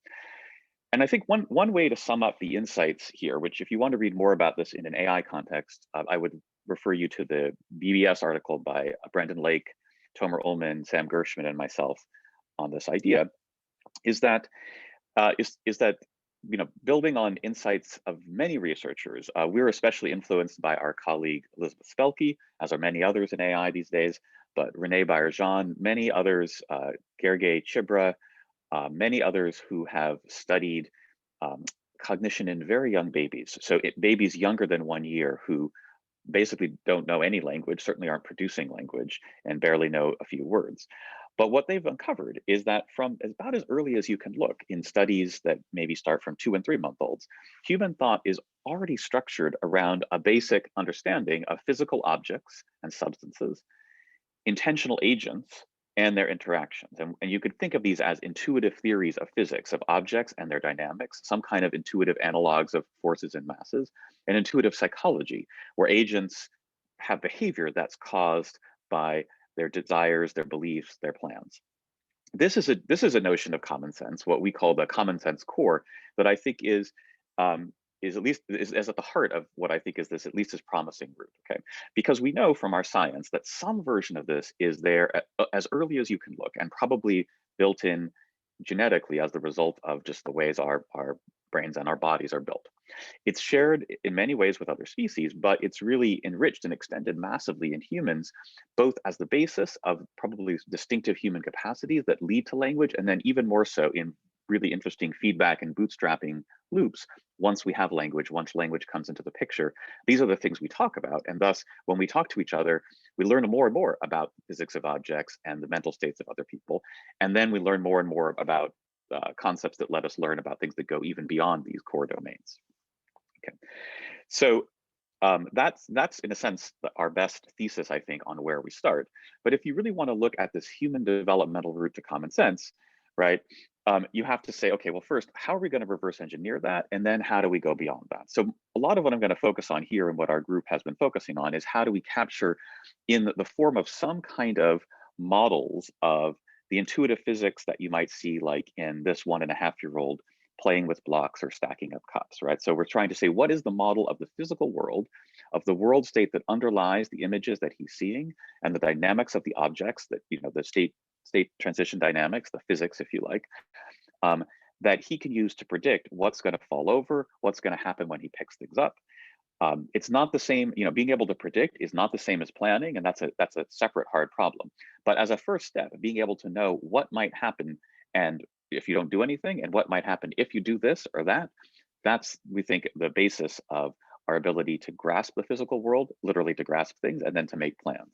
And I think one way to sum up the insights here, which if you want to read more about this in an AI context, I would refer you to the BBS article by Brendan Lake, Tomer Ullman, Sam Gershman, and myself on this idea, is that building on insights of many researchers, we're especially influenced by our colleague Elizabeth Spelke, as are many others in AI these days, but Renee Bayer-Jean, many others, Gergely Chibra, many others who have studied cognition in very young babies. So babies younger than 1 year who basically don't know any language, certainly aren't producing language, and barely know a few words. But what they've uncovered is that from about as early as you can look in studies that maybe start from 2 and 3 month olds, human thought is already structured around a basic understanding of physical objects and substances, intentional agents, and their interactions. And you could think of these as intuitive theories of physics, of objects and their dynamics, some kind of intuitive analogs of forces and masses, and intuitive psychology, where agents have behavior that's caused by their desires, their beliefs, their plans. This is a notion of common sense, what we call the common sense core, that I think is at the heart of what I think is this at least as promising route. Okay, because we know from our science that some version of this is there as early as you can look, and probably built in genetically as the result of just the ways our brains and our bodies are built. It's shared in many ways with other species, but it's really enriched and extended massively in humans, both as the basis of probably distinctive human capacities that lead to language, and then even more so in really interesting feedback and bootstrapping loops. Once we have language, once language comes into the picture, these are the things we talk about. And thus, when we talk to each other, we learn more and more about the physics of objects and the mental states of other people. And then we learn more and more about concepts that let us learn about things that go even beyond these core domains. Okay, so that's in a sense our best thesis, I think, on where we start. But if you really want to look at this human developmental route to common sense, right, you have to say, okay, well, first, how are we going to reverse engineer that? And then how do we go beyond that? So a lot of what I'm going to focus on here and what our group has been focusing on is how do we capture in the form of some kind of models of the intuitive physics that you might see like in this 1.5-year-old playing with blocks or stacking up cups, right? So we're trying to say, what is the model of the physical world, of the world state that underlies the images that he's seeing and the dynamics of the objects that, the state transition dynamics, the physics, if you like, that he can use to predict what's going to fall over, what's going to happen when he picks things up. It's not the same, being able to predict is not the same as planning, and that's a separate hard problem. But as a first step, being able to know what might happen and if you don't do anything, and what might happen if you do this or that, that's, we think, the basis of our ability to grasp the physical world, literally to grasp things, and then to make plans.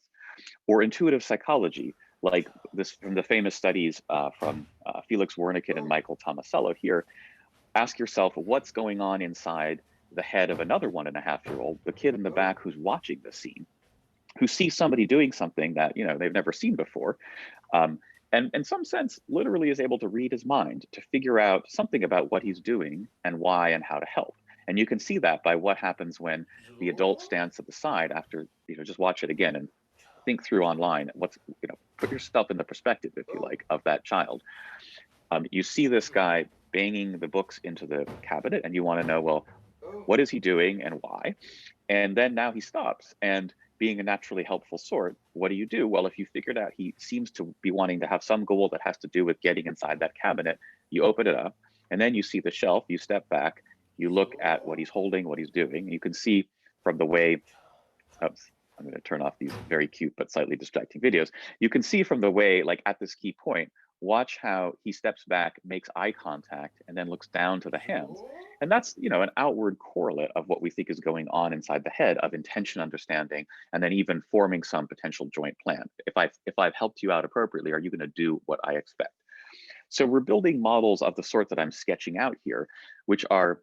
Or intuitive psychology, like this from the famous studies from Felix Wernicke and Michael Tomasello here. Ask yourself what's going on inside the head of another 1.5-year-old, the kid in the back who's watching the scene, who sees somebody doing something that they've never seen before, and in some sense literally is able to read his mind to figure out something about what he's doing and why and how to help. And you can see that by what happens when the adult stands at the side after, just watch it again and think through online what's, put yourself in the perspective, if you like, of that child. You see this guy banging the books into the cabinet and you want to know, well, what is he doing and why? And then now he stops, and being a naturally helpful sort, what do you do? Well, if you figured out he seems to be wanting to have some goal that has to do with getting inside that cabinet, you open it up, and then you see the shelf, you step back, you look at what he's holding, what he's doing. You can see from the way, oops, I'm going to turn off these very cute but slightly distracting videos. You can see from the way, like at this key point, watch how he steps back, makes eye contact, and then looks down to the hands. And that's, an outward correlate of what we think is going on inside the head of intention understanding, and then even forming some potential joint plan. If I've helped you out appropriately, are you going to do what I expect? So we're building models of the sort that I'm sketching out here, which are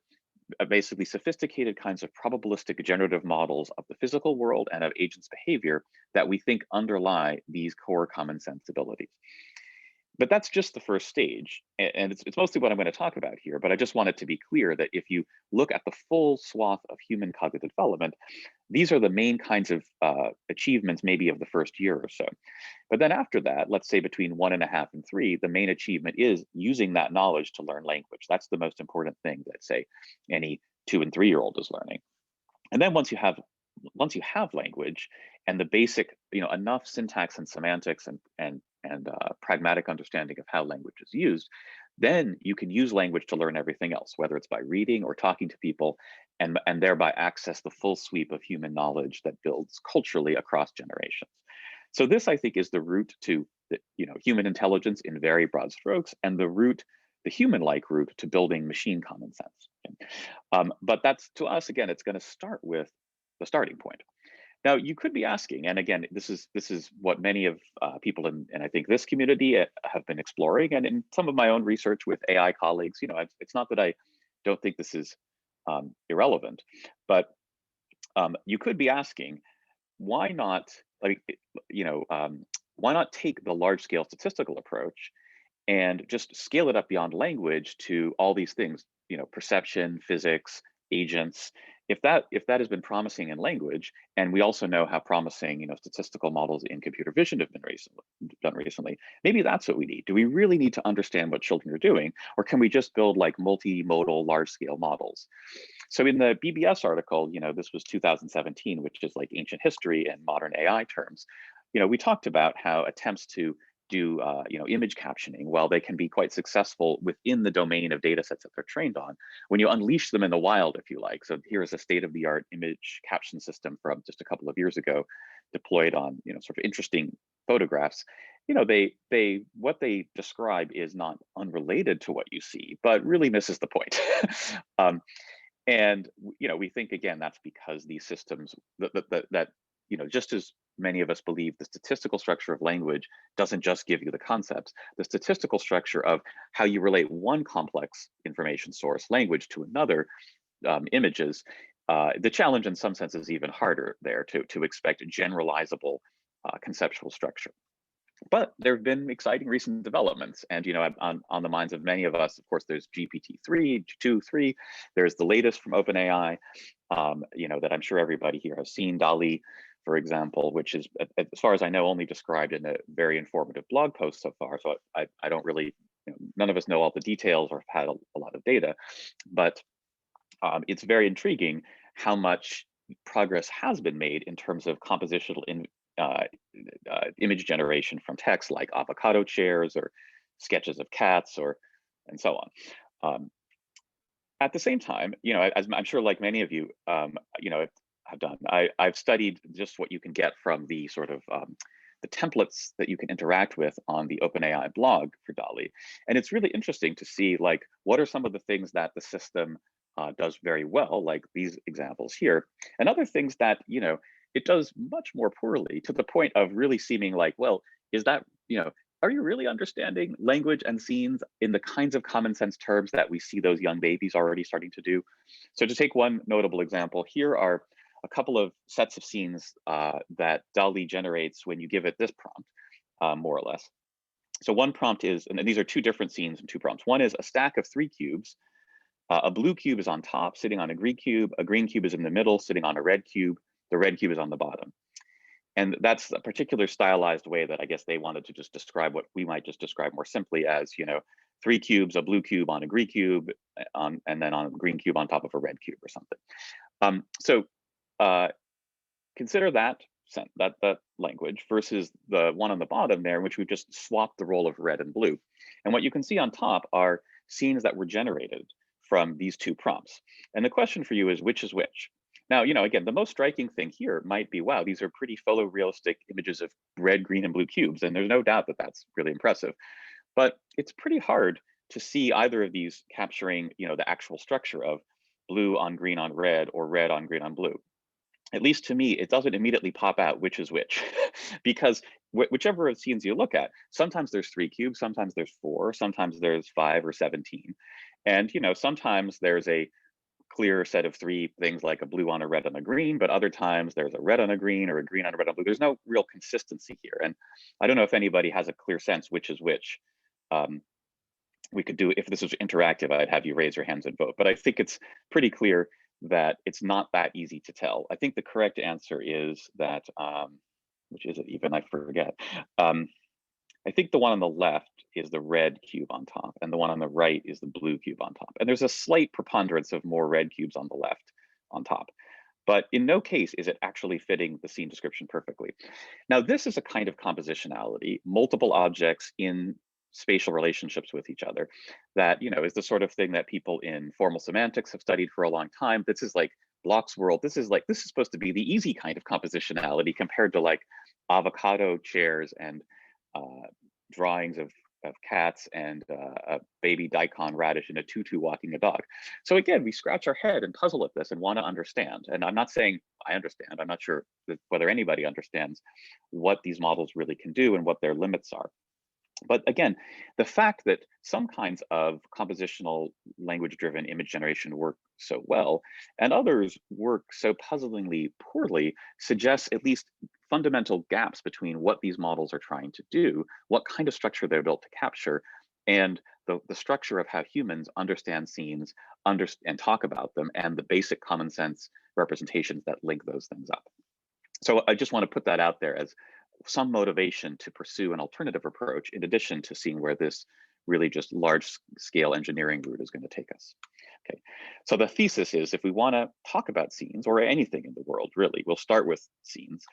basically sophisticated kinds of probabilistic generative models of the physical world and of agents' behavior that we think underlie these core common sense abilities. But that's just the first stage, and it's mostly what I'm going to talk about here, but I just want it to be clear that if you look at the full swath of human cognitive development, these are the main kinds of achievements maybe of the first year or so. But then after that, let's say between 1.5 and 3, the main achievement is using that knowledge to learn language. That's the most important thing that, say, any 2- and 3-year-old is learning. And then once you have language and the basic, enough syntax and semantics and pragmatic understanding of how language is used, then you can use language to learn everything else, whether it's by reading or talking to people, and thereby access the full sweep of human knowledge that builds culturally across generations. So this, I think, is the route to human intelligence in very broad strokes, and the human-like route to building machine common sense. But that's, to us, again, it's going to start with the starting point. Now, you could be asking, and again, this is what many of people in I think this community have been exploring, and in some of my own research with AI colleagues, it's not that I don't think this is irrelevant, but you could be asking, why not, why not take the large-scale statistical approach and just scale it up beyond language to all these things, perception, physics, agents. If that has been promising in language, and we also know how promising statistical models in computer vision have been done recently, maybe that's what we need. Do we really need to understand what children are doing, or can we just build like multimodal large-scale models? So in the BBS article, this was 2017, which is like ancient history and modern AI terms. We talked about how attempts to do image captioning, while they can be quite successful within the domain of data sets that they're trained on, when you unleash them in the wild, if you like. So here is a state-of-the-art image caption system from just a couple of years ago, deployed on sort of interesting photographs. What they describe is not unrelated to what you see, but really misses the point. And we think, again, that's because these systems that just as many of us believe the statistical structure of language doesn't just give you the concepts, the statistical structure of how you relate one complex information source, language, to another, images, the challenge in some sense is even harder there to expect a generalizable conceptual structure. But there have been exciting recent developments, and on the minds of many of us, of course, there's GPT-3, 2.3, there's the latest from OpenAI, that I'm sure everybody here has seen, DALL-E, for example, which is, as far as I know, only described in a very informative blog post so far. So I don't really, none of us know all the details or have had a lot of data, but it's very intriguing how much progress has been made in terms of compositional image generation from text, like avocado chairs or sketches of cats, and so on. At the same time, as I'm sure, like many of you, have done, I've studied just what you can get from the sort of the templates that you can interact with on the OpenAI blog for DALL-E, and it's really interesting to see like what are some of the things that the system does very well, like these examples here, and other things that it does much more poorly, to the point of really seeming like, well, is that, are you really understanding language and scenes in the kinds of common sense terms that we see those young babies already starting to do? So to take one notable example, here are a couple of sets of scenes that DALL-E generates when you give it this prompt, more or less. So one prompt is, and these are two different scenes and two prompts. One is a stack of 3 cubes. A blue cube is on top, sitting on a green cube is in the middle, sitting on a red cube. The red cube is on the bottom. And that's a particular stylized way that I guess they wanted to just describe what we might just describe more simply as, 3 cubes, a blue cube on a green cube, and then on a green cube on top of a red cube or something. So consider that language versus the one on the bottom there, in which we've just swapped the role of red and blue. And what you can see on top are scenes that were generated from these two prompts. And the question for you is, which is which? Now, again, the most striking thing here might be, wow, these are pretty photorealistic images of red, green, and blue cubes. And there's no doubt that that's really impressive. But it's pretty hard to see either of these capturing, the actual structure of blue on green on red or red on green on blue. At least to me, it doesn't immediately pop out which is which, because whichever scenes you look at, sometimes there's 3 cubes, sometimes there's 4, sometimes there's 5 or 17. And, sometimes there's a clear set of 3 things like a blue on a red on a green, but other times there's a red on a green or a green on a red on blue. There's no real consistency here. And I don't know if anybody has a clear sense which is which. We could do, if this was interactive, I'd have you raise your hands and vote, but I think it's pretty clear that it's not that easy to tell. I think the correct answer is that, which is it even, I forget. I think the one on the left is the red cube on top, and the one on the right is the blue cube on top. And there's a slight preponderance of more red cubes on the left on top. But in no case is it actually fitting the scene description perfectly. Now, this is a kind of compositionality, multiple objects in spatial relationships with each other, that, you know, is the sort of thing that people in formal semantics have studied for a long time. This is like Bloch's world. This is supposed to be the easy kind of compositionality compared to like avocado chairs and drawings of cats and a baby daikon radish in a tutu walking a dog. So again, we scratch our head and puzzle at this and want to understand. And I'm not saying I understand. I'm not sure whether anybody understands what these models really can do and what their limits are. But again, the fact that some kinds of compositional language-driven image generation work so well and others work so puzzlingly poorly suggests at least fundamental gaps between what these models are trying to do, what kind of structure they're built to capture, and the structure of how humans understand scenes, and talk about them, and the basic common sense representations that link those things up. So I just want to put that out there as some motivation to pursue an alternative approach, in addition to seeing where this really just large scale engineering route is going to take us. Okay, so the thesis is, if we want to talk about scenes or anything in the world, really, we'll start with scenes.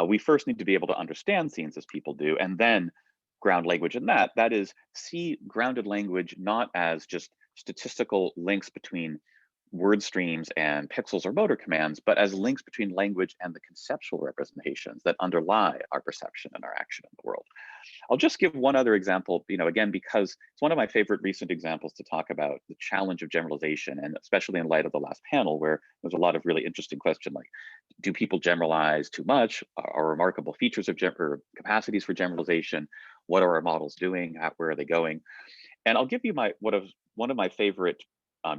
We first need to be able to understand scenes as people do, and then ground language in that. That is, see grounded language not as just statistical links between word streams and pixels or motor commands, but as links between language and the conceptual representations that underlie our perception and our action in the world. I'll just give one other example, you know, again, because it's one of my favorite recent examples to talk about the challenge of generalization, and especially in light of the last panel, where there's a lot of really interesting questions like, do people generalize too much? Are remarkable features of or capacities for generalization? What are our models doing? Where are they going? And I'll give you one of my favorite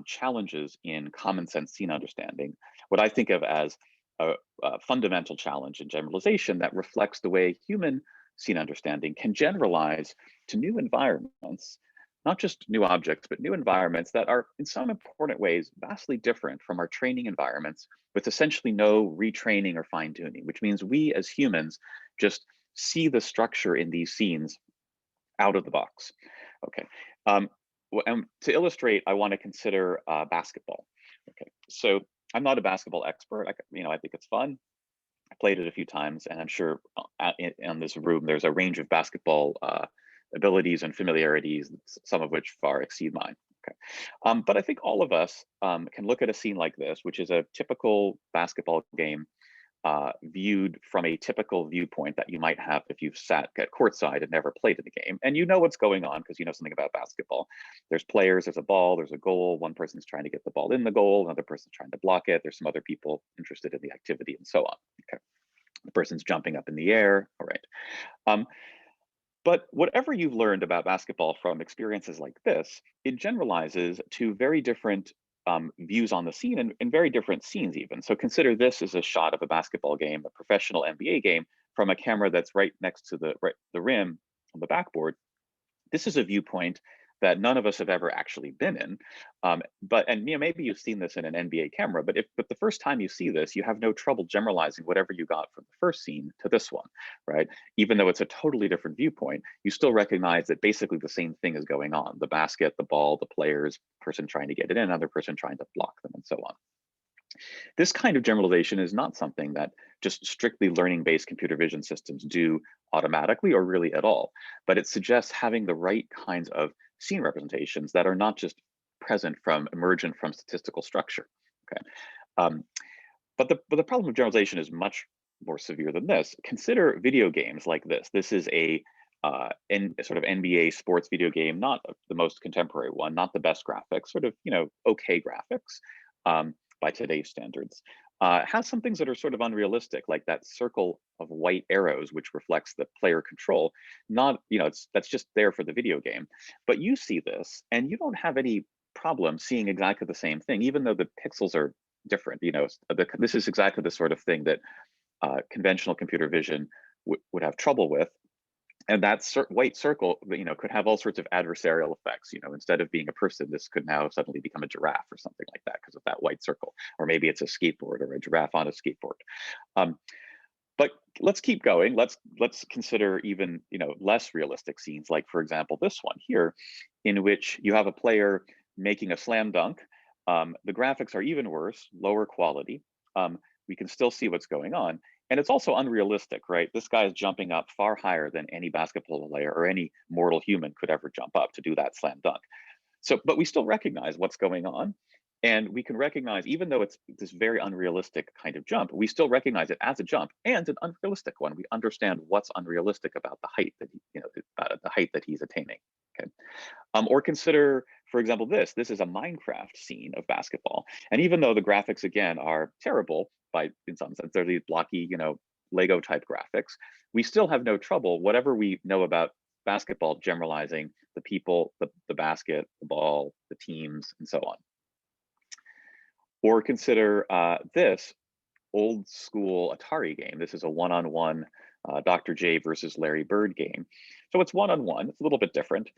challenges in common sense scene understanding, what I think of as a fundamental challenge in generalization that reflects the way human scene understanding can generalize to new environments, not just new objects, but new environments that are in some important ways vastly different from our training environments, with essentially no retraining or fine tuning, which means we as humans just see the structure in these scenes out of the box. Okay. And to illustrate, I want to consider basketball. Okay, so I'm not a basketball expert. I think it's fun. I played it a few times, and I'm sure in this room there's a range of basketball abilities and familiarities, some of which far exceed mine. Okay, but I think all of us can look at a scene like this, which is a typical basketball game viewed from a typical viewpoint that you might have if you've sat at courtside and never played in the game. And you know what's going on because you know something about basketball. There's players, there's a ball, there's a goal. One person's trying to get the ball in the goal, another person's trying to block it. There's some other people interested in the activity and so on. Okay, the person's jumping up in the air. All right. But whatever you've learned about basketball from experiences like this, it generalizes to very different views on the scene and very different scenes even. So consider this as a shot of a basketball game, a professional NBA game, from a camera that's right next to the rim on the backboard. This is a viewpoint that none of us have ever actually been in. And you know, maybe you've seen this in an NBA camera, but the first time you see this, you have no trouble generalizing whatever you got from the first scene to this one, right? Even though it's a totally different viewpoint, you still recognize that basically the same thing is going on: the basket, the ball, the players, person trying to get it in, another person trying to block them, and so on. This kind of generalization is not something that just strictly learning-based computer vision systems do automatically or really at all, but it suggests having the right kinds of scene representations that are not just emergent from statistical structure. Okay, but the problem of generalization is much more severe than this. Consider video games like this. This is a sort of NBA sports video game, not the most contemporary one, not the best graphics, sort of, you know, okay graphics by today's standards. Has some things that are sort of unrealistic, like that circle of white arrows, which reflects the player control. Not, you know, that's just there for the video game. But you see this, and you don't have any problem seeing exactly the same thing, even though the pixels are different. You know, this is exactly the sort of thing that conventional computer vision would have trouble with. And that white circle, you know, could have all sorts of adversarial effects. You know, instead of being a person, this could now suddenly become a giraffe or something like that because of that white circle. Or maybe it's a skateboard or a giraffe on a skateboard. But let's keep going. Let's consider even, you know, less realistic scenes, like, for example, this one here, in which you have a player making a slam dunk. The graphics are even worse, lower quality. We can still see what's going on. And it's also unrealistic, right? This guy is jumping up far higher than any basketball player or any mortal human could ever jump up to do that slam dunk. So, but we still recognize what's going on. And we can recognize, even though it's this very unrealistic kind of jump, we still recognize it as a jump and an unrealistic one. We understand what's unrealistic about the height that about the height that he's attaining. Okay, or consider, for example, this is a Minecraft scene of basketball, and even though the graphics again are terrible in some sense, they're these blocky, Lego type graphics, we still have no trouble, whatever we know about basketball, generalizing the people, the basket, the ball, the teams, and so on. Or consider this old school Atari game. This is a one-on-one Dr. J versus Larry Bird game. So it's one-on-one, it's a little bit different.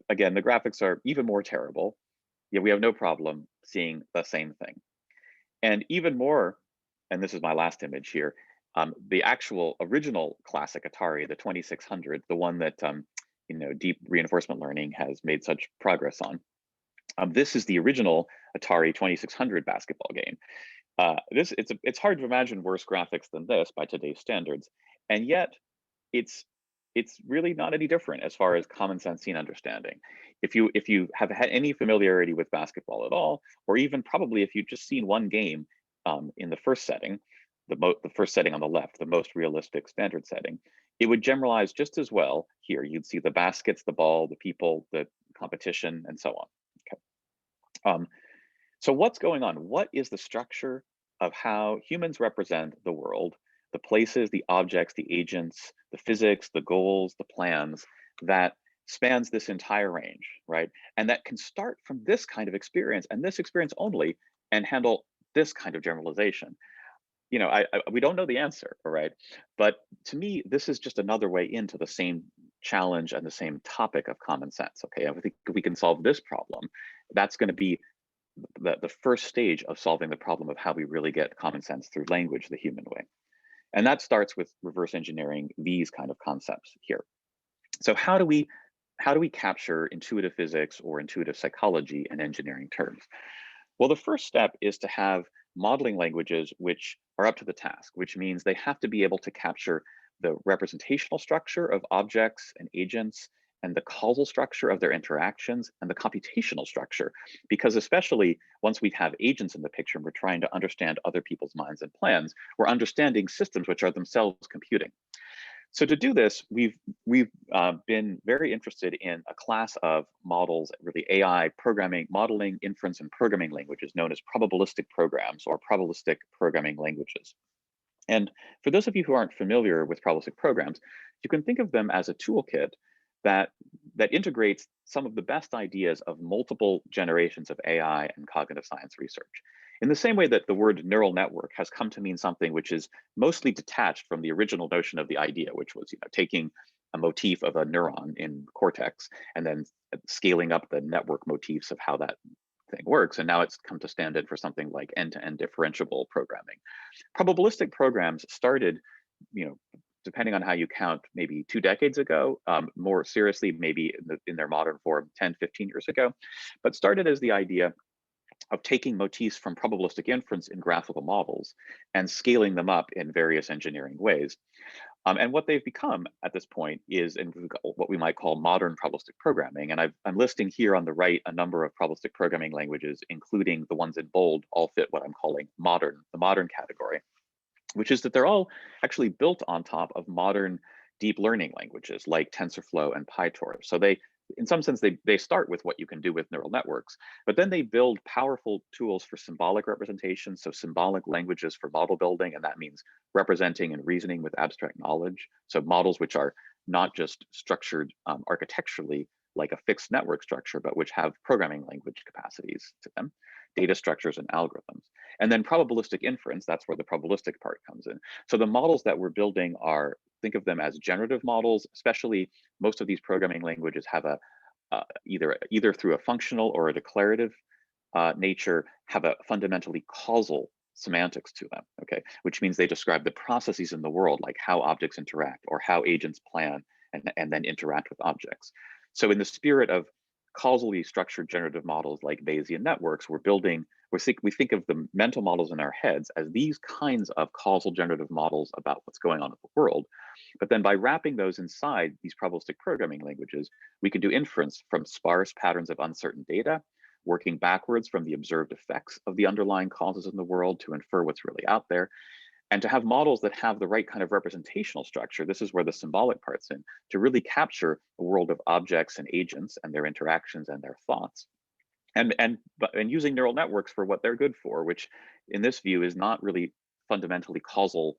Again, the graphics are even more terrible, yet we have no problem seeing the same thing. And even more, and this is my last image here, the actual original classic Atari, the 2600, the one that deep reinforcement learning has made such progress on. This is the original Atari 2600 basketball game. It's hard to imagine worse graphics than this by today's standards, and yet it's really not any different as far as common sense scene understanding. If you have had any familiarity with basketball at all, or even probably if you've just seen one game in the first setting, the first setting on the left, the most realistic standard setting, it would generalize just as well here. You'd see the baskets, the ball, the people, the competition, and so on. Okay. So what's going on? What is the structure of how humans represent the world, the places, the objects, the agents, the physics, the goals, the plans that spans this entire range, right? And that can start from this kind of experience and this experience only and handle this kind of generalization. We don't know the answer, all right? But to me, this is just another way into the same challenge and the same topic of common sense, okay? I think if we can solve this problem, that's going to be the first stage of solving the problem of how we really get common sense through language the human way. And that starts with reverse engineering these kind of concepts here. So how do we capture intuitive physics or intuitive psychology in engineering terms? Well, the first step is to have modeling languages which are up to the task, which means they have to be able to capture the representational structure of objects and agents and the causal structure of their interactions and the computational structure, because especially once we have agents in the picture and we're trying to understand other people's minds and plans, we're understanding systems which are themselves computing. So to do this, we've been very interested in a class of models, really AI programming, modeling, inference, and programming languages known as probabilistic programs or probabilistic programming languages. And for those of you who aren't familiar with probabilistic programs, you can think of them as a toolkit that integrates some of the best ideas of multiple generations of AI and cognitive science research. In the same way that the word neural network has come to mean something which is mostly detached from the original notion of the idea, which was taking a motif of a neuron in cortex and then scaling up the network motifs of how that thing works. And now it's come to stand in for something like end-to-end differentiable programming. Probabilistic programs started, depending on how you count, maybe 2 decades ago, more seriously, maybe in their modern form, 10, 15 years ago, but started as the idea of taking motifs from probabilistic inference in graphical models and scaling them up in various engineering ways. And what they've become at this point is in what we might call modern probabilistic programming. And I'm listing here on the right a number of probabilistic programming languages, including the ones in bold, all fit what I'm calling modern, the modern category, which is that they're all actually built on top of modern deep learning languages like TensorFlow and PyTorch. So they, in some sense, they start with what you can do with neural networks, but then they build powerful tools for symbolic representation, so symbolic languages for model building, and that means representing and reasoning with abstract knowledge. So models which are not just structured architecturally like a fixed network structure, but which have programming language capacities to them, data structures and algorithms. And then probabilistic inference, that's where the probabilistic part comes in. So the models that we're building are, think of them as generative models, especially most of these programming languages have a, either through a functional or a declarative nature, have a fundamentally causal semantics to them, okay? Which means they describe the processes in the world, like how objects interact or how agents plan and then interact with objects. So in the spirit of causally structured generative models like Bayesian networks, we're building we think of the mental models in our heads as these kinds of causal generative models about what's going on in the world. But then by wrapping those inside these probabilistic programming languages, we can do inference from sparse patterns of uncertain data, working backwards from the observed effects of the underlying causes in the world to infer what's really out there. And to have models that have the right kind of representational structure, this is where the symbolic part's in, to really capture a world of objects and agents and their interactions and their thoughts. And using neural networks for what they're good for, which in this view is not really fundamentally causal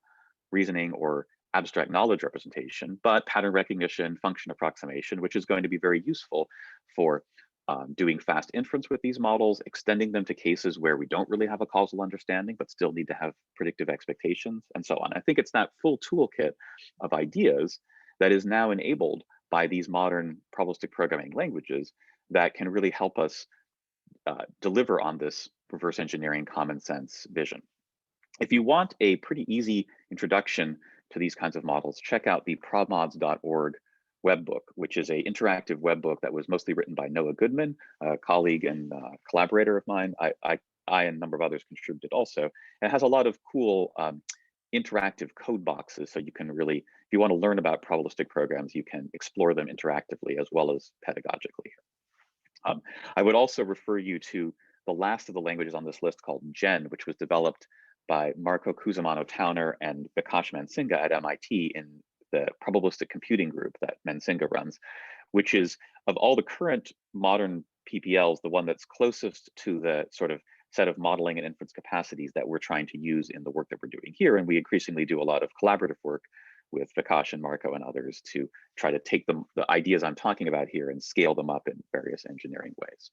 reasoning or abstract knowledge representation, but pattern recognition, function approximation, which is going to be very useful for doing fast inference with these models, extending them to cases where we don't really have a causal understanding, but still need to have predictive expectations, and so on. I think it's that full toolkit of ideas that is now enabled by these modern probabilistic programming languages that can really help us deliver on this reverse engineering common sense vision. If you want a pretty easy introduction to these kinds of models, check out the probmods.org webbook, which is an interactive webbook that was mostly written by Noah Goodman, a colleague and collaborator of mine. I and a number of others contributed also. And it has a lot of cool interactive code boxes, so you can really, if you want to learn about probabilistic programs, you can explore them interactively as well as pedagogically. I would also refer you to the last of the languages on this list called Gen, which was developed by Marco Cusimano-Towner and Vikash Mansinga at MIT in the probabilistic computing group that Mansinga runs, which is, of all the current modern PPLs, the one that's closest to the sort of set of modeling and inference capacities that we're trying to use in the work that we're doing here. And we increasingly do a lot of collaborative work with Vikash and Marco and others to try to take them, the ideas I'm talking about here, and scale them up in various engineering ways.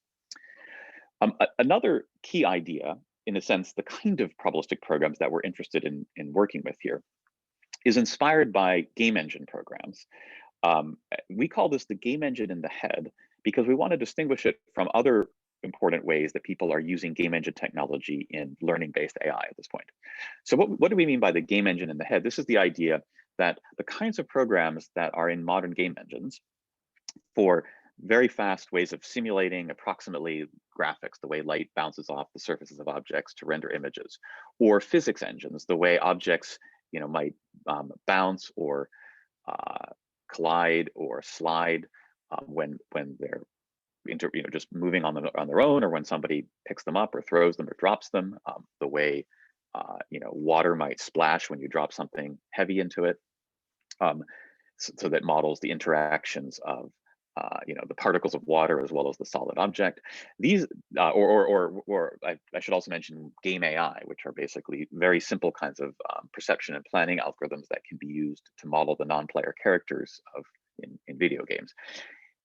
Another key idea, in a sense, the kind of probabilistic programs that we're interested in working with here is inspired by game engine programs. We call this the game engine in the head because we want to distinguish it from other important ways that people are using game engine technology in learning-based AI at this point. So what do we mean by the game engine in the head? This is the idea that the kinds of programs that are in modern game engines for very fast ways of simulating approximately graphics, the way light bounces off the surfaces of objects to render images, or physics engines, the way objects might bounce or collide or slide when they're just moving on their own, or when somebody picks them up or throws them or drops them, the way water might splash when you drop something heavy into it, so that models the interactions of the particles of water as well as the solid object. These, or I should also mention game AI, which are basically very simple kinds of perception and planning algorithms that can be used to model the non-player characters in video games.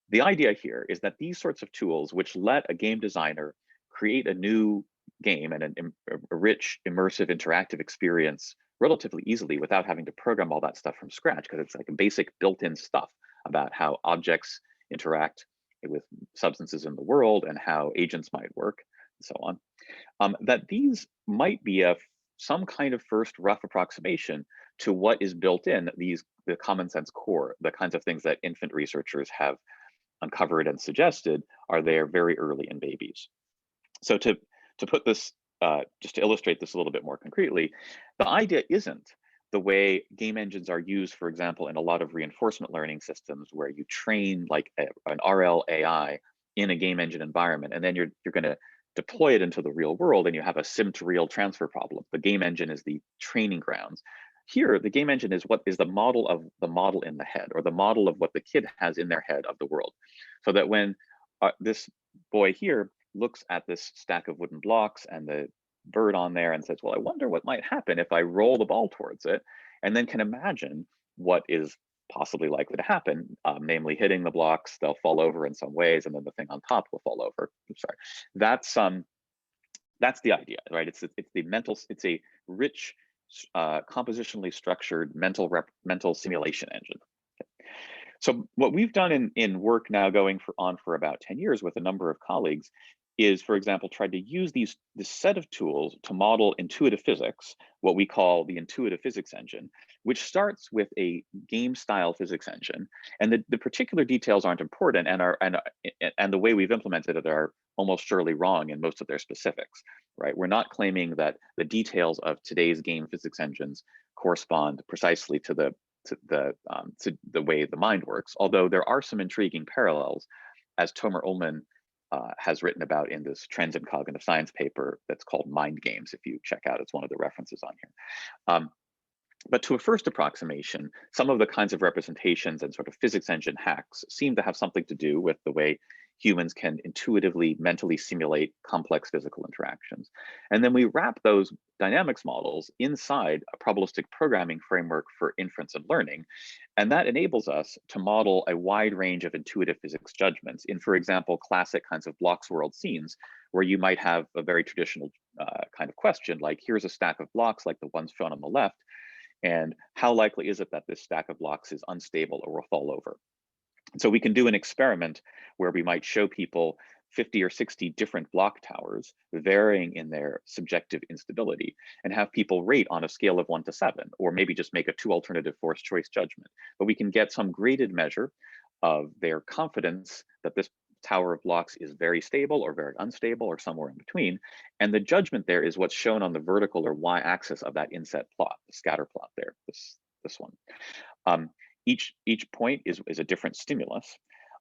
The idea here is that these sorts of tools, which let a game designer create a new game and a rich, immersive, interactive experience relatively easily without having to program all that stuff from scratch, because it's like a basic built-in stuff about how objects interact with substances in the world and how agents might work and so on, that these might be some kind of first rough approximation to what is built in the common sense core, the kinds of things that infant researchers have uncovered and suggested are there very early in babies. So to put this, just to illustrate this a little bit more concretely, the idea isn't the way game engines are used, for example, in a lot of reinforcement learning systems where you train like an RL AI in a game engine environment, and then you're going to deploy it into the real world and you have a sim to real transfer problem. The game engine is the training grounds. Here, the game engine is what is the model of the model in the head, or the model of what the kid has in their head of the world. So that when this boy here looks at this stack of wooden blocks and the bird on there and says, well, I wonder what might happen if I roll the ball towards it, and then can imagine what is possibly likely to happen, namely hitting the blocks, they'll fall over in some ways, and then the thing on top will fall over. I'm sorry. That's the idea, right? It's a rich, compositionally structured mental simulation engine. So what we've done in work now going on for about 10 years with a number of colleagues is, for example, tried to use this set of tools to model intuitive physics, what we call the intuitive physics engine, which starts with a game-style physics engine. And the particular details aren't important, and the way we've implemented it are almost surely wrong in most of their specifics, right? We're not claiming that the details of today's game physics engines correspond precisely to the way the mind works, although there are some intriguing parallels, as Tomer Ullman has written about in this Trends in Cognitive Science paper that's called Mind Games. If you check out, it's one of the references on here. But to a first approximation, some of the kinds of representations and sort of physics engine hacks seem to have something to do with the way humans can intuitively mentally simulate complex physical interactions. And then we wrap those dynamics models inside a probabilistic programming framework for inference and learning. And that enables us to model a wide range of intuitive physics judgments in, for example, classic kinds of blocks world scenes, where you might have a very traditional kind of question, like here's a stack of blocks like the ones shown on the left, and how likely is it that this stack of blocks is unstable or will fall over? So we can do an experiment where we might show people 50 or 60 different block towers varying in their subjective instability and have people rate on a scale of 1 to 7, or maybe just make a 2 alternative forced choice judgment. But we can get some graded measure of their confidence that this tower of blocks is very stable or very unstable or somewhere in between. And the judgment there is what's shown on the vertical or y-axis of that inset plot, the scatter plot there, this one. Each point is a different stimulus.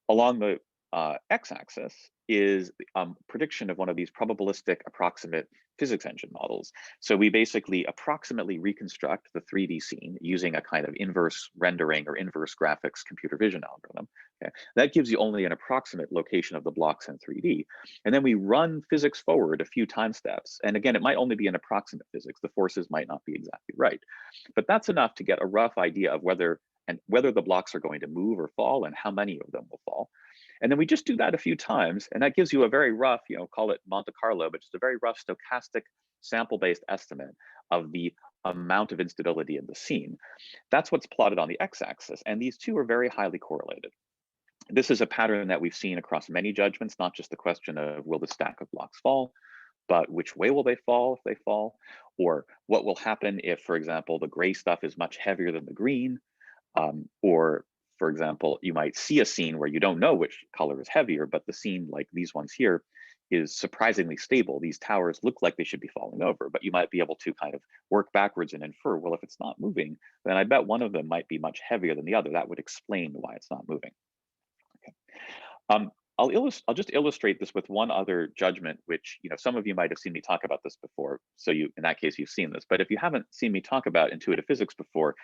Along the x-axis is prediction of one of these probabilistic approximate physics engine models. So we basically approximately reconstruct the 3D scene using a kind of inverse rendering or inverse graphics computer vision algorithm. Okay? That gives you only an approximate location of the blocks in 3D. And then we run physics forward a few time steps. And again, it might only be an approximate physics. The forces might not be exactly right. But that's enough to get a rough idea of whether the blocks are going to move or fall and how many of them will fall. And then we just do that a few times, and that gives you a very rough, call it Monte Carlo, but just a very rough stochastic sample-based estimate of the amount of instability in the scene. That's what's plotted on the x-axis, and these two are very highly correlated. This is a pattern that we've seen across many judgments, not just the question of will the stack of blocks fall, but which way will they fall if they fall, or what will happen if, for example, the gray stuff is much heavier than the green, or for example, you might see a scene where you don't know which color is heavier, but the scene like these ones here is surprisingly stable. These towers look like they should be falling over, but you might be able to kind of work backwards and infer, well, if it's not moving, then I bet one of them might be much heavier than the other. That would explain why it's not moving. Okay. I'll just illustrate this with one other judgment, which some of you might have seen me talk about this before. So in that case, you've seen this. But if you haven't seen me talk about intuitive physics before,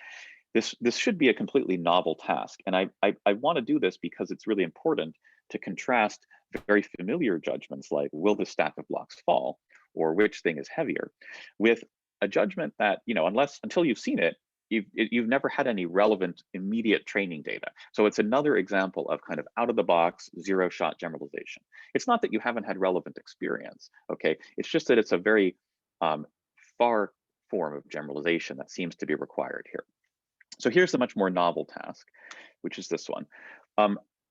this should be a completely novel task. And I want to do this because it's really important to contrast very familiar judgments like, will the stack of blocks fall, or which thing is heavier, with a judgment that, until you've seen it, you've never had any relevant immediate training data. So it's another example of kind of out of the box, zero shot generalization. It's not that you haven't had relevant experience, okay? It's just that it's a very far form of generalization that seems to be required here. So here's a much more novel task, which is this one.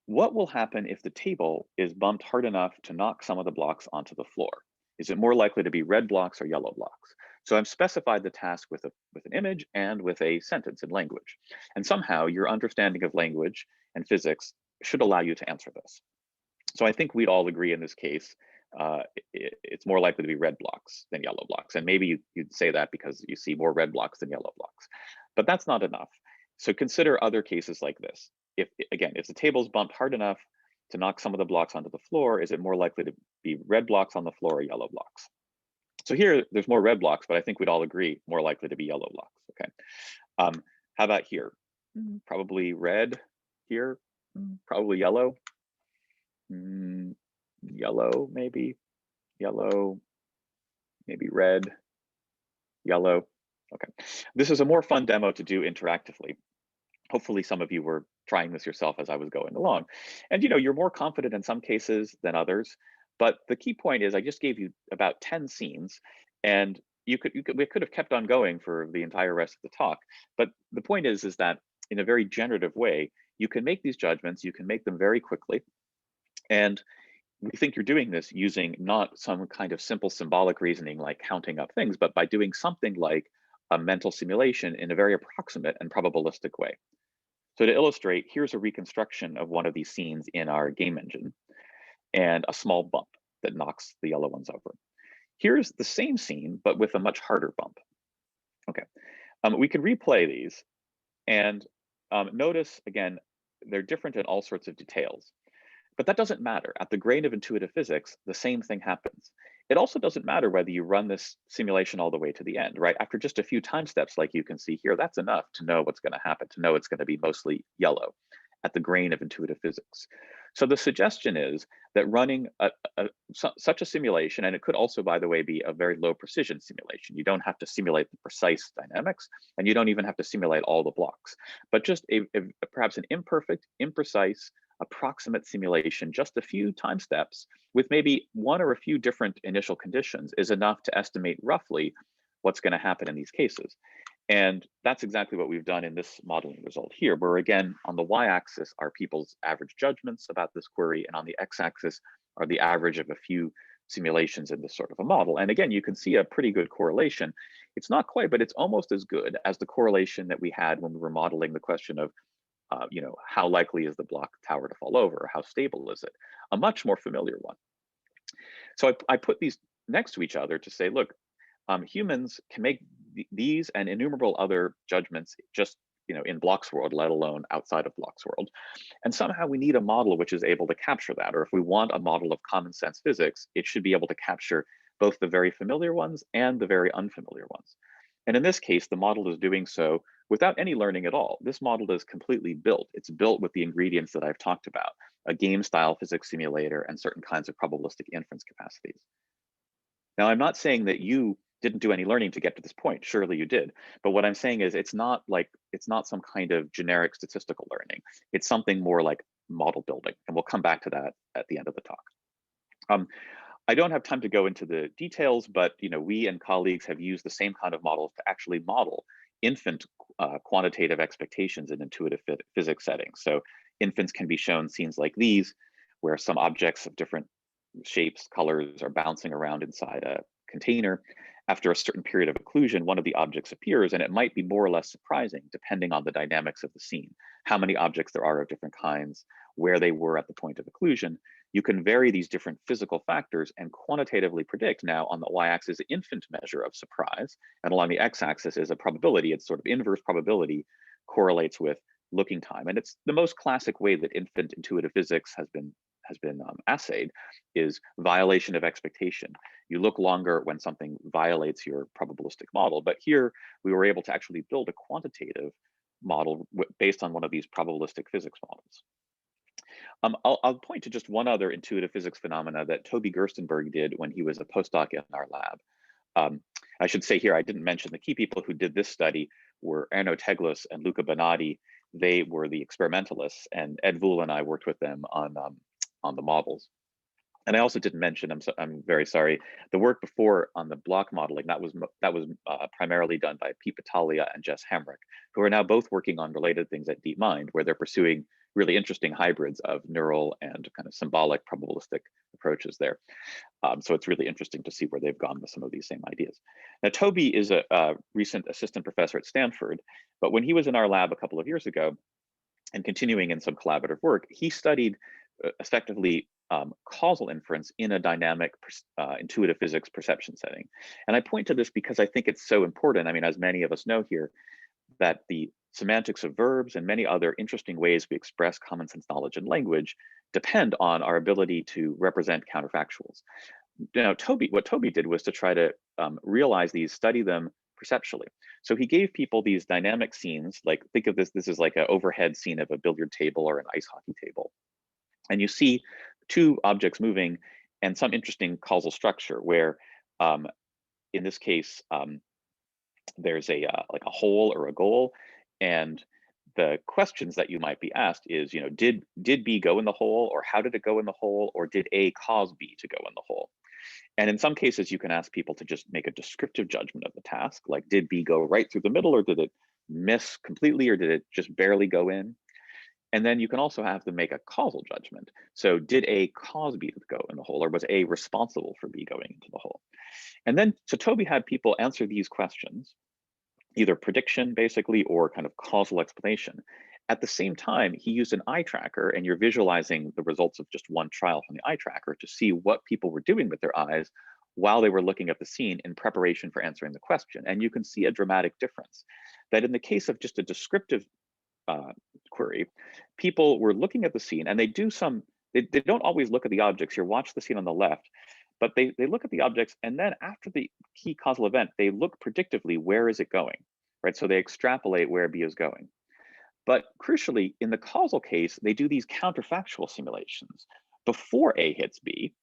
What will happen if the table is bumped hard enough to knock some of the blocks onto the floor? Is it more likely to be red blocks or yellow blocks? So I've specified the task with an image and with a sentence in language. And somehow your understanding of language and physics should allow you to answer this. So I think we'd all agree in this case, it's more likely to be red blocks than yellow blocks. And maybe you'd say that because you see more red blocks than yellow blocks, but that's not enough. So consider other cases like this. If the table's bumped hard enough to knock some of the blocks onto the floor, is it more likely to be red blocks on the floor or yellow blocks? So here, there's more red blocks, but I think we'd all agree more likely to be yellow blocks, okay? How about here? Probably red here, probably yellow. Yellow, maybe red, yellow. Okay, this is a more fun demo to do interactively. Hopefully some of you were trying this yourself as I was going along. And you're more confident in some cases than others, but the key point is I just gave you about 10 scenes, and we could have kept on going for the entire rest of the talk. But the point is that in a very generative way, you can make these judgments, you can make them very quickly. And we think you're doing this using not some kind of simple symbolic reasoning like counting up things, but by doing something like a mental simulation in a very approximate and probabilistic way. So to illustrate, here's a reconstruction of one of these scenes in our game engine and a small bump that knocks the yellow ones over. Here's the same scene, but with a much harder bump. Okay, we can replay these and notice, again, they're different in all sorts of details. But that doesn't matter. At the grain of intuitive physics, the same thing happens. It also doesn't matter whether you run this simulation all the way to the end, right? After just a few time steps, like you can see here, that's enough to know what's going to happen, to know it's going to be mostly yellow at the grain of intuitive physics. So the suggestion is that running such a simulation, and it could also, by the way, be a very low precision simulation. You don't have to simulate the precise dynamics, and you don't even have to simulate all the blocks, but just perhaps an imperfect, imprecise, approximate simulation, just a few time steps with maybe one or a few different initial conditions is enough to estimate roughly what's going to happen in these cases. And that's exactly what we've done in this modeling result here, where again, on the y-axis are people's average judgments about this query, and on the x-axis are the average of a few simulations in this sort of a model. And again, you can see a pretty good correlation. It's not quite, but it's almost as good as the correlation that we had when we were modeling the question of how likely is the block tower to fall over, or how stable is it? A much more familiar one. So I put these next to each other to say, look, humans can make these and innumerable other judgments just in Block's world, let alone outside of Block's world. And somehow we need a model which is able to capture that. Or if we want a model of common sense physics, it should be able to capture both the very familiar ones and the very unfamiliar ones. And in this case, the model is doing so without any learning at all. This model is completely built. It's built with the ingredients that I've talked about, a game-style physics simulator and certain kinds of probabilistic inference capacities. Now, I'm not saying that you didn't do any learning to get to this point. Surely you did. But what I'm saying is it's not some kind of generic statistical learning. It's something more like model building. And we'll come back to that at the end of the talk. I don't have time to go into the details, but we and colleagues have used the same kind of models to actually model infant quantitative expectations in intuitive physics settings. So infants can be shown scenes like these, where some objects of different shapes, colors are bouncing around inside a container. After a certain period of occlusion, one of the objects appears, and it might be more or less surprising depending on the dynamics of the scene, how many objects there are of different kinds, where they were at the point of occlusion. You can vary these different physical factors and quantitatively predict. Now on the y-axis, the infant measure of surprise, and along the x-axis is a probability. It's sort of inverse probability correlates with looking time. And it's the most classic way that infant intuitive physics has been assayed is violation of expectation. You look longer when something violates your probabilistic model. But here we were able to actually build a quantitative model based on one of these probabilistic physics models. I'll point to just one other intuitive physics phenomena that Toby Gerstenberg did when he was a postdoc in our lab. I should say here, I didn't mention the key people who did this study were Erno Teglos and Luca Bonatti. They were the experimentalists, and Ed Veale and I worked with them on the models. And I also didn't mention, I'm very sorry, the work before on the block modeling, that was primarily done by Pete Battaglia and Jess Hamrick, who are now both working on related things at DeepMind, where they're pursuing really interesting hybrids of neural and kind of symbolic probabilistic approaches there. So it's really interesting to see where they've gone with some of these same ideas. Now, Toby is a recent assistant professor at Stanford, but when he was in our lab a couple of years ago and continuing in some collaborative work, he studied effectively causal inference in a dynamic intuitive physics perception setting. And I point to this because I think it's so important. I mean, as many of us know here, that the semantics of verbs and many other interesting ways we express common sense knowledge and language depend on our ability to represent counterfactuals. Now, what Toby did was to try to realize these, study them perceptually. So he gave people these dynamic scenes, like think of this is like an overhead scene of a billiard table or an ice hockey table. And you see two objects moving and some interesting causal structure where in this case, there's like a hole or a goal, and the questions that you might be asked is, did B go in the hole, or how did it go in the hole, or did A cause B to go in the hole? And in some cases, you can ask people to just make a descriptive judgment of the task, like did B go right through the middle, or did it miss completely, or did it just barely go in? And then you can also have them make a causal judgment. So did A cause B to go in the hole, or was A responsible for B going into the hole? And then, so Toby had people answer these questions, either prediction basically, or kind of causal explanation. At the same time, he used an eye tracker, and you're visualizing the results of just one trial from the eye tracker to see what people were doing with their eyes while they were looking at the scene in preparation for answering the question. And you can see a dramatic difference, that in the case of just a descriptive query, people were looking at the scene, and they do some, they don't always look at the objects. Here, watch the scene on the left, but they look at the objects, and then after the key causal event, they look predictively, where is it going, right? So they extrapolate where B is going. But crucially, in the causal case, they do these counterfactual simulations before A hits B,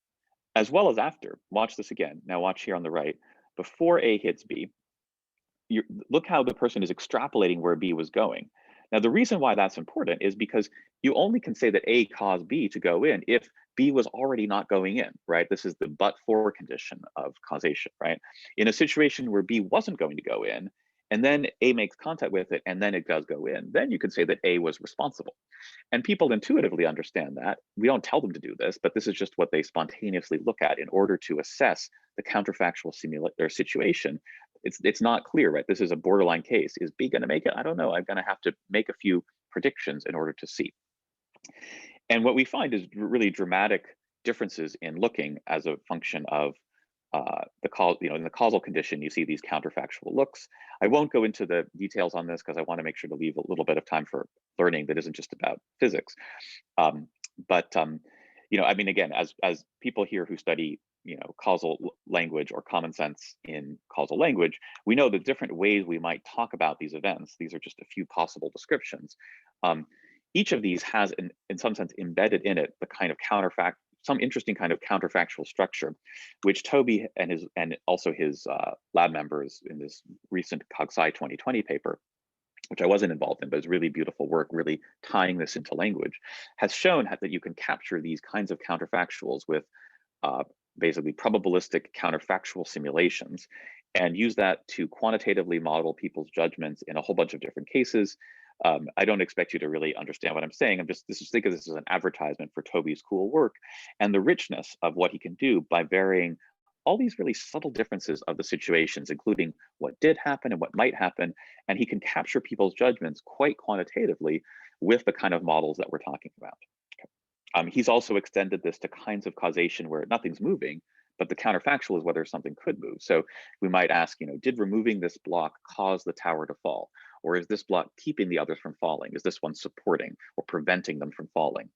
as well as after. Watch this again. Now watch here on the right. Before A hits B, look how the person is extrapolating where B was going. Now, the reason why that's important is because you only can say that A caused B to go in if B was already not going in, right? This is the but-for condition of causation, right? In a situation where B wasn't going to go in, and then A makes contact with it, and then it does go in, then you can say that A was responsible. And people intuitively understand that. We don't tell them to do this, but this is just what they spontaneously look at in order to assess the counterfactual situation. It's not clear, right? This is a borderline case. Is B gonna make it? I don't know. I'm gonna have to make a few predictions in order to see. And what we find is really dramatic differences in looking as a function of in the causal condition. You see these counterfactual looks. I won't go into the details on this because I want to make sure to leave a little bit of time for learning that isn't just about physics. I mean, again, as people here who study causal language or common sense in causal language, we know the different ways we might talk about these events. These are just a few possible descriptions. Each of these has, in some sense, embedded in it the kind of some interesting kind of counterfactual structure, which Toby and also his lab members in this recent CogSci 2020 paper, which I wasn't involved in, but it's really beautiful work, really tying this into language, has shown that you can capture these kinds of counterfactuals with basically probabilistic counterfactual simulations, and use that to quantitatively model people's judgments in a whole bunch of different cases. I don't expect you to really understand what I'm saying. Think of this as an advertisement for Toby's cool work and the richness of what he can do by varying all these really subtle differences of the situations, including what did happen and what might happen. And he can capture people's judgments quite quantitatively with the kind of models that we're talking about. He's also extended this to kinds of causation where nothing's moving, but the counterfactual is whether something could move. So we might ask, did removing this block cause the tower to fall? Or is this block keeping the others from falling? Is this one supporting or preventing them from falling?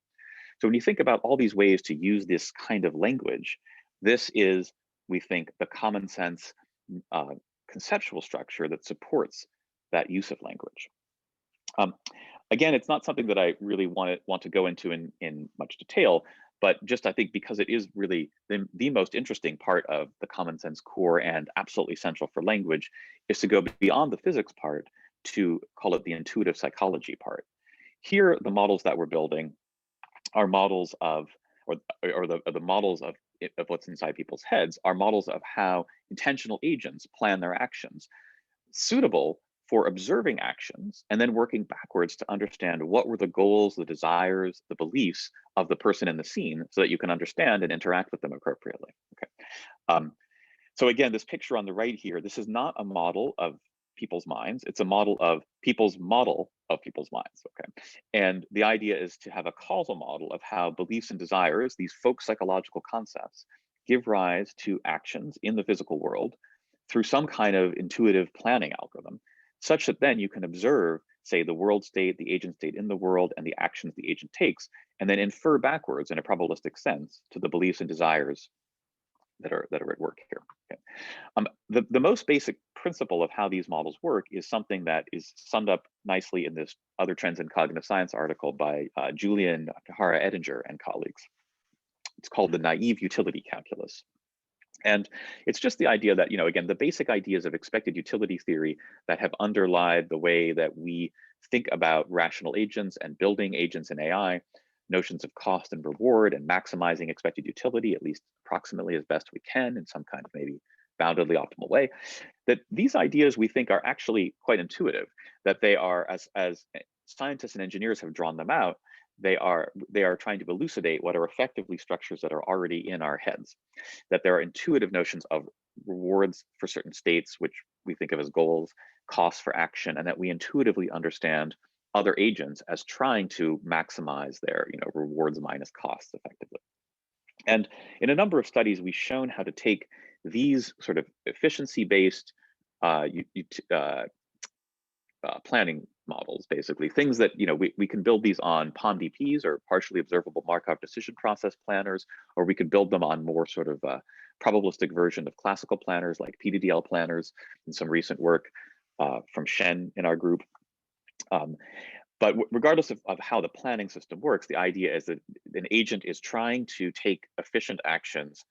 So when you think about all these ways to use this kind of language, this is, we think, the common sense conceptual structure that supports that use of language. Again, it's not something that I really want to go into in much detail, but just I think because it is really the most interesting part of the common sense core and absolutely central for language is to go beyond the physics part to call it the intuitive psychology part. Here, the models that we're building are models of, or the models of what's inside people's heads are models of how intentional agents plan their actions, suitable for observing actions and then working backwards to understand what were the goals, the desires, the beliefs of the person in the scene so that you can understand and interact with them appropriately. Okay. So again, this picture on the right here, this is not a model of people's minds, it's a model of people's model of people's minds, okay? And the idea is to have a causal model of how beliefs and desires, these folk psychological concepts, give rise to actions in the physical world through some kind of intuitive planning algorithm, such that then you can observe, say, the world state, the agent state in the world, and the actions the agent takes, and then infer backwards in a probabilistic sense to the beliefs and desires that are at work here. Okay. The most basic principle of how these models work is something that is summed up nicely in this Other Trends in Cognitive Science article by Julian Kahara-Edinger and colleagues. It's called the naive utility calculus. And it's just the idea that, again, the basic ideas of expected utility theory that have underlied the way that we think about rational agents and building agents in AI, notions of cost and reward and maximizing expected utility, at least approximately as best we can in some kind of maybe boundedly optimal way, that these ideas we think are actually quite intuitive, that they are, as scientists and engineers have drawn them out, they are trying to elucidate what are effectively structures that are already in our heads, that there are intuitive notions of rewards for certain states, which we think of as goals, costs for action, and that we intuitively understand other agents as trying to maximize their rewards minus costs effectively. And in a number of studies, we've shown how to take these sort of efficiency-based planning models, basically things that we can build these on POMDPs, or partially observable Markov decision process planners, or we could build them on more sort of probabilistic version of classical planners like PDDL planners, and some recent work from Shen in our group. But regardless of how the planning system works, the idea is that an agent is trying to take efficient actions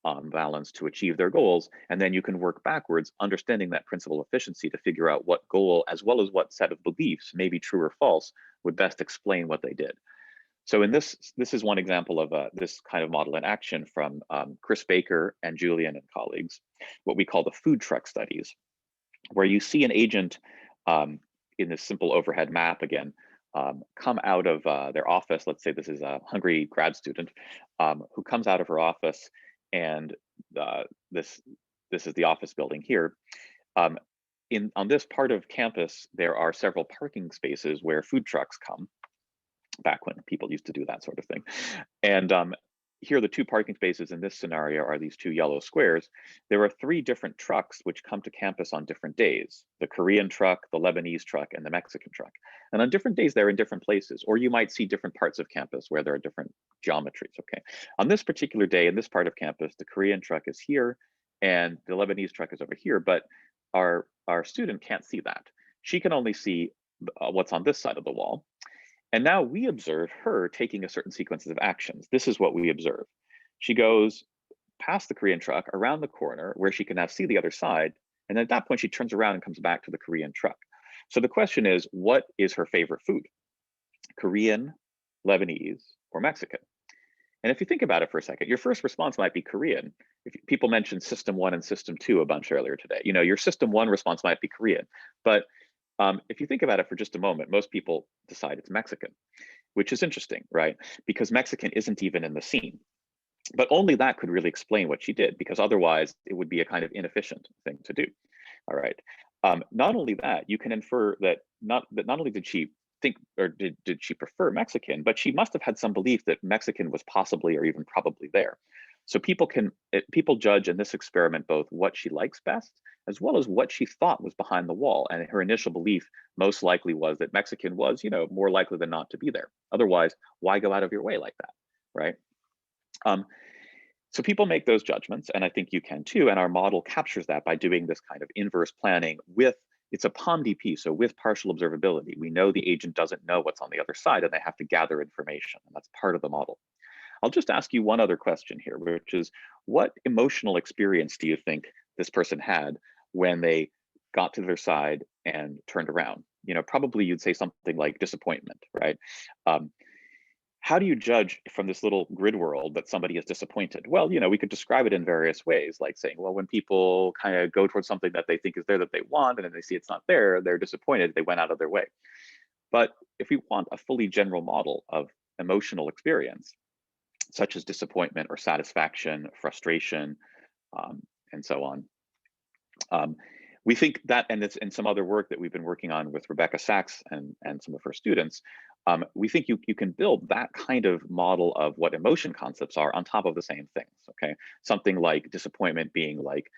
on balance to achieve their goals, and then you can work backwards, understanding that principle of efficiency to figure out what goal, as well as what set of beliefs, maybe true or false, would best explain what they did. So in this is one example of this kind of model in action from Chris Baker and Julian and colleagues, what we call the food truck studies, where you see an agent in this simple overhead map again, come out of their office. Let's say this is a hungry grad student who comes out of her office, and this is the office building here. On this part of campus, there are several parking spaces where food trucks come, back when people used to do that sort of thing. And here, the two parking spaces in this scenario are these two yellow squares. There are 3 different trucks which come to campus on different days: the Korean truck, the Lebanese truck, and the Mexican truck. And on different days, they're in different places, or you might see different parts of campus where there are different geometries, okay? On this particular day, in this part of campus, the Korean truck is here, and the Lebanese truck is over here, but our student can't see that. She can only see what's on this side of the wall. And now we observe her taking a certain sequences of actions. This is what we observe. She goes past the Korean truck, around the corner where she can now see the other side. And at that point, she turns around and comes back to the Korean truck. So the question is, what is her favorite food? Korean, Lebanese, or Mexican? And if you think about it for a second, your first response might be Korean. If people mentioned system 1 and system 2 a bunch earlier today, your system 1 response might be Korean. But if you think about it for just a moment, most people decide it's Mexican, which is interesting, right? Because Mexican isn't even in the scene. But only that could really explain what she did, because otherwise it would be a kind of inefficient thing to do. All right. Not only that, you can infer that not only did she think, or did she prefer Mexican, but she must have had some belief that Mexican was possibly or even probably there. So people judge in this experiment both what she likes best, as well as what she thought was behind the wall. And her initial belief most likely was that Mexican was, more likely than not to be there. Otherwise, why go out of your way like that, right? So people make those judgments, and I think you can too. And our model captures that by doing this kind of inverse planning with, it's a POMDP, so with partial observability. We know the agent doesn't know what's on the other side, and they have to gather information, and that's part of the model. I'll just ask you one other question here, which is, what emotional experience do you think this person had when they got to their side and turned around? Probably you'd say something like disappointment, right? How do you judge from this little grid world that somebody is disappointed? Well, we could describe it in various ways, like saying, well, when people kind of go towards something that they think is there that they want, and then they see it's not there, they're disappointed, they went out of their way. But if we want a fully general model of emotional experience, such as disappointment or satisfaction, frustration, and so on. We think that, and it's in some other work that we've been working on with Rebecca Sachs and some of her students, we think you can build that kind of model of what emotion concepts are on top of the same things, okay? Something like disappointment being like,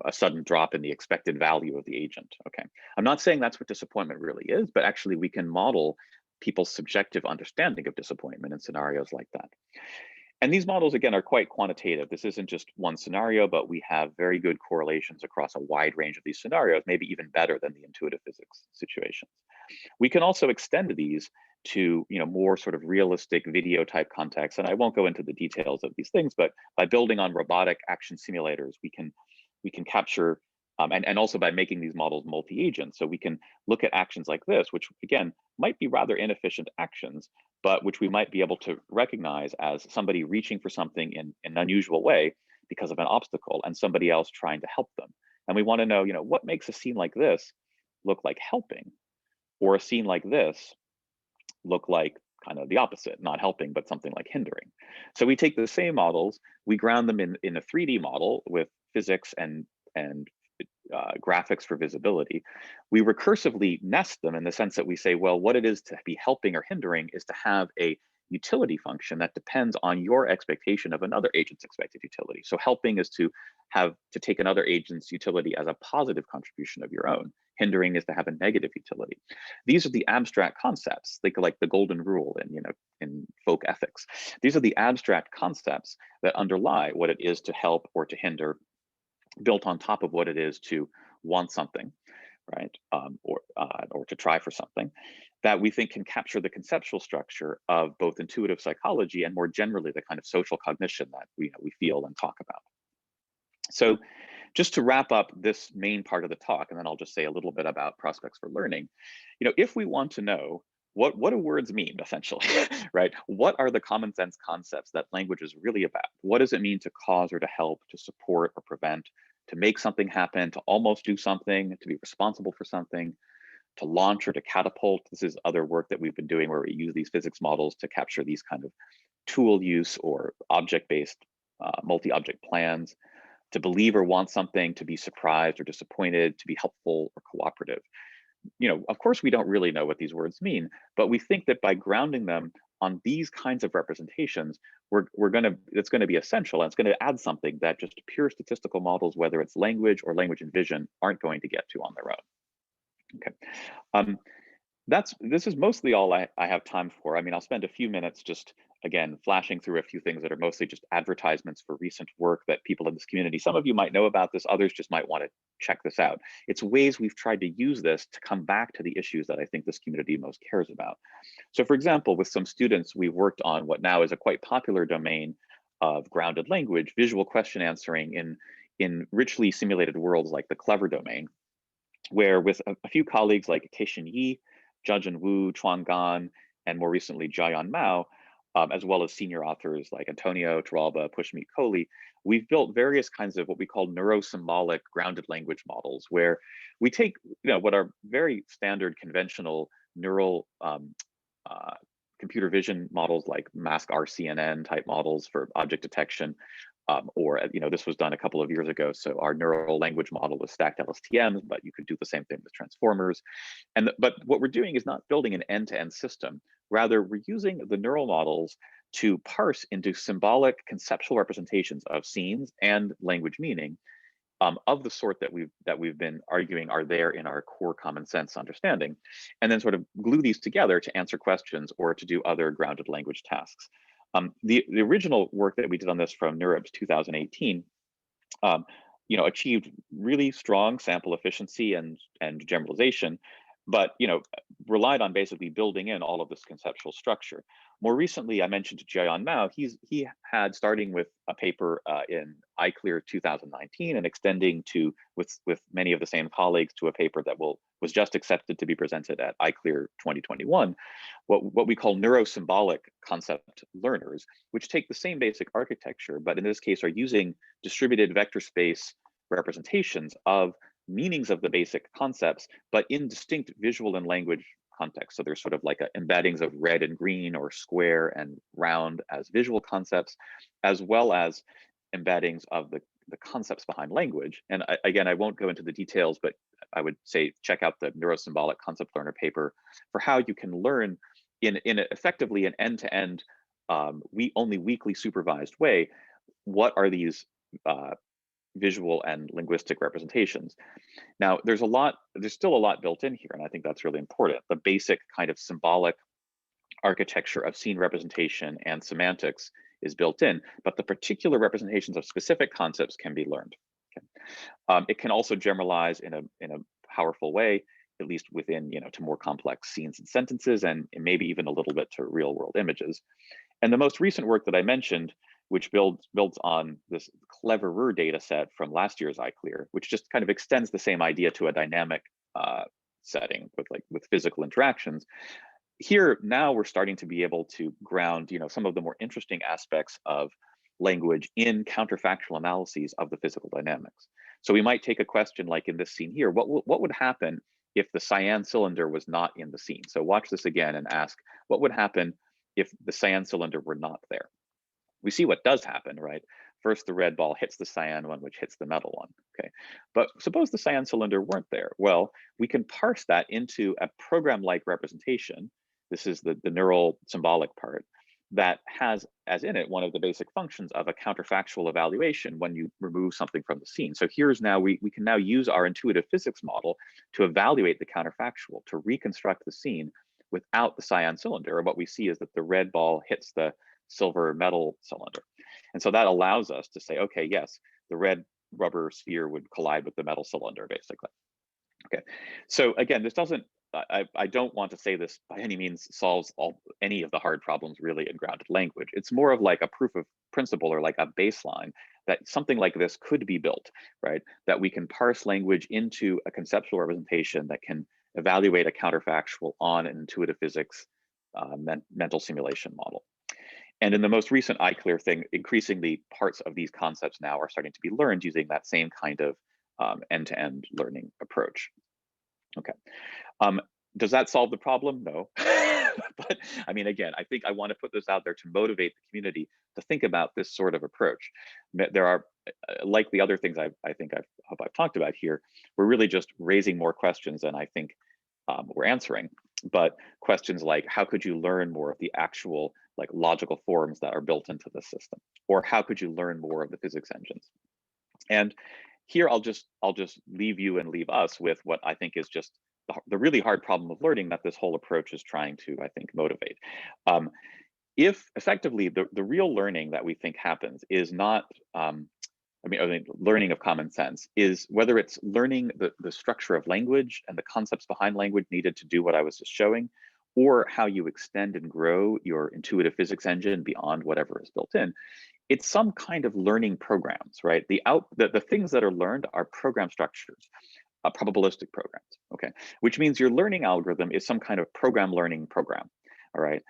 a sudden drop in the expected value of the agent, okay? I'm not saying that's what disappointment really is, but actually we can model people's subjective understanding of disappointment in scenarios like that. And these models, again, are quite quantitative. This isn't just one scenario, but we have very good correlations across a wide range of these scenarios, maybe even better than the intuitive physics situations. We can also extend these to more sort of realistic video type contexts. And I won't go into the details of these things, but by building on robotic action simulators, we can capture, and also by making these models multi-agent. So we can look at actions like this, which again, might be rather inefficient actions, but which we might be able to recognize as somebody reaching for something in an unusual way because of an obstacle, and somebody else trying to help them. And we want to know, what makes a scene like this look like helping, or a scene like this look like kind of the opposite, not helping, but something like hindering. So we take the same models, we ground them in a 3D model with physics and graphics for visibility. We recursively nest them in the sense that we say, well, what it is to be helping or hindering is to have a utility function that depends on your expectation of another agent's expected utility. So helping is to take another agent's utility as a positive contribution of your own. Hindering is to have a negative utility. These are the abstract concepts, like the golden rule in folk ethics. These are the abstract concepts that underlie what it is to help or to hinder, built on top of what it is to want something, right? Or to try for something, that we think can capture the conceptual structure of both intuitive psychology and more generally the kind of social cognition that we feel and talk about. So just to wrap up this main part of the talk, and then I'll just say a little bit about prospects for learning. If we want to know what do words mean, essentially, right? What are the common sense concepts that language is really about? What does it mean to cause or to help, to support or prevent, to make something happen, to almost do something, to be responsible for something, to launch or to catapult? This is other work that we've been doing where we use these physics models to capture these kind of tool use or object-based multi-object plans. To believe or want something, to be surprised or disappointed, to be helpful or cooperative. Of course, we don't really know what these words mean, but we think that by grounding them on these kinds of representations, it's going to be essential, and it's going to add something that just pure statistical models, whether it's language or language and vision, aren't going to get to on their own. Okay. This is mostly all I have time for. I mean, I'll spend a few minutes just, again, flashing through a few things that are mostly just advertisements for recent work that people in this community, some of you might know about this, others just might want to check this out. It's ways we've tried to use this to come back to the issues that I think this community most cares about. So for example, with some students, we've worked on what now is a quite popular domain of grounded language, visual question answering in richly simulated worlds like the Clever domain, where with a few colleagues like Keishin Yi, Jiajun Wu, Chuang Gan, and more recently Jiayan Mao, as well as senior authors like Antonio Torralba, Pushmeet Kohli, we've built various kinds of what we call neurosymbolic grounded language models, where we take what are very standard conventional neural computer vision models like mask RCNN type models for object detection, or this was done a couple of years ago. So our neural language model was stacked LSTMs, but you could do the same thing with transformers. But what we're doing is not building an end-to-end system. Rather, we're using the neural models to parse into symbolic conceptual representations of scenes and language meaning of the sort that we've been arguing are there in our core common sense understanding, and then sort of glue these together to answer questions or to do other grounded language tasks. The original work that we did on this from NeurIPS 2018, achieved really strong sample efficiency and generalization, but relied on basically building in all of this conceptual structure. More recently, I mentioned Jiayan Mao. He had, starting with a paper in iClear 2019 and extending to with many of the same colleagues to a paper that was just accepted to be presented at iClear 2021, what we call neurosymbolic concept learners, which take the same basic architecture, but in this case are using distributed vector space representations of meanings of the basic concepts, but in distinct visual and language context. So there's sort of like embeddings of red and green or square and round as visual concepts, as well as embeddings of the concepts behind language. And again, I won't go into the details, but I would say check out the neurosymbolic concept learner paper for how you can learn in effectively an end-to-end, only weakly supervised way, what are these visual and linguistic representations. Now, there's still a lot built in here, and I think that's really important. The basic kind of symbolic architecture of scene representation and semantics is built in, but the particular representations of specific concepts can be learned. Okay. It can also generalize in a powerful way, at least within to more complex scenes and sentences, and maybe even a little bit to real world images. And the most recent work that I mentioned, which builds on this cleverer data set from last year's iClear, which just kind of extends the same idea to a dynamic setting with physical interactions. Here, now we're starting to be able to ground some of the more interesting aspects of language in counterfactual analyses of the physical dynamics. So we might take a question like in this scene here, what would happen if the cyan cylinder was not in the scene. So watch this again and ask, what would happen if the cyan cylinder were not there? We see what does happen, right? First, the red ball hits the cyan one, which hits the metal one, okay? But suppose the cyan cylinder weren't there. Well, we can parse that into a program-like representation. This is the neural symbolic part that has as in it one of the basic functions of a counterfactual evaluation when you remove something from the scene. So here's now, we can now use our intuitive physics model to evaluate the counterfactual, to reconstruct the scene without the cyan cylinder. And what we see is that the red ball hits the silver metal cylinder. And so that allows us to say, okay, yes, the red rubber sphere would collide with the metal cylinder, basically. Okay, so again, this doesn't, I don't want to say this by any means solves any of the hard problems really in grounded language. It's more of like a proof of principle or like a baseline that something like this could be built, right? That we can parse language into a conceptual representation that can evaluate a counterfactual on an intuitive physics mental simulation model. And in the most recent iClear thing, increasingly parts of these concepts now are starting to be learned using that same kind of end-to-end learning approach. Okay, does that solve the problem? No, but I mean, again, I think I want to put this out there to motivate the community to think about this sort of approach. There are, like the other things I hope I've talked about here, we're really just raising more questions than I think we're answering. But questions like, how could you learn more of the actual like logical forms that are built into the system? Or how could you learn more of the physics engines? And here I'll just leave you and leave us with what I think is just the really hard problem of learning that this whole approach is trying to, I think, motivate. If effectively the real learning that we think happens is not, I mean, learning of common sense is whether it's learning the structure of language and the concepts behind language needed to do what I was just showing, or how you extend and grow your intuitive physics engine beyond whatever is built in. It's some kind of learning programs, right? The things that are learned are program structures, probabilistic programs, okay? Which means your learning algorithm is some kind of program learning program, all right?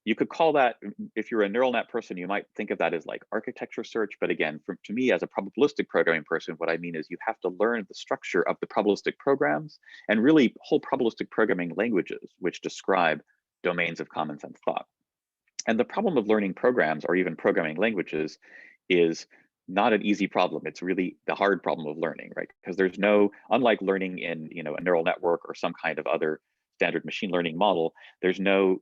You could call that, if you're a neural net person, you might think of that as like architecture search, but again, to me as a probabilistic programming person, what I mean is you have to learn the structure of the probabilistic programs and really whole probabilistic programming languages which describe domains of common sense thought. And the problem of learning programs or even programming languages is not an easy problem. It's really the hard problem of learning, right? Because there's no, unlike learning in a neural network or some kind of other standard machine learning model, there's no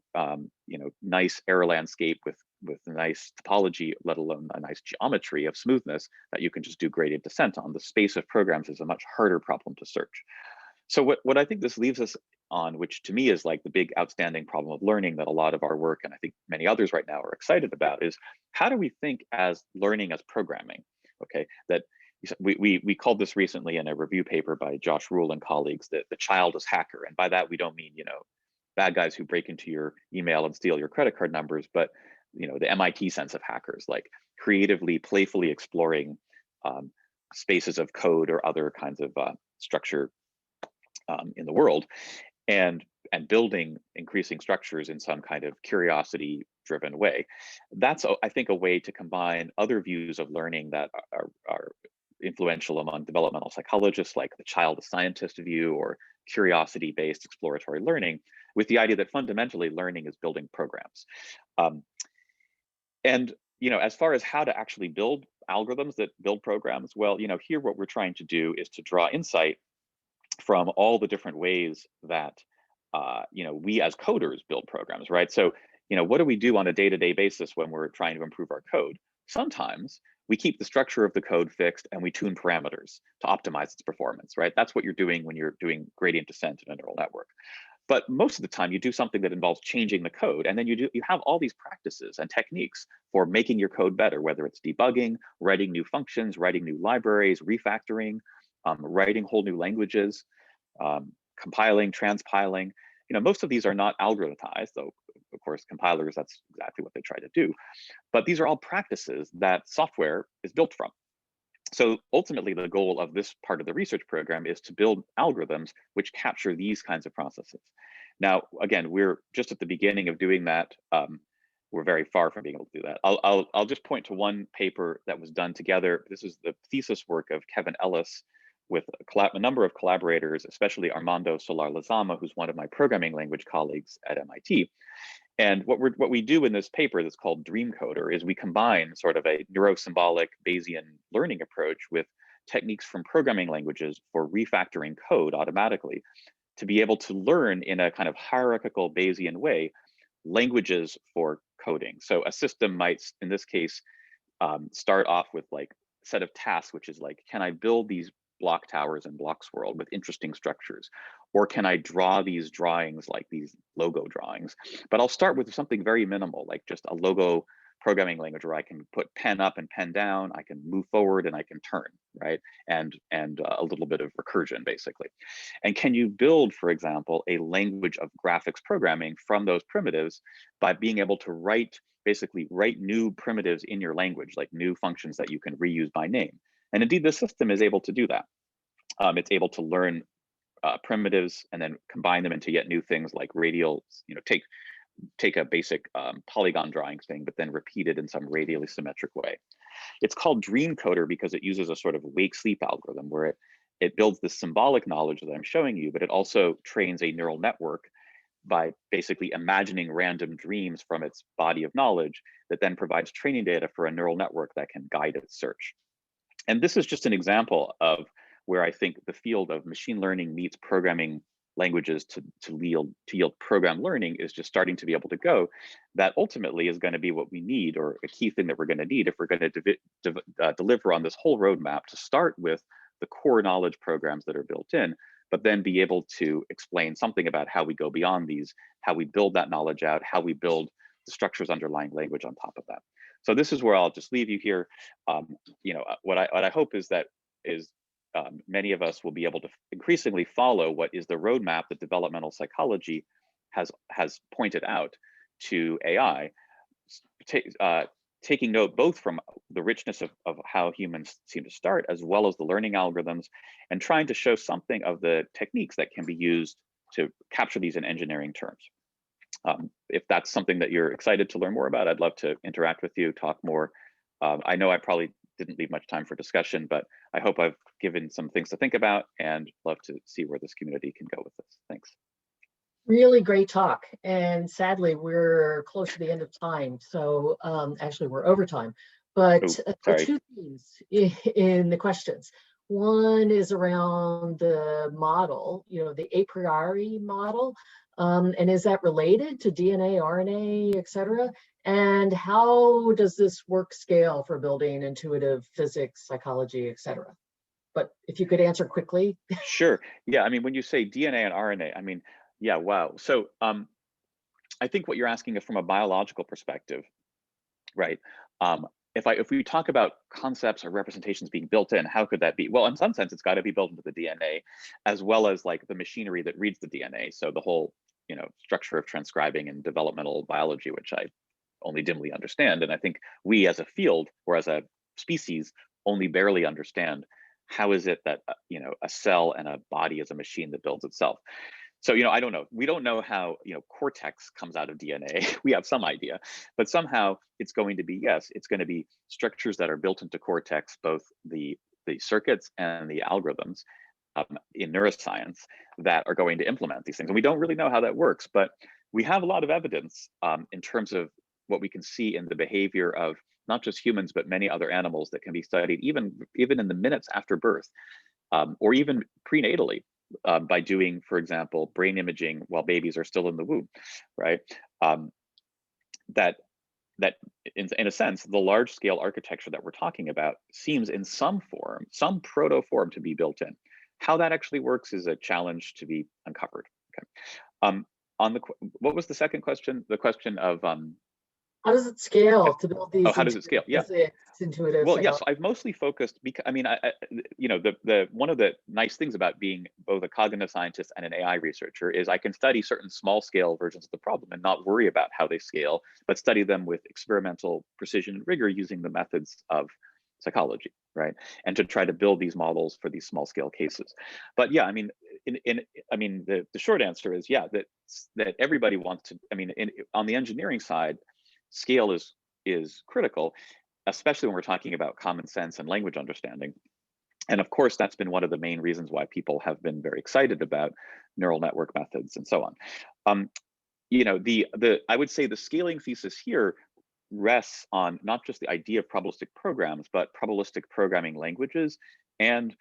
nice error landscape with nice topology, let alone a nice geometry of smoothness that you can just do gradient descent on. The space of programs is a much harder problem to search. So what I think this leaves us on, which to me is like the big outstanding problem of learning that a lot of our work, and I think many others right now are excited about, is how do we think as learning as programming? Okay, that we called this recently in a review paper by Josh Rule and colleagues that the child is hacker. And by that, we don't mean, bad guys who break into your email and steal your credit card numbers, but the MIT sense of hackers, like creatively, playfully exploring spaces of code or other kinds of structure in the world, and building increasing structures in some kind of curiosity driven way. That's, I think, a way to combine other views of learning that are influential among developmental psychologists, like the child as scientist view or curiosity based exploratory learning, with the idea that fundamentally learning is building programs. And as far as how to actually build algorithms that build programs, well, here what we're trying to do is to draw insight from all the different ways that we as coders build programs, right? So what do we do on a day-to-day basis when we're trying to improve our code? Sometimes we keep the structure of the code fixed and we tune parameters to optimize its performance, right? That's what you're doing when you're doing gradient descent in a neural network. But most of the time you do something that involves changing the code, and then you have all these practices and techniques for making your code better, whether it's debugging, writing new functions, writing new libraries, refactoring, writing whole new languages, compiling, transpiling. Most of these are not algorithmized, though of course compilers, that's exactly what they try to do. But these are all practices that software is built from. So ultimately the goal of this part of the research program is to build algorithms which capture these kinds of processes. Now, again, we're just at the beginning of doing that. We're very far from being able to do that. I'll just point to one paper that was done together. This is the thesis work of Kevin Ellis with a number of collaborators, especially Armando Solar-Lezama, who's one of my programming language colleagues at MIT. And what we do in this paper that's called Dreamcoder is we combine sort of a neurosymbolic Bayesian learning approach with techniques from programming languages for refactoring code automatically to be able to learn in a kind of hierarchical Bayesian way languages for coding. So a system might, in this case, start off with like a set of tasks, which is like, can I build these block towers in Bloxworld with interesting structures? Or can I draw these drawings like these logo drawings? But I'll start with something very minimal, like just a logo programming language where I can put pen up and pen down, I can move forward and I can turn, right? And a little bit of recursion, basically. And can you build, for example, a language of graphics programming from those primitives by being able to basically write new primitives in your language, like new functions that you can reuse by name? And indeed, the system is able to do that. It's able to learn primitives and then combine them into yet new things like radial, take a basic polygon drawing thing, but then repeat it in some radially symmetric way. It's called Dreamcoder because it uses a sort of wake-sleep algorithm where it builds the symbolic knowledge that I'm showing you, but it also trains a neural network by basically imagining random dreams from its body of knowledge that then provides training data for a neural network that can guide its search. And this is just an example of where I think the field of machine learning meets programming languages to yield program learning is just starting to be able to go. That ultimately is going to be what we need, or a key thing that we're going to need if we're going to deliver on this whole roadmap, to start with the core knowledge programs that are built in, but then be able to explain something about how we go beyond these, how we build that knowledge out, how we build the structures underlying language on top of that. So this is where I'll just leave you here. What I hope is that many of us will be able to increasingly follow what is the roadmap that developmental psychology has pointed out to AI, taking note both from the richness of how humans seem to start, as well as the learning algorithms, and trying to show something of the techniques that can be used to capture these in engineering terms. If that's something that you're excited to learn more about, I'd love to interact with you, talk more. I know I probably didn't leave much time for discussion, but I hope I've given some things to think about, and love to see where this community can go with this. Thanks. Really great talk. And sadly, we're close to the end of time. So actually we're over time, but there are two themes in the questions. One is around the model, the a priori model. And is that related to DNA, RNA, et cetera? And how does this work scale for building intuitive physics, psychology, et cetera? But if you could answer quickly. Sure. Yeah, I mean, when you say DNA and RNA, I mean, yeah, wow. So I think what you're asking is from a biological perspective, right? If we talk about concepts or representations being built in, how could that be? Well, in some sense, it's got to be built into the DNA, as well as like the machinery that reads the DNA. So the whole, structure of transcribing and developmental biology, which I only dimly understand. And I think we as a field or as a species only barely understand how is it that, a cell and a body is a machine that builds itself. So, I don't know. We don't know how, cortex comes out of DNA. We have some idea, but somehow it's going to be, yes, it's going to be structures that are built into cortex, both the circuits and the algorithms in neuroscience that are going to implement these things. And we don't really know how that works, but we have a lot of evidence in terms of what we can see in the behavior of not just humans, but many other animals that can be studied even in the minutes after birth, or even prenatally. By doing, for example, brain imaging while babies are still in the womb, right? That in a sense, the large scale architecture that we're talking about seems in some form, some proto form, to be built in. How that actually works is a challenge to be uncovered. Okay. What was the second question? The question of how does it scale to build these? Oh, how does it scale? Yeah. Intuitive. Well, yes, I've mostly focused because the one of the nice things about being both a cognitive scientist and an AI researcher is I can study certain small scale versions of the problem and not worry about how they scale, but study them with experimental precision and rigor using the methods of psychology, right? And to try to build these models for these small scale cases. But yeah, I mean, the short answer is yeah, that everybody wants to. I mean, on the engineering side, scale is critical, especially when we're talking about common sense and language understanding. And of course, that's been one of the main reasons why people have been very excited about neural network methods and so on. You know, I would say the scaling thesis here rests on not just the idea of probabilistic programs, but probabilistic programming languages and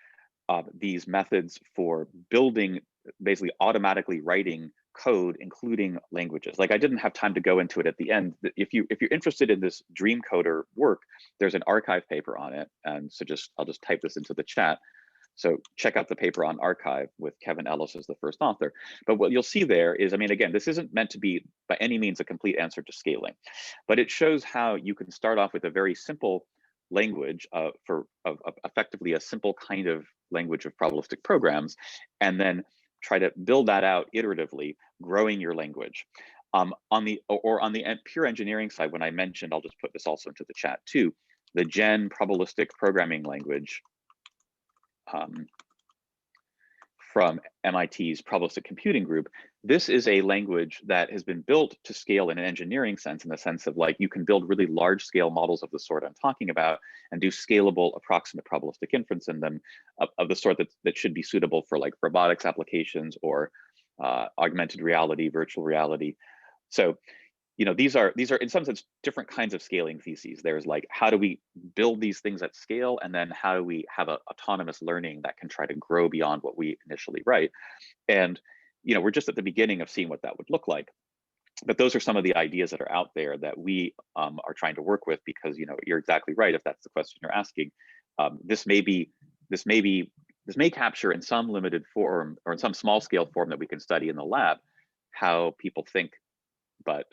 these methods for building, basically automatically writing code, including languages. Like I didn't have time to go into it at the end. If you're interested in this dream coder work, there's an archive paper on it. And so I'll just type this into the chat. So check out the paper on archive with Kevin Ellis as the first author. But what you'll see there is, I mean, again, this isn't meant to be by any means a complete answer to scaling, but it shows how you can start off with a very simple language of effectively a simple kind of language of probabilistic programs, and then try to build that out iteratively, growing your language. On the pure engineering side, when I mentioned, I'll just put this also into the chat too, the GEN probabilistic programming language from MIT's probabilistic computing group. This is a language that has been built to scale in an engineering sense, in the sense of like you can build really large scale models of the sort I'm talking about and do scalable approximate probabilistic inference in them of the sort that should be suitable for like robotics applications or augmented reality, virtual reality. So, you know, these are in some sense different kinds of scaling theses. There's like, how do we build these things at scale? And then how do we have autonomous learning that can try to grow beyond what we initially write? And, you know, we're just at the beginning of seeing what that would look like. But those are some of the ideas that are out there that we are trying to work with, because, you know, you're exactly right. If that's the question you're asking, this may capture in some limited form or in some small scale form that we can study in the lab how people think, but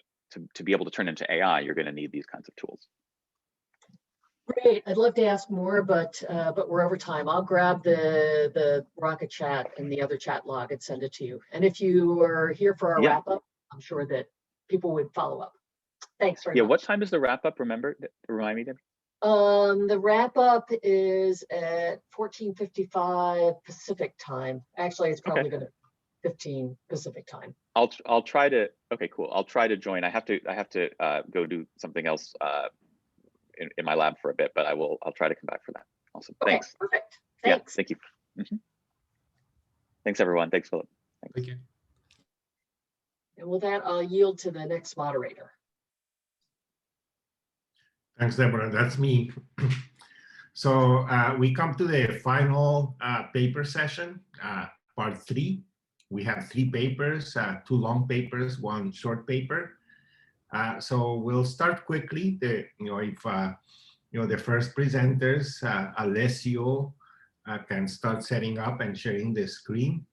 to be able to turn into AI, you're going to need these kinds of tools. Great. I'd love to ask more, but we're over time. I'll grab the Rocket chat and the other chat log and send it to you. And if you are here for our wrap up, I'm sure that people would follow up. Thanks very much. What time is the wrap up? Remind me, Debbie. The wrap up is at 14:55 Pacific time. Actually, it's probably going to 15 Pacific time. I'll try to. Okay, cool. I'll try to join. I have to go do something else in my lab for a bit, but I'll try to come back for that. Awesome. Okay, thanks. perfect. Thanks. Yeah, thank you. Thanks, everyone. Thanks, Philip. Thanks. Thank you. And with that, I'll yield to the next moderator. Thanks, Deborah. That's me. So we come to the final paper session, part 3. We have 3 papers, 2 long papers, 1 short paper. So we'll start quickly. If the first presenters, Alessio, can start setting up and sharing the screen.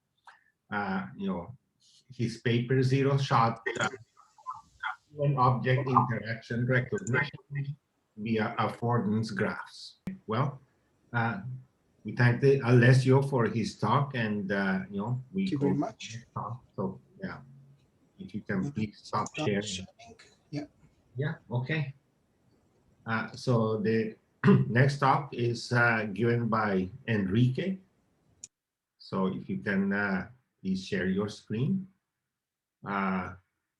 His paper, Zero Shot Object Interaction Recognition via affordance graphs. Well, we thank Alessio for his talk, and we thank you very much. So yeah, if you can please stop sharing. Yeah. Okay. So the next talk is given by Enrique. So if you can please share your screen.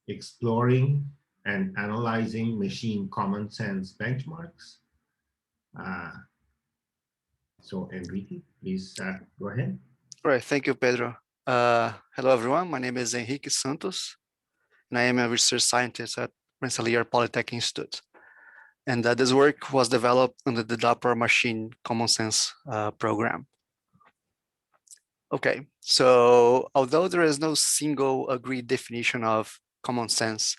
Exploring and analyzing machine common sense benchmarks. So Enrique, please go ahead. All right, thank you, Pedro. Hello, everyone. My name is Enrique Santos, and I am a research scientist at Rensselaer Polytech Institute. And this work was developed under the DARPA Machine Common Sense program. Okay, so although there is no single agreed definition of common sense,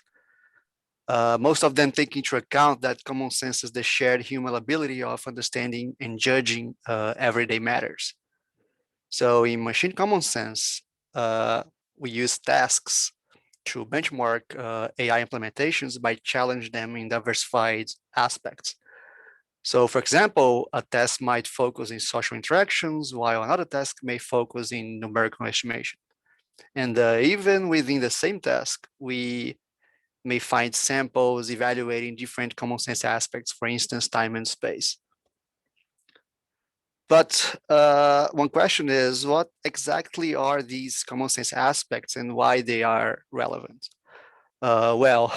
most of them take into account that common sense is the shared human ability of understanding and judging everyday matters. So in machine common sense, we use tasks to benchmark AI implementations by challenging them in diversified aspects. So for example, a task might focus in social interactions, while another task may focus in numerical estimation. And even within the same task, we may find samples evaluating different common sense aspects, for instance, time and space. But one question is, what exactly are these common sense aspects and why they are relevant? Well,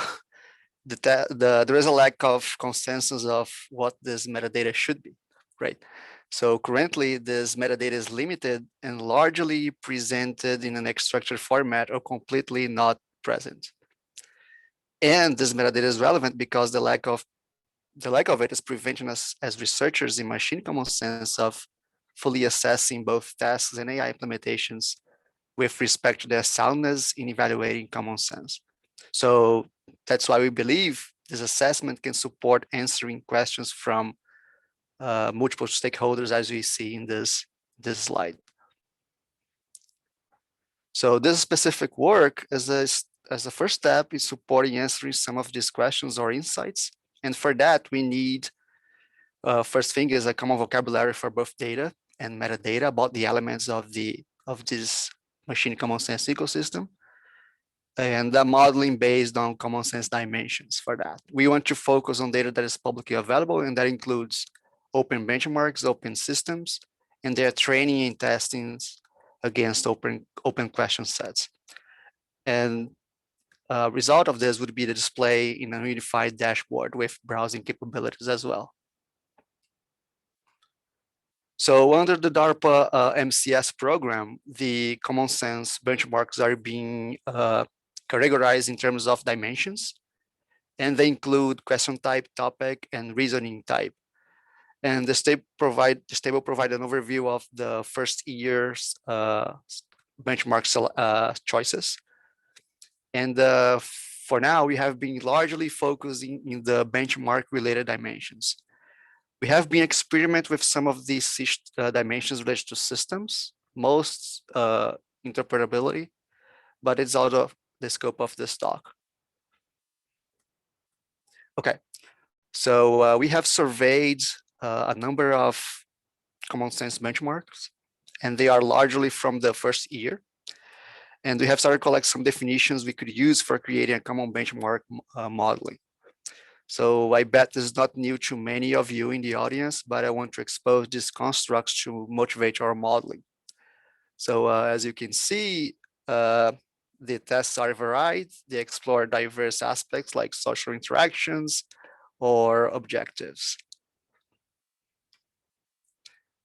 there is a lack of consensus of what this metadata should be, right? So currently, this metadata is limited and largely presented in an unstructured format or completely not present. And this metadata is relevant because the lack of it is preventing us as researchers in machine common sense of fully assessing both tasks and AI implementations with respect to their soundness in evaluating common sense. So that's why we believe this assessment can support answering questions from multiple stakeholders, as we see in this slide. So this specific work as a first step is supporting answering some of these questions or insights. And for that, we need, first thing is a common vocabulary for both data and metadata about the elements of this machine common sense ecosystem, and the modeling based on common sense dimensions for that. We want to focus on data that is publicly available, and that includes open benchmarks, open systems, and their training and testings against open question sets. And result of this would be the display in a unified dashboard with browsing capabilities as well. So under the DARPA MCS program, the common sense benchmarks are being categorized in terms of dimensions, and they include question type, topic, and reasoning type. And this table provide an overview of the first year's benchmark choices. And for now, we have been largely focusing in the benchmark related dimensions. We have been experimenting with some of these dimensions related to systems, most interpretability, but it's out of the scope of this talk. Okay, so we have surveyed a number of common sense benchmarks, and they are largely from the first year. And we have started to collect some definitions we could use for creating a common benchmark modeling. So I bet this is not new to many of you in the audience, but I want to expose these constructs to motivate our modeling. So as you can see, the tests are varied. They explore diverse aspects like social interactions or objectives.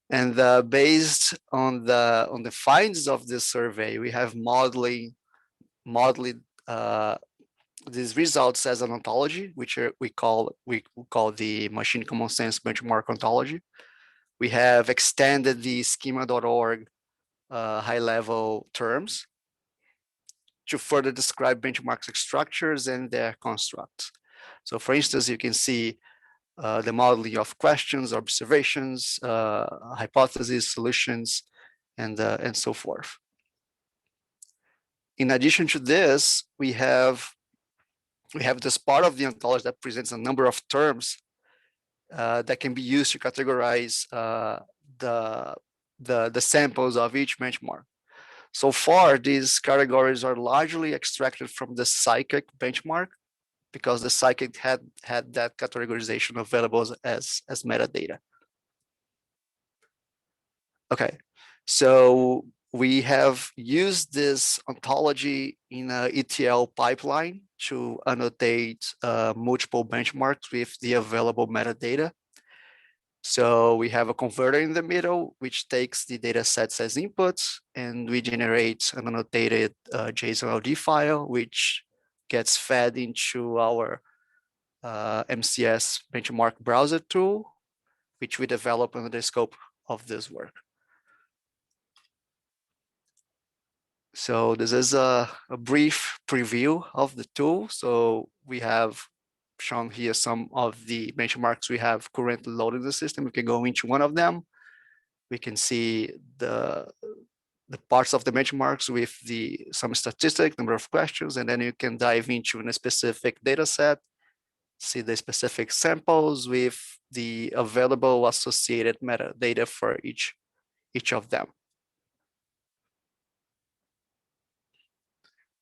And based on the findings of this survey, we have modeled these results as an ontology, which we call the machine common sense benchmark ontology. We have extended the schema.org high-level terms to further describe benchmark structures and their constructs. So for instance, you can see the modeling of questions, observations, hypotheses, solutions, and so forth. In addition to this, we have this part of the ontology that presents a number of terms that can be used to categorize the samples of each benchmark. So far, these categories are largely extracted from the psychic benchmark because the psychic had that categorization available as metadata. Okay, so we have used this ontology in an ETL pipeline to annotate multiple benchmarks with the available metadata. So we have a converter in the middle, which takes the data sets as inputs, and we generate an annotated JSON LD file, which gets fed into our MCS benchmark browser tool, which we develop under the scope of this work. So this is a brief preview of the tool. So we have shown here some of the benchmarks we have currently loaded in the system. We can go into one of them. We can see the parts of the benchmarks with some statistic, number of questions, and then you can dive into a specific data set, see the specific samples with the available associated metadata for each of them.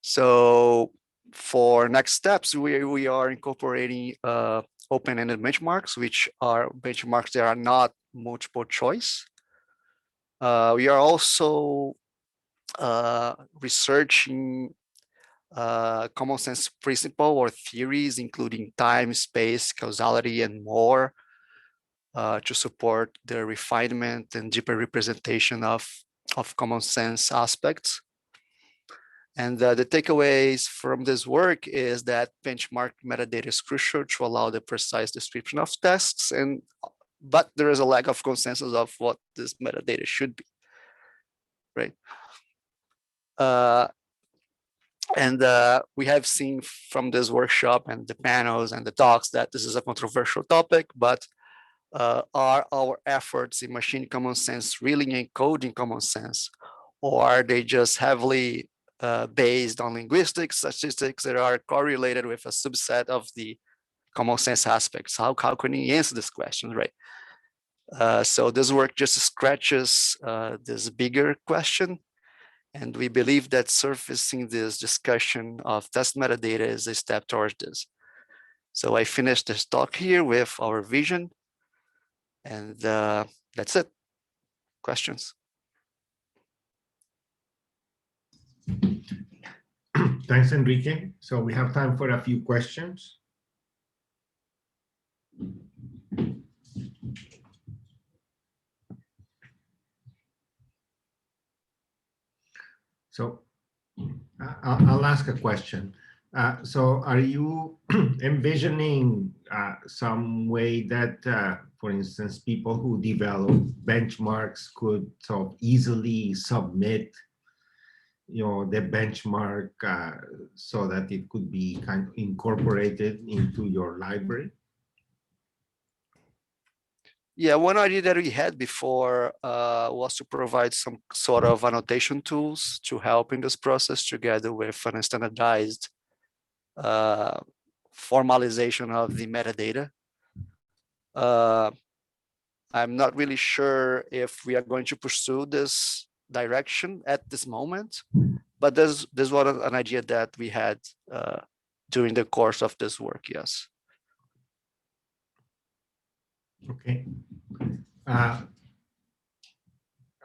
So for next steps, we are incorporating open-ended benchmarks, which are benchmarks that are not multiple choice. We are also researching common sense principle or theories, including time, space, causality, and more. to support the refinement and deeper representation of common sense aspects. And the takeaways from this work is that benchmark metadata is crucial to allow the precise description of tasks, but there is a lack of consensus of what this metadata should be, right? We have seen from this workshop and the panels and the talks that this is a controversial topic, but are our efforts in machine common sense really encoding common sense, or are they just heavily based on linguistic statistics that are correlated with a subset of the common sense aspects? How can you answer this question, right? So this work just scratches this bigger question, and we believe that surfacing this discussion of test metadata is a step towards this. So I finished this talk here with our vision, and that's it. Questions? Thanks, Enrique. So we have time for a few questions. So I'll ask a question. So are you envisioning some way that, for instance, people who develop benchmarks could sort of easily submit, the benchmark so that it could be kind of incorporated into your library? Yeah, one idea that we had before was to provide some sort of annotation tools to help in this process, together with an standardized formalization of the metadata. I'm not really sure if we are going to pursue this direction at this moment, but this was an idea that we had during the course of this work, yes. Okay.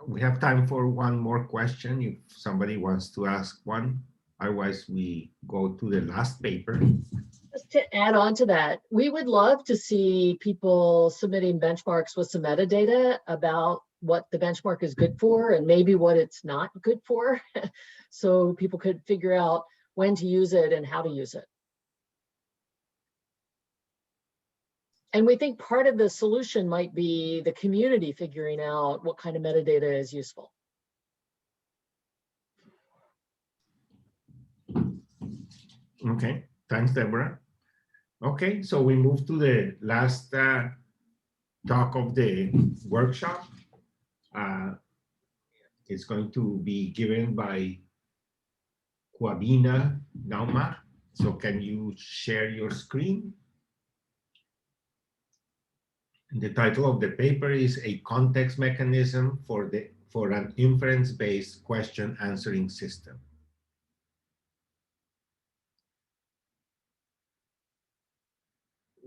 We have time for one more question if somebody wants to ask one. Otherwise, we go to the last paper. Just to add on to that, we would love to see people submitting benchmarks with some metadata about what the benchmark is good for and maybe what it's not good for, so people could figure out when to use it and how to use it. And we think part of the solution might be the community figuring out what kind of metadata is useful. Okay, thanks, Deborah. Okay, so we move to the last talk of the workshop. It's going to be given by Kwabena Nauma. So can you share your screen? The title of the paper is A Context Mechanism for an Inference-Based Question Answering System.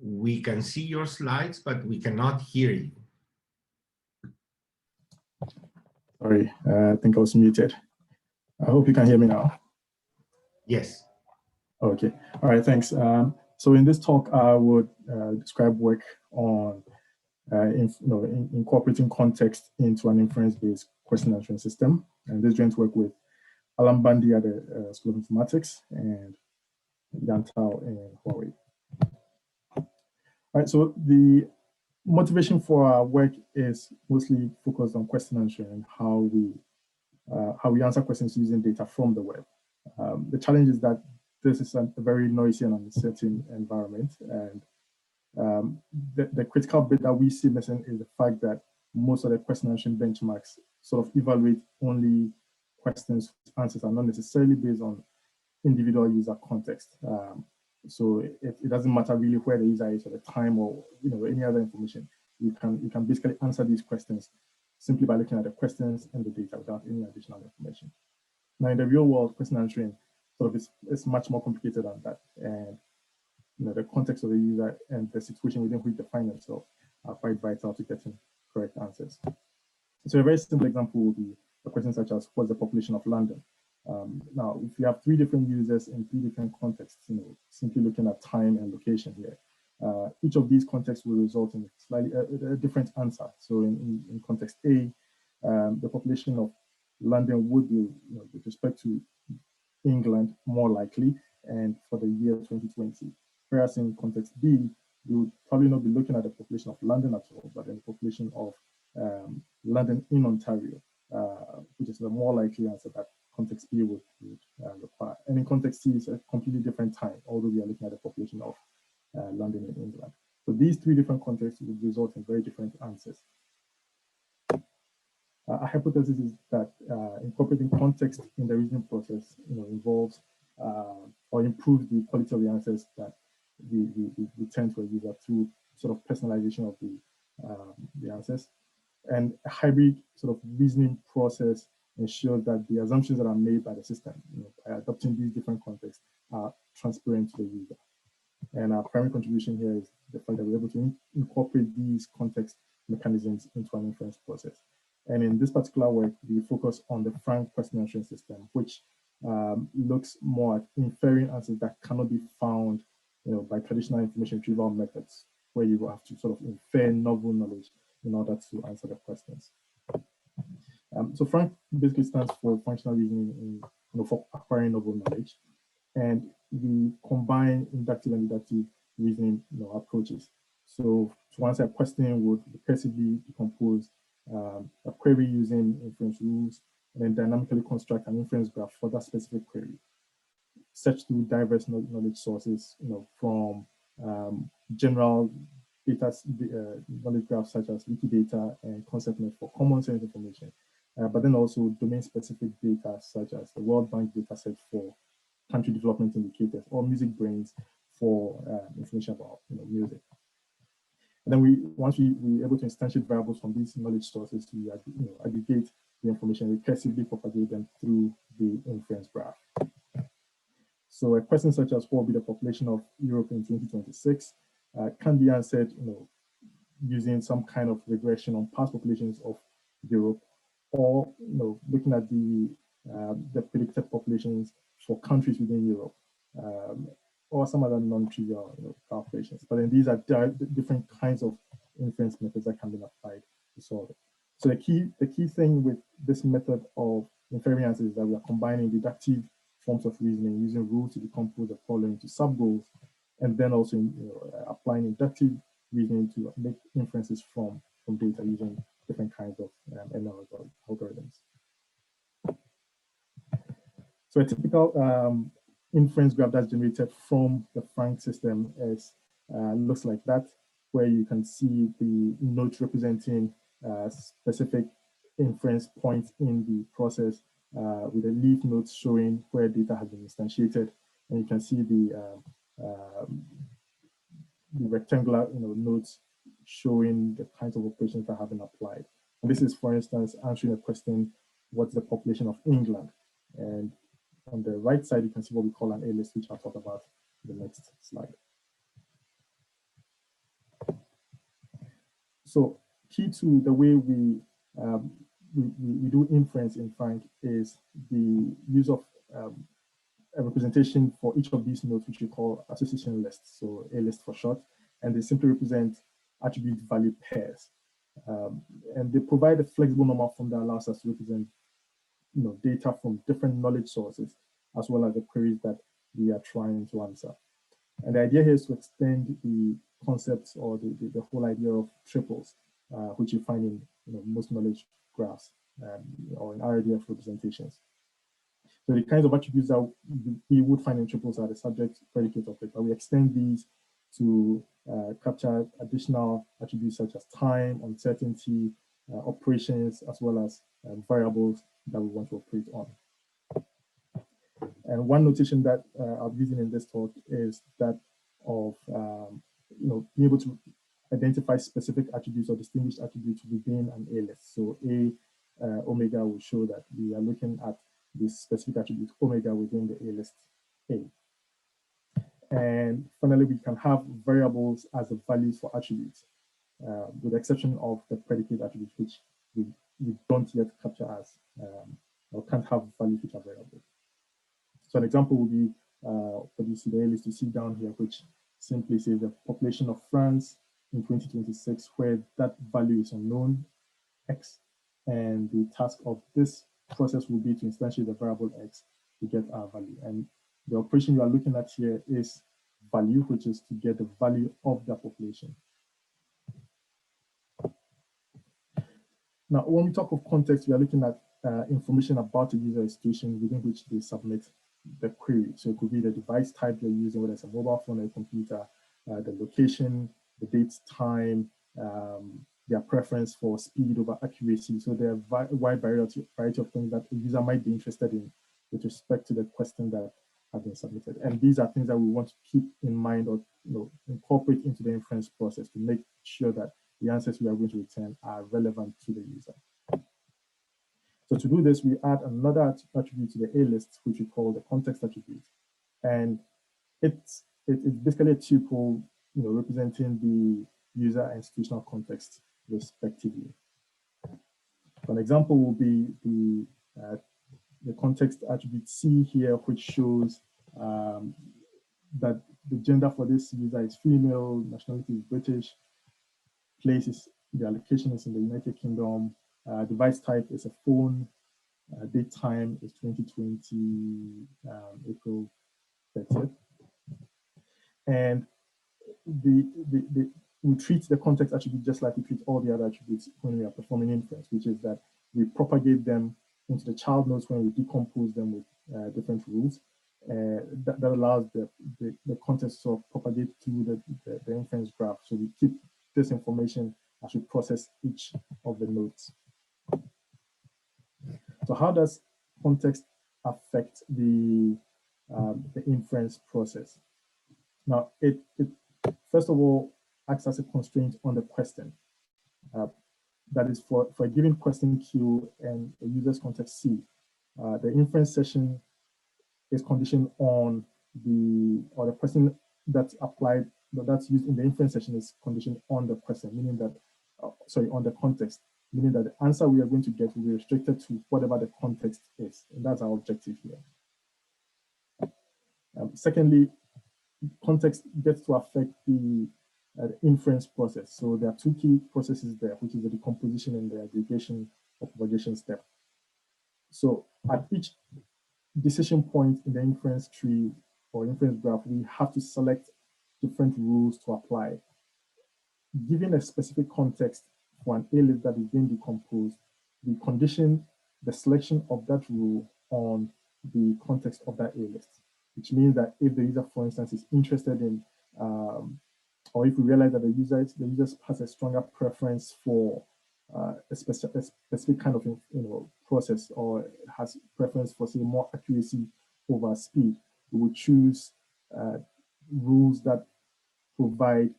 We can see your slides, but we cannot hear you. Sorry, I think I was muted. I hope you can hear me now. Yes. Okay. All right, thanks. So in this talk, I would describe work on incorporating context into an inference-based question answering system. And this joint work with Alan Bundy at the School of Informatics and Yan Tao in Huawei. All right, so the motivation for our work is mostly focused on question answering and how we answer questions using data from the web. The challenge is that this is a very noisy and uncertain environment, and the critical bit that we see missing is the fact that most of the question answering benchmarks sort of evaluate only questions, answers are not necessarily based on individual user context. So it doesn't matter really where the user is at the time or any other information. You can basically answer these questions simply by looking at the questions and the data without any additional information. Now in the real world, question answering sort of is much more complicated than that, and the context of the user and the situation within which they find themselves are quite vital to getting correct answers. So a very simple example would be a question such as, what's the population of London? Now, if you have 3 different users in 3 different contexts, simply looking at time and location here, each of these contexts will result in a slightly a different answer. So in context A, the population of London would be, with respect to England, more likely, and for the year 2020. Whereas in context B, we would probably not be looking at the population of London at all, but the population of London in Ontario, which is the more likely answer that context B would require. And in context C, it's a completely different time, although we are looking at the population of London in England. So these three different contexts would result in very different answers. A hypothesis is that incorporating context in the reasoning process, involves or improves the quality of the answers that we tend to a user through sort of personalization of the answers. And a hybrid sort of reasoning process ensures that the assumptions that are made by the system, by adopting these different contexts, are transparent to the user. And our primary contribution here is the fact that we're able to incorporate these context mechanisms into an inference process. And in this particular work, we focus on the Frank question answering system, which looks more at inferring answers that cannot be found by traditional information retrieval methods, where you have to sort of infer novel knowledge in order to answer the questions. So Frank basically stands for functional reasoning for acquiring novel knowledge. And we combine inductive and deductive reasoning approaches. So to answer a question, would recursively decompose a query using inference rules, and then dynamically construct an inference graph for that specific query. Search through diverse knowledge sources, from general data knowledge graphs such as Wikidata and ConceptNet for common sense information, but then also domain-specific data such as the World Bank dataset for country development indicators, or music brains for information about music. And then once we're able to instantiate variables from these knowledge sources, we aggregate the information, recursively propagate them through the inference graph. So a question such as what will be the population of Europe in 2026 can be answered using some kind of regression on past populations of Europe, or looking at the predicted populations for countries within Europe, or some other non-trivial calculations. But then these are different kinds of inference methods that can be applied to solve it. So the key thing with this method of inferring answers is that we are combining deductive forms of reasoning using rules to decompose a problem into sub-goals, and then also applying inductive reasoning to make inferences from data using different kinds of ML algorithms. So a typical inference graph that's generated from the Frank system looks like that, where you can see the nodes representing specific inference points in the process, with the leaf nodes showing where data has been instantiated, and you can see the rectangular nodes showing the kinds of operations that have been applied. And this is, for instance, answering a question: what's the population of England? And on the right side, you can see what we call an A-list, which I'll talk about in the next slide. So key to the way we do inference in Frank is the use of a representation for each of these nodes, which we call association lists, so A-list for short, and they simply represent attribute value pairs. And they provide a flexible normal form that allows us to represent data from different knowledge sources, as well as the queries that we are trying to answer. And the idea here is to extend the concepts, or the whole idea of triples, which you find in most knowledge graphs, or in RDF representations. So the kinds of attributes that we would find in triples are the subject, predicate, object, but we extend these to capture additional attributes such as time, uncertainty, operations, as well as variables that we want to operate on. And one notation that I'm using in this talk is that of being able to identify specific attributes or distinguished attributes within an A-list. So omega will show that we are looking at this specific attribute omega within the A-list A. And finally, we can have variables as the values for attributes, with the exception of the predicate attributes, which we don't yet capture as, or can't have values which are variable. So an example would be for the A-list you see down here, which simply say the population of France in 2026, where that value is unknown, X, and the task of this process will be to instantiate the variable X to get our value. And the operation you are looking at here is value, which is to get the value of the population. Now, when we talk of context, we are looking at information about the user situation within which they submit the query. So it could be the device type they're using, whether it's a mobile phone or a computer, the location, the date, time, their preference for speed over accuracy. So there are a wide variety of things that a user might be interested in with respect to the question that have been submitted. And these are things that we want to keep in mind or incorporate into the inference process to make sure that the answers we are going to return are relevant to the user. So to do this, we add another attribute to the A list, which we call the context attribute. And it's basically a tuple representing the user and institutional context respectively. An example will be the context attribute C here, which shows that the gender for this user is female, nationality is British, place is, the location is in the United Kingdom, device type is a phone, date time is 2020 April 30th. And we treat the context attribute just like we treat all the other attributes when we are performing inference, which is that we propagate them into the child nodes when we decompose them with different rules. That allows the context to propagate through the inference graph. So we keep this information as we process each of the nodes. So how does context affect the inference process? Now, it first of all acts as a constraint on the question. That is for a given question Q and a user's context C, the inference session is conditioned on the question that's applied, that's used in the inference session is conditioned on the question, meaning that, on the context, meaning that the answer we are going to get will be restricted to whatever the context is. And that's our objective here. Secondly, context gets to affect the inference process. So there are two key processes there, which is the decomposition and the aggregation or propagation step. So at each decision point in the inference tree or inference graph, we have to select different rules to apply. Given a specific context for an A list that is being decomposed, we condition the selection of that rule on the context of that A list, which means that if the user, for instance, is interested in, or if we realize that the user has a stronger preference for a specific kind of process, or has preference for, say, more accuracy over speed, we would choose rules that provide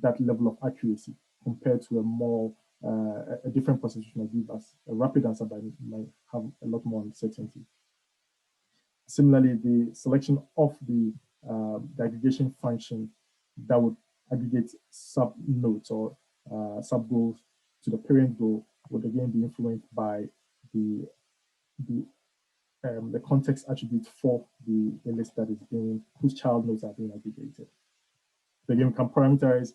that level of accuracy compared to a more a different process which might give us a rapid answer but might have a lot more uncertainty. Similarly, the selection of the aggregation function that would aggregate sub nodes or sub goals to the parent goal would again be influenced by the context attribute for the list that is being, whose child nodes are being aggregated. So again, we can parameterize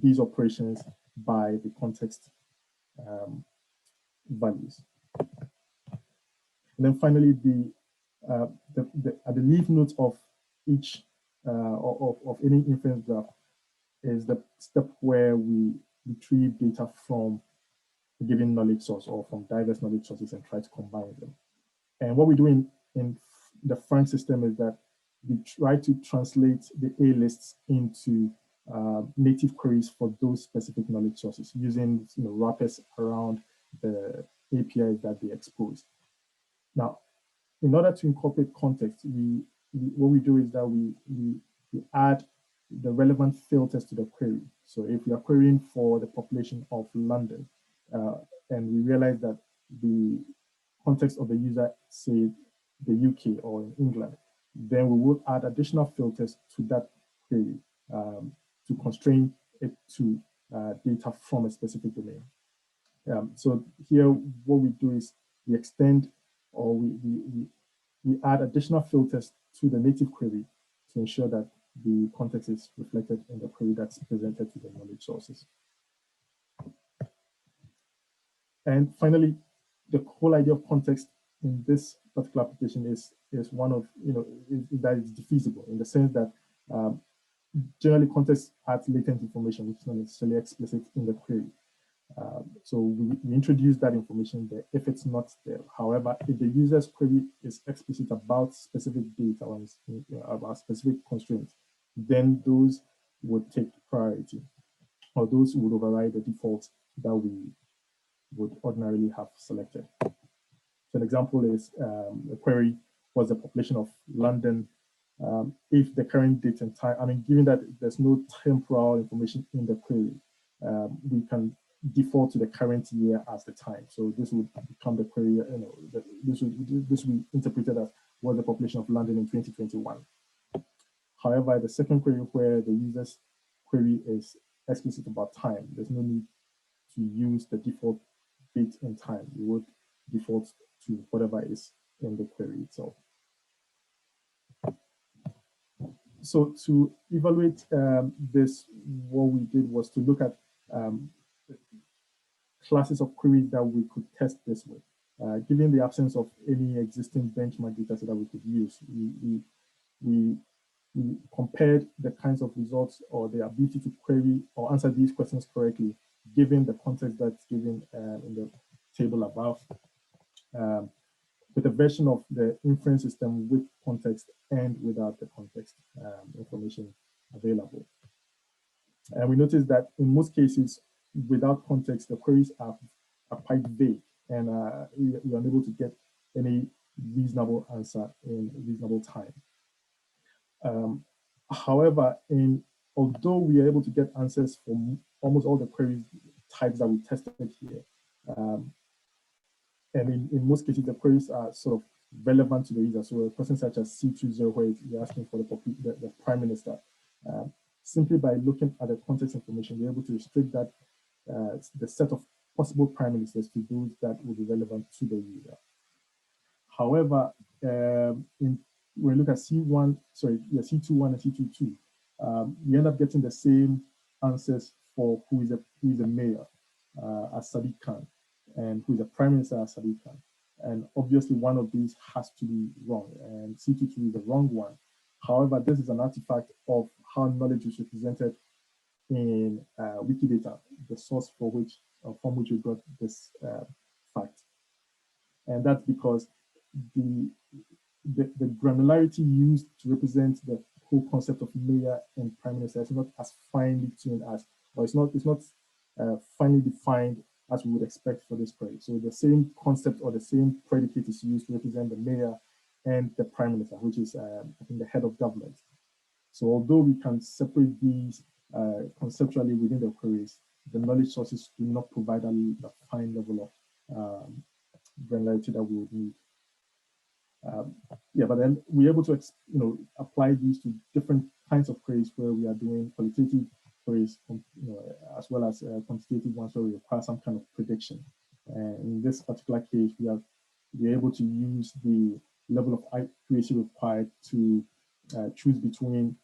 these operations by the context values. And then finally, at the leaf nodes of each of any inference graph is the step where we retrieve data from a given knowledge source or from diverse knowledge sources and try to combine them. And what we do in the Frank system is that we try to translate the A lists into native queries for those specific knowledge sources using wrappers around the APIs that they expose. Now, in order to incorporate context, what we do is that we add the relevant filters to the query. So if we are querying for the population of London, and we realize that the context of the user, say the UK or in England, then we will add additional filters to that query to constrain it to data from a specific domain. So here, what we do is we extend or we add additional filters to the native query to ensure that the context is reflected in the query that's presented to the knowledge sources. And finally, the whole idea of context in this particular application is one of, that it's diffeasible in the sense that generally context adds latent information, which is not necessarily explicit in the query. So we introduce that information there if it's not there. However, if the user's query is explicit about specific data or about specific constraints, then those would take priority, or those would override the default that we would ordinarily have selected. So an example is a query was the population of London. If the current date and time, given that there's no temporal information in the query, we can default to the current year as the time. So this would become the query, this would be interpreted as was the population of London in 2021. However, the second query where the user's query is explicit about time, there's no need to use the default date and time. You would default to whatever is in the query itself. So to evaluate this, what we did was to look at classes of queries that we could test this with. Given the absence of any existing benchmark data set that we could use, we compared the kinds of results or the ability to query or answer these questions correctly, given the context that's given in the table above, with a version of the inference system with context and without the context information available. And we noticed that in most cases, without context, the queries are quite vague, and you're unable to get any reasonable answer in reasonable time. However, although we are able to get answers from almost all the query types that we tested here, and in most cases, the queries are sort of relevant to the user. So a question such as C20, where you're asking for the prime minister, simply by looking at the context information, we're able to restrict that the set of possible prime ministers to those that will be relevant to the user. However, when we look at C21 and C22, we end up getting the same answers for who is a mayor as Sadiq Khan, and who is a prime minister as Sadiq Khan. And obviously one of these has to be wrong, and C22 is the wrong one. However, this is an artifact of how knowledge is represented in Wikidata, the source from which we got this fact. And that's because the granularity used to represent the whole concept of mayor and prime minister is not as finely tuned as, or it's not finely defined as we would expect for this query. So the same concept or the same predicate is used to represent the mayor and the prime minister, which is I think the head of government. So although we can separate these conceptually within the queries, the knowledge sources do not provide a fine level of granularity that we would need. But then we're able to apply these to different kinds of queries where we are doing qualitative queries, as well as quantitative ones where we require some kind of prediction. And in this particular case, we're able to use the level of accuracy required to choose between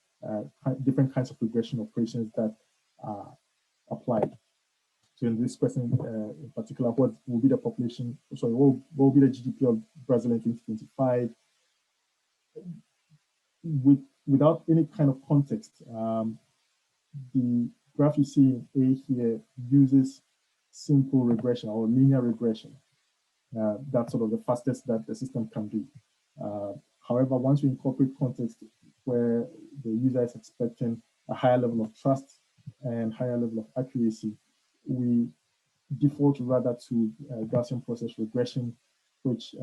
different kinds of regression operations that are applied. So in this question in particular, what will be the population, what will be the GDP of Brazil in 2025? Without any kind of context, the graph you see in A here uses simple regression or linear regression. That's sort of the fastest that the system can do. However, once we incorporate context where the user is expecting a higher level of trust and higher level of accuracy, we default rather to Gaussian process regression, which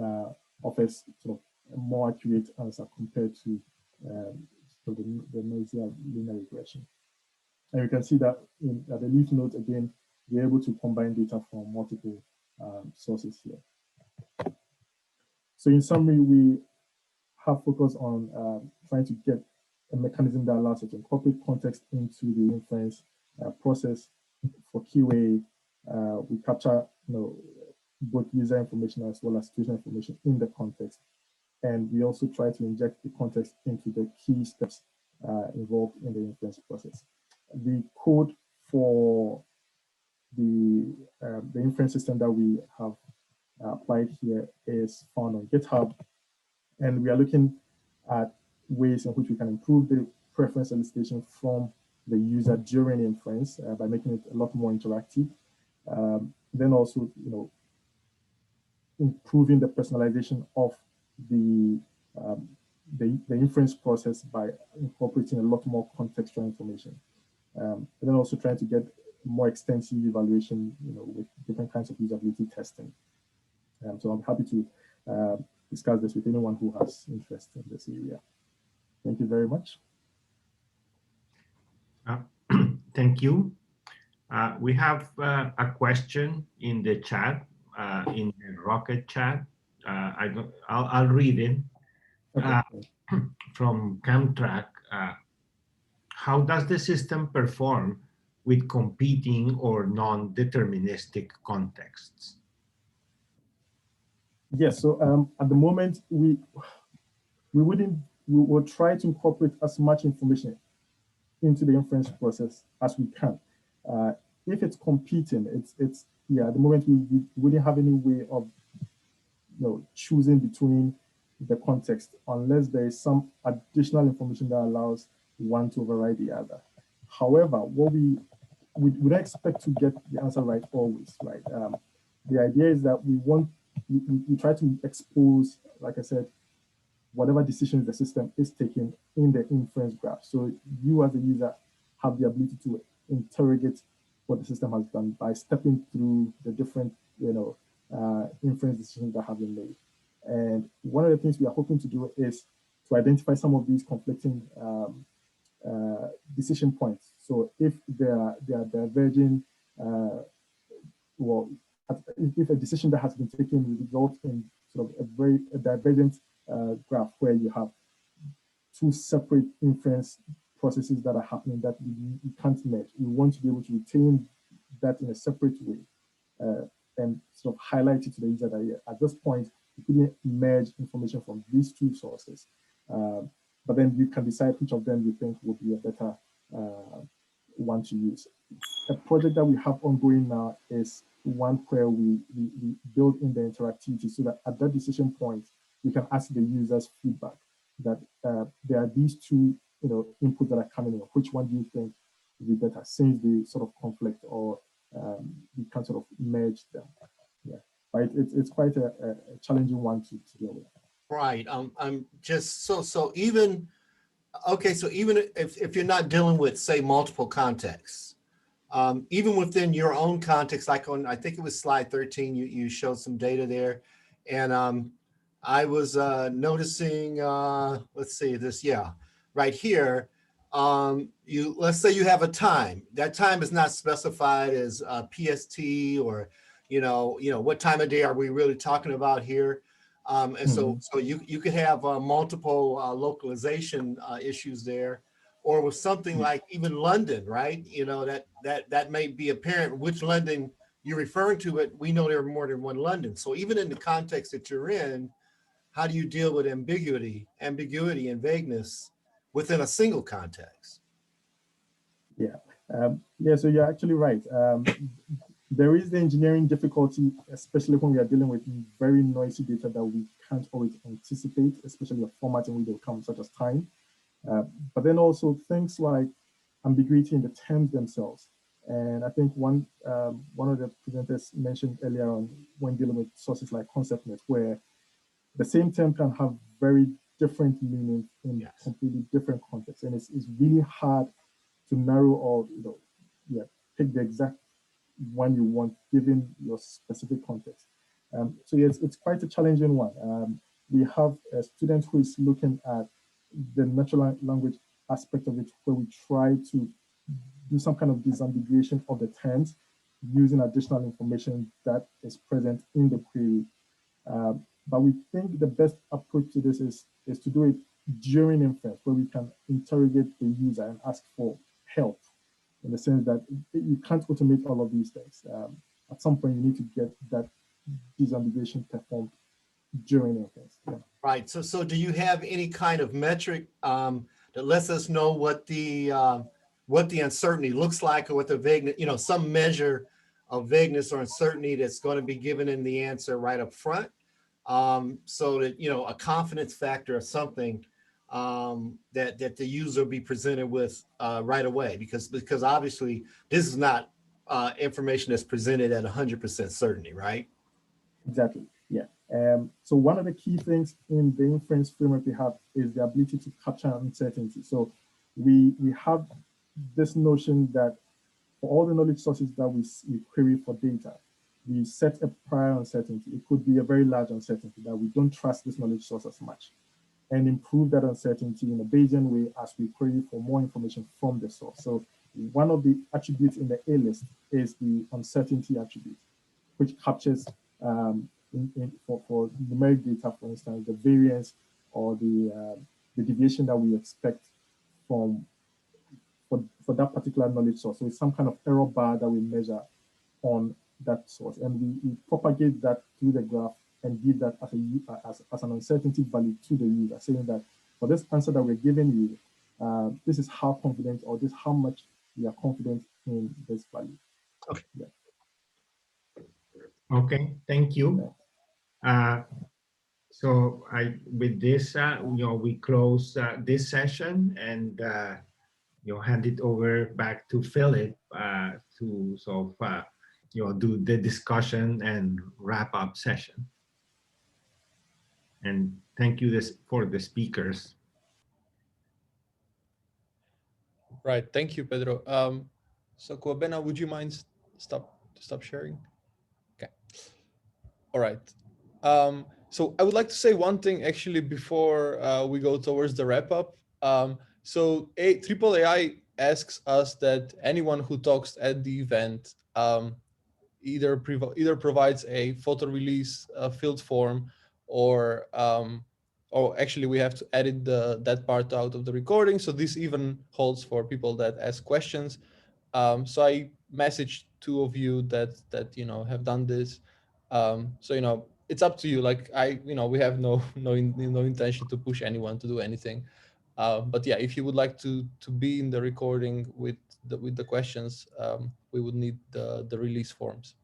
offers sort of a more accurate answer compared to the noisier linear regression. And you can see that at the leaf node, again, we're able to combine data from multiple sources here. So in summary, we have focused on trying to get a mechanism that allows us to incorporate context into the inference process. For QA, we capture both user information as well as situation information in the context. And we also try to inject the context into the key steps involved in the inference process. The code for the inference system that we have applied here is found on GitHub, and we are looking at ways in which we can improve the preference elicitation from the user during inference by making it a lot more interactive. Then also, improving the personalization of the inference process by incorporating a lot more contextual information. And then also trying to get more extensive evaluation, with different kinds of usability testing. So I'm happy to discuss this with anyone who has interest in this area. Thank you very much. Thank you. We have a question in the chat, in the Rocket chat. I'll read it. From Camtrack. How does the system perform with competing or non-deterministic contexts? Yes, so at the moment, we will try to incorporate as much information into the inference process as we can. If it's competing, at the moment we wouldn't have any way of choosing between the context unless there is some additional information that allows one to override the other. However, what we don't expect to get the answer right always, right? The idea is that we try to expose, like I said, whatever decisions the system is taking in the inference graph. So you as a user have the ability to interrogate what the system has done by stepping through the different, inference decisions that have been made. And one of the things we are hoping to do is to identify some of these conflicting decision points. So if they are diverging, if a decision that has been taken will result in sort of a divergent graph where you have two separate inference processes that are happening that you can't merge. We want to be able to retain that in a separate way and sort of highlight it to the user that at this point, you couldn't merge information from these two sources. But then you can decide which of them you think would be a better one to use. A project that we have ongoing now is one where we build in the interactivity so that at that decision point, we can ask the users feedback that there are these two inputs that are coming in. Which one do you think would be better since they sort of conflict or we can sort of merge them? Yeah, but it's quite a challenging one to deal with. Right. I'm just so even okay. So even if you're not dealing with, say, multiple contexts, even within your own context, like on, I think it was slide 13, you showed some data there, and I was noticing. Let's see this. Yeah, right here. Let's say you have a time. That time is not specified as PST or what time of day are we really talking about here. And so you could have multiple localization issues there, or with something like even London, right? That may be apparent which London you're referring to, but we know there are more than one London. So even in the context that you're in, how do you deal with ambiguity and vagueness within a single context? Yeah, so you're actually right. There is the engineering difficulty, especially when we are dealing with very noisy data that we can't always anticipate, especially a format in which they will come, such as time. But then also things like ambiguity in the terms themselves. And I think one of the presenters mentioned earlier on when dealing with sources like ConceptNet, where the same term can have very different meanings in completely different contexts. And it's really hard to narrow or pick the exact one you want given your specific context. So yes, it's quite a challenging one. We have a student who is looking at the natural language aspect of it, where we try to do some kind of disambiguation of the terms using additional information that is present in the query. But we think the best approach to this is to do it during inference, where we can interrogate the user and ask for help, in the sense that you can't automate all of these things. At some point, you need to get that disambiguation performed during inference. Yeah. Right. So do you have any kind of metric that lets us know what the uncertainty looks like, or what the vagueness, some measure of vagueness or uncertainty that's going to be given in the answer right up front. So that, a confidence factor or something that the user will be presented with right away, because obviously this is not information that's presented at 100% certainty, right? Exactly, yeah. So one of the key things in the inference framework we have is the ability to capture uncertainty. So we have this notion that for all the knowledge sources that we query for data, we set a prior uncertainty. It could be a very large uncertainty that we don't trust this knowledge source as much, and improve that uncertainty in a Bayesian way as we query for more information from the source. So one of the attributes in the A list is the uncertainty attribute, which captures for numeric data, for instance, the variance or the deviation that we expect for that particular knowledge source. So it's some kind of error bar that we measure on that source, and we propagate that through the graph and give that as an uncertainty value to the user, saying that for this answer that we're giving you, this is how confident, or this how much we are confident in this value. Okay. Yeah. Okay, thank you. So with this, we close this session, and hand it over back to Filip to sort of do the discussion and wrap up session. And thank you for the speakers. Right, thank you, Pedro. So Kwabena, would you mind stop sharing? Okay. All right. So I would like to say one thing actually before we go towards the wrap up. So AAAI asks us that anyone who talks at the event either provides a photo release field form, or actually we have to edit that part out of the recording. So this even holds for people that ask questions. So I messaged two of you that have done this. So it's up to you. Like we have no intention to push anyone to do anything. But yeah, if you would like to be in the recording with the questions, we would need the release forms.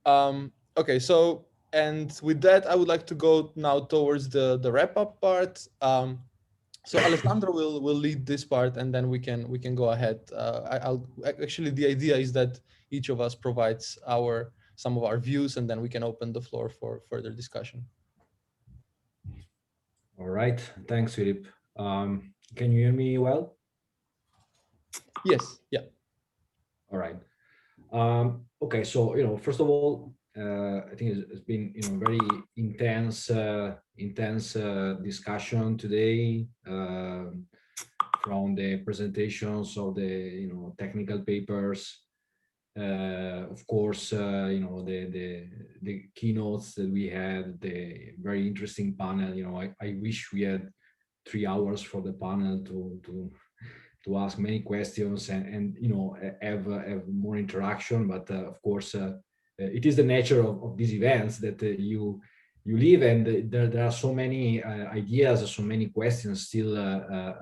Okay, so and with that, I would like to go now towards the wrap up part. So Alessandro will lead this part, and then we can go ahead. Actually, the idea is that each of us provides some of our views, and then we can open the floor for further discussion. All right, thanks, Filip. Can you hear me well? Yes. Yeah. All right. Okay, so first of all, I think it's been very intense discussion today, from the presentations of the technical papers, of course, the keynotes that we had, the very interesting panel. I wish we had 3 hours for the panel to ask many questions and have more interaction, but of course it is the nature of these events that you live, and there are so many ideas, so many questions still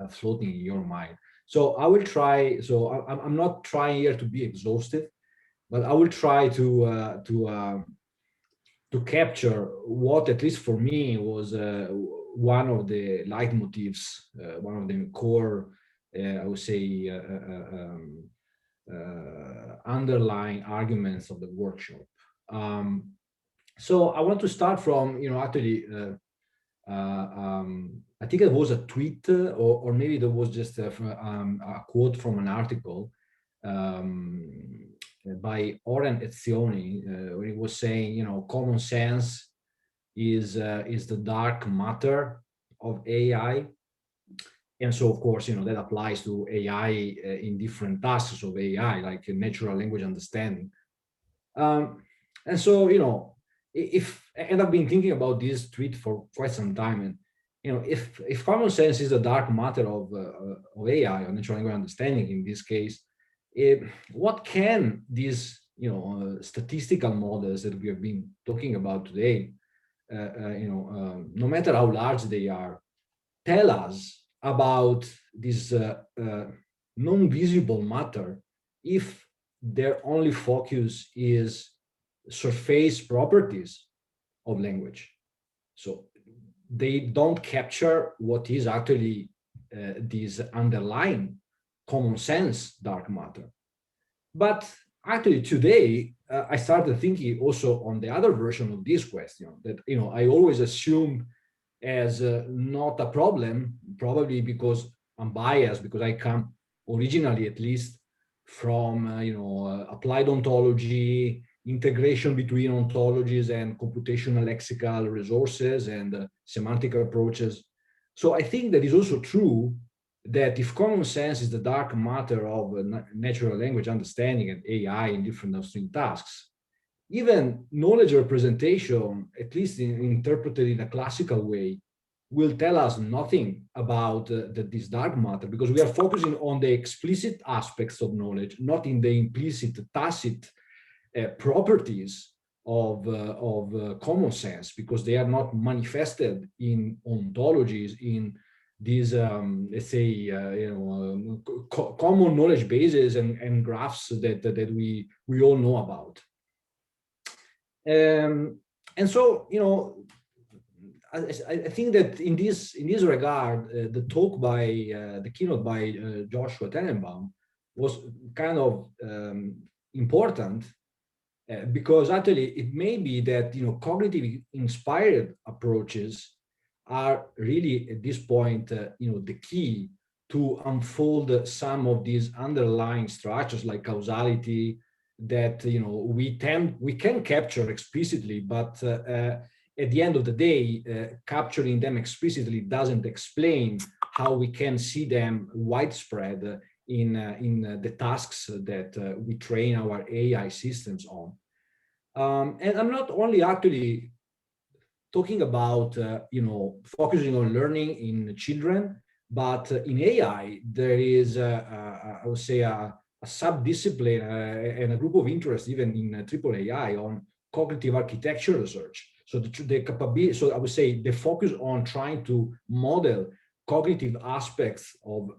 floating in your mind. So I will try. So I'm not trying here to be exhaustive, but I will try to capture what, at least for me, was one of the leitmotifs, one of the core, I would say, underlying arguments of the workshop. So I want to start from, actually, I think it was a tweet, or maybe there was just a quote from an article by Oren Etzioni, where he was saying, common sense is the dark matter of AI. And so, of course, that applies to AI in different tasks of AI, like natural language understanding. And so, and I've been thinking about this tweet for quite some time. And, if common sense is the dark matter of AI, or natural language understanding in this case, what can these, statistical models that we have been talking about today, no matter how large they are, tell us about this non-visible matter if their only focus is surface properties of language. So they don't capture what is actually this underlying common sense dark matter. But actually today, I started thinking also on the other version of this question that, I always assumed as not a problem, probably because I'm biased, because I come originally at least from, applied ontology, integration between ontologies and computational lexical resources and semantic approaches. So I think that is also true that if common sense is the dark matter of natural language understanding and AI in different downstream tasks, even knowledge representation, at least interpreted in a classical way, will tell us nothing about this dark matter, because we are focusing on the explicit aspects of knowledge, not in the implicit, tacit properties of common sense, because they are not manifested in ontologies, in these, let's say, common knowledge bases and graphs that we all know about. And so, I think that in this regard, the talk by the keynote by Joshua Tenenbaum was kind of important because actually it may be that cognitive inspired approaches are really at this point the key to unfold some of these underlying structures like causality that we can capture explicitly, but at the end of the day, capturing them explicitly doesn't explain how we can see them widespread in the tasks that we train our AI systems on. And I'm not only actually talking about focusing on learning in children, but in AI there is I would say a sub-discipline and a group of interest even in AAAI on cognitive architecture research. So the capability, so I would say the focus on trying to model cognitive aspects of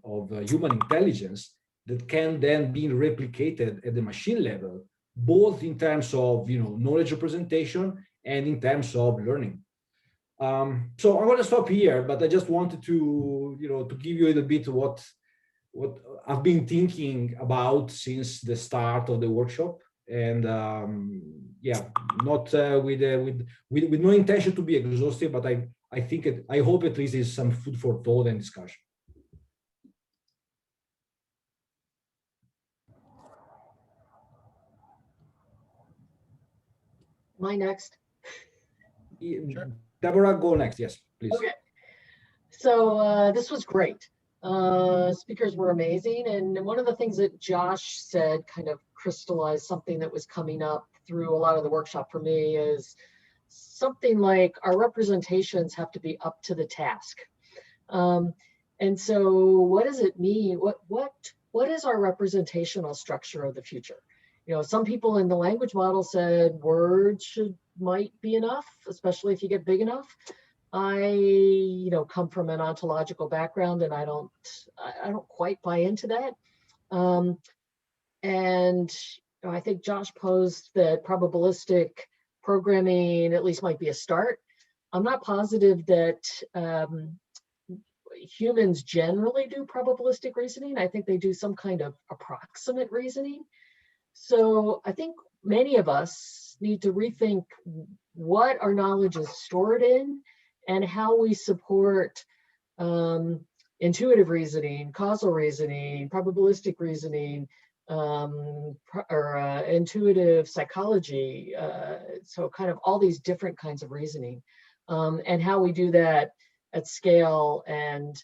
human intelligence that can then be replicated at the machine level, both in terms of knowledge representation and in terms of learning. So I'm going to stop here, but I just wanted to to give you a little bit what I've been thinking about since the start of the workshop. And yeah, not with no intention to be exhaustive, but I think I hope at least is some food for thought and discussion. Am I next? Sure. Deborah, go next. Yes, please. Okay. So this was great. Speakers were amazing. And one of the things that Josh said kind of crystallized something that was coming up through a lot of the workshop for me is something like our representations have to be up to the task. And so what does it mean? What is our representational structure of the future? Some people in the language model said words might be enough, especially if you get big enough. I, come from an ontological background, and I don't quite buy into that. And I think Josh posed that probabilistic programming at least might be a start. I'm not positive that humans generally do probabilistic reasoning. I think they do some kind of approximate reasoning. So I think many of us need to rethink what our knowledge is stored in and how we support intuitive reasoning, causal reasoning, probabilistic reasoning, or intuitive psychology. So kind of all these different kinds of reasoning, and how we do that at scale and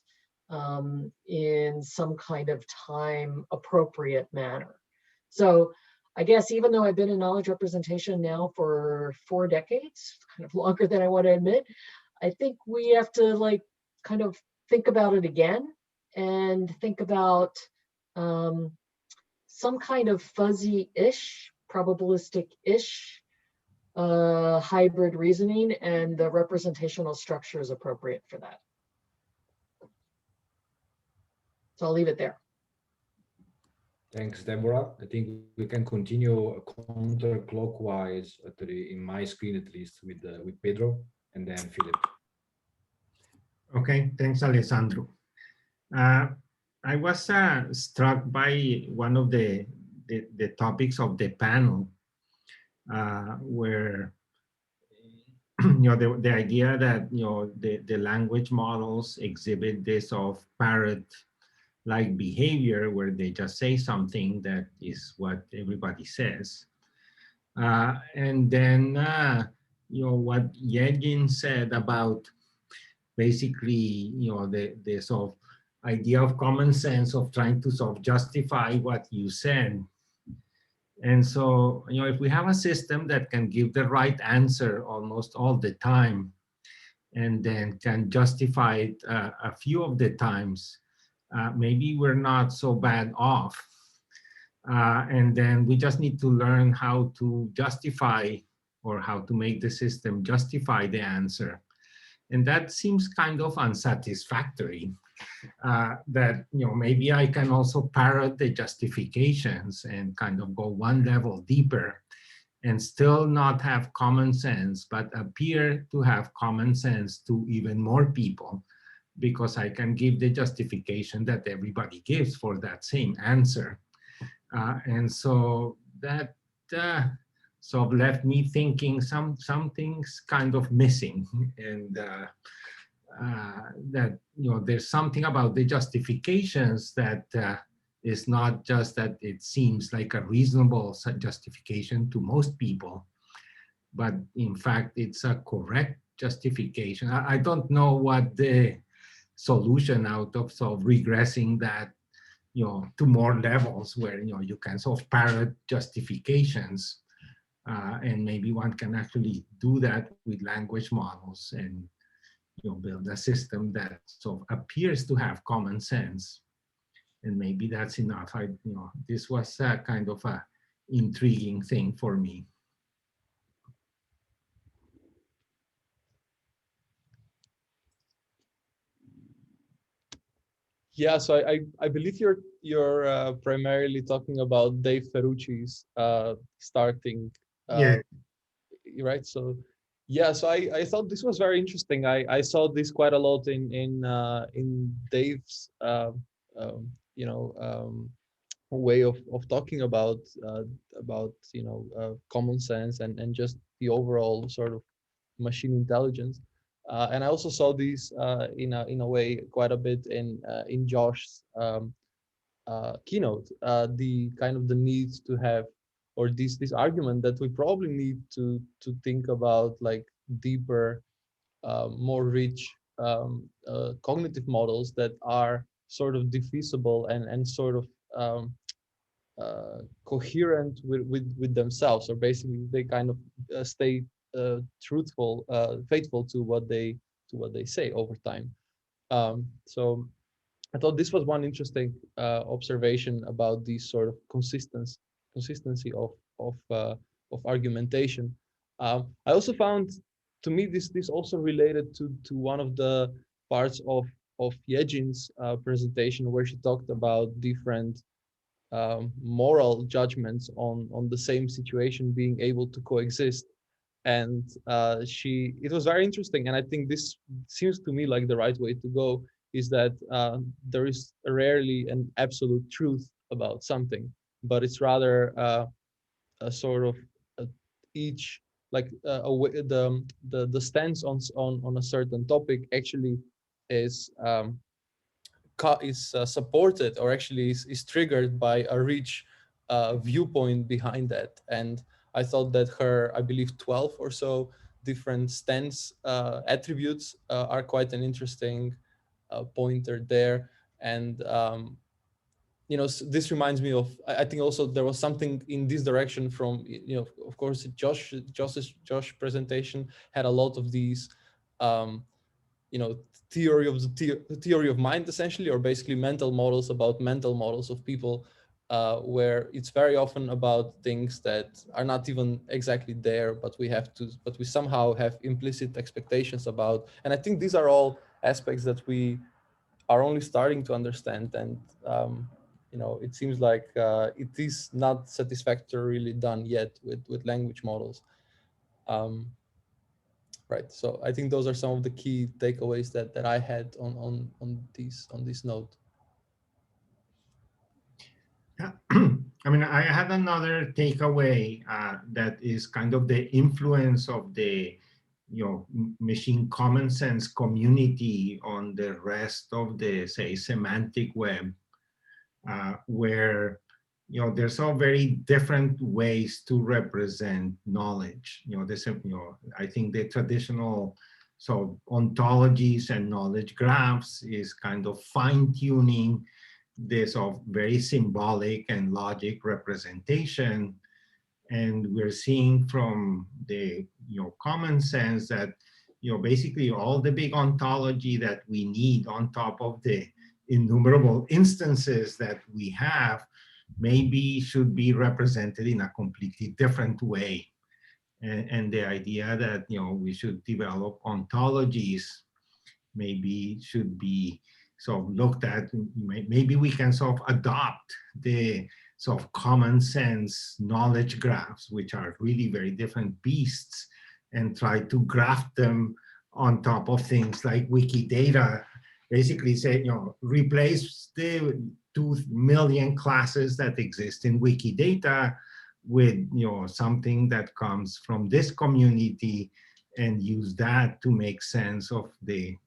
in some kind of time appropriate manner. So I guess even though I've been in knowledge representation now for 4 decades, kind of longer than I want to admit, I think we have to kind of think about it again and think about some kind of fuzzy-ish, probabilistic-ish hybrid reasoning, and the representational structure is appropriate for that. So I'll leave it there. Thanks, Deborah. I think we can continue counterclockwise, in my screen at least, with Pedro and then Filip. Okay, thanks, Alessandro. I was struck by one of the topics of the panel, where the idea that the language models exhibit this of parrot-like behavior, where they just say something that is what everybody says, and then what Yejin said about basically the sort of idea of common sense of trying to sort of justify what you said. And so, if we have a system that can give the right answer almost all the time, and then can justify it a few of the times, maybe we're not so bad off. And then we just need to learn how to justify, or how to make the system justify the answer. And that seems kind of unsatisfactory. That maybe I can also parrot the justifications and kind of go one level deeper and still not have common sense, but appear to have common sense to even more people, because I can give the justification that everybody gives for that same answer. And so that sort of left me thinking something's kind of missing, and that there's something about the justifications that is not just that it seems like a reasonable justification to most people, but in fact it's a correct justification. I don't know what the solution out of sort of regressing that to more levels where you can sort of parrot justifications, and maybe one can actually do that with language models and build a system that sort of appears to have common sense, and maybe that's enough. This was kind of a intriguing thing for me. Yeah, so I believe you're primarily talking about Dave Ferrucci's starting, yeah, right? So yeah, so I thought this was very interesting. I saw this quite a lot in Dave's way of talking about common sense and just the overall sort of machine intelligence. And I also saw these in a way quite a bit in Josh's keynote. The kind of the need to have, or this argument that we probably need to think about like deeper, more rich cognitive models that are sort of defeasible and sort of coherent with themselves, or basically they kind of stay faithful to what they say over time. So I thought this was one interesting observation about this sort of consistency of argumentation. I also found, to me, this also related to one of the parts of Yejin's presentation, where she talked about different moral judgments on the same situation being able to coexist. And it was very interesting, and I think this seems to me like the right way to go, is that there is rarely an absolute truth about something, but it's rather a sort of each, like the stance on a certain topic actually is supported, or actually is triggered by a rich viewpoint behind that. And I thought that her, I believe 12 or so different stance attributes are quite an interesting pointer there. And this reminds me of, I think also there was something in this direction from, of course, Josh's presentation had a lot of these theory of mind, essentially, or basically mental models about mental models of people, where it's very often about things that are not even exactly there, but we somehow have implicit expectations about. And I think these are all aspects that we are only starting to understand, and you know, it seems like it is not satisfactorily done yet with language models. Right. So I think those are some of the key takeaways that I had on this note. Yeah. I mean, I had another takeaway that is kind of the influence of the, you know, machine common sense community on the rest of the, say, semantic web, where, you know, there's all very different ways to represent knowledge. You know, there's, you know, I think the traditional, so ontologies and knowledge graphs is kind of fine-tuning this of very symbolic and logic representation. And we're seeing from the, you know, common sense that, you know, basically all the big ontology that we need on top of the innumerable instances that we have maybe should be represented in a completely different way. And the idea that, you know, we should develop ontologies maybe should be sort of looked at, maybe we can sort of adopt the sort of common sense knowledge graphs, which are really very different beasts, and try to graft them on top of things like Wikidata. Basically say, you know, replace the 2 million classes that exist in Wikidata with, you know, something that comes from this community, and use that to make sense of the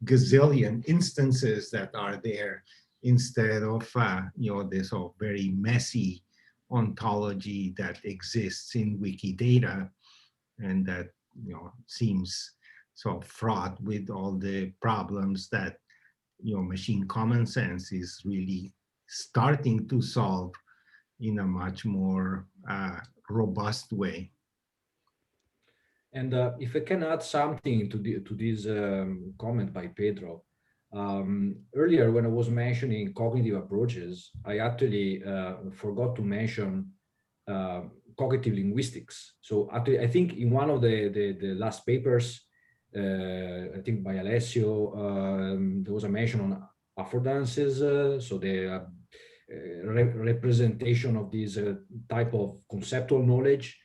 gazillion instances that are there, instead of you know, this sort of very messy ontology that exists in Wikidata, and that, you know, seems sort of fraught with all the problems that, you know, machine common sense is really starting to solve in a much more robust way. And if I can add something to this comment by Pedro, earlier when I was mentioning cognitive approaches, I actually forgot to mention cognitive linguistics. So actually, I think in one of the last papers, I think by Alessio, there was a mention on affordances, so the representation of this type of conceptual knowledge.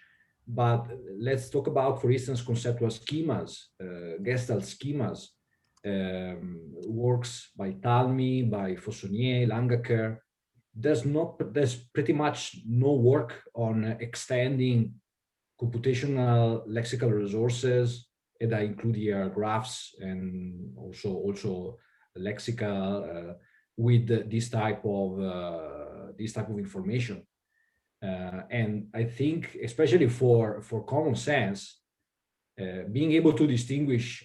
But let's talk about, for instance, conceptual schemas, Gestalt schemas, works by Talmy, by Fossonier, Langacker. There's pretty much no work on extending computational lexical resources, and I include here graphs and also lexical with this type of information. And I think, especially for common sense, being able to distinguish,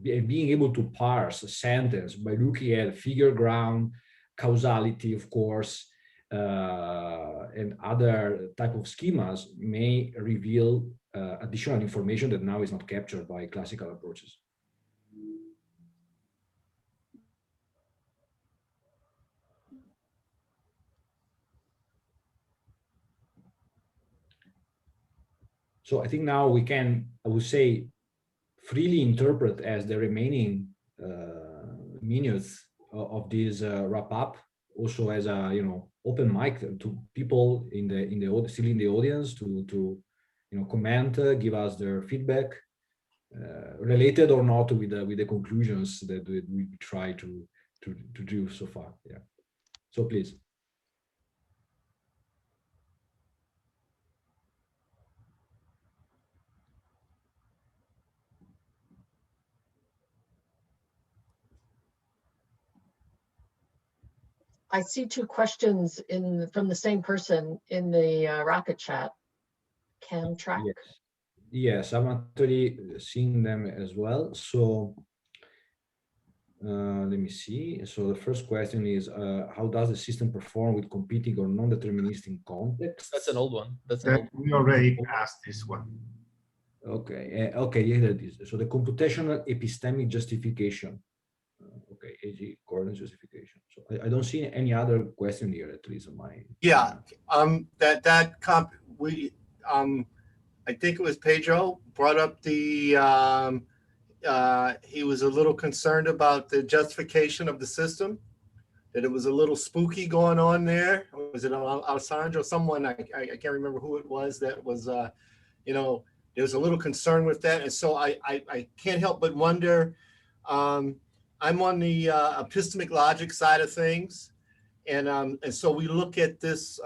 being able to parse a sentence by looking at figure ground, causality, of course, and other type of schemas may reveal additional information that now is not captured by classical approaches. So I think now we can, I would say, freely interpret as the remaining minutes of this wrap up, also as a, you know, open mic to people still in the audience to you know, comment, give us their feedback, related or not with the conclusions that we try to do so far. Yeah. So please. I see 2 questions from the same person in the Rocket chat. Cam track. Yes, I'm actually seeing them as well. So let me see. So the first question is, how does the system perform with competing or non-deterministic contexts? That's an old one. We already passed this one. Okay. Okay. Yeah, that is. So the computational epistemic justification. Okay, AG coordinate justification. So I don't see any other question here, at least on my. Yeah. I think it was Pedro brought up the he was a little concerned about the justification of the system, that it was a little spooky going on there. Was it Alessandro? Someone, I can't remember who it was that was, you know, there was a little concern with that. And so I can't help but wonder, I'm on the epistemic logic side of things. And so we look at this,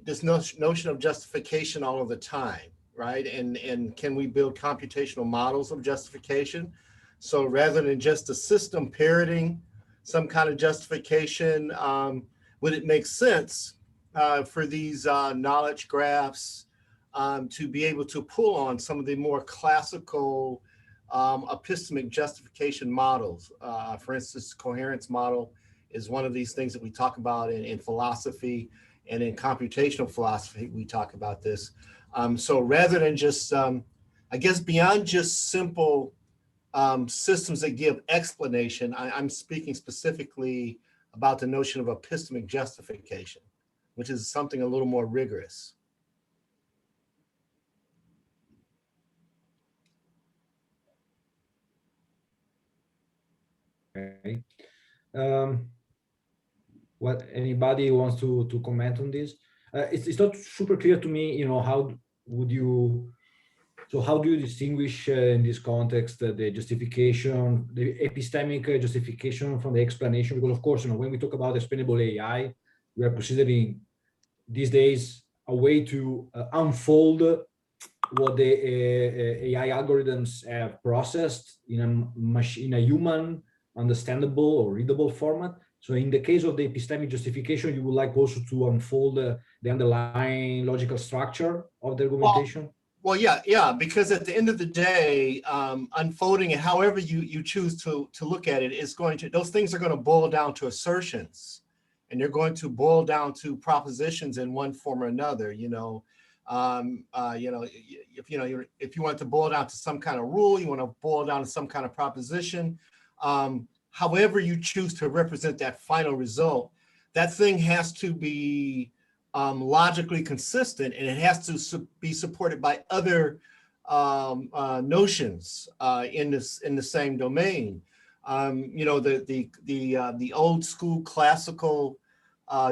this notion of justification all of the time, right? And can we build computational models of justification? So rather than just a system parroting some kind of justification, would it make sense for these knowledge graphs to be able to pull on some of the more classical epistemic justification models? For instance, coherence model is one of these things that we talk about in philosophy, and in computational philosophy, we talk about this. So rather than just, I guess beyond just simple systems that give explanation, I'm speaking specifically about the notion of epistemic justification, which is something a little more rigorous. Okay. What anybody wants to comment on this? It's not super clear to me, you know, how would you, so how do you distinguish in this context the justification, the epistemic justification from the explanation? Because of course, you know, when we talk about explainable AI, we are considering these days a way to unfold what the AI algorithms have processed in a human understandable or readable format. So in the case of the epistemic justification, you would like also to unfold the underlying logical structure of the argumentation? Well, yeah, because at the end of the day, unfolding it, however you choose to look at it, is going to, those things are going to boil down to assertions, and they're going to boil down to propositions in one form or another. You know, if you want to boil down to some kind of rule, you want to boil down to some kind of proposition. However you choose to represent that final result, that thing has to be logically consistent, and it has to be supported by other notions in the same domain. You know, the old school classical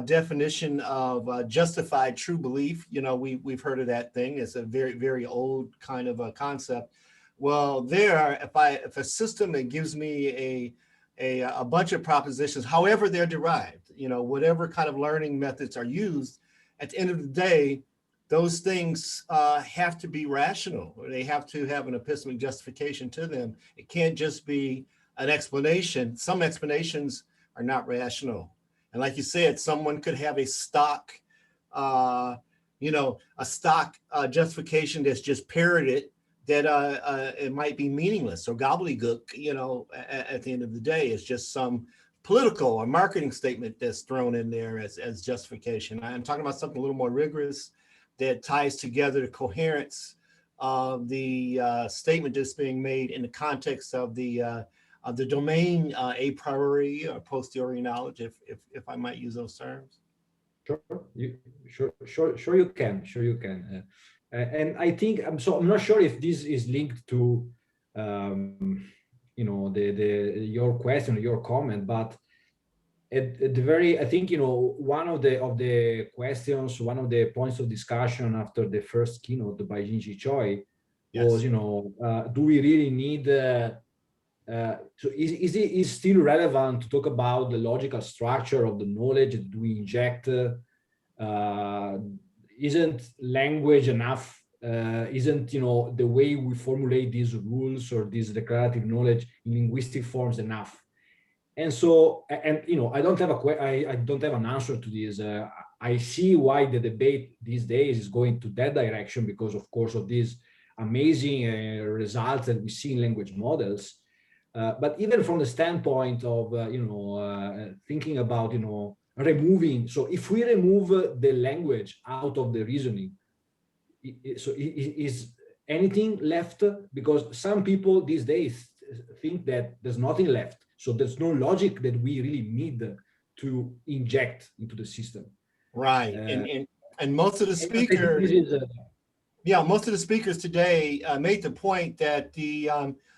definition of justified true belief. You know, we've heard of that thing. It's a very, very old kind of a concept. Well, there, if a system that gives me a bunch of propositions, however they're derived, you know, whatever kind of learning methods are used, at the end of the day, those things have to be rational, or they have to have an epistemic justification to them. It can't just be an explanation. Some explanations are not rational. And like you said, someone could have a stock, you know, a stock justification that's just parroted, that it might be meaningless or gobbledygook, you know, at the end of the day. It's just some political or marketing statement that's thrown in there as justification. I'm talking about something a little more rigorous that ties together the coherence of the statement that's being made in the context of the domain a priori or posteriori knowledge, if I might use those terms. Sure you can. And I think I'm not sure if this is linked to you know, your question, your comment, but at the very, I think, you know, one of the questions, one of the points of discussion after the first keynote by Yejin Choi was, you know, do we really need so is it still relevant to talk about the logical structure of the knowledge that we inject? Isn't language enough? Isn't, you know, the way we formulate these rules or this declarative knowledge in linguistic forms enough? And so, and you know, I don't have an answer to this. I see why the debate these days is going to that direction, because of course of these amazing results that we see in language models. But even from the standpoint of you know, thinking about, you know, removing, so if we remove the language out of the reasoning, so is anything left? Because some people these days think that there's nothing left. So there's no logic that we really need to inject into the system. Right, and most of the speakers, Yeah, most of the speakers today made the point that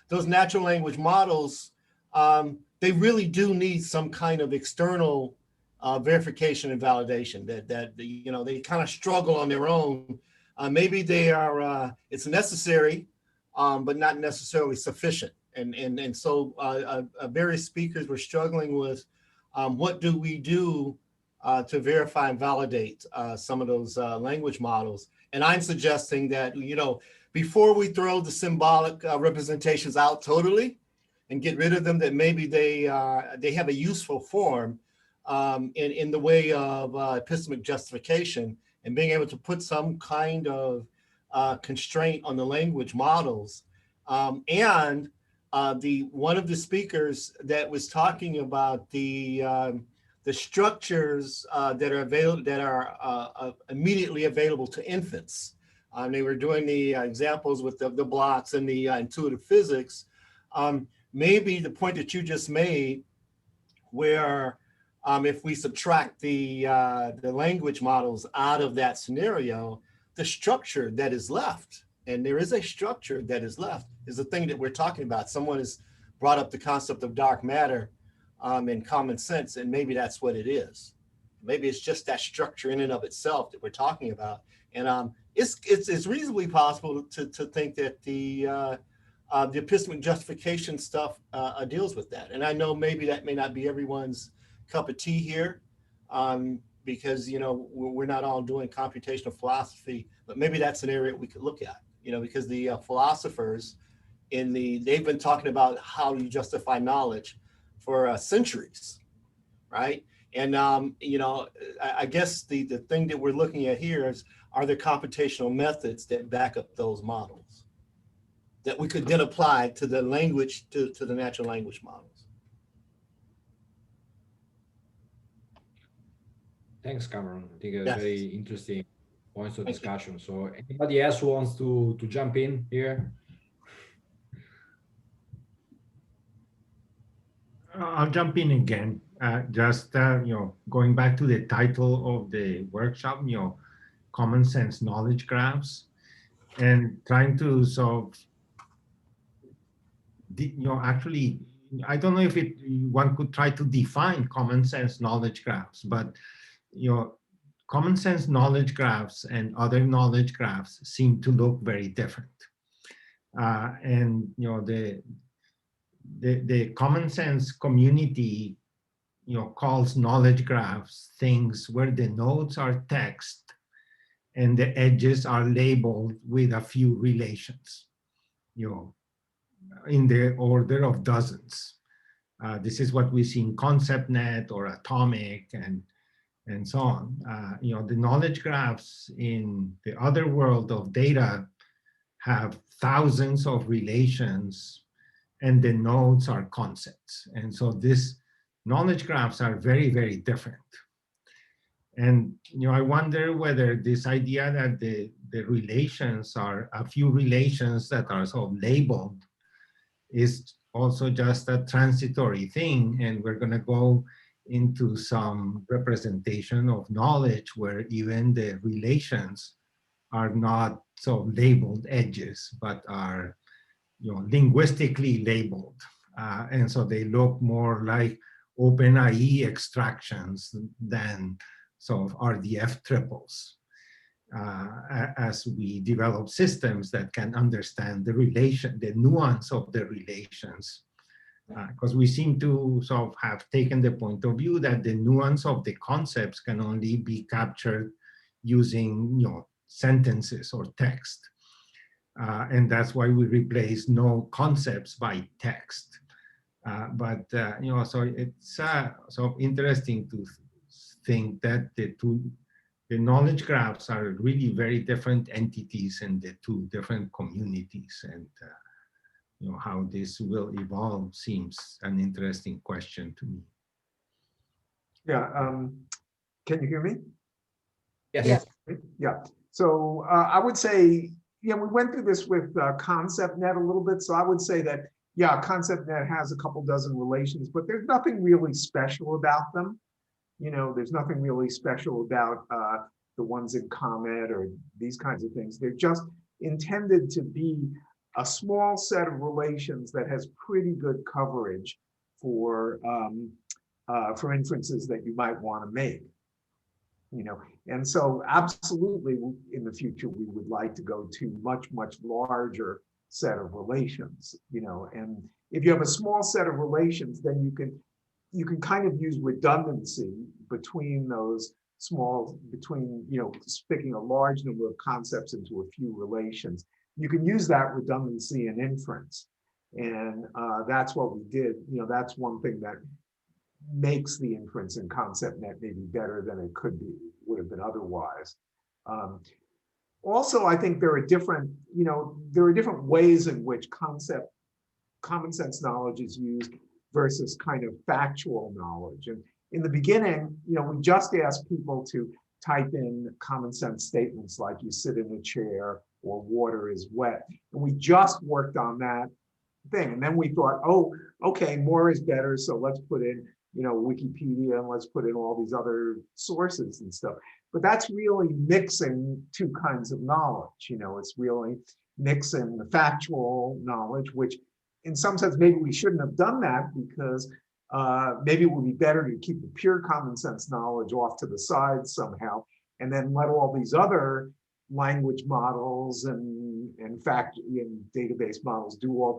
those natural language models, they really do need some kind of external verification and validation. That you know, they kind of struggle on their own. Maybe they are. It's necessary, but not necessarily sufficient. And so various speakers were struggling with what do we do to verify and validate some of those language models. And I'm suggesting that, you know, before we throw the symbolic representations out totally and get rid of them, that maybe they have a useful form in the way of epistemic justification and being able to put some kind of constraint on the language models. And one of the speakers that was talking about the structures that are available, that are immediately available to infants. They were doing the examples with the blocks and the intuitive physics. Maybe the point that you just made, where if we subtract the language models out of that scenario, the structure that is left, and there is a structure that is left, is the thing that we're talking about. Someone has brought up the concept of dark matter in common sense, and maybe that's what it is. Maybe it's just that structure in and of itself that we're talking about. And it's reasonably possible to think that the epistemic justification stuff deals with that. And I know maybe that may not be everyone's cup of tea here, because, you know, we're not all doing computational philosophy, but maybe that's an area we could look at, you know, because the philosophers they've been talking about how you justify knowledge for centuries, right? And, you know, I guess the thing that we're looking at here is, are there computational methods that back up those models that we could then apply to the language, to the natural language models? Thanks, Cameron. I think Yes. very interesting points of discussion. So anybody else who wants to jump in here? I'll jump in again. Just you know, going back to the title of the workshop, you know, Common Sense Knowledge Graphs, and trying to sort of, you know, actually, I don't know if one could try to define common sense knowledge graphs, but, you know, common sense knowledge graphs and other knowledge graphs seem to look very different. And, you know, the common sense community, you know, calls knowledge graphs things where the nodes are text and the edges are labeled with a few relations, you know, in the order of dozens. This is what we see in ConceptNet or Atomic and so on. You know, the knowledge graphs in the other world of data have thousands of relations, and the nodes are concepts. And so these knowledge graphs are very, very different. And, you know, I wonder whether this idea that the relations are a few relations that are sort of labeled is also just a transitory thing, and we're going to go into some representation of knowledge where even the relations are not so labeled edges, but are, you know, linguistically labeled. And so they look more like OpenIE extractions than sort of RDF triples. As we develop systems that can understand the relation, the nuance of the relations, because we seem to sort of have taken the point of view that the nuance of the concepts can only be captured using, you know, sentences or text. And that's why we replace no concepts by text. But you know, so it's so interesting to think that the knowledge graphs are really very different entities in the two different communities, and you know, how this will evolve seems an interesting question to me. Yeah, can you hear me? Yes. Yeah, so I would say, yeah, we went through this with ConceptNet a little bit, so I would say that, yeah, ConceptNet has a couple dozen relations, but there's nothing really special about them. You know, there's nothing really special about the ones in Comet or these kinds of things. They're just intended to be a small set of relations that has pretty good coverage for inferences that you might want to make. You know, and so absolutely in the future we would like to go to much larger set of relations, you know, and if you have a small set of relations, then you can kind of use redundancy between those you know, picking a large number of concepts into a few relations. You can use that redundancy in inference, and that's what we did. You know, that's one thing that makes the inference in ConceptNet maybe better than it would have been otherwise. Also, I think there are different ways in which common sense knowledge is used versus kind of factual knowledge. And in the beginning, you know, we just asked people to type in common sense statements like you sit in a chair or water is wet. And we just worked on that thing. And then we thought, oh, okay, more is better. So let's put in, you know, Wikipedia, and let's put in all these other sources and stuff. But that's really mixing two kinds of knowledge. You know, it's really mixing the factual knowledge, which in some sense, maybe we shouldn't have done that, because maybe it would be better to keep the pure common sense knowledge off to the side somehow, and then let all these other language models and database models do all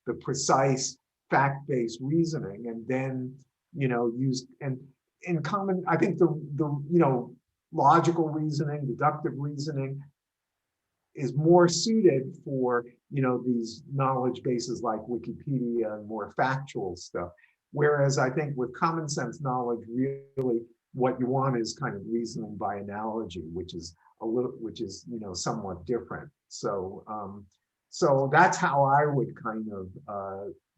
the precise fact-based reasoning, and then, you know, use, and in common, I think the you know, logical reasoning, deductive reasoning is more suited for, you know, these knowledge bases like Wikipedia and more factual stuff. Whereas I think with common sense knowledge, really what you want is kind of reasoning by analogy, which is you know, somewhat different. So so that's how I would kind of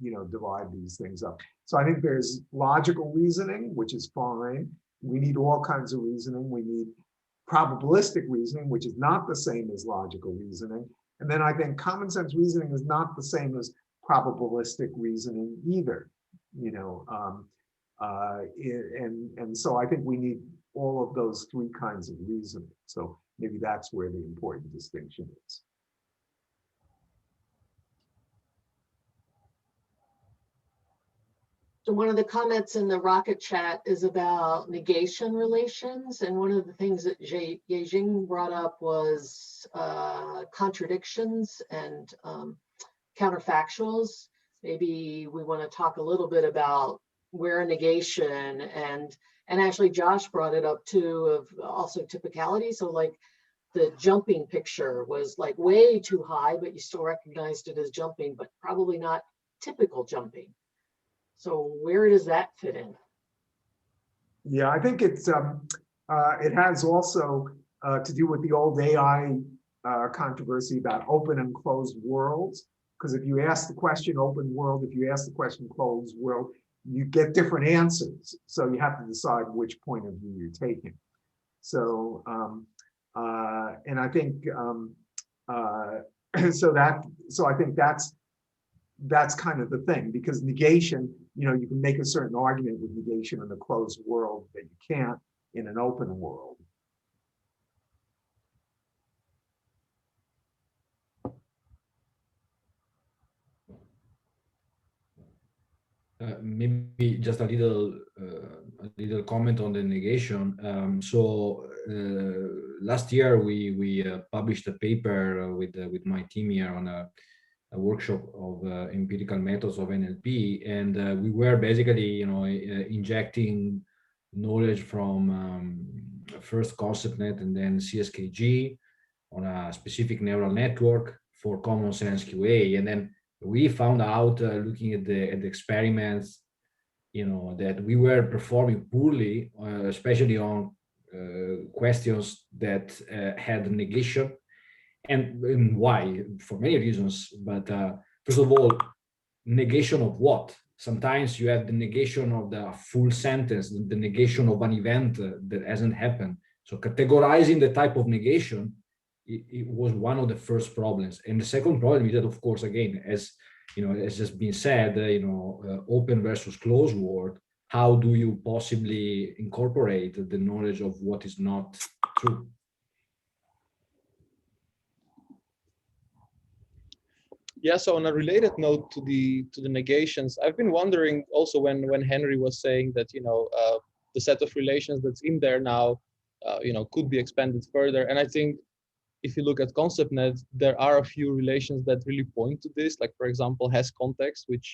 you know, divide these things up. So I think there's logical reasoning, which is fine. We need all kinds of reasoning. We need probabilistic reasoning, which is not the same as logical reasoning. And then I think common sense reasoning is not the same as probabilistic reasoning either, you know. And so I think we need all of those three kinds of reasoning. So maybe that's where the important distinction is. So one of the comments in the Rocket chat is about negation relations. And one of the things that Yejin brought up was contradictions and counterfactuals. Maybe we want to talk a little bit about where negation and actually Josh brought it up too, of also typicality. So like the jumping picture was like way too high, but you still recognized it as jumping, but probably not typical jumping. So where does that fit in? Yeah, I think it's it has also to do with the old AI controversy about open and closed worlds. Because if you ask the question open world, if you ask the question closed world, you get different answers. So you have to decide which point of view you're taking. So and I think so I think that's kind of the thing, because negation, you know, you can make a certain argument with negation in a closed world that you can't in an open world. Maybe just a little comment on the negation. Last year we published a paper with my team here on a workshop of empirical methods of NLP, and we were basically, you know, injecting knowledge from first ConceptNet and then CSKG on a specific neural network for Commonsense QA, and then we found out looking at the experiments, you know, that we were performing poorly, especially on questions that had negation. And why? For many reasons, but first of all, negation of what? Sometimes you have the negation of the full sentence, the negation of an event that hasn't happened. So categorizing the type of negation, it was one of the first problems. And the second problem is that, of course, again, as you know, as just been said, you know, open versus closed world. How do you possibly incorporate the knowledge of what is not true? Yeah, so on a related note to the negations, I've been wondering also when Henry was saying that, you know, the set of relations that's in there now, you know, could be expanded further. And I think if you look at ConceptNet, there are a few relations that really point to this, like for example, has context, which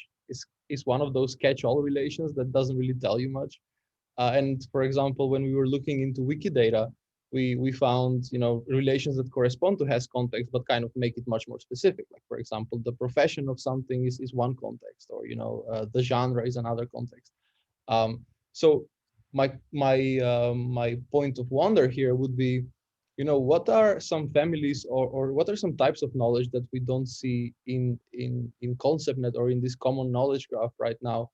is one of those catch-all relations that doesn't really tell you much. And for example, when we were looking into Wikidata, we found, you know, relations that correspond to has context, but kind of make it much more specific. Like for example, the profession of something is one context, or, you know, the genre is another context. So my point of wonder here would be, you know, what are some families or what are some types of knowledge that we don't see in ConceptNet or in this common knowledge graph right now,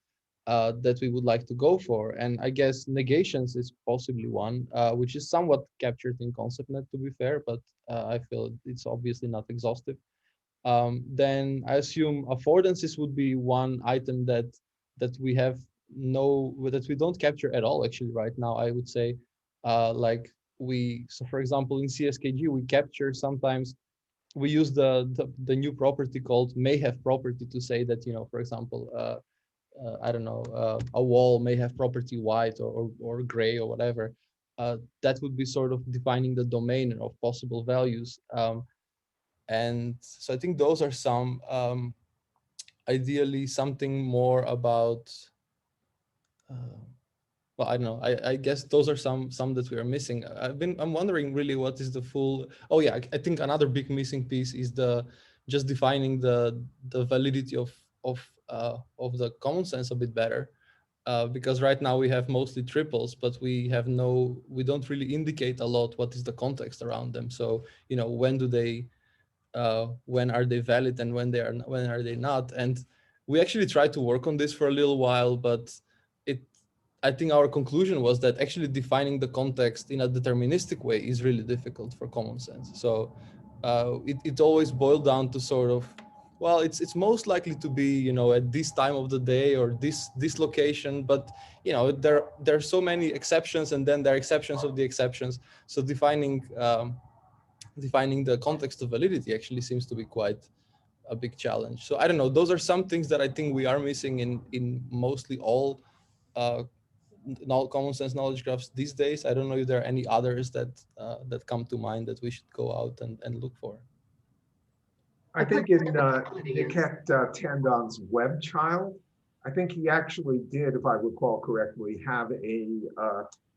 that we would like to go for? And I guess negations is possibly one, which is somewhat captured in ConceptNet, to be fair, but I feel it's obviously not exhaustive. Then I assume affordances would be one item that we have that we don't capture at all actually right now, I would say. Like so for example, in CSKG, we capture sometimes, we use the new property called may have property to say that, you know, for example, I don't know, a wall may have property white or gray or whatever. That would be sort of defining the domain of possible values. And so I think those are some, ideally something more about, well, I don't know. I guess those are some that we are missing. I'm wondering really what is the full. Oh yeah, I think another big missing piece is just defining the validity of the common sense a bit better, because right now we have mostly triples, but we don't really indicate a lot what is the context around them. So, you know, when are they valid and when are they not? And we actually tried to work on this for a little while, but I think our conclusion was that actually defining the context in a deterministic way is really difficult for common sense. So it always boiled down to sort of, well, it's most likely to be, you know, at this time of the day or this location, but, you know, there are so many exceptions, and then there are exceptions of the exceptions. So defining the context of validity actually seems to be quite a big challenge. So I don't know, those are some things that I think we are missing in mostly all common sense knowledge graphs these days. I don't know if there are any others that come to mind that we should go out and look for. I think in Niket Tandon's Web Child, I think he actually did, if I recall correctly, have a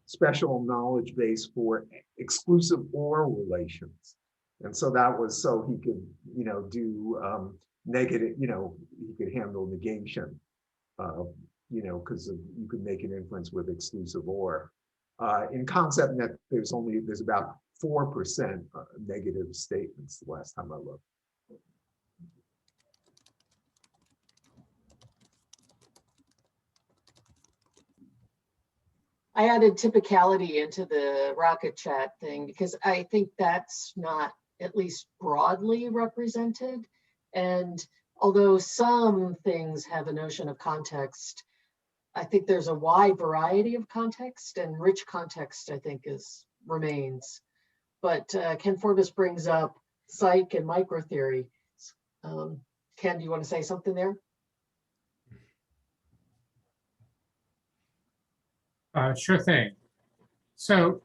special knowledge base for exclusive OR relations. And so that was so he could, you know, do negative, you know, he could handle negation, you know, because you could make an inference with exclusive OR. In ConceptNet, there's about 4% negative statements the last time I looked. I added typicality into the Rocket Chat thing because I think that's not at least broadly represented. And although some things have a notion of context, I think there's a wide variety of context, and rich context, I think, remains. But Ken Forbes brings up psych and microtheory. Ken, do you want to say something there? Sure thing. So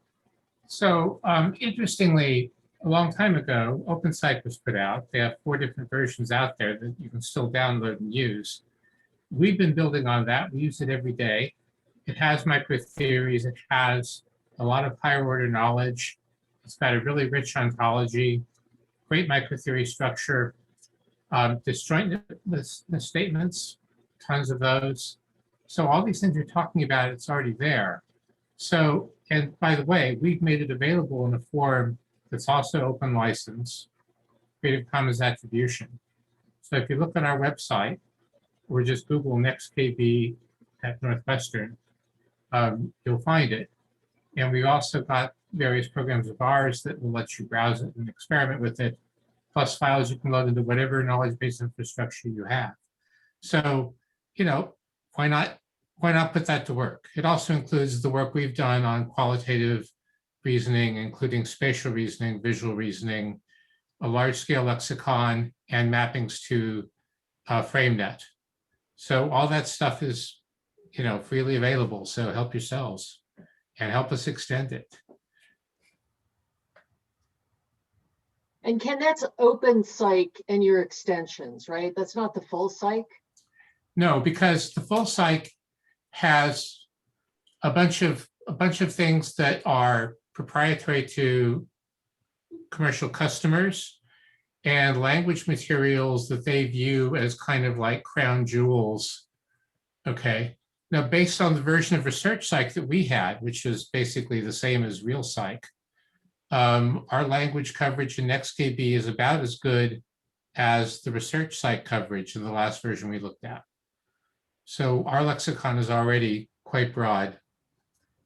interestingly, a long time ago, OpenPsych was put out. They have 4 different versions out there that you can still download and use. We've been building on that. We use it every day. It has microtheories. It has a lot of higher order knowledge. It's got a really rich ontology, great microtheory structure, disjoint the statements, tons of those. So all these things you're talking about, it's already there. So, and by the way, we've made it available in a form that's also open license, Creative Commons attribution. So if you look on our website, or just Google NextKB at Northwestern, you'll find it. And we've also got various programs of ours that will let you browse it and experiment with it, plus files you can load into whatever knowledge-based infrastructure you have. So, you know, why not put that to work? It also includes the work we've done on qualitative reasoning, including spatial reasoning, visual reasoning, a large-scale lexicon, and mappings to FrameNet. So all that stuff is, freely available. So help yourselves and help us extend it. And Ken, that's open psych and your extensions, right? That's not the full psych? No, because the full psych has a bunch of things that are proprietary to commercial customers and language materials that they view as kind of like crown jewels. Okay. Now, based on the version of research psych that we had, which is basically the same as real psych, our language coverage in NextKB is about as good as the research psych coverage in the last version we looked at. So our lexicon is already quite broad.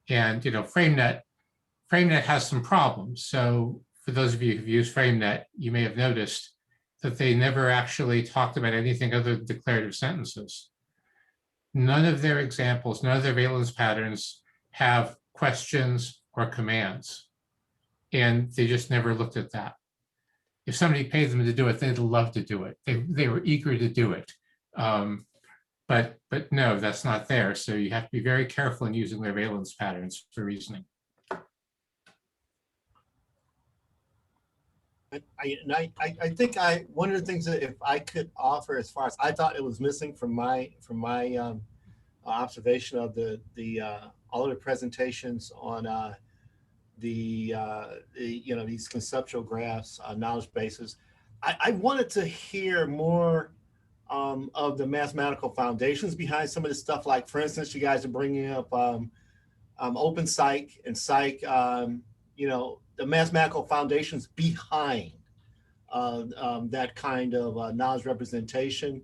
And FrameNet has some problems. So for those of you who've used FrameNet, you may have noticed that they never actually talked about anything other than declarative sentences. None of their examples, none of their valence patterns have questions or commands. And they just never looked at that. If somebody paid them to do it, they'd love to do it. They were eager to do it. But no, that's not there. So you have to be very careful in using their valence patterns for reasoning. I think one of the things that if I could offer as far as I thought it was missing from my observation of all of the presentations on these conceptual graphs, knowledge bases, I wanted to hear more of the mathematical foundations behind some of this stuff. Like, for instance, you guys are bringing up open psych and psych, the mathematical foundations behind that kind of knowledge representation.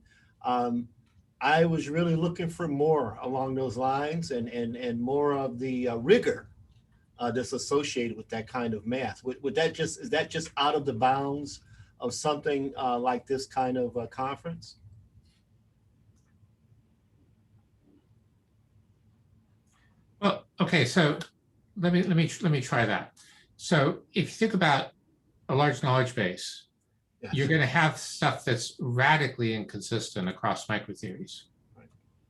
I was really looking for more along those lines and more of the rigor that's associated with that kind of math. Is that just out of the bounds of something like this kind of conference? Well, okay, so let me try that. So if you think about a large knowledge base, yes, you're going to have stuff that's radically inconsistent across microtheories. Right.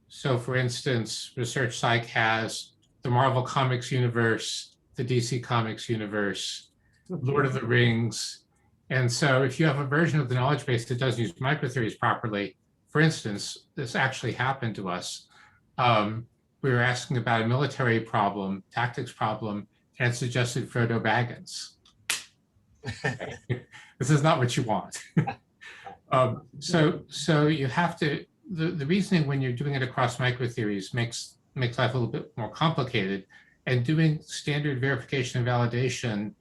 So for instance, research psych has the Marvel Comics universe, the DC Comics universe, Lord of the Rings. And so if you have a version of the knowledge base that doesn't use microtheories properly, for instance, this actually happened to us. We were asking about a military problem, tactics problem, and it suggested Frodo Baggins. This is not what you want. So you have to, the reasoning when you're doing it across microtheories makes life a little bit more complicated, and doing standard verification and validation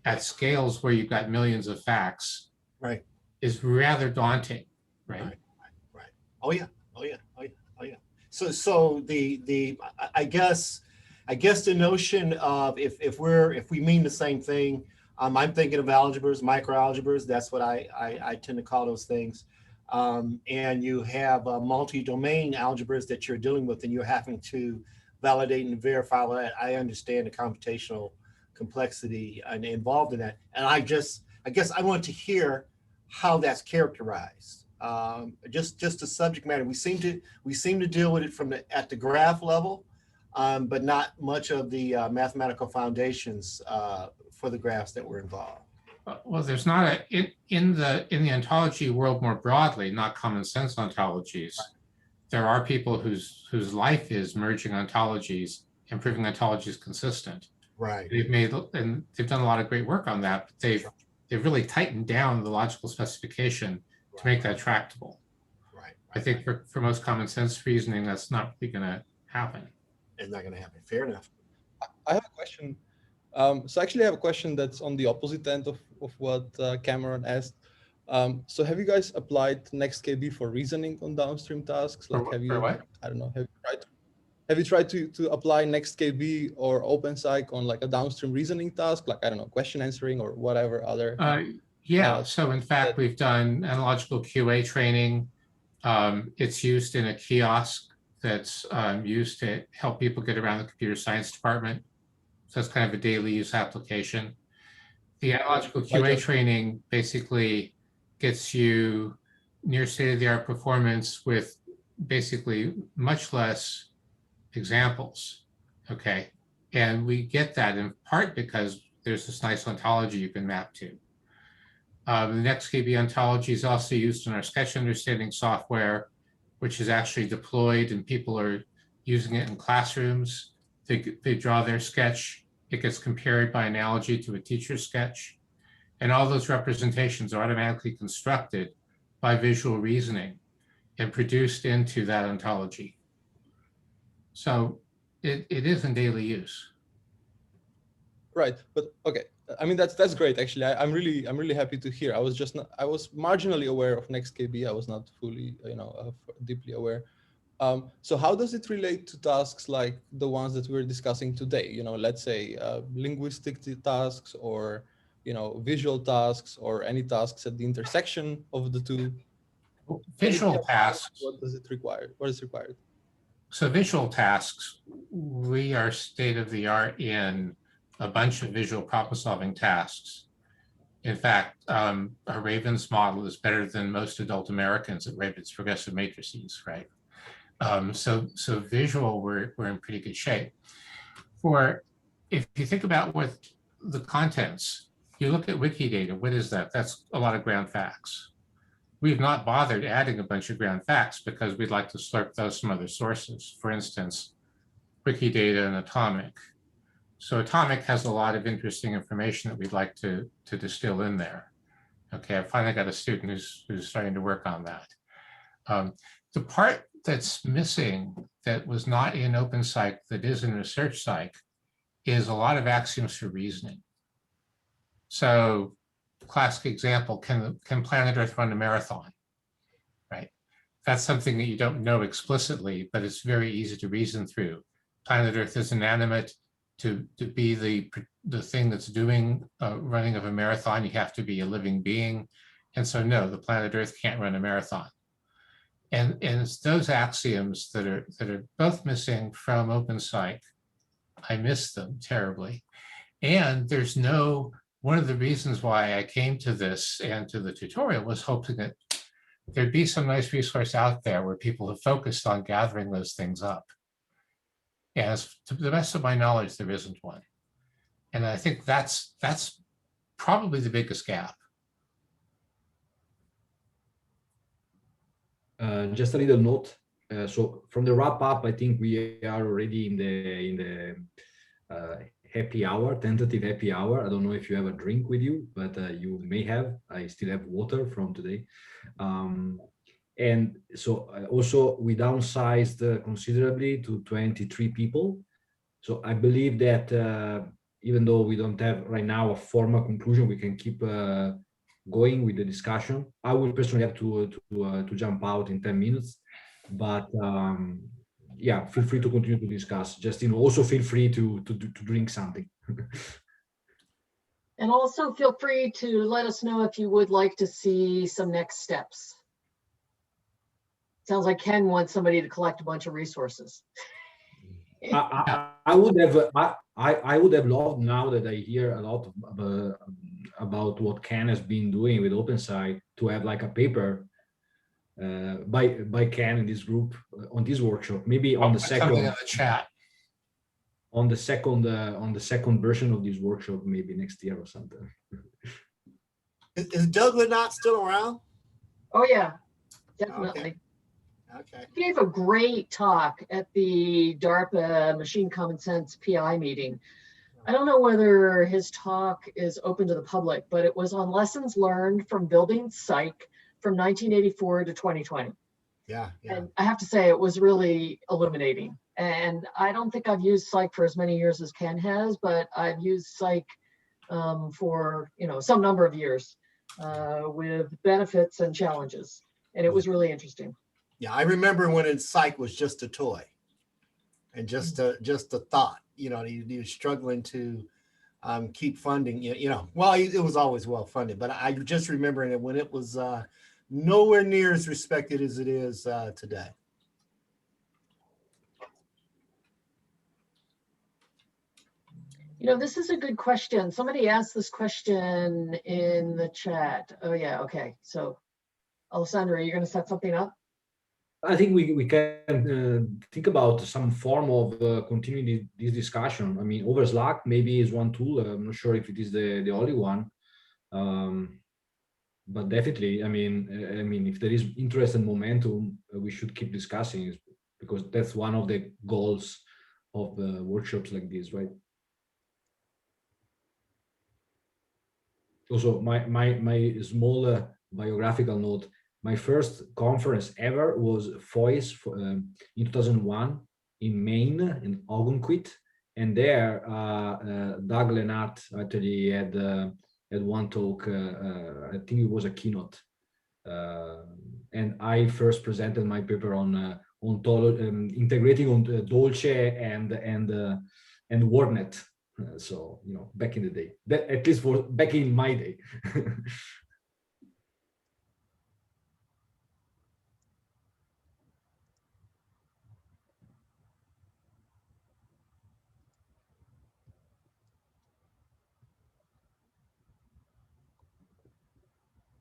at scales where you've got millions of facts, right, is rather daunting, right? Right. Oh yeah. So I guess the notion of if we mean the same thing, I'm thinking of algebras, microalgebras. That's what I tend to call those things. And you have multi-domain algebras that you're dealing with, and you're having to validate and verify that. I understand the computational complexity involved in that, and I guess I want to hear how that's characterized. Just the subject matter. We seem to deal with it at the graph level, but not much of the mathematical foundations for the graphs that were involved. Well, there's not in the ontology world more broadly, not common sense ontologies. Right. There are people whose life is merging ontologies and proving ontologies consistent. Right. They've done a lot of great work on that, but they've really tightened down the logical specification to make that tractable. Right. I think for most common sense reasoning, that's not really going to happen. It's not going to happen. Fair enough. I have a question. So actually I have a question that's on the opposite end of what Cameron asked. So have you guys applied NextKB for reasoning on downstream tasks? Like, have you, what? I don't know, have you tried to apply NextKB or OpenPsych on like a downstream reasoning task, like, I don't know, question answering or whatever other? Yeah, so in fact, we've done analogical QA training. It's used in a kiosk that's used to help people get around the computer science department. So it's kind of a daily use application. The analogical QA training basically gets you near state-of-the-art performance with basically much less examples, okay? And we get that in part because there's this nice ontology you can map to. The next KB ontology is also used in our sketch understanding software, which is actually deployed and people are using it in classrooms. They draw their sketch. It gets compared by analogy to a teacher's sketch. And all those representations are automatically constructed by visual reasoning and produced into that ontology. So it is in daily use. Right, but okay. I mean, that's great. Actually, I'm really happy to hear. I was marginally aware of NextKB. I was not fully, deeply aware. So how does it relate to tasks like the ones that we're discussing today? Let's say linguistic tasks, or visual tasks, or any tasks at the intersection of the two. Visual tasks. What does it require? What is required? So visual tasks, we are state of the art in a bunch of visual problem-solving tasks. In fact, our Ravens model is better than most adult Americans at Ravens progressive matrices, right? So visual, we're in pretty good shape. If you think about what the contents, you look at Wikidata, what is that? That's a lot of ground facts. We've not bothered adding a bunch of ground facts because we'd like to slurp those from other sources. For instance, Wikidata and Atomic. So Atomic has a lot of interesting information that we'd like to distill in there. Okay, I finally got a student who's starting to work on that. The part that's missing that was not in OpenPsych that is in ResearchPsych is a lot of axioms for reasoning. So classic example, can planet Earth run a marathon, right? That's something that you don't know explicitly, but it's very easy to reason through. Planet Earth is inanimate. To be the thing that's doing running of a marathon, you have to be a living being. And so no, the planet Earth can't run a marathon. And it's those axioms that are both missing from OpenPsych. I miss them terribly. And there's one of the reasons why I came to this and to the tutorial was hoping that there'd be some nice resource out there where people have focused on gathering those things up. As to the best of my knowledge, there isn't one. And I think that's probably the biggest gap. Just a little note. So from the wrap up, I think we are already in the happy hour, tentative happy hour. I don't know if you have a drink with you, but you may have. I still have water from today. And so also we downsized considerably to 23 people. So I believe that even though we don't have right now a formal conclusion, we can keep going with the discussion. I will personally have to jump out in 10 minutes, but yeah, feel free to continue to discuss. Just also feel free to drink something. And also feel free to let us know if you would like to see some next steps. Sounds like Ken wants somebody to collect a bunch of resources. I would have loved, now that I hear a lot about what Ken has been doing with OpenPsych, to have like a paper by Ken in this group on this workshop, maybe on the second in the chat. On the second version of this workshop, maybe next year or something. Is Douglas not still around? Oh yeah, definitely. Okay. He gave a great talk at the DARPA Machine Common Sense PI meeting. I don't know whether his talk is open to the public, but it was on lessons learned from building psych from 1984 to 2020. Yeah. And I have to say, it was really illuminating. And I don't think I've used psych for as many years as Ken has, but I've used psych for some number of years with benefits and challenges. And it was really interesting. Yeah, I remember when psych was just a toy and just a thought. He was struggling to keep funding. Well, it was always well funded, but I just remember it when it was nowhere near as respected as it is today. You know, this is a good question. Somebody asked this question in the chat. Oh yeah, okay. So Alessandro, are you going to set something up? I think we can think about some form of continuing this discussion. I mean, over Slack maybe is one tool. I'm not sure if it is the only one, but definitely, I mean, if there is interest and momentum, we should keep discussing, because that's one of the goals of workshops like this, right? Also, my small biographical note. My first conference ever was FOIS in 2001 in Maine, in Algonquin, and there Doug Lennart actually had one talk. I think it was a keynote, and I first presented my paper on integrating on Dolce and WordNet. So, you know, back in the day, that, at least for back in my day.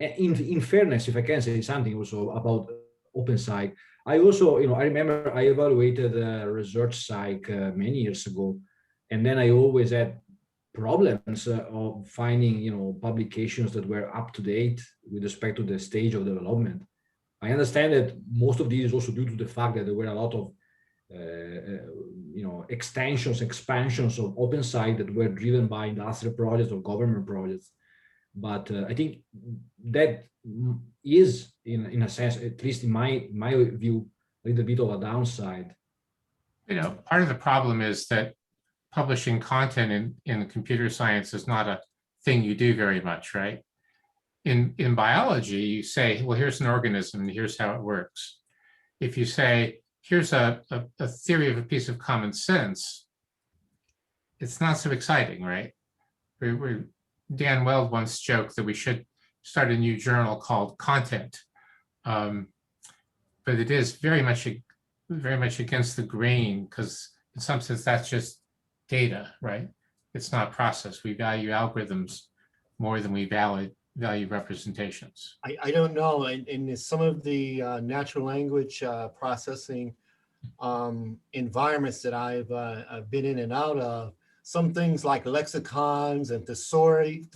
In fairness, if I can say something also about OpenPsych, I also, you know, I remember I evaluated ResearchPsych many years ago, and then I always had problems of finding, you know, publications that were up to date with respect to the stage of development. I understand that most of these is also due to the fact that there were a lot of you know, expansions of OpenPsych that were driven by industrial projects or government projects. But I think that is, in a sense, at least in my view, a little bit of a downside. You know, part of the problem is that publishing content in computer science is not a thing you do very much, right? In biology, you say, well, here's an organism and here's how it works. If you say, here's a theory of a piece of common sense, it's not so exciting, right? Dan Weld once joked that we should start a new journal called Content, but it is very much against the grain, because in some sense that's just data, right? It's not process. We value algorithms more than we value representations. I don't know. In some of the natural language processing environments that I've been in and out of, some things like lexicons and thesauri,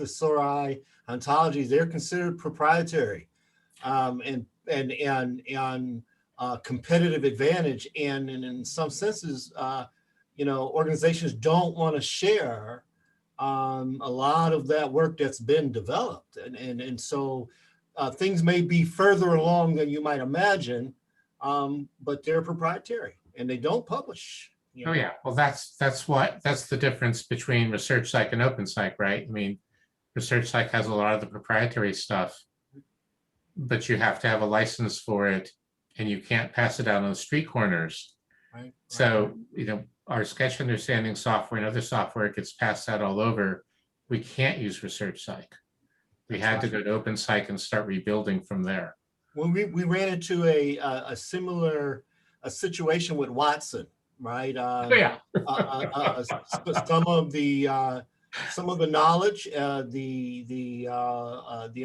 ontologies, they're considered proprietary and competitive advantage. And in some senses, you know, organizations don't want to share a lot of that work that's been developed. And so things may be further along than you might imagine, but they're proprietary and they don't publish. You know? Oh yeah, well that's the difference between ResearchPsych and OpenPsych, right? I mean, ResearchPsych has a lot of the proprietary stuff, but you have to have a license for it, and you can't pass it out on the street corners. Right. So, you know, our sketch understanding software and other software gets passed out all over. We can't use ResearchPsych. We had to go to OpenPsych and start rebuilding from there. Well, we ran into a similar situation with Watson, right? Yeah. Some of the knowledge, the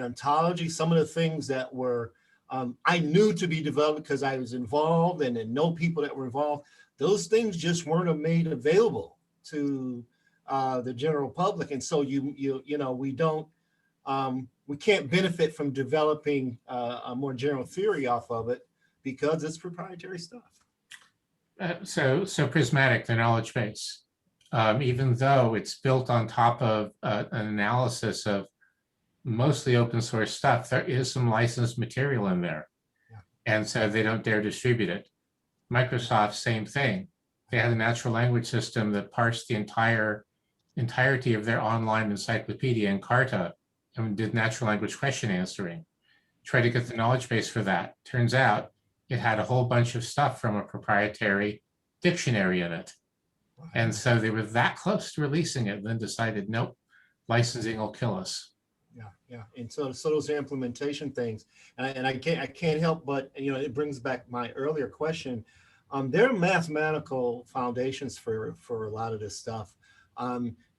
ontology, some of the things that were I knew to be developed because I was involved and know people that were involved. Those things just weren't made available to the general public, and so you know, we can't benefit from developing a more general theory off of it because it's proprietary stuff. So Prismatic, the knowledge base, even though it's built on top of an analysis of mostly open source stuff, there is some licensed material in there. Yeah. And so they don't dare distribute it. Microsoft, same thing. They had a natural language system that parsed the entirety of their online encyclopedia and Carta and did natural language question answering. Tried to get the knowledge base for that. Turns out it had a whole bunch of stuff from a proprietary dictionary in it. And so they were that close to releasing it, and then decided, nope, licensing will kill us. Yeah. And so those are implementation things. And I can't help but, you know, it brings back my earlier question. There are mathematical foundations for a lot of this stuff.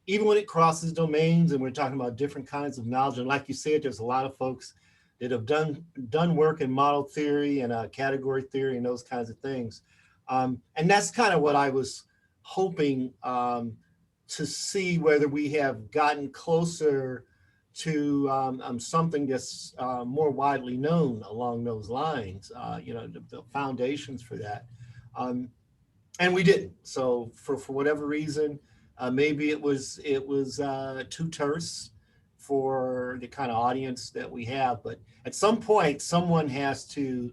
even when it crosses domains and we're talking about different kinds of knowledge, and like you said, there's a lot of folks that have done work in model theory and category theory and those kinds of things. And that's kind of what I was hoping to see, whether we have gotten closer to something that's more widely known along those lines, you know, the foundations for that. And we didn't. So for whatever reason, maybe it was too terse for the kind of audience that we have. But at some point, someone has to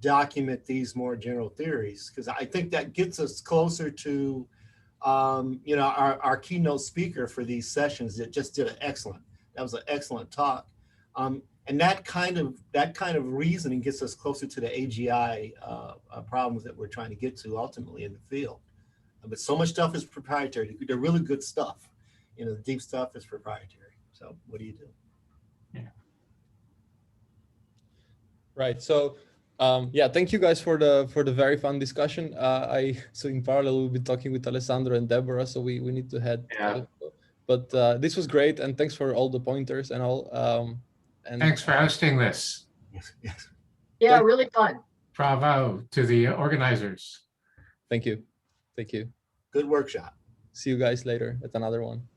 document these more general theories, because I think that gets us closer to, you know, our keynote speaker for these sessions that just did that was an excellent talk. And that kind of reasoning gets us closer to the AGI problems that we're trying to get to ultimately in the field. But so much stuff is proprietary. They're really good stuff. You know, the deep stuff is proprietary. So what do you do? Yeah. Right. So yeah, thank you guys for the very fun discussion. So in parallel we'll be talking with Alessandro and Deborah, so we need to head. Yeah. But this was great, and thanks for all the pointers and all. And Thanks for hosting this. Yes. Yeah, really fun. Bravo to the organizers. Thank you. Thank you. Good workshop. See you guys later at another one.